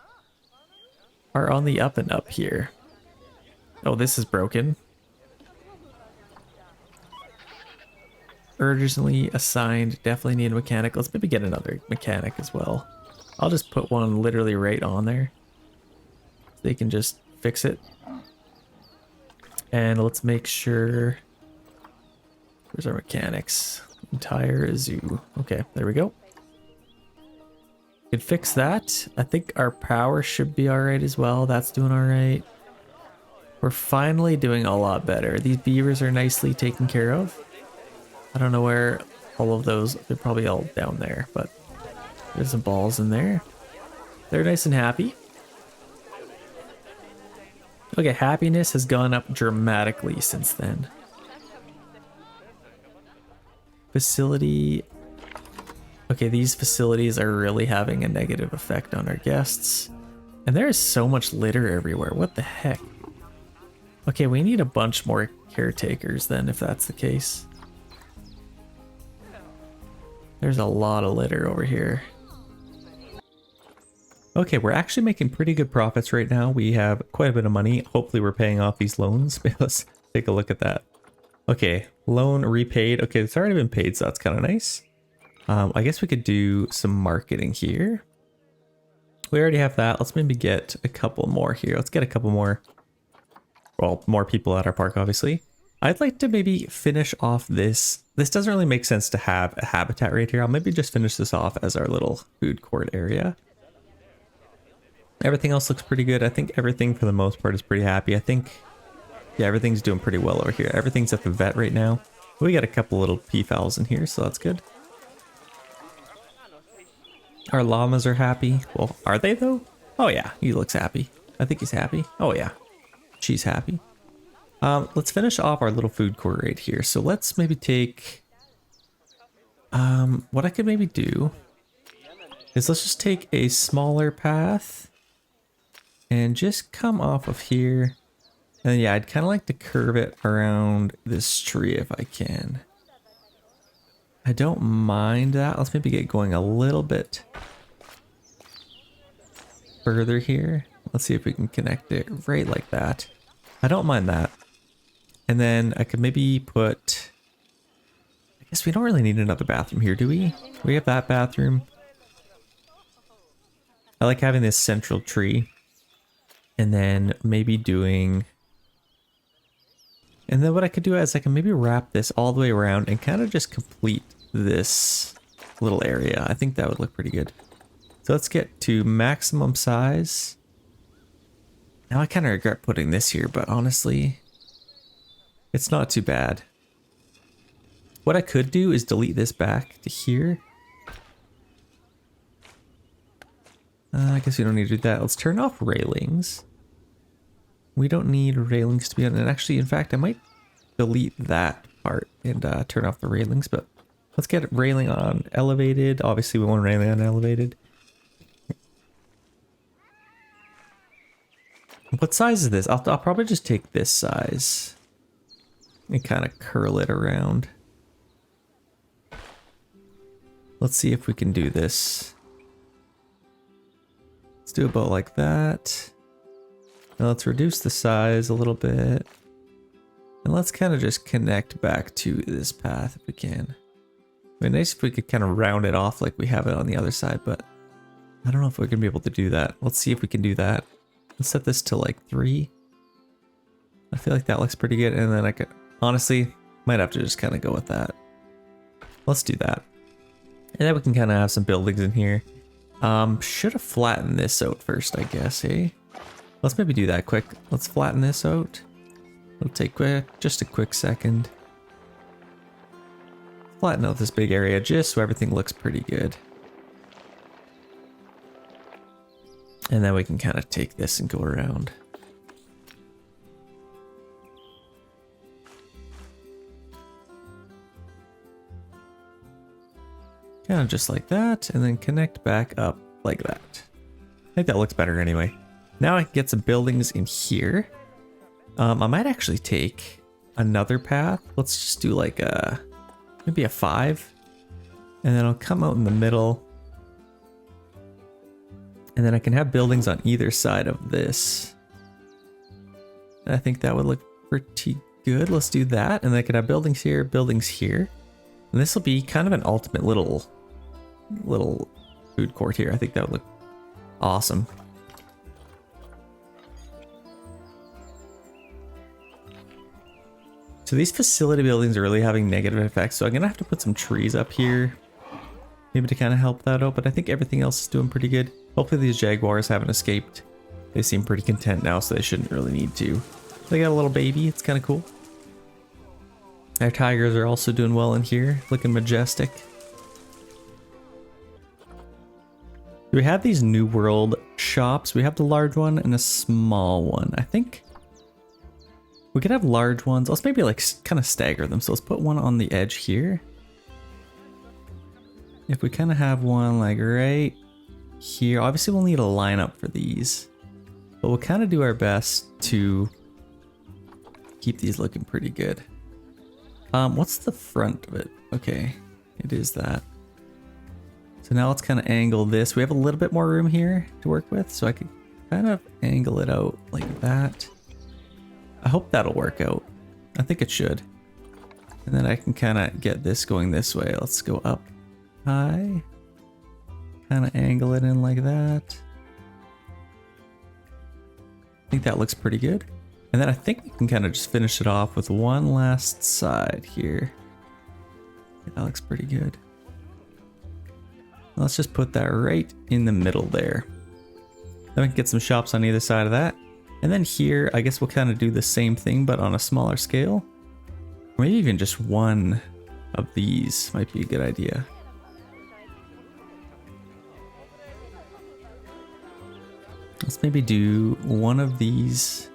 are on the up and up here. Oh, this is broken. Urgently assigned. Definitely need a mechanic. Let's maybe get another mechanic as well. I'll just put one literally right on there. They can just fix it. And let's make sure... Where's our mechanics? Entire zoo. Okay, there we go. Can fix that. I think our power should be alright as well. That's doing alright. We're finally doing a lot better. These beavers are nicely taken care of. I don't know where all of those... They're probably all down there, but there's some balls in there. They're nice and happy. Okay, happiness has gone up dramatically since then. Facility. Okay, these facilities are really having a negative effect on our guests. And there is so much litter everywhere. What the heck? Okay, we need a bunch more caretakers then, if that's the case. There's a lot of litter over here. Okay, we're actually making pretty good profits right now. We have quite a bit of money. Hopefully we're paying off these loans. Let's take a look at that. Okay, loan repaid. Okay, it's already been paid, so that's kind of nice. I guess we could do some marketing here. We already have that. Let's maybe get a couple more here. Let's get a couple more, well, more people at our park, obviously. I'd like to maybe finish off this. This doesn't really make sense to have a habitat right here. I'll maybe just finish this off as our little food court area. Everything else looks pretty good. I think everything for the most part is pretty happy. I think, yeah, everything's doing pretty well over here. Everything's at the vet right now. We got a couple little peafowls in here, so that's good. Our llamas are happy. Well, are they though? Oh yeah, he looks happy. I think he's happy. Oh yeah, she's happy. Let's finish off our little food court right here. So let's maybe take, what I could maybe do is let's just take a smaller path and just come off of here. And yeah, I'd kind of like to curve it around this tree if I can. I don't mind that. Let's maybe get going a little bit further here. Let's see if we can connect it right like that. I don't mind that. And then I could maybe put, I guess we don't really need another bathroom here, do we? We have that bathroom. I like having this central tree. And then maybe doing, and then what I could do is I can maybe wrap this all the way around and kind of just complete this little area. I think that would look pretty good. So let's get to maximum size. Now I kind of regret putting this here, but honestly, it's not too bad. What I could do is delete this back to here. I guess we don't need to do that. Let's turn off railings. We don't need railings to be on. And actually, in fact, I might delete that part and turn off the railings. But let's get railing on elevated. Obviously, we want railing on elevated. What size is this? I'll probably just take this size and kind of curl it around. Let's see if we can do this. Let's do about like that. Now let's reduce the size a little bit. And let's kind of just connect back to this path if we can. It'd be nice if we could kind of round it off like we have it on the other side, but I don't know if we're going to be able to do that. Let's see if we can do that. Let's set this to like 3. I feel like that looks pretty good. And then I could, honestly, might have to just kind of go with that. Let's do that. And then we can kind of have some buildings in here. Should have flattened this out first, I guess, eh? Let's maybe do that quick. Let's flatten this out. It'll take just a quick second. Flatten out this big area just so everything looks pretty good. And then we can kind of take this and go around. Kind of just like that, and then connect back up like that. I think that looks better anyway. Now I can get some buildings in here. I might actually take another path. Let's just do like maybe a 5. And then I'll come out in the middle. And then I can have buildings on either side of this. I think that would look pretty good. Let's do that. And then I can have buildings here, buildings here. And this will be kind of an ultimate little food court here. I think that would look awesome. So these facility buildings are really having negative effects. So I'm going to have to put some trees up here. Maybe to kind of help that out. But I think everything else is doing pretty good. Hopefully these jaguars haven't escaped. They seem pretty content now, so they shouldn't really need to. They got a little baby. It's kind of cool. Our tigers are also doing well in here. Looking majestic. We have these New World shops. We have the large one and a small one. I think we could have large ones. Let's maybe like kind of stagger them. So let's put one on the edge here. If we kind of have one like right here, obviously we'll need a lineup for these, but we'll kind of do our best to keep these looking pretty good. What's the front of it? Okay, it is that. So now let's kind of angle this. We have a little bit more room here to work with, so I could kind of angle it out like that. I hope that'll work out. I think it should. And then I can kind of get this going this way. Let's go up high. Kind of angle it in like that. I think that looks pretty good. And then I think we can kind of just finish it off with one last side here. That looks pretty good. Let's just put that right in the middle there. Then we can get some shops on either side of that. And then here, I guess we'll kind of do the same thing, but on a smaller scale. Or maybe even just one of these might be a good idea. Let's maybe do one of these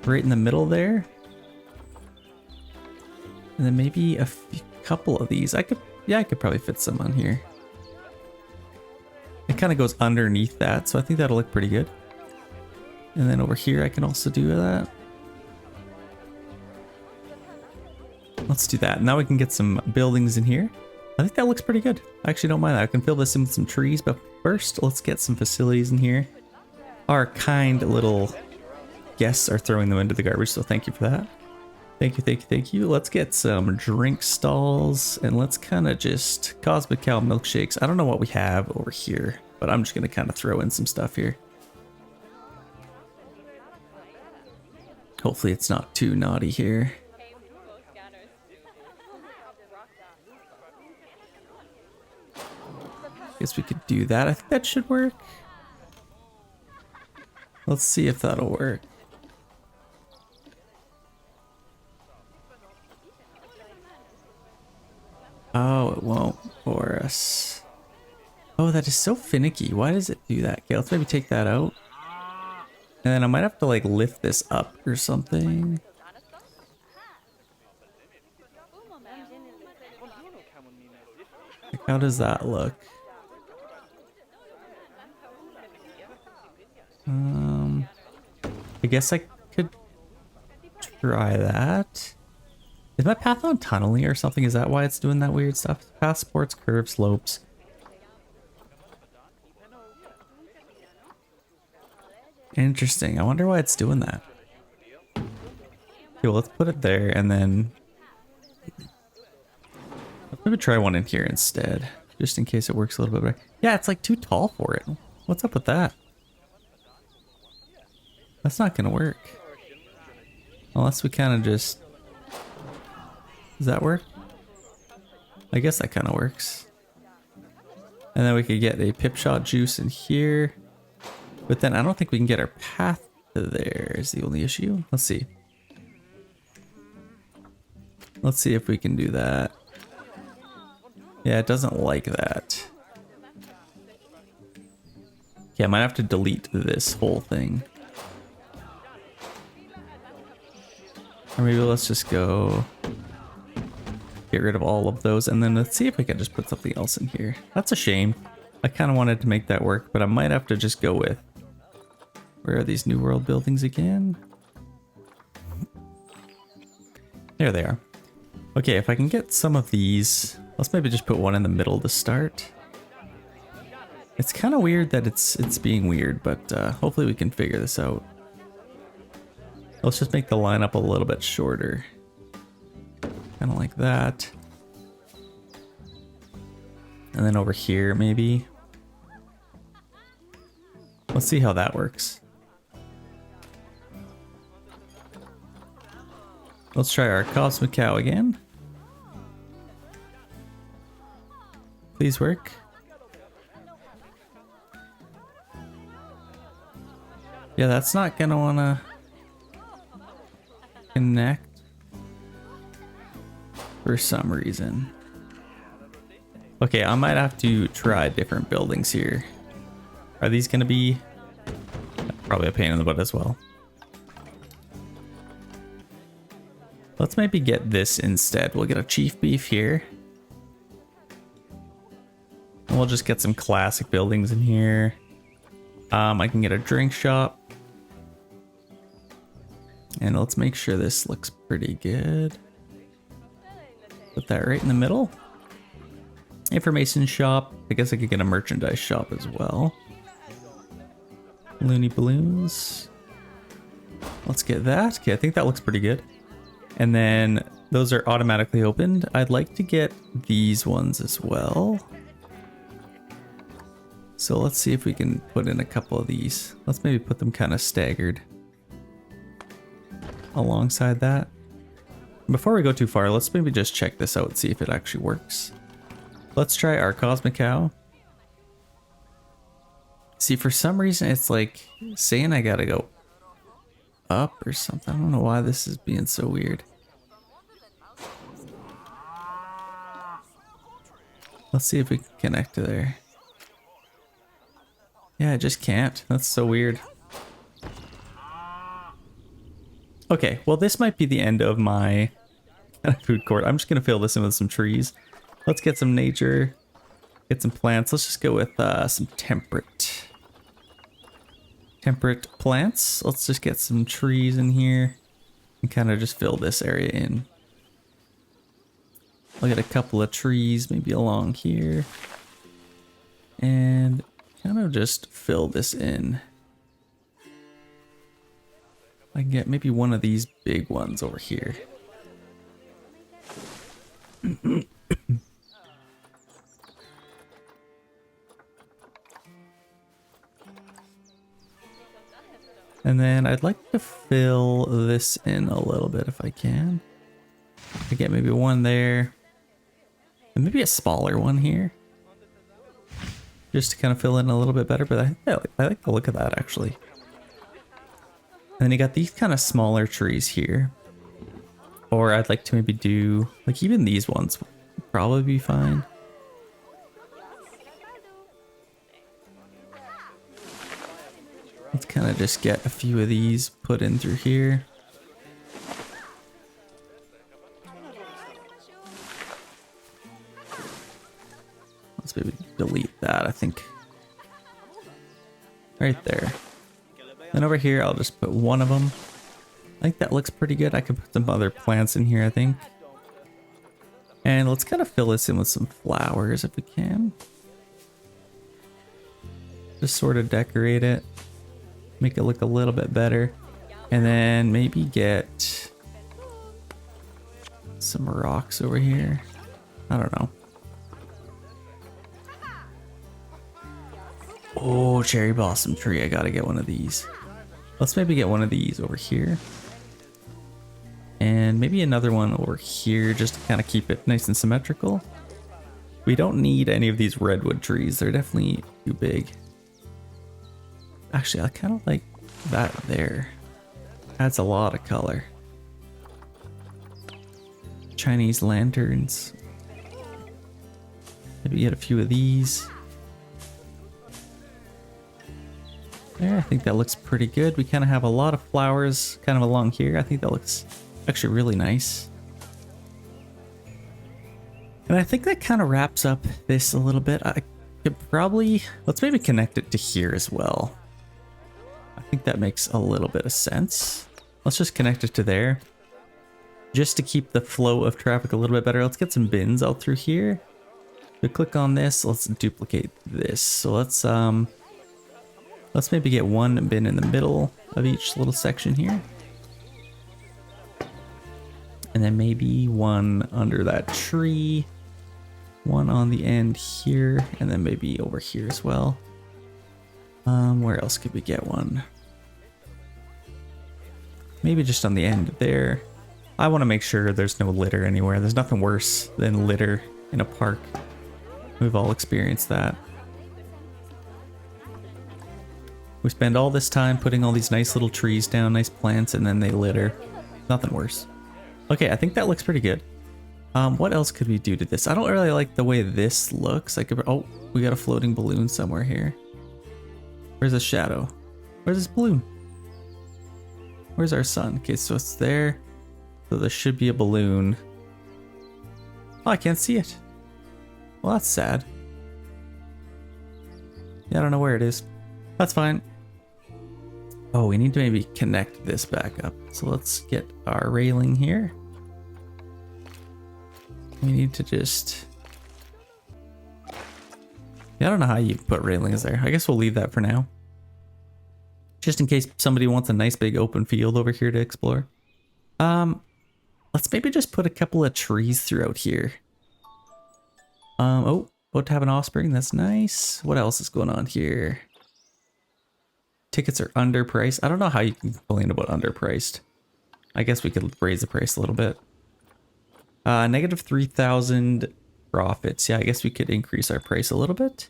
right in the middle there. And then maybe a couple of these. I could probably fit some on here. It kind of goes underneath that, so I think that'll look pretty good. And then over here I can also do that. Let's do that. Now we can get some buildings in here. I think that looks pretty good. I actually don't mind that. I can fill this in with some trees, but first let's get some facilities in here. Our kind little guests are throwing them into the garbage, so thank you for that. Thank you, thank you, thank you. Let's get some drink stalls and let's kind of just Cosmic Cow milkshakes. I don't know what we have over here, but I'm just going to kind of throw in some stuff here. Hopefully it's not too naughty here. Guess we could do that. I think that should work. Let's see if that'll work. Oh, it won't for us. Oh, that is so finicky. Why does it do that? Okay, let's maybe take that out. And then I might have to like lift this up or something. Like, how does that look? I guess I could try that. Is my path on tunneling or something? Is that why it's doing that weird stuff? Path supports curved slopes. Interesting. I wonder why it's doing that. Okay, well, let's put it there and then let's maybe try one in here instead, just in case it works a little bit better. Yeah, it's like too tall for it. What's up with that? That's not gonna work. Unless we kind of just... Does that work? I guess that kind of works. And then we could get a pip shot juice in here. But then I don't think we can get our path to there is the only issue. Let's see. Let's see if we can do that. Yeah, it doesn't like that. Yeah, I might have to delete this whole thing. Or maybe let's just go get rid of all of those and then let's see if we can just put something else in here. That's a shame. I kind of wanted to make that work, but I might have to just go with... Where are these New World buildings again? There they are. Okay, if I can get some of these, let's maybe just put one in the middle to start. It's kind of weird that it's being weird, but hopefully we can figure this out. Let's just make the lineup a little bit shorter. Kind of like that. And then over here, maybe. Let's see how that works. Let's try our Cosmic Cow again. Please work. Yeah, that's not gonna wanna connect for some reason. Okay, I might have to try different buildings here. Are these gonna be probably a pain in the butt as well? Let's maybe get this instead. We'll get a chief beef here. And we'll just get some classic buildings in here. I can get a drink shop. And let's make sure this looks pretty good. Put that right in the middle. Information shop. I guess I could get a merchandise shop as well. Looney balloons. Let's get that. Okay, I think that looks pretty good. And then those are automatically opened. I'd like to get these ones as well. So let's see if we can put in a couple of these. Let's maybe put them kind of staggered. alongside that. Before we go too far, let's maybe just check this out, see if it actually works. Let's try our Cosmic Cow. See, for some reason, it's like saying I gotta go up or something. I don't know why this is being so weird. Let's see if we can connect to there. Yeah, I just can't. That's so weird. Okay, well this might be the end of my food court. I'm just gonna fill this in with some trees. Let's get some nature, get some plants. Let's just go with some temperate plants. Let's just get some trees in here and kind of just fill this area in. I'll get a couple of trees maybe along here and kind of just fill this in. I can get maybe one of these big ones over here. And then I'd like to fill this in a little bit if I can. I get maybe one there. And maybe a smaller one here. Just to kind of fill in a little bit better, but I like the look of that actually. And then you got these kind of smaller trees here. Or I'd like to maybe do, like even these ones would probably be fine. Let's kind of just get a few of these put in through here. Let's maybe delete that, I think. Right there. Then over here, I'll just put one of them. I think that looks pretty good. I can put some other plants in here, I think. And let's kind of fill this in with some flowers if we can. Just sort of decorate it. Make it look a little bit better. And then maybe get some rocks over here. I don't know. Oh, cherry blossom tree. I gotta get one of these. Let's maybe get one of these over here. And maybe another one over here just to kind of keep it nice and symmetrical. We don't need any of these redwood trees. They're definitely too big. Actually, I kind of like that there. Adds a lot of color. Chinese lanterns. Maybe get a few of these. There, I think that looks pretty good. We kind of have a lot of flowers kind of along here. I think that looks actually really nice. And I think that kind of wraps up this a little bit. I could probably, let's maybe connect it to here as well. I think that makes a little bit of sense. Let's just connect it to there. Just to keep the flow of traffic a little bit better. Let's get some bins out through here. We click on this, let's duplicate this. So let's maybe get one bin in the middle of each little section here. And then maybe one under that tree. One on the end here, and then maybe over here as well. Where else could we get one? Maybe just on the end there. I want to make sure there's no litter anywhere. There's nothing worse than litter in a park. We've all experienced that. We spend all this time putting all these nice little trees down, nice plants, and then they litter. Nothing worse. Okay, I think that looks pretty good. What else could we do to this? I don't really like the way this looks. Oh, we got a floating balloon somewhere here. Where's the shadow? Where's this balloon? Where's our sun? Okay, so it's there. So there should be a balloon. Oh, I can't see it. Well, that's sad. Yeah, I don't know where it is. That's fine. Oh, we need to maybe connect this back up. So let's get our railing here. We need to just... Yeah, I don't know how you put railings there. I guess we'll leave that for now. Just in case somebody wants a nice big open field over here to explore. Let's maybe just put a couple of trees throughout here. Oh, about to have an offspring. That's nice. What else is going on here? Tickets are underpriced. I don't know how you can complain about underpriced. I guess we could raise the price a little bit. Negative 3,000 profits. Yeah, I guess we could increase our price a little bit.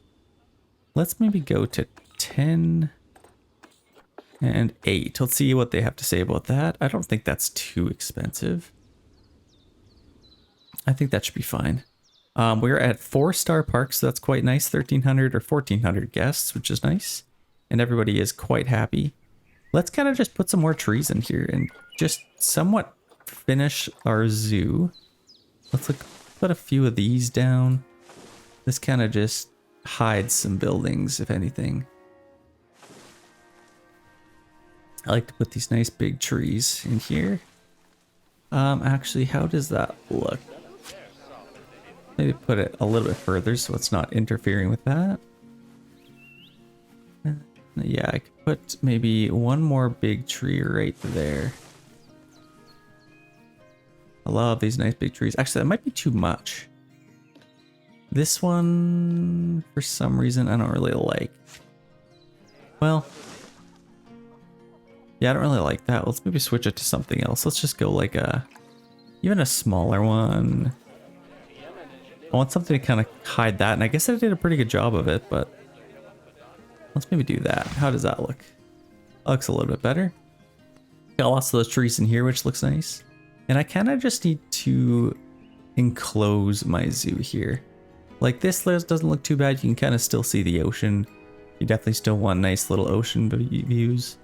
Let's maybe go to 10 and 8. Let's see what they have to say about that. I don't think that's too expensive. I think that should be fine. We're at 4-star park, so that's quite nice. 1,300 or 1,400 guests, which is nice. And everybody is quite happy. Let's kind of just put some more trees in here and just somewhat finish our zoo. Let's put a few of these down. This kind of just hides some buildings, if anything. I like to put these nice big trees in here. Actually, how does that look? Maybe put it a little bit further so it's not interfering with that. Yeah, I could put maybe one more big tree right there. I love these nice big trees. Actually, that might be too much. This one, for some reason, I don't really like. Well, yeah, I don't really like that. Let's maybe switch it to something else. Let's just go like even a smaller one. I want something to kind of hide that, and I guess I did a pretty good job of it, but let's maybe do that. How does that look? Looks a little bit better. Got lots of those trees in here, which looks nice. And I kind of just need to enclose my zoo here. Like this doesn't look too bad. You can kind of still see the ocean. You definitely still want nice little ocean views.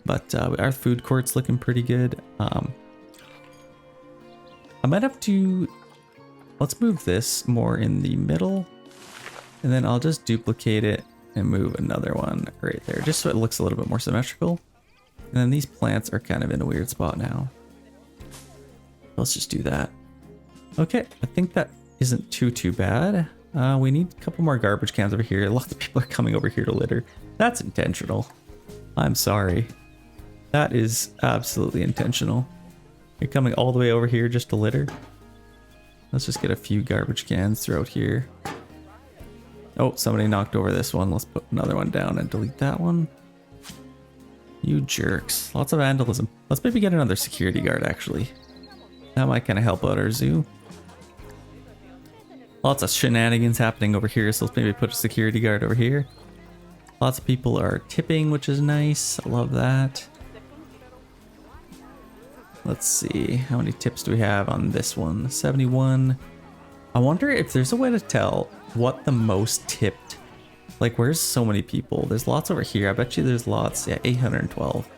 But our food court's looking pretty good. I might have to... Let's move this more in the middle. And then I'll just duplicate it and move another one right there. Just so it looks a little bit more symmetrical. And then these plants are kind of in a weird spot now. Let's just do that. Okay, I think that isn't too bad. We need a couple more garbage cans over here. Lots of people are coming over here to litter. That's intentional. I'm sorry. That is absolutely intentional. You're coming all the way over here just to litter. Let's just get a few garbage cans throughout here. Oh, somebody knocked over this one. Let's put another one down and delete that one. You jerks. Lots of vandalism. Let's maybe get another security guard, actually. That might kind of help out our zoo. Lots of shenanigans happening over here, so let's maybe put a security guard over here. Lots of people are tipping, which is nice. I love that. Let's see, how many tips do we have on this one? 71. I wonder if there's a way to tell what the most tipped. Like, where's so many people? There's lots over here. I bet you there's lots. Yeah, 812.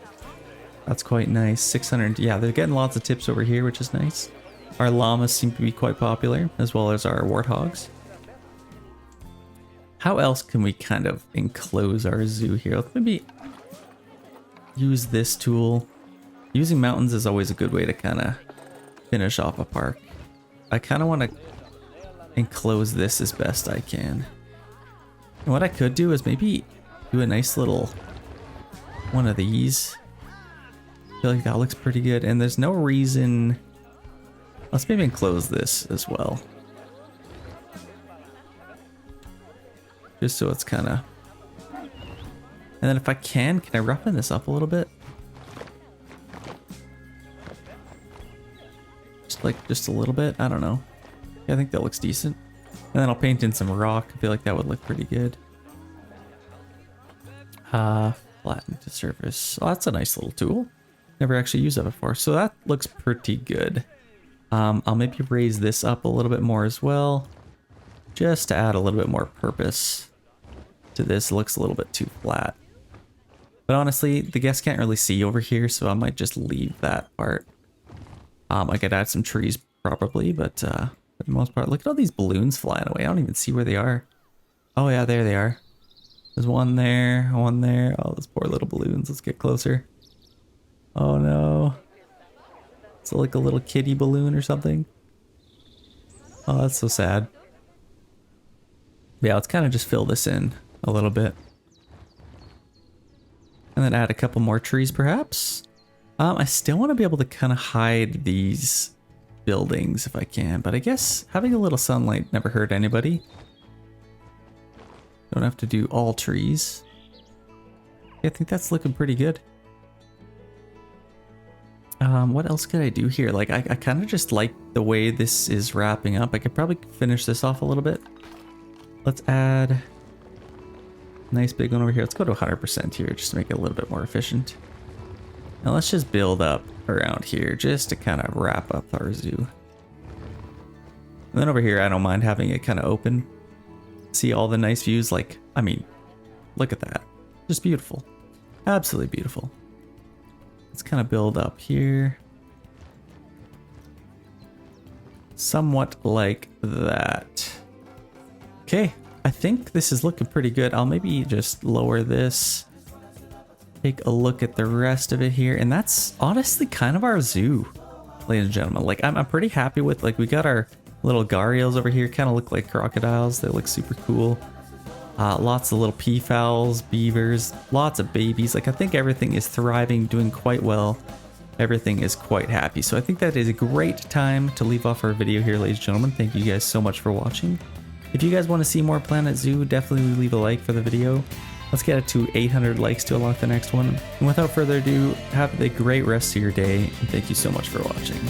That's quite nice. 600. Yeah, they're getting lots of tips over here, which is nice. Our llamas seem to be quite popular, as well as our warthogs. How else can we kind of enclose our zoo here? Let's maybe use this tool. Using mountains is always a good way to kind of finish off a park. I kind of want to enclose this as best I can. And what I could do is maybe do a nice little one of these. I feel like that looks pretty good. And there's no reason... Let's maybe enclose this as well. Just so it's kind of... And then if I can I roughen this up a little bit? Just a little bit? I don't know. Yeah, I think that looks decent. And then I'll paint in some rock. I feel like that would look pretty good. Flatten to surface. Oh, that's a nice little tool. Never actually used that before. So that looks pretty good. I'll maybe raise this up a little bit more as well. Just to add a little bit more purpose to this. It looks a little bit too flat. But honestly, the guests can't really see over here, so I might just leave that part. I could add some trees probably, but for the most part, look at all these balloons flying away. I don't even see where they are. Oh yeah, there they are. There's one there, one there. Oh, those poor little balloons. Let's get closer. Oh no. It's like a little kitty balloon or something. Oh, that's so sad. Yeah, let's kind of just fill this in a little bit. And then add a couple more trees perhaps. I still want to be able to kind of hide these buildings if I can, but I guess having a little sunlight never hurt anybody. Don't have to do all trees. Yeah, I think that's looking pretty good. What else could I do here? Like, I kind of just like the way this is wrapping up. I could probably finish this off a little bit. Let's add a nice big one over here. Let's go to 100% here just to make it a little bit more efficient. Now let's just build up around here just to kind of wrap up our zoo. And then over here, I don't mind having it kind of open. See all the nice views. Like, I mean, look at that. Just beautiful. Absolutely beautiful. Let's kind of build up here. Somewhat like that. Okay, I think this is looking pretty good. I'll maybe just lower this. Take a look at the rest of it here. And that's honestly kind of our zoo, ladies and gentlemen. Like, I'm pretty happy with, like, we got our little Gharials over here. Kind of look like crocodiles. They look super cool. Lots of little peafowls, beavers, lots of babies. Like, I think everything is thriving, doing quite well. Everything is quite happy. So I think that is a great time to leave off our video here, ladies and gentlemen. Thank you guys so much for watching. If you guys want to see more Planet Zoo, definitely leave a like for the video. Let's get it to 800 likes to unlock the next one. And without further ado, have a great rest of your day, and thank you so much for watching.